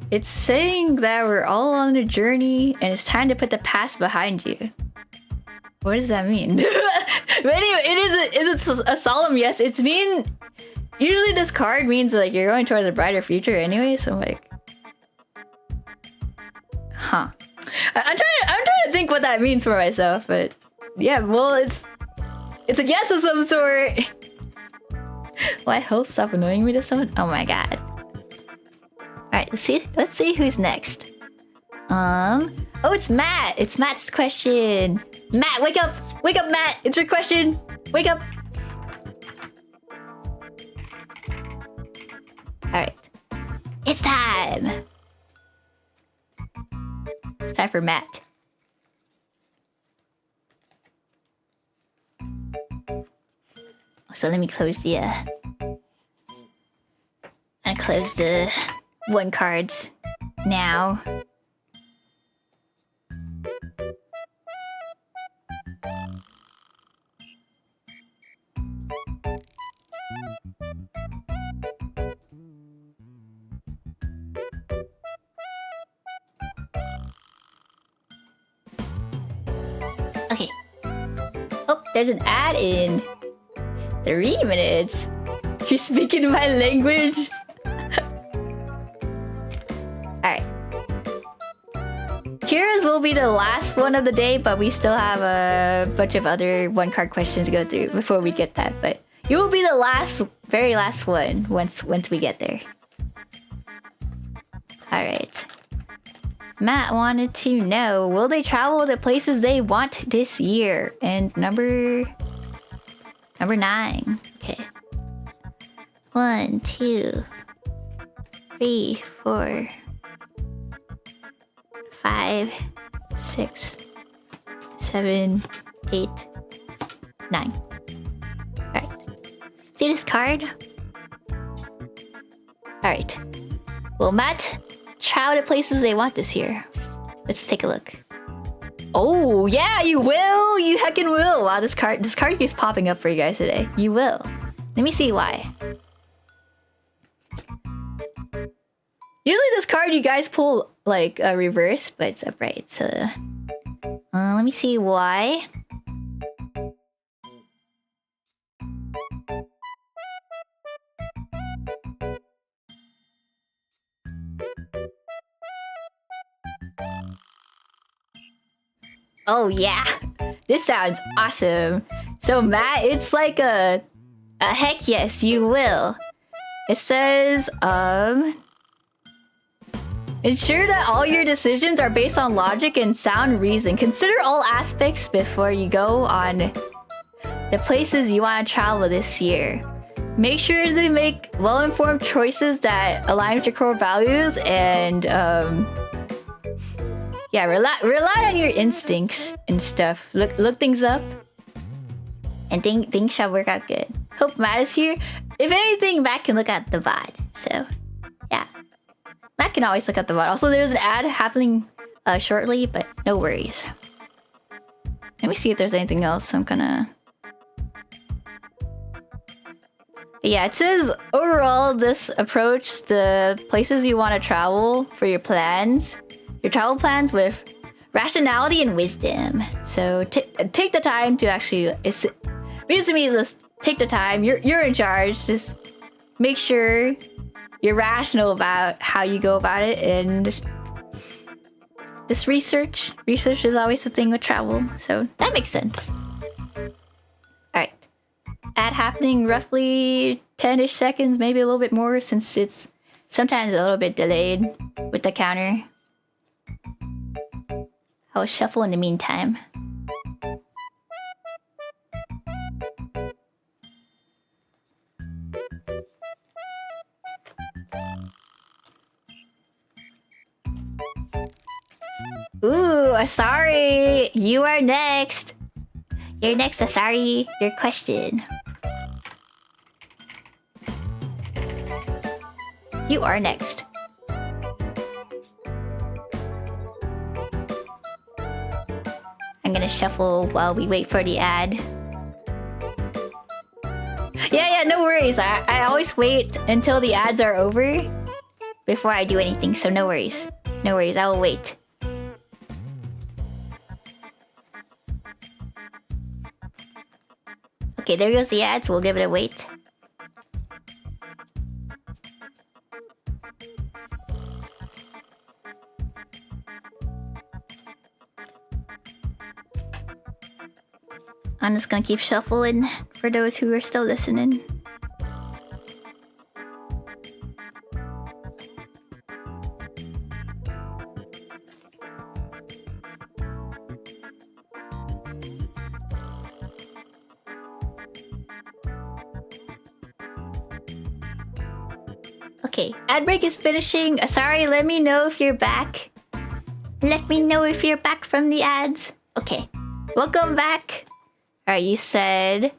It's saying that we're all on a journey and it's time to put the past behind you. What does that mean? But anyway, it is a solemn yes. It's usually this card means like you're going towards a brighter future anyway, so like, huh. I'm trying to think what that means for myself, but yeah, well, it's a yes of some sort. Why host stop annoying me to someone? Oh my god. Alright, let's see who's next. Oh, it's Matt. It's Matt's question. Matt, wake up! Wake up, Matt! It's your question! Wake up! Alright. It's time! It's time for Matt. So let me close the and close the one cards now. Okay. Oh, there's an ad in 3 minutes. You're speaking my language. Alright. Kira's will be the last one of the day, but we still have a bunch of other one card questions to go through before we get that. But you will be the very last one once we get there. Alright. Matt wanted to know, will they travel the places they want this year? And number 9. Okay. 1, 2, 3, 4, 5, 6, 7, 8, 9. Alright. See this card? Alright. Will Matt travel to places they want this year? Let's take a look. Oh, yeah, you will! You heckin' will! Wow, this card keeps popping up for you guys today. You will. Let me see why. Usually this card you guys pull like reverse, but it's upright. So let me see why. Oh yeah, this sounds awesome. So Matt, it's like a heck yes, you will. It says ensure that all your decisions are based on logic and sound reason. Consider all aspects before you go on the places you want to travel this year. Make sure to make well-informed choices that align with your core values and yeah, rely on your instincts and stuff. Look things up and things shall work out good. Hope Matt is here. If anything, Matt can look at the VOD. So yeah. Matt can always look at the VOD. Also, there's an ad happening shortly, but no worries. Let me see if there's anything else. I'm gonna... Yeah, it says, overall, this approach the places you want to travel for your plans. Your travel plans with rationality and wisdom. So take the time to actually... Means to me, just take the time. You're in charge. Just make sure you're rational about how you go about it, and this research is always the thing with travel, so that makes sense. All right, ad happening roughly 10-ish seconds, maybe a little bit more, since it's sometimes a little bit delayed with the counter. I'll shuffle in the meantime. Ooh, Asari, you are next. You're next, Asari. Your question. You are next. I'm gonna shuffle while we wait for the ad. Yeah, no worries. I always wait until the ads are over before I do anything, so no worries. No worries, I will wait. Okay, there goes the ads. We'll give it a wait. I'm just gonna keep shuffling for those who are still listening. Okay, ad break is finishing. Sorry, let me know if you're back. Let me know if you're back from the ads. Okay, welcome back. Alright, you said,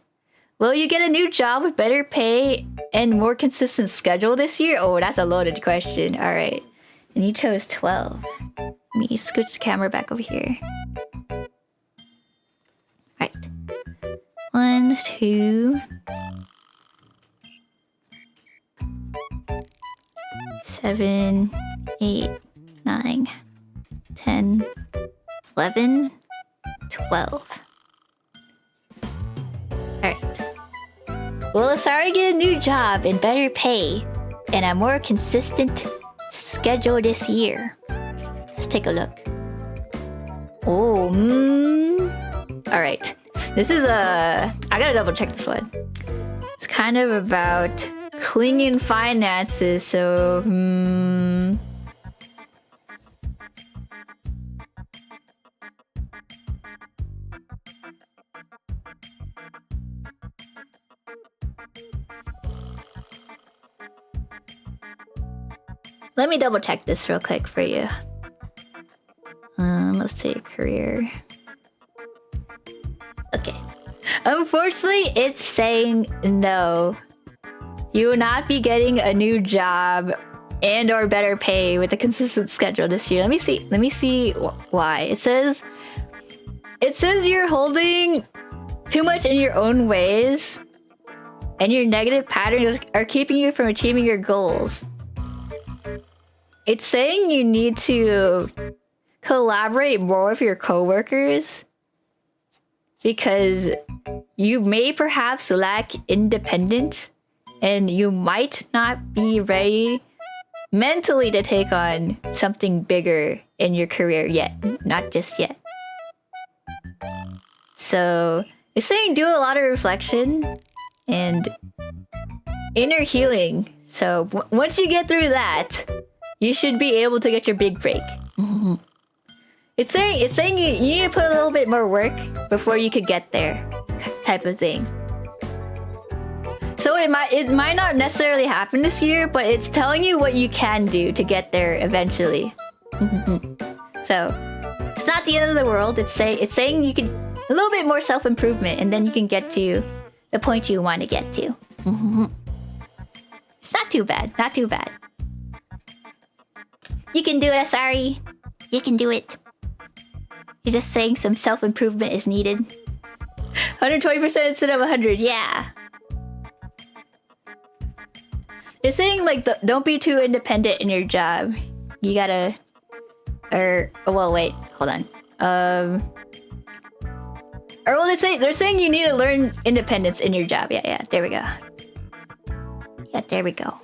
will you get a new job with better pay and more consistent schedule this year? Oh, that's a loaded question. Alright, and you chose 12. Let me scooch the camera back over here. Alright. 1, 2... 7, 8, 9, 10, 11, 12. Alright. Will Asari get a new job and better pay and a more consistent schedule this year? Let's take a look. Oh, Alright. This is I gotta double check this one. It's kind of about clinging finances, so let me double check this real quick for you. Let's see, career. Unfortunately, it's saying no. You will not be getting a new job and or better pay with a consistent schedule this year. Let me see why. It says you're holding too much in your own ways, and your negative patterns are keeping you from achieving your goals. It's saying you need to collaborate more with your coworkers because you may perhaps lack independence and you might not be ready mentally to take on something bigger in your career yet. Not just yet. So it's saying do a lot of reflection and inner healing. So once you get through that, you should be able to get your big break. It's saying you need to put a little bit more work before you could get there, type of thing. So it might not necessarily happen this year, but it's telling you what you can do to get there eventually. So it's not the end of the world. It's saying you can a little bit more self-improvement, and then you can get to the point you want to get to. It's not too bad. Not too bad. You can do it, Asari. You can do it. You're just saying some self-improvement is needed. 120% instead of 100. Yeah. They're saying like don't be too independent in your job. You gotta, well, wait, hold on. Or well, they're saying you need to learn independence in your job. Yeah, there we go. Yeah, there we go.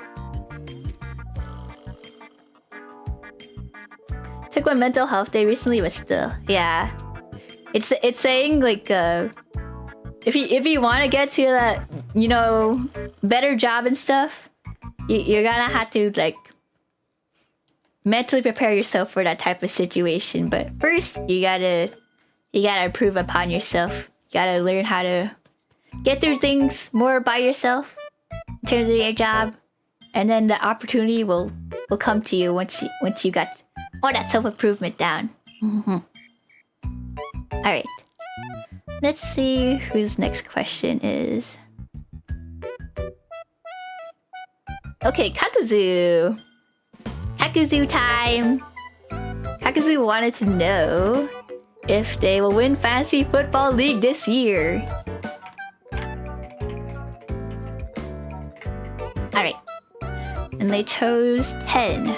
Took my mental health day recently, but still, yeah. It's saying like if you want to get to that, you know, better job and stuff, you're gonna have to like mentally prepare yourself for that type of situation. But first, you gotta improve upon yourself. You gotta learn how to get through things more by yourself in terms of your job, and then the opportunity will come to you once you got all that self-improvement down. All right, let's see whose next question is. Okay, Kakuzu. Kakuzu time. Kakuzu wanted to know if they will win Fantasy Football League this year. Alright. And they chose 10.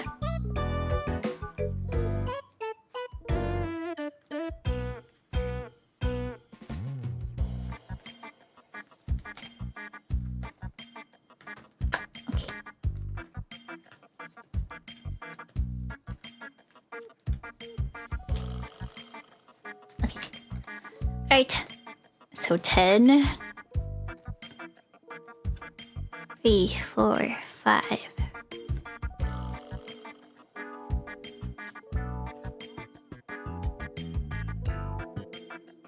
Right, so 10, 3, 4, 5.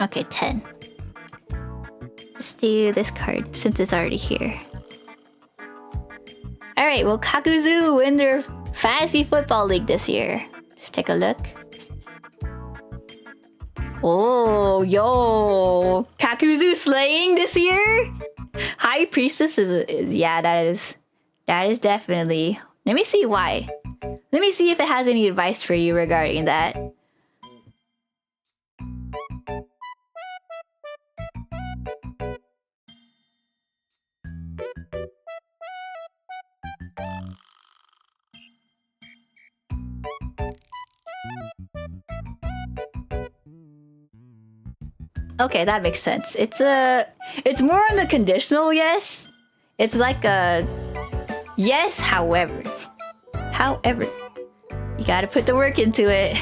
Okay, 10. Let's do this card since it's already here. Alright, will Kakuzu win their Fantasy Football League this year? Let's take a look. Oh, yo, Kakuzu slaying this year? High Priestess is yeah, that is definitely. Let me see why. Let me see if it has any advice for you regarding that. Okay, that makes sense. It's more on the conditional yes. It's like a yes, however. However, you gotta put the work into it.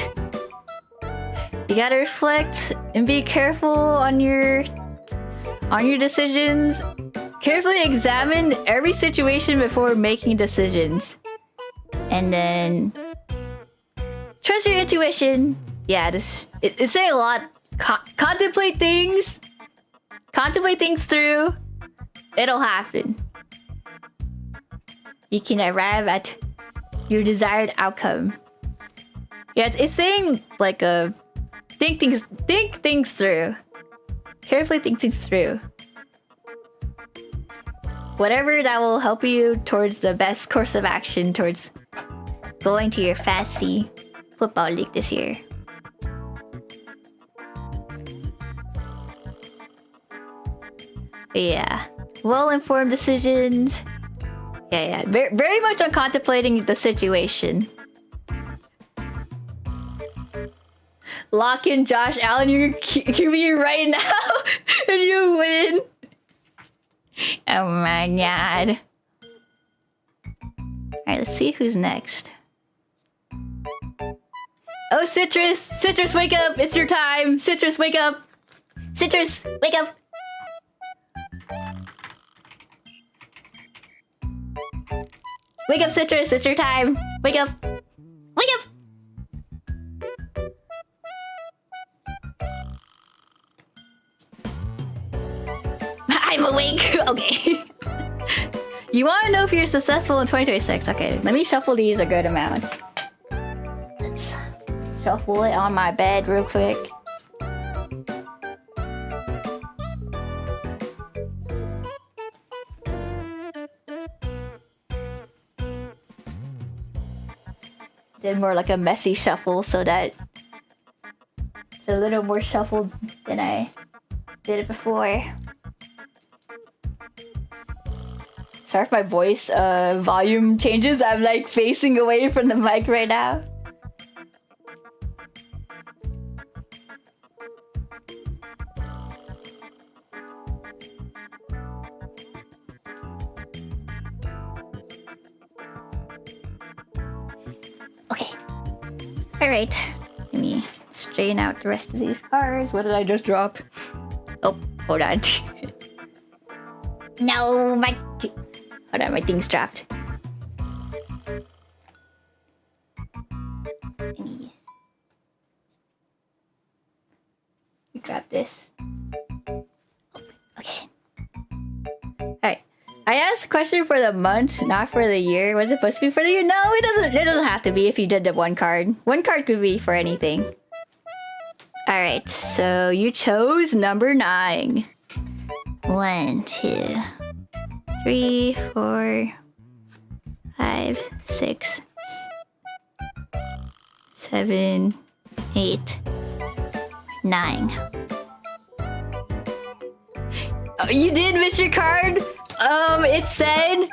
You gotta reflect and be careful on your decisions. Carefully examine every situation before making decisions. And then trust your intuition. Yeah, it's saying a lot. Contemplate things through. It'll happen. You can arrive at your desired outcome. Yeah, it's saying like think things through. Carefully think things through. whatever that will help you towards the best course of action towards going to your fantasy football league this year. Yeah, well-informed decisions. Yeah. Very much on contemplating the situation. Lock in Josh Allen, your QB right now, and you win. Oh my god. Alright, let's see who's next. Oh, Citrus! Citrus, wake up! It's your time! Citrus, wake up! Citrus, wake up! Wake up, Citrus! It's your time! Wake up! Wake up! I'm awake! Okay. You want to know if you're successful in 2026? Okay, let me shuffle these a good amount. Let's shuffle it on my bed real quick. Did more like a messy shuffle so that it's a little more shuffled than I did it before. Sorry if my voice volume changes. I'm like facing away from the mic right now. Okay. Alright. Let me straighten out the rest of these cards. What did I just drop? Oh, hold on. No, my... Hold on, my thing's dropped. Let me grab this. Okay. Alright. I asked a question for the month, not for the year. Was it supposed to be for the year? No, it doesn't have to be if you did the one card. One card could be for anything. Alright, so you chose number 9. 1, 2, 3, 4, 5, 6, 7, 8, 9. Oh, you did miss your card? It said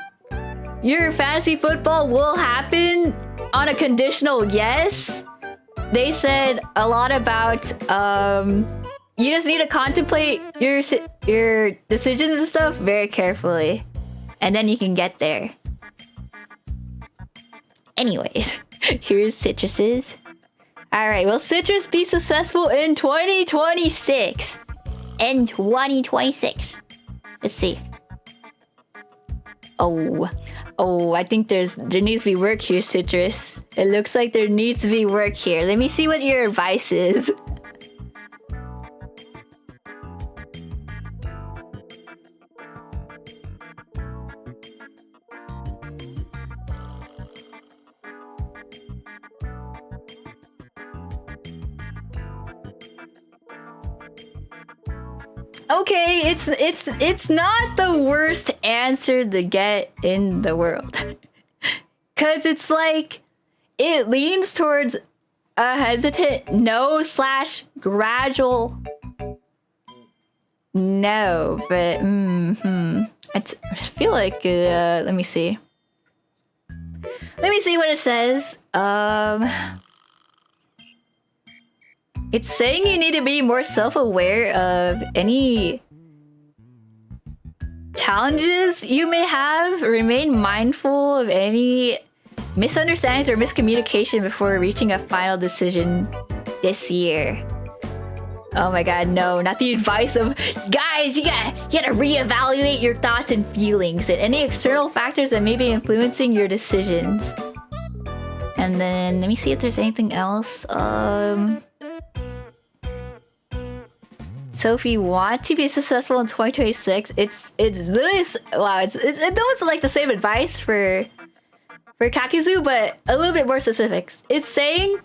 your fantasy football will happen on a conditional yes. They said a lot about you just need to contemplate your decisions and stuff very carefully, and then you can get there. Anyways, here's Citrus's. Alright, will Citrus be successful in 2026? In 2026. Let's see. Oh, I think there needs to be work here, Citrus. It looks like there needs to be work here. Let me see what your advice is. Okay, it's not the worst answer to get in the world. Cause it's like it leans towards a hesitant no / gradual no, but I feel like let me see. Let me see what it says. It's saying you need to be more self-aware of any challenges you may have. Remain mindful of any misunderstandings or miscommunication before reaching a final decision this year. Oh my god, no, not the advice of guys, you gotta reevaluate your thoughts and feelings and any external factors that may be influencing your decisions. And then let me see if there's anything else. So if you want to be successful in 2026, it's literally wow, it's almost like the same advice for Kakuzu, but a little bit more specifics. It's saying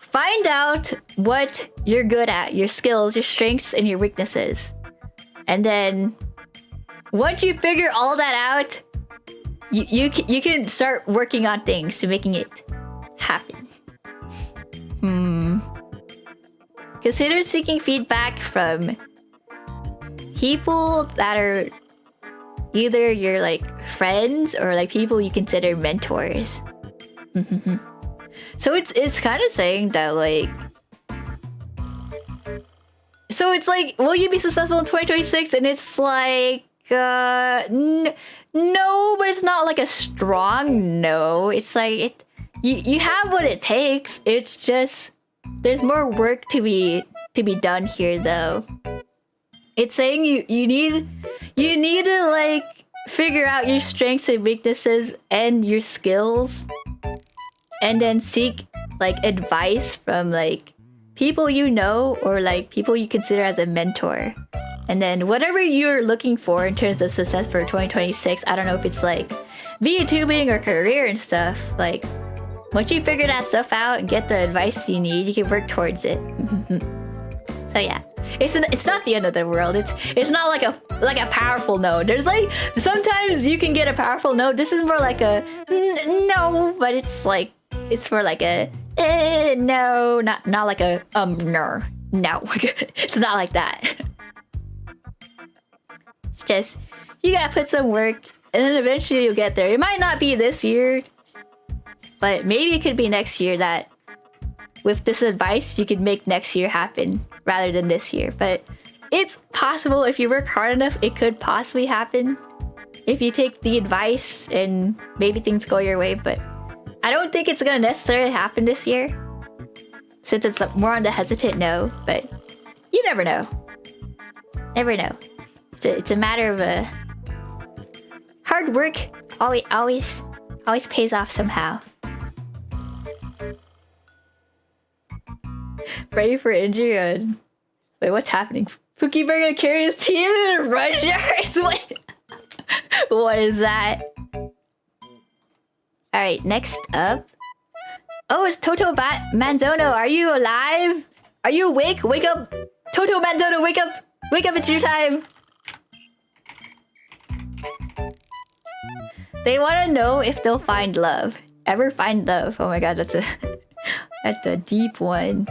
find out what you're good at, your skills, your strengths, and your weaknesses, and then once you figure all that out, you can start working on things to making it happen. Consider seeking feedback from people that are either your like friends or like people you consider mentors. So it's kind of saying that like, so it's like, will you be successful in 2026? And it's like, no, but it's not like a strong no. It's like you have what it takes. It's just there's more work to be done here though. It's saying you need to like figure out your strengths and weaknesses and your skills, and then seek like advice from like people you know or like people you consider as a mentor. And then whatever you're looking for in terms of success for 2026, I don't know if it's like VTubing or career and stuff, like once you figure that stuff out and get the advice you need, you can work towards it. So yeah, it's not the end of the world. It's not like a powerful no. There's like sometimes you can get a powerful no. This is more like a no, but it's like it's more like a no, not like a no. It's not like that. It's just you gotta put some work, and then eventually you'll get there. It might not be this year, but maybe it could be next year that with this advice you could make next year happen rather than this year. But it's possible if you work hard enough, it could possibly happen if you take the advice and maybe things go your way. But I don't think it's gonna necessarily happen this year, since it's more on the hesitant no. But you never know. Never know. It's a matter of hard work. Always pays off somehow. Ready for injury? Wait, what's happening? Pookie Bear gonna carry his team in a Russia? Wait, what is that? Alright, next up. Oh, it's Toto Manzono. Are you alive? Are you awake? Wake up! Toto Manzono, wake up! Wake up, it's your time! They want to know if they'll find love. Ever find love? Oh my god, that's a deep one.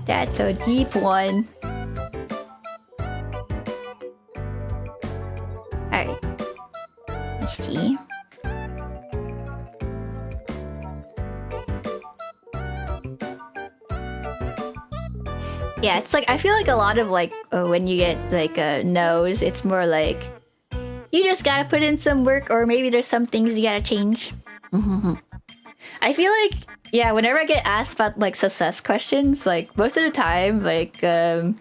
That's a deep one. Alright. Let's see. Yeah, it's like, I feel like a lot of like, when you get like no's, it's more like, you just gotta put in some work, or maybe there's some things you gotta change. I feel like, yeah, whenever I get asked about like success questions, like most of the time, like it'll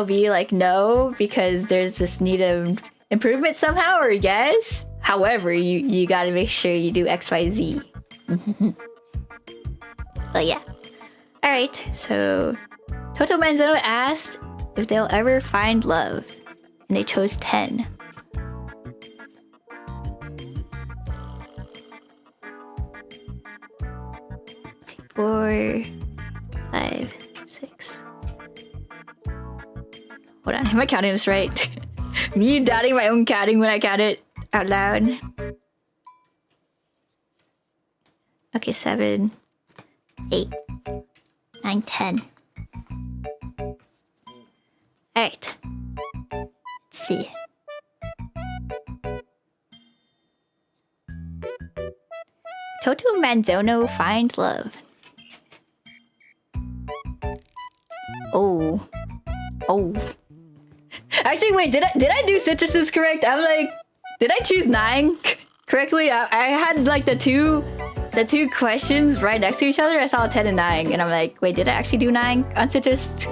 be like no, because there's this need of improvement somehow, or yes. However, you gotta make sure you do XYZ. But yeah. Alright, so Toto Manzono asked if they'll ever find love, and they chose 10. Let's see, 4, 5, 6. Hold on, am I counting this right? Me doubting my own counting when I count it out loud. Okay, 7, 8, 9, 10. Alright. Let's see. Toto Manzono finds love. Oh. Actually, wait, did I do citruses correct? I'm like, did I choose 9 correctly? I had like the two questions right next to each other. I saw 10 and 9, and I'm like, wait, did I actually do 9 on citrus?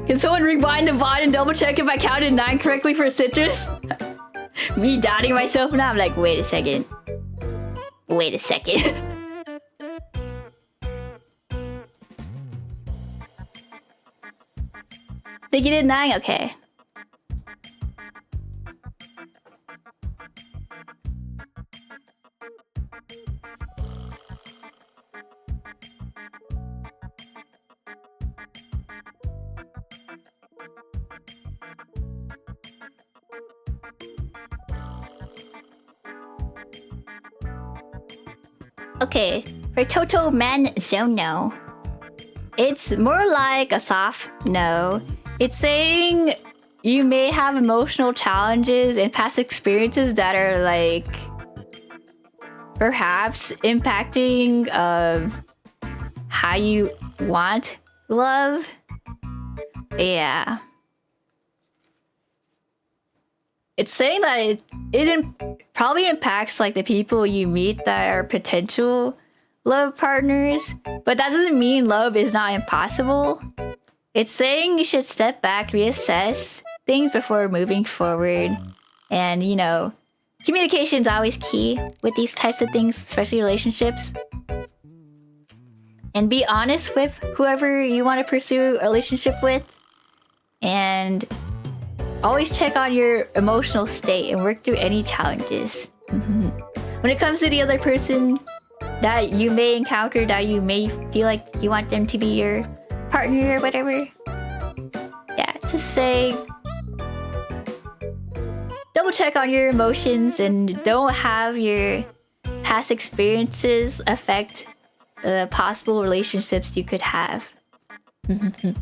Can someone rewind the VOD and double check if I counted 9 correctly for citrus? Me doubting myself now. I'm like, wait a second. Think you did 9? Okay. Okay, for Toto Man Zono, it's more like a soft no. It's saying you may have emotional challenges and past experiences that are like perhaps impacting how you want love. Yeah. It's saying that it probably impacts like the people you meet that are potential love partners, but that doesn't mean love is not impossible. It's saying you should step back, reassess things before moving forward. And, you know, communication is always key with these types of things, especially relationships. And be honest with whoever you want to pursue a relationship with. And always check on your emotional state and work through any challenges. When it comes to the other person that you may encounter, that you may feel like you want them to be your partner or whatever, yeah, just say double check on your emotions and don't have your past experiences affect the possible relationships you could have. That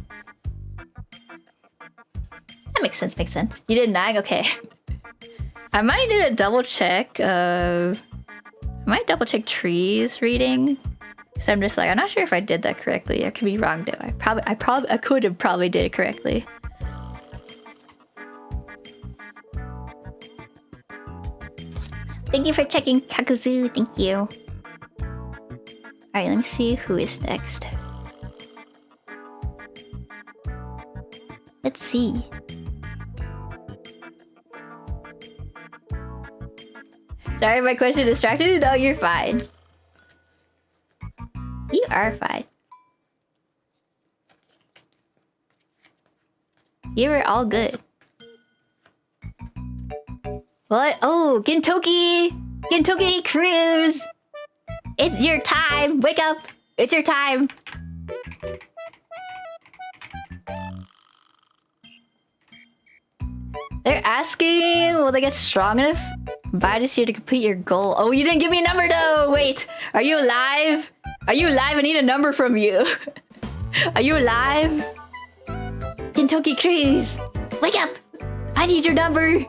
makes sense. You did nag? Okay. I might need a double check of... I might double check trees reading. Because I'm just like, I'm not sure if I did that correctly. I could be wrong though. I could have probably did it correctly. Thank you for checking, Kakuzu. Thank you. Alright, let me see who is next. Let's see. Sorry, my question distracted you. No, you're fine. You are fine. You were all good. What? Oh, Gintoki! Gintoki Cruise! It's your time! Wake up! It's your time! They're asking, will they get strong enough by this year to complete your goal? Oh, you didn't give me a number though! Wait, are you alive? Are you alive? I need a number from you. Are you alive? Kentucky Cruise! Wake up! I need your number!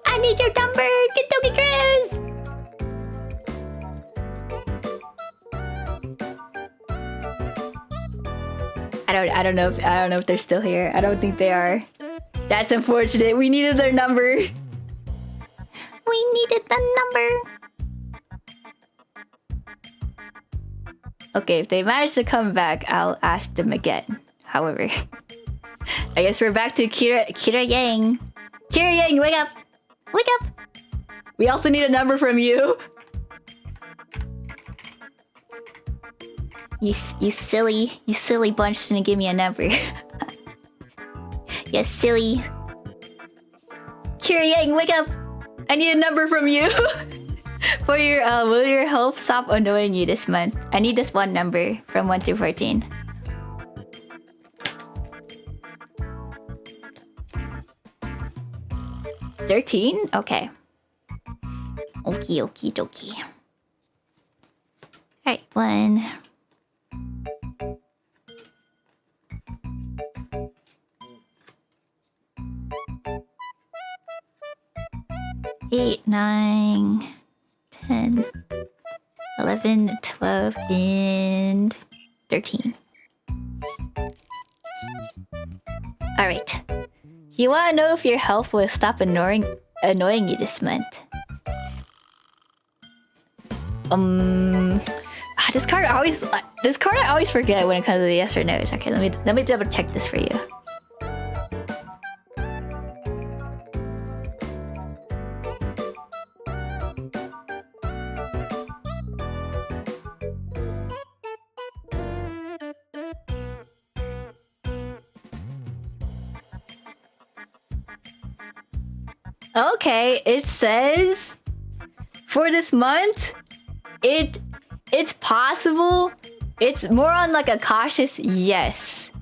I need your number! Kentucky Cruise! I don't know if they're still here. I don't think they are. That's unfortunate. We needed their number. We needed the number. Okay, if they manage to come back, I'll ask them again. However, I guess we're back to Kira Yang. Kira Yang, wake up! Wake up! We also need a number from you. You silly bunch didn't give me a number. You silly. Kira Yang, wake up! I need a number from you. For your, will your health stop annoying you this month? I need this one number from 1 to 14. $13? Okay. Okie dokie. Alright, 1. Eight, 9, 10, 11, 12, and 13. Alright. You wanna know if your health will stop annoying you this month? This card I always forget when it comes to the yes or no's. Okay, let me double check this for you. Okay, it says for this month, it's possible. It's more on like a cautious yes.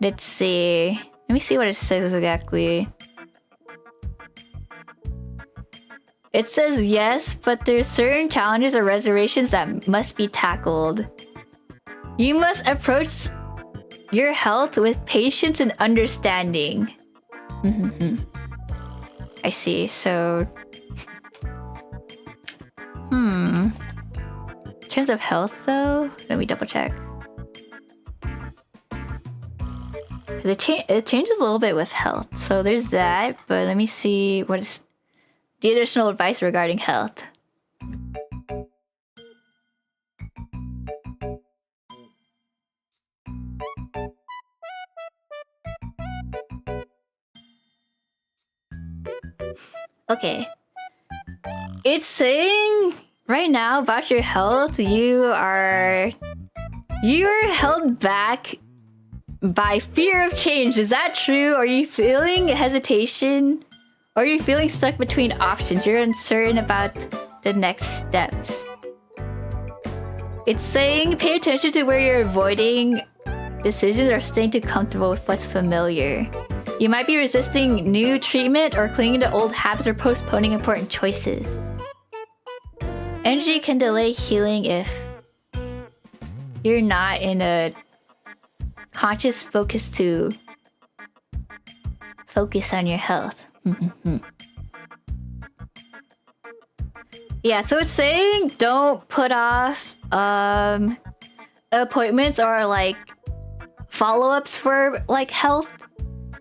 Let's see. Let me see what it says exactly. It says yes, but there's certain challenges or reservations that must be tackled. You must approach your health with patience and understanding. I see, so... In terms of health, though, let me double check. It changes a little bit with health, so there's that. But let me see what is the additional advice regarding health. Okay, it's saying right now about your health, you're held back by fear of change. Is that true? Are you feeling hesitation? Or are you feeling stuck between options? You're uncertain about the next steps. It's saying pay attention to where you're avoiding decisions or staying too comfortable with what's familiar. You might be resisting new treatment or clinging to old habits or postponing important choices. Energy can delay healing if you're not in a conscious focus to focus on your health. Yeah, so it's saying don't put off appointments or like follow-ups for like health.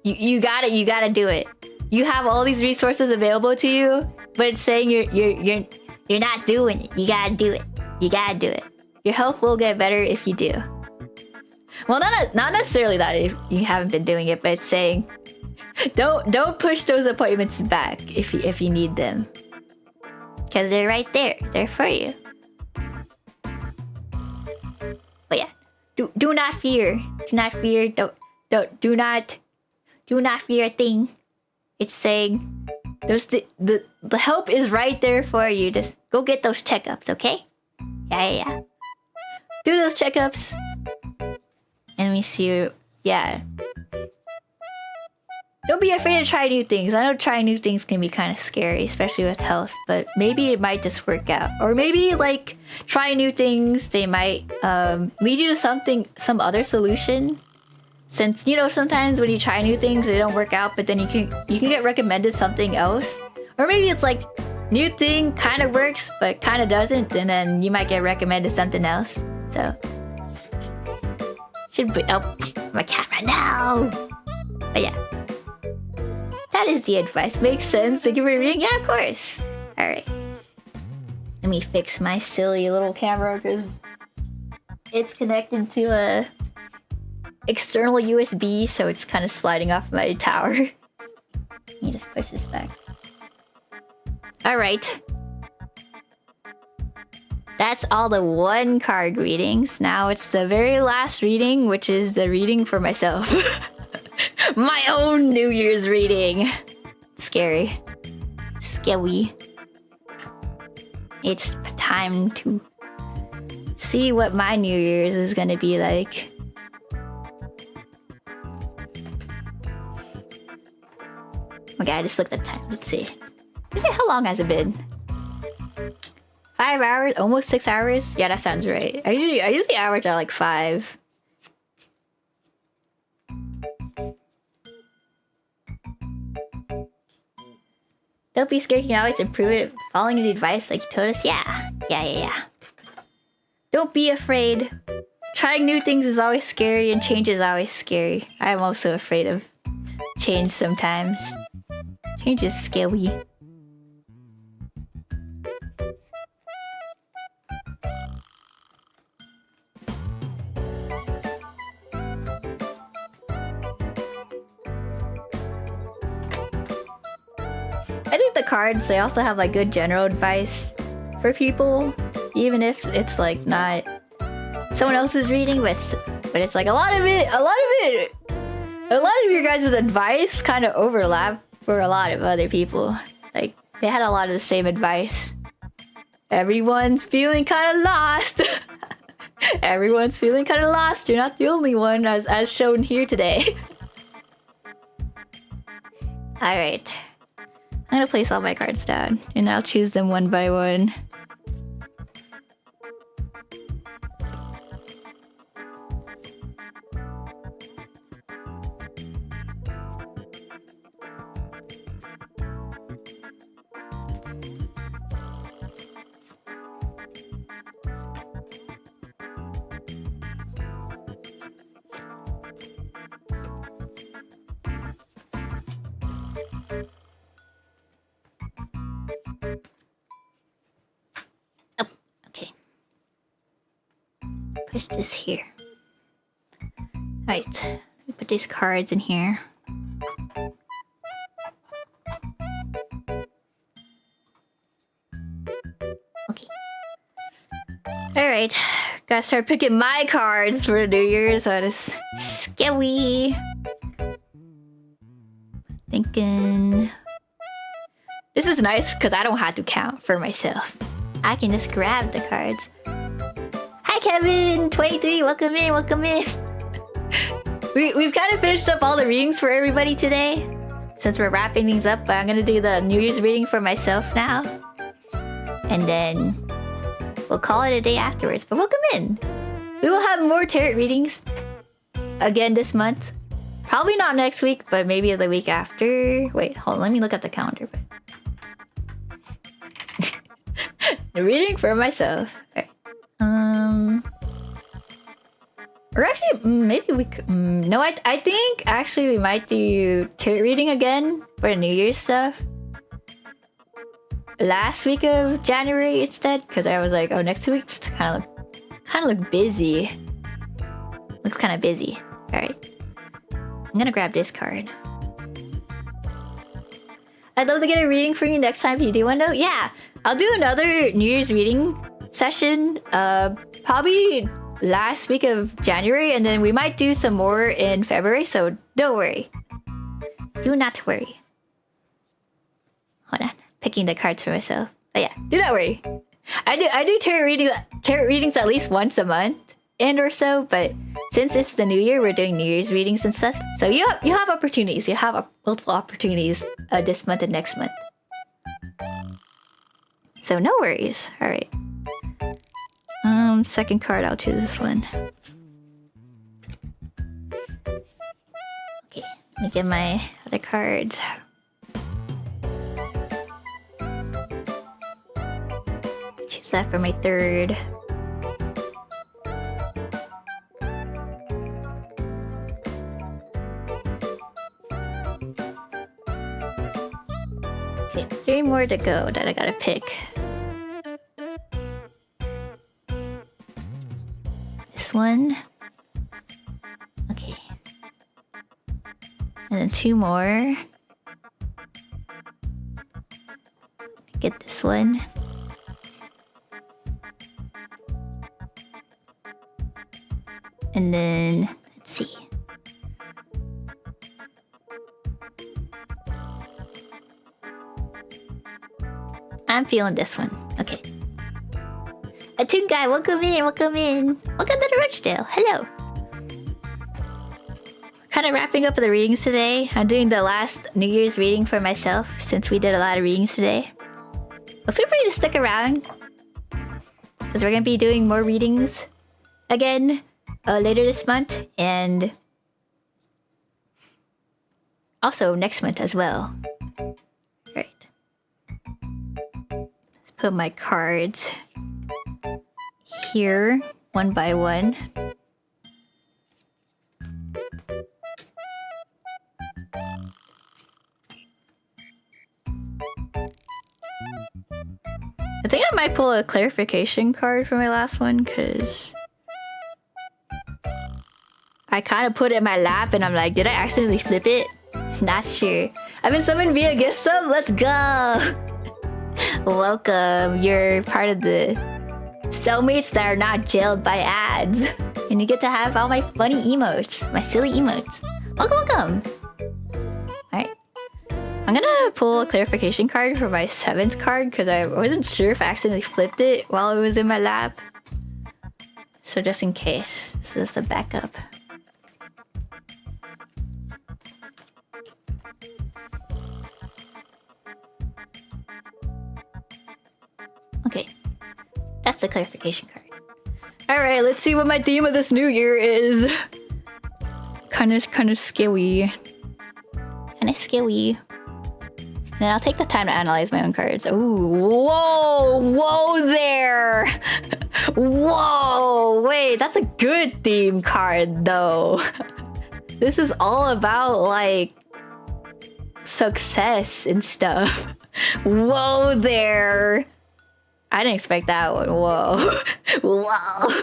You gotta do it. You have all these resources available to you, but it's saying you're not doing it. You gotta do it. You gotta do it. Your health will get better if you do. Well, not necessarily that if you haven't been doing it, but it's saying don't push those appointments back if you need them, because they're right there. They're for you. But yeah, do not fear. Do not fear. Do not fear a thing. It's saying the help is right there for you. Just go get those checkups, okay? Yeah. Do those checkups. And let me see. Yeah. Don't be afraid to try new things. I know trying new things can be kind of scary, especially with health, but maybe it might just work out. Or maybe like try new things, they might lead you to some other solution. Since, you know, sometimes when you try new things, they don't work out, but then you can get recommended something else. Or maybe it's like new thing kind of works, but kind of doesn't, and then you might get recommended something else. So should be my camera now. But yeah, that is the advice. Makes sense. Thank you for reading. Yeah, of course. All right. Let me fix my silly little camera because it's connected to a external USB, so it's kind of sliding off my tower. Let me just push this back. All right. That's all the one card readings. Now it's the very last reading, which is the reading for myself. My own New Year's reading. Scary. Scary. It's time to see what my New Year's is gonna be like. Okay, I just looked at the time. Let's see. Actually, how long has it been? 5 hours? Almost 6 hours? Yeah, that sounds right. I usually average at like 5. Don't be scared, you can always improve it. Following the advice like you told us. Yeah. Don't be afraid. Trying new things is always scary and change is always scary. I'm also afraid of change sometimes. Change is scary. I think the cards, they also have like good general advice for people, even if it's like not someone else's reading, but it's like a lot of your guys' advice kind of overlap for a lot of other people. Like they had a lot of the same advice. Everyone's feeling kind of lost. Everyone's feeling kind of lost. You're not the only one, as shown here today. All right. gonna place all my cards down and I'll choose them one by one. Okay. Push this here. Alright. Put these cards in here. Okay. Alright. Gotta start picking my cards for New Year's. That is scary. Thinking. This is nice because I don't have to count for myself. I can just grab the cards. Hi Kevin! 23, welcome in, welcome in. We've kind of finished up all the readings for everybody today. Since we're wrapping things up, I'm gonna do the New Year's reading for myself now. And then we'll call it a day afterwards, but welcome in. We will have more tarot readings again this month. Probably not next week, but maybe the week after. Wait, hold on, let me look at the calendar. The reading for myself. Okay. Or actually, maybe we could. No, I think actually we might do tarot reading again for the New Year's stuff. Last week of January instead, because I was like, oh, next week's kind of look busy. Looks kind of busy. All right, I'm gonna grab this card. I'd love to get a reading from you next time if you do one though. Yeah, I'll do another New Year's reading session. Probably last week of January, and then we might do some more in February. So don't worry. Do not worry. Hold on, picking the cards for myself. But yeah, do not worry. I do tarot readings at least once a month and or so. But since it's the new year, we're doing New Year's readings and stuff. So you have opportunities. You have multiple opportunities this month and next month. So no worries. All right. Second card, I'll choose this one. Okay, let me get my other cards. Choose that for my third. Okay, 3 more to go that I gotta pick. This one. Okay. And then 2 more. Get this one. And then, let's see. I'm feeling this one. Okay. A Toon Guy, welcome in, welcome in. Welcome to the Roachella. Hello. Kind of wrapping up the readings today. I'm doing the last New Year's reading for myself since we did a lot of readings today. But feel free to stick around because we're going to be doing more readings again later this month and also next month as well. Right. Let's put my cards here one by one. I think I might pull a clarification card for my last one because I kind of put it in my lap and I'm like, did I accidentally flip it? Not sure. I've been summoned via gift sub. Let's go. Welcome. You're part of the cellmates that are not jailed by ads. And you get to have all my funny emotes, my silly emotes. Welcome, welcome. Alright. I'm gonna pull a clarification card for my 7th card because I wasn't sure if I accidentally flipped it while it was in my lap. So just in case, this is the backup. Okay. That's the clarification card. Alright, let's see what my theme of this new year is. Kinda scary. Kinda scary. Then I'll take the time to analyze my own cards. Ooh, whoa there. Whoa, wait, that's a good theme card though. This is all about like success and stuff. Whoa there. I didn't expect that one. Whoa. Whoa.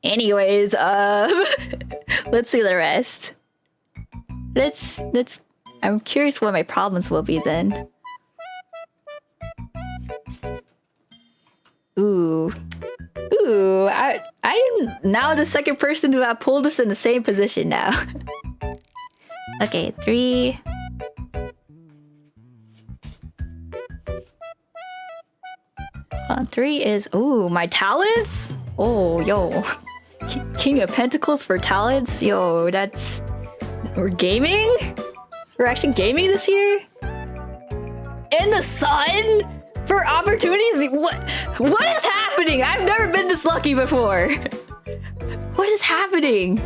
Anyways, let's see the rest. Let's I'm curious what my problems will be then. Ooh, I am now the second person to have pulled us in the same position now. Okay, 3. Three is, ooh, my talents? Oh, yo. King of Pentacles for talents? Yo, that's... We're gaming? We're actually gaming this year? In the sun? For opportunities? What is happening? I've never been this lucky before. What is happening?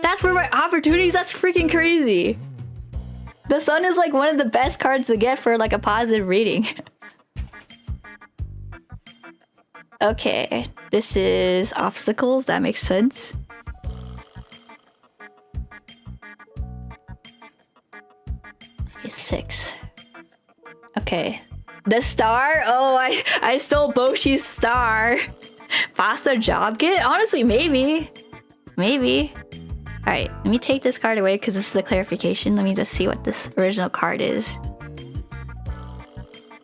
That's for my opportunities? That's freaking crazy. The sun is like one of the best cards to get for like a positive reading. Okay, this is obstacles. That makes sense. Okay, 6. Okay, the star. Oh, I stole Boshi's star. Faster job get? Honestly, maybe. All right, let me take this card away because this is a clarification. Let me just see what this original card is,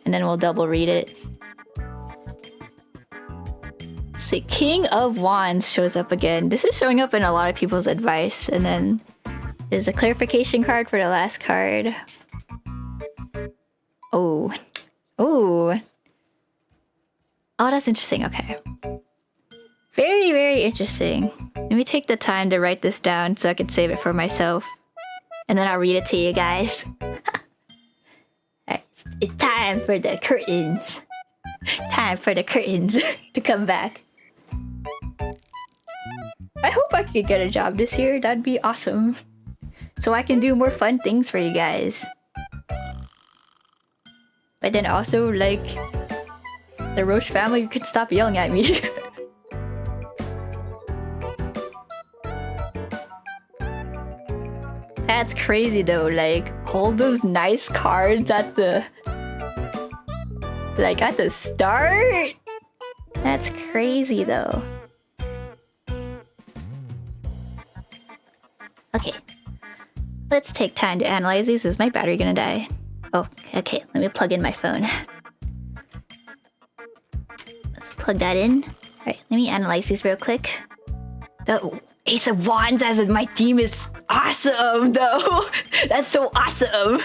and then we'll double read it. See, King of Wands shows up again. This is showing up in a lot of people's advice. And then there's a clarification card for the last card. Oh, that's interesting. Okay. Very interesting. Let me take the time to write this down so I can save it for myself. And then I'll read it to you guys. Alright, it's time for the curtains. Time for the curtains to come back. I hope I could get a job this year. That'd be awesome. So I can do more fun things for you guys. But then also, like, the Roach family could stop yelling at me. That's crazy though, like, all those nice cards at the... Like, at the start? That's crazy though. Okay. Let's take time to analyze these. Is my battery gonna die? Oh, okay. Let me plug in my phone. Let's plug that in. Alright, let me analyze these real quick. The Ace of Wands as in my theme is awesome though. That's so awesome.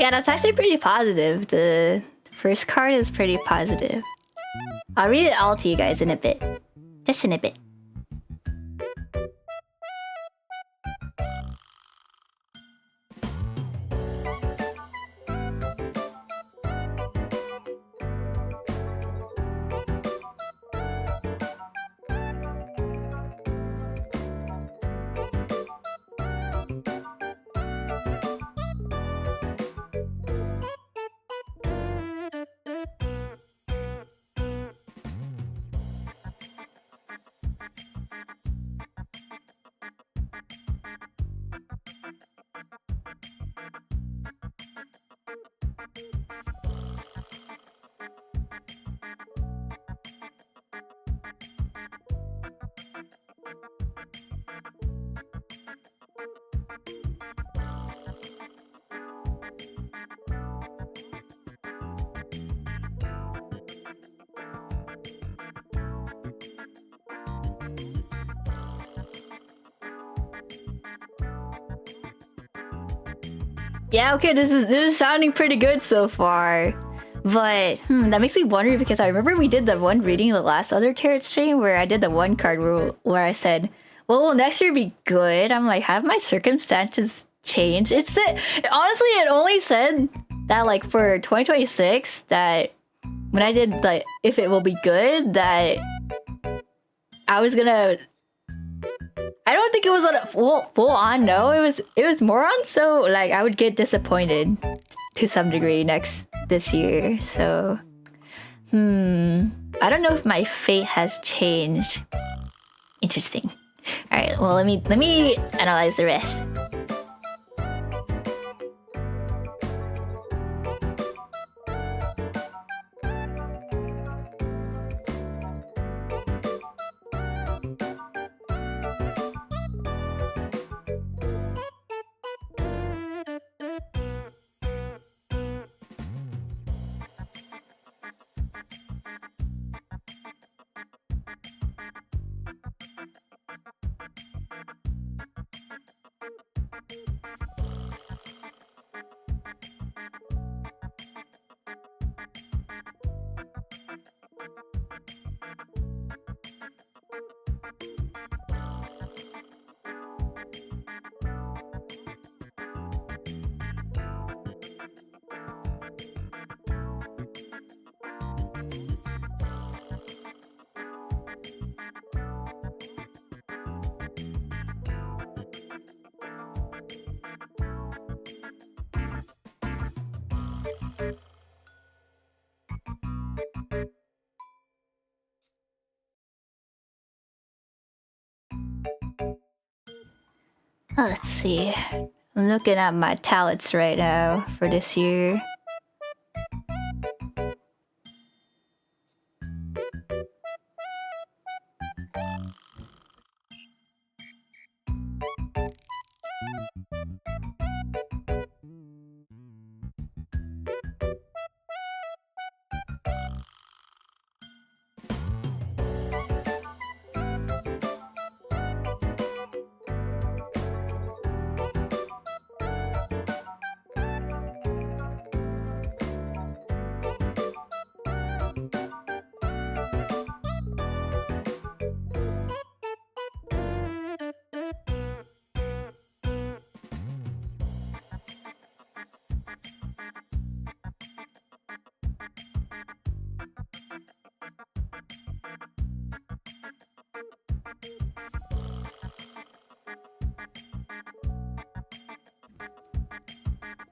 Yeah, that's actually pretty positive. The first card is pretty positive. I'll read it all to you guys in a bit. Just in a bit. Yeah, okay, this is sounding pretty good so far. But that makes me wonder because I remember we did the one reading the last other tarot stream where I did the one card where I said, "Well, will next year be good?" I'm like, have my circumstances changed? Honestly, it only said that like for 2026 that when I did like if it will be good that I was gonna. I don't think it was on a full on no. It was more on so like I would get disappointed to some degree this year. So I don't know if my fate has changed. Interesting. All right, well let me analyze the rest. Let's see. I'm looking at my talents right now for this year.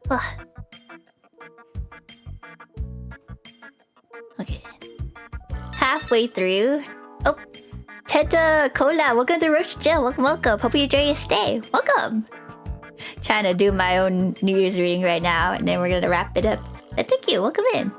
Ugh. Okay. Halfway through. Oh, Teta Cola, welcome to Roachella. Welcome. Hope you enjoy your stay. Welcome. Trying to do my own New Year's reading right now, and then we're gonna wrap it up. But thank you. Welcome in.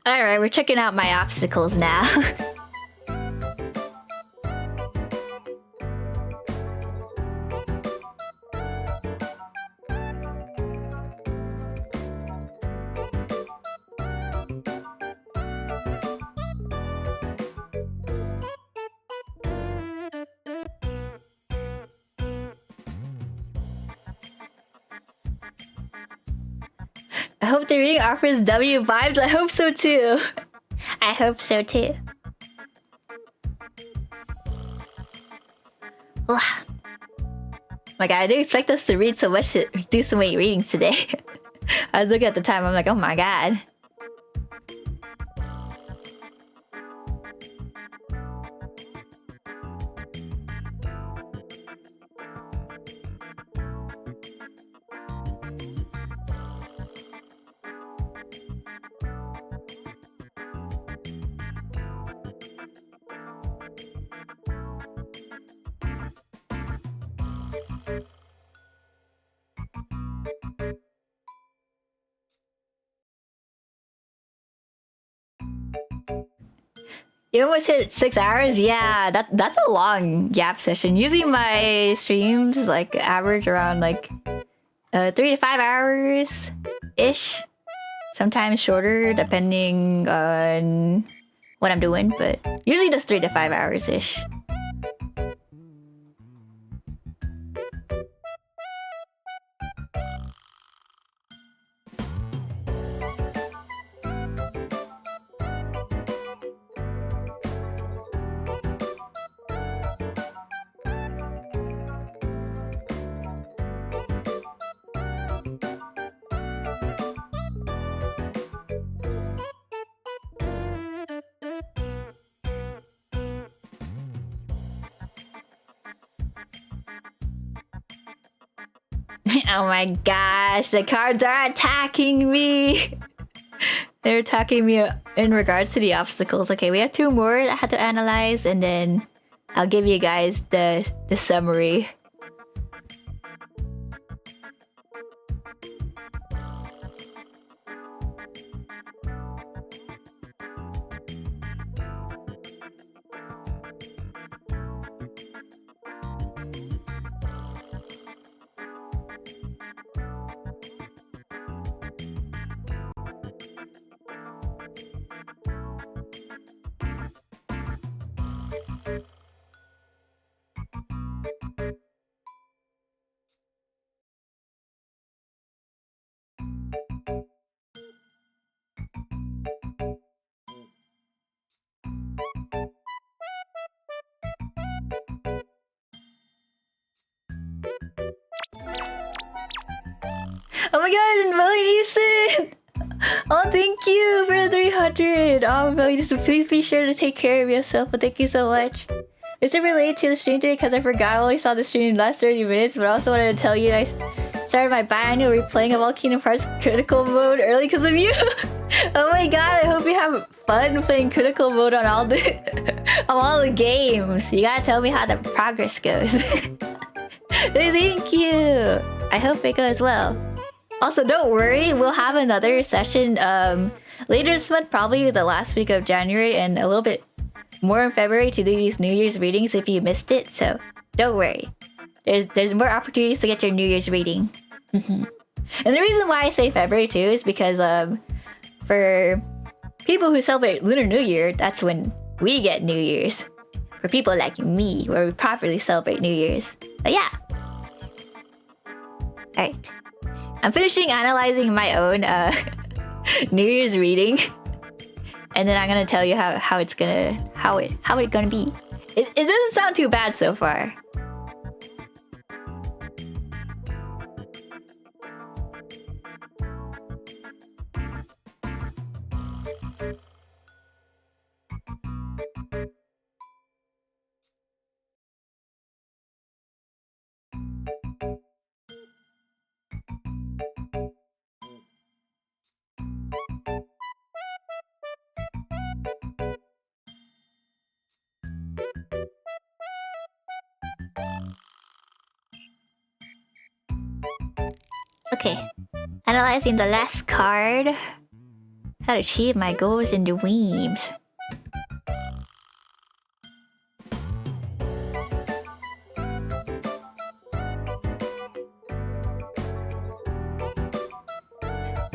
Alright, we're checking out my obstacles now. I hope the reading offers W vibes. I hope so too. I hope so too. Ugh. My god, I didn't expect us to read so much, do so many readings today. I was looking at the time, I'm like, oh my god. You almost hit 6 hours? Yeah, that's a long Yap session. Usually my streams like average around like 3 to 5 hours ish. Sometimes shorter depending on what I'm doing, but usually just 3 to 5 hours ish. Oh my gosh, the cards are attacking me! They're attacking me in regards to the obstacles. Okay, we have 2 more that I had to analyze, and then I'll give you guys the summary. Oh my god, and Melly Eason! Oh, thank you for the 300! Oh, Melly Eason, please be sure to take care of yourself, but thank you so much. Is it related to the stream today? Because I forgot I only saw the stream last 30 minutes, but I also wanted to tell you that I started my biannual replaying of all Kingdom Hearts Critical Mode early because of you! Oh my god, I hope you have fun playing Critical Mode on all the on all the games. You gotta tell me how the progress goes. Thank you! I hope it goes well. Also, don't worry, we'll have another session later this month, probably the last week of January, and a little bit more in February to do these New Year's readings if you missed it, so don't worry. There's more opportunities to get your New Year's reading. And the reason why I say February too is because for people who celebrate Lunar New Year, that's when we get New Year's. For people like me, where we properly celebrate New Year's. But yeah. Alright. I'm finishing analyzing my own New Year's reading, and then I'm gonna tell you how it's gonna be. It doesn't sound too bad so far. Okay, analyzing the last card. How to achieve my goals and dreams.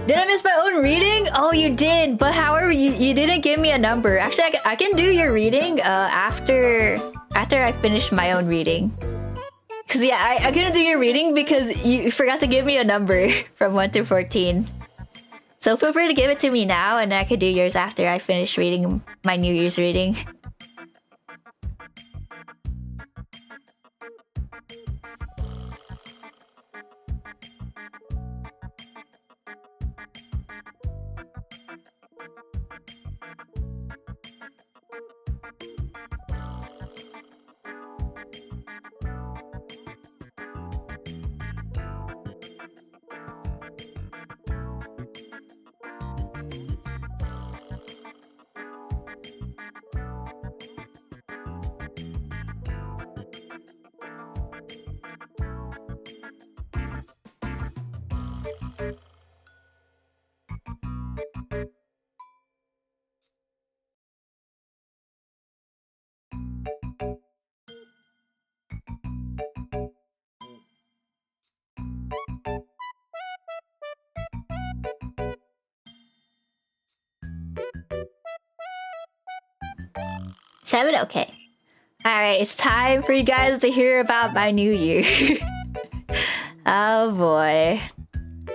Did I miss my own reading? Oh, you did, but however, you didn't give me a number. Actually, I can do your reading after I finish my own reading. Cause yeah, I couldn't do your reading because you forgot to give me a number from 1 to 14. So feel free to give it to me now, and I could do yours after I finish reading my New Year's reading. 7? Okay. Alright, it's time for you guys to hear about my new year. Oh boy.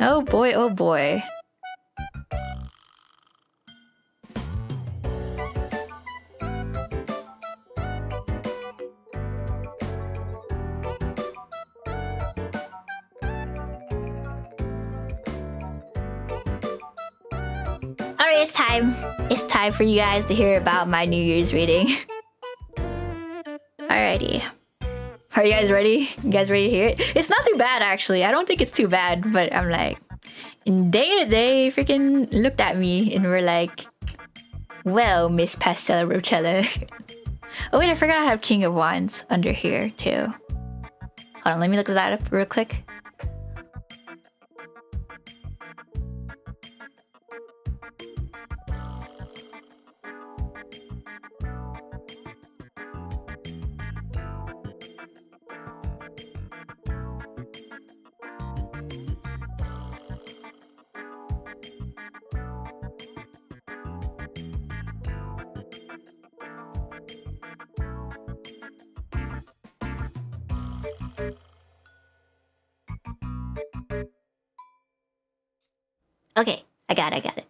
Oh boy, oh boy. Alright, it's time. It's time for you guys to hear about my New Year's reading. Alrighty. Are you guys ready? You guys ready to hear it? It's not too bad, actually. I don't think it's too bad, but I'm like... They freaking looked at me and were like... Well, Miss Pastella Roachella. Oh wait, I forgot I have King of Wands under here, too. Hold on, let me look that up real quick. Okay, I got it.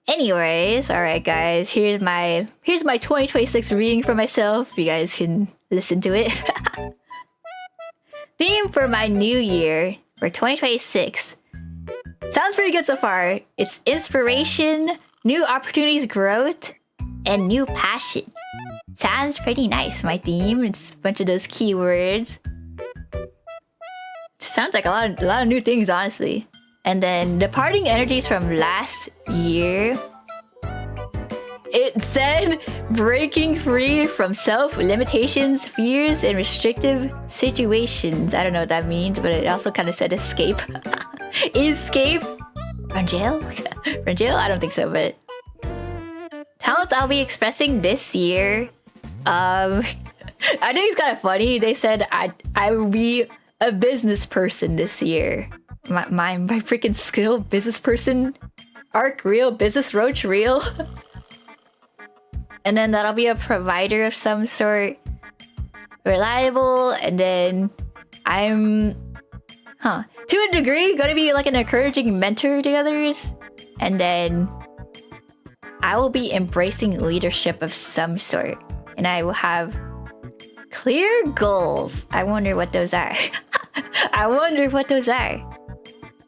Anyways, alright guys, here's my 2026 reading for myself. You guys can listen to it. Theme for my new year for 2026. Sounds pretty good so far. It's inspiration, new opportunities, growth, and new passion. Sounds pretty nice, my theme. It's a bunch of those keywords. Sounds like a lot of new things, honestly. And then departing energies from last year. It said breaking free from self-limitations, fears, and restrictive situations. I don't know what that means, but it also kind of said escape. Escape? From jail? From jail? I don't think so, but... Talents I'll be expressing this year. I think it's kind of funny. They said I will be a business person this year. My freaking skill, business person, arc real, business roach real. And then that'll be a provider of some sort, reliable, and then I'm, to a degree, gonna be like an encouraging mentor to others. And then I will be embracing leadership of some sort, and I will have clear goals. I wonder what those are. I wonder what those are.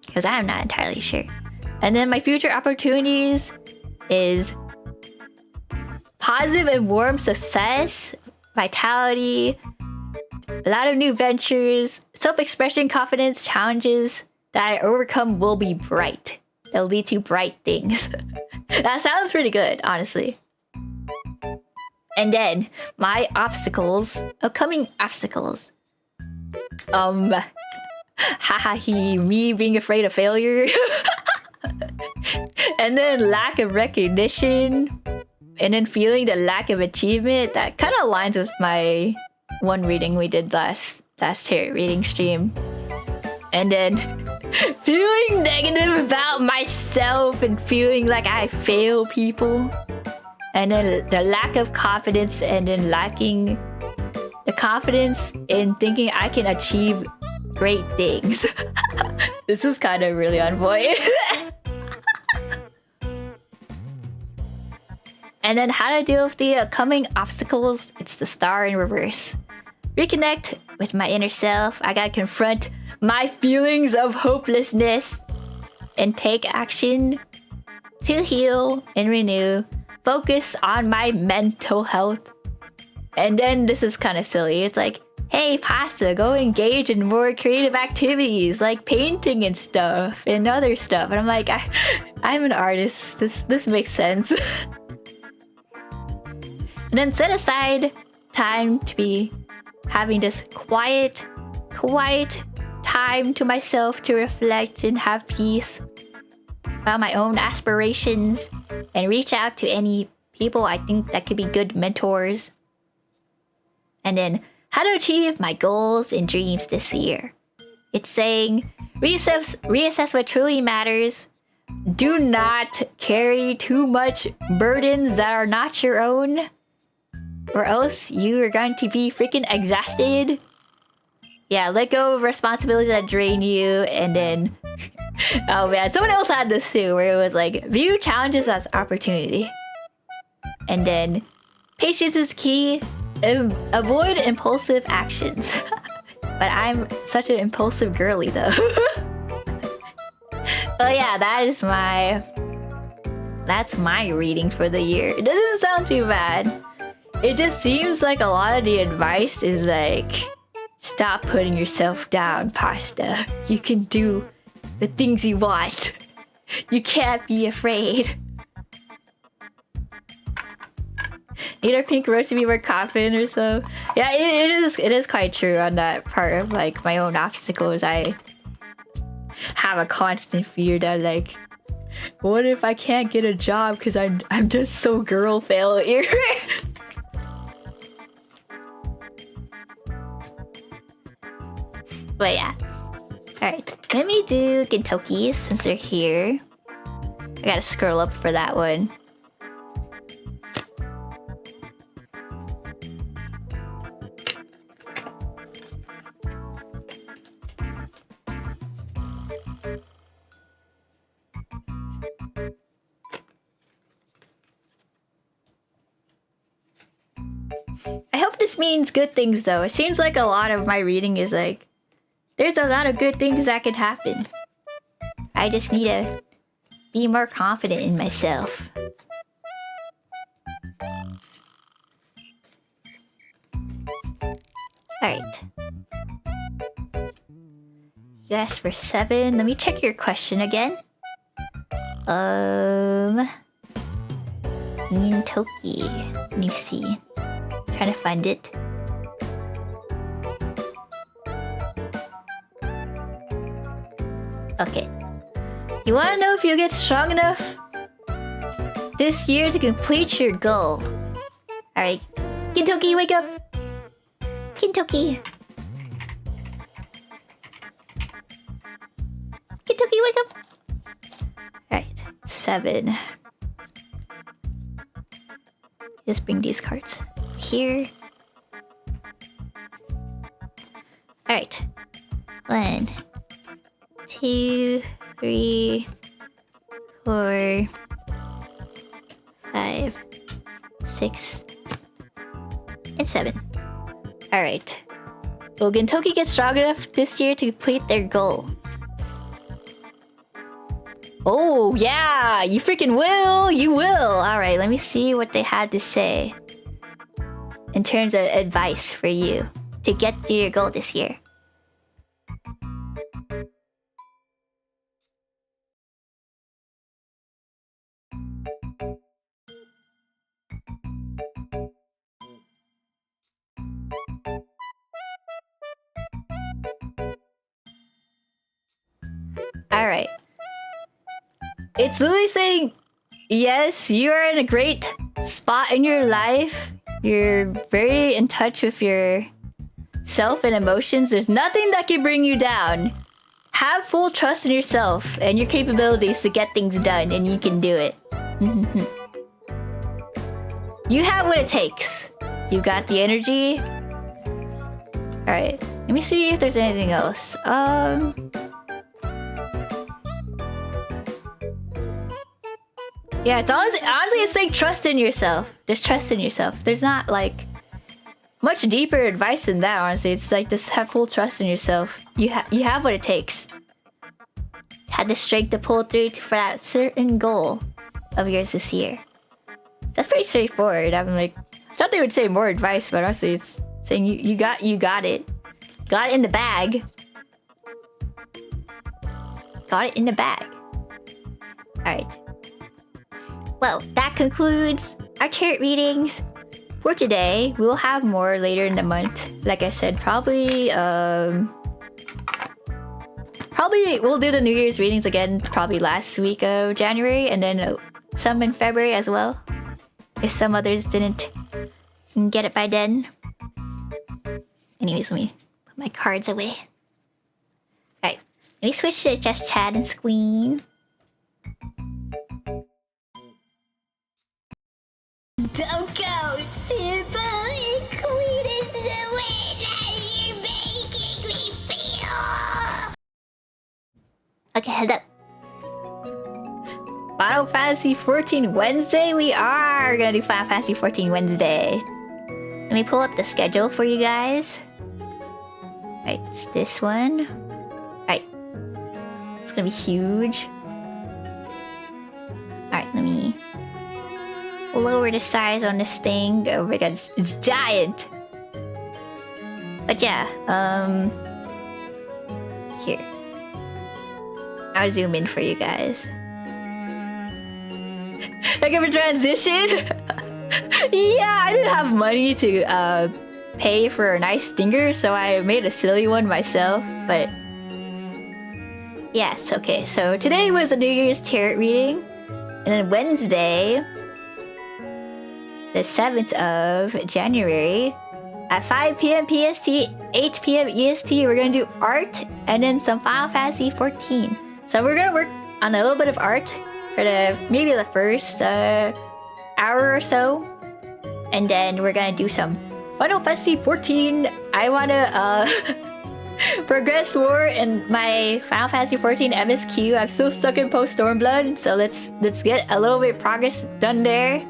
Because I'm not entirely sure. And then my future opportunities is positive and warm success, vitality, a lot of new ventures, self-expression, confidence, challenges that I overcome will be bright. They'll lead to bright things. That sounds pretty good, honestly. And then my obstacles, upcoming obstacles. Haha, me being afraid of failure. And then lack of recognition. And then feeling the lack of achievement. That kind of aligns with my one reading we did last tarot reading stream. And then feeling negative about myself and feeling like I fail people. And then the lack of confidence, and then lacking the confidence in thinking I can achieve great things. This is kind of really on point. And then how to deal with the upcoming obstacles. It's the star in reverse. Reconnect with my inner self. I gotta confront my feelings of hopelessness and take action to heal and renew. Focus on my mental health. And then this is kind of silly. It's like, hey, Pasta, go engage in more creative activities like painting and stuff and other stuff. And I'm like, I'm an artist. This makes sense. And then set aside time to be having this quiet time to myself to reflect and have peace about my own aspirations and reach out to any people I think that could be good mentors. And then how to achieve my goals and dreams this year. It's saying reassess what truly matters. Do not carry too much burdens that are not your own. or else you are going to be freaking exhausted. Yeah, let go of responsibilities that drain you, and then... Oh man, someone else had this too, where it was like, view challenges as opportunity. And then, patience is key. Avoid impulsive actions. But I'm such an impulsive girly though. But yeah, that's my reading for the year. It doesn't sound too bad. It just seems like a lot of the advice is like, stop putting yourself down, Pasta. You can do the things you want. You can't be afraid. Need our pink rose to be more confident or so. Yeah, it is quite true on that part of like my own obstacles. I have a constant fear that like, what if I can't get a job because I'm just so girl failure. But yeah. Alright, let me do Gintoki's since they're here. I gotta scroll up for that one. I hope this means good things though. It seems like a lot of my reading is like, there's a lot of good things that could happen. I just need to be more confident in myself. Alright. You asked for 7. Let me check your question again. Gintoki. Let me see. Trying to find it. Okay. You want to know if you'll get strong enough this year to complete your goal. Alright. Gintoki, wake up! Gintoki! Gintoki, wake up! Alright. 7. Let's bring these cards here. Alright. 1, 2, 3, 4, 5, 6, and 7. Alright. Will Gintoki get strong enough this year to complete their goal? Oh, yeah! You freaking will! You will! Alright, let me see what they had to say in terms of advice for you to get to your goal this year. Alright. It's literally saying, yes, you are in a great spot in your life. You're very in touch with your self and emotions. There's nothing that can bring you down. Have full trust in yourself and your capabilities to get things done, and you can do it. You have what it takes. You got the energy. Alright, let me see if there's anything else. Yeah, it's honestly it's like trust in yourself. Just trust in yourself. There's not like much deeper advice than that, honestly. It's like just have full trust in yourself. You have what it takes. Had the strength to pull through for that certain goal of yours this year. That's pretty straightforward. I'm like, I thought they would say more advice, but honestly, it's saying you got it. Got it in the bag. Got it in the bag. Alright. Well, that concludes our tarot readings for today. We'll have more later in the month. Like I said, probably we'll do the New Year's readings again probably last week of January, and then some in February as well. If some others didn't get it by then. Anyways, let me put my cards away. Alright, let me switch to just chat and screen. Don't go, Simba! hello. Final Fantasy 14 Wednesday, we are gonna do Final Fantasy 14 Wednesday. Let me pull up the schedule for you guys. Right, it's this one. Right. It's gonna be huge. Alright, let me lower the size on this thing. Oh my god, it's giant! But yeah, here. I'll zoom in for you guys. Like a transition? Yeah, I didn't have money to pay for a nice stinger, so I made a silly one myself, but yes, okay, so today was the New Year's tarot reading, and then Wednesday, the 7th of January, at 5 p.m. PST, 8 p.m. EST, we're gonna do art, and then some Final Fantasy 14. So we're gonna work on a little bit of art for maybe the first hour or so, and then we're gonna do some Final Fantasy 14. I wanna progress more in my Final Fantasy 14 MSQ. I'm still stuck in post Stormblood, so let's get a little bit of progress done there.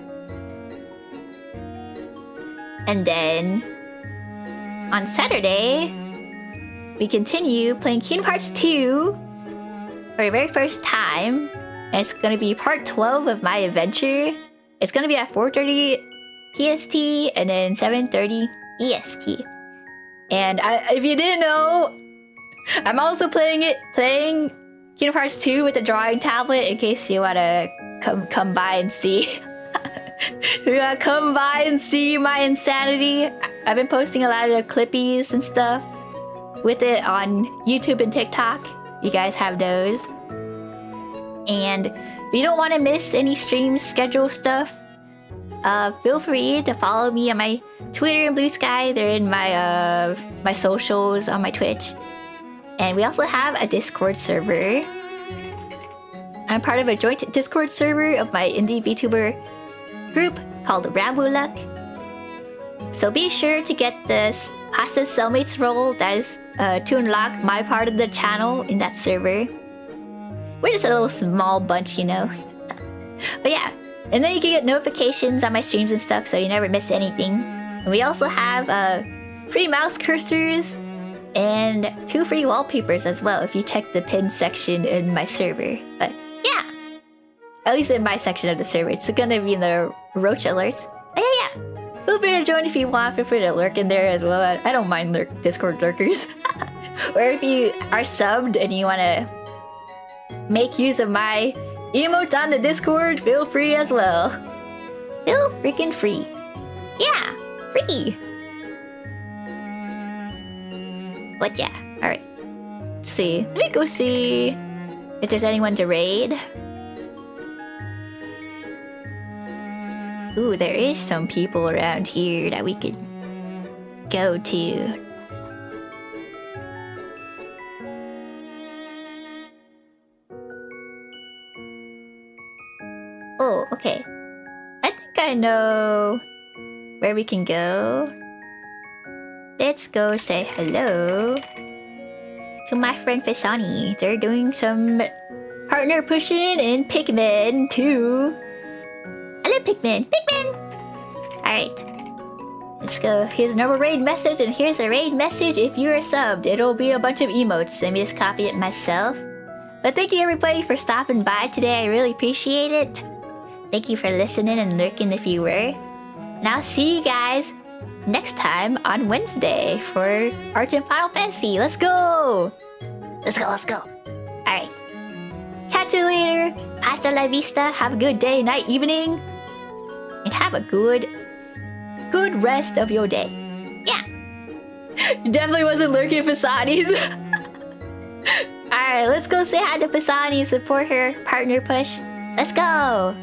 And then on Saturday, we continue playing Kingdom Hearts 2 for the very first time. And it's gonna be part 12 of my adventure. It's gonna be at 4:30 PST and then 7:30 EST. And if you didn't know, I'm also playing Kingdom Hearts 2 with the drawing tablet in case you wanna come by and see. You wanna come by and see my insanity. I've been posting a lot of the clippies and stuff with it on YouTube and TikTok. You guys have those. And if you don't want to miss any stream schedule stuff, feel free to follow me on my Twitter and Blue Sky. They're in my my socials on my Twitch. And we also have a Discord server. I'm part of a joint Discord server of my indie VTuber group called Rambulak. So be sure to get this Pasta Cellmates role that is to unlock my part of the channel in that server. We're just a little small bunch, you know. But yeah, and then you can get notifications on my streams and stuff so you never miss anything. And we also have free mouse cursors and 2 free wallpapers as well if you check the pin section in my server. But yeah, at least in my section of the server, it's gonna be in the roach alerts. But yeah, feel free to join if you want. Feel free to lurk in there as well. I don't mind Discord lurkers. Or if you are subbed and you wanna make use of my emote on the Discord, feel free as well. Feel freaking free. Yeah, free. But yeah, alright. Let's see. Let me go see if there's anyone to raid. Ooh, there is some people around here that we could go to. Oh, okay. I think I know where we can go. Let's go say hello to my friend Fisani. They're doing some partner pushing in Pikmin 2. Hello, Pikmin! Pikmin! Alright. Let's go. Here's another raid message, and here's a raid message if you're subbed. It'll be a bunch of emotes. Let me just copy it myself. But thank you everybody for stopping by today. I really appreciate it. Thank you for listening and lurking if you were. And I'll see you guys next time on Wednesday for Art and Final Fantasy. Let's go! Let's go, let's go. Alright. Catch you later. Hasta la vista. Have a good day, night, evening. And have a good rest of your day. Yeah. Definitely wasn't lurking Fasani's. Alright, let's go say hi to Fasani, support her partner push. Let's go.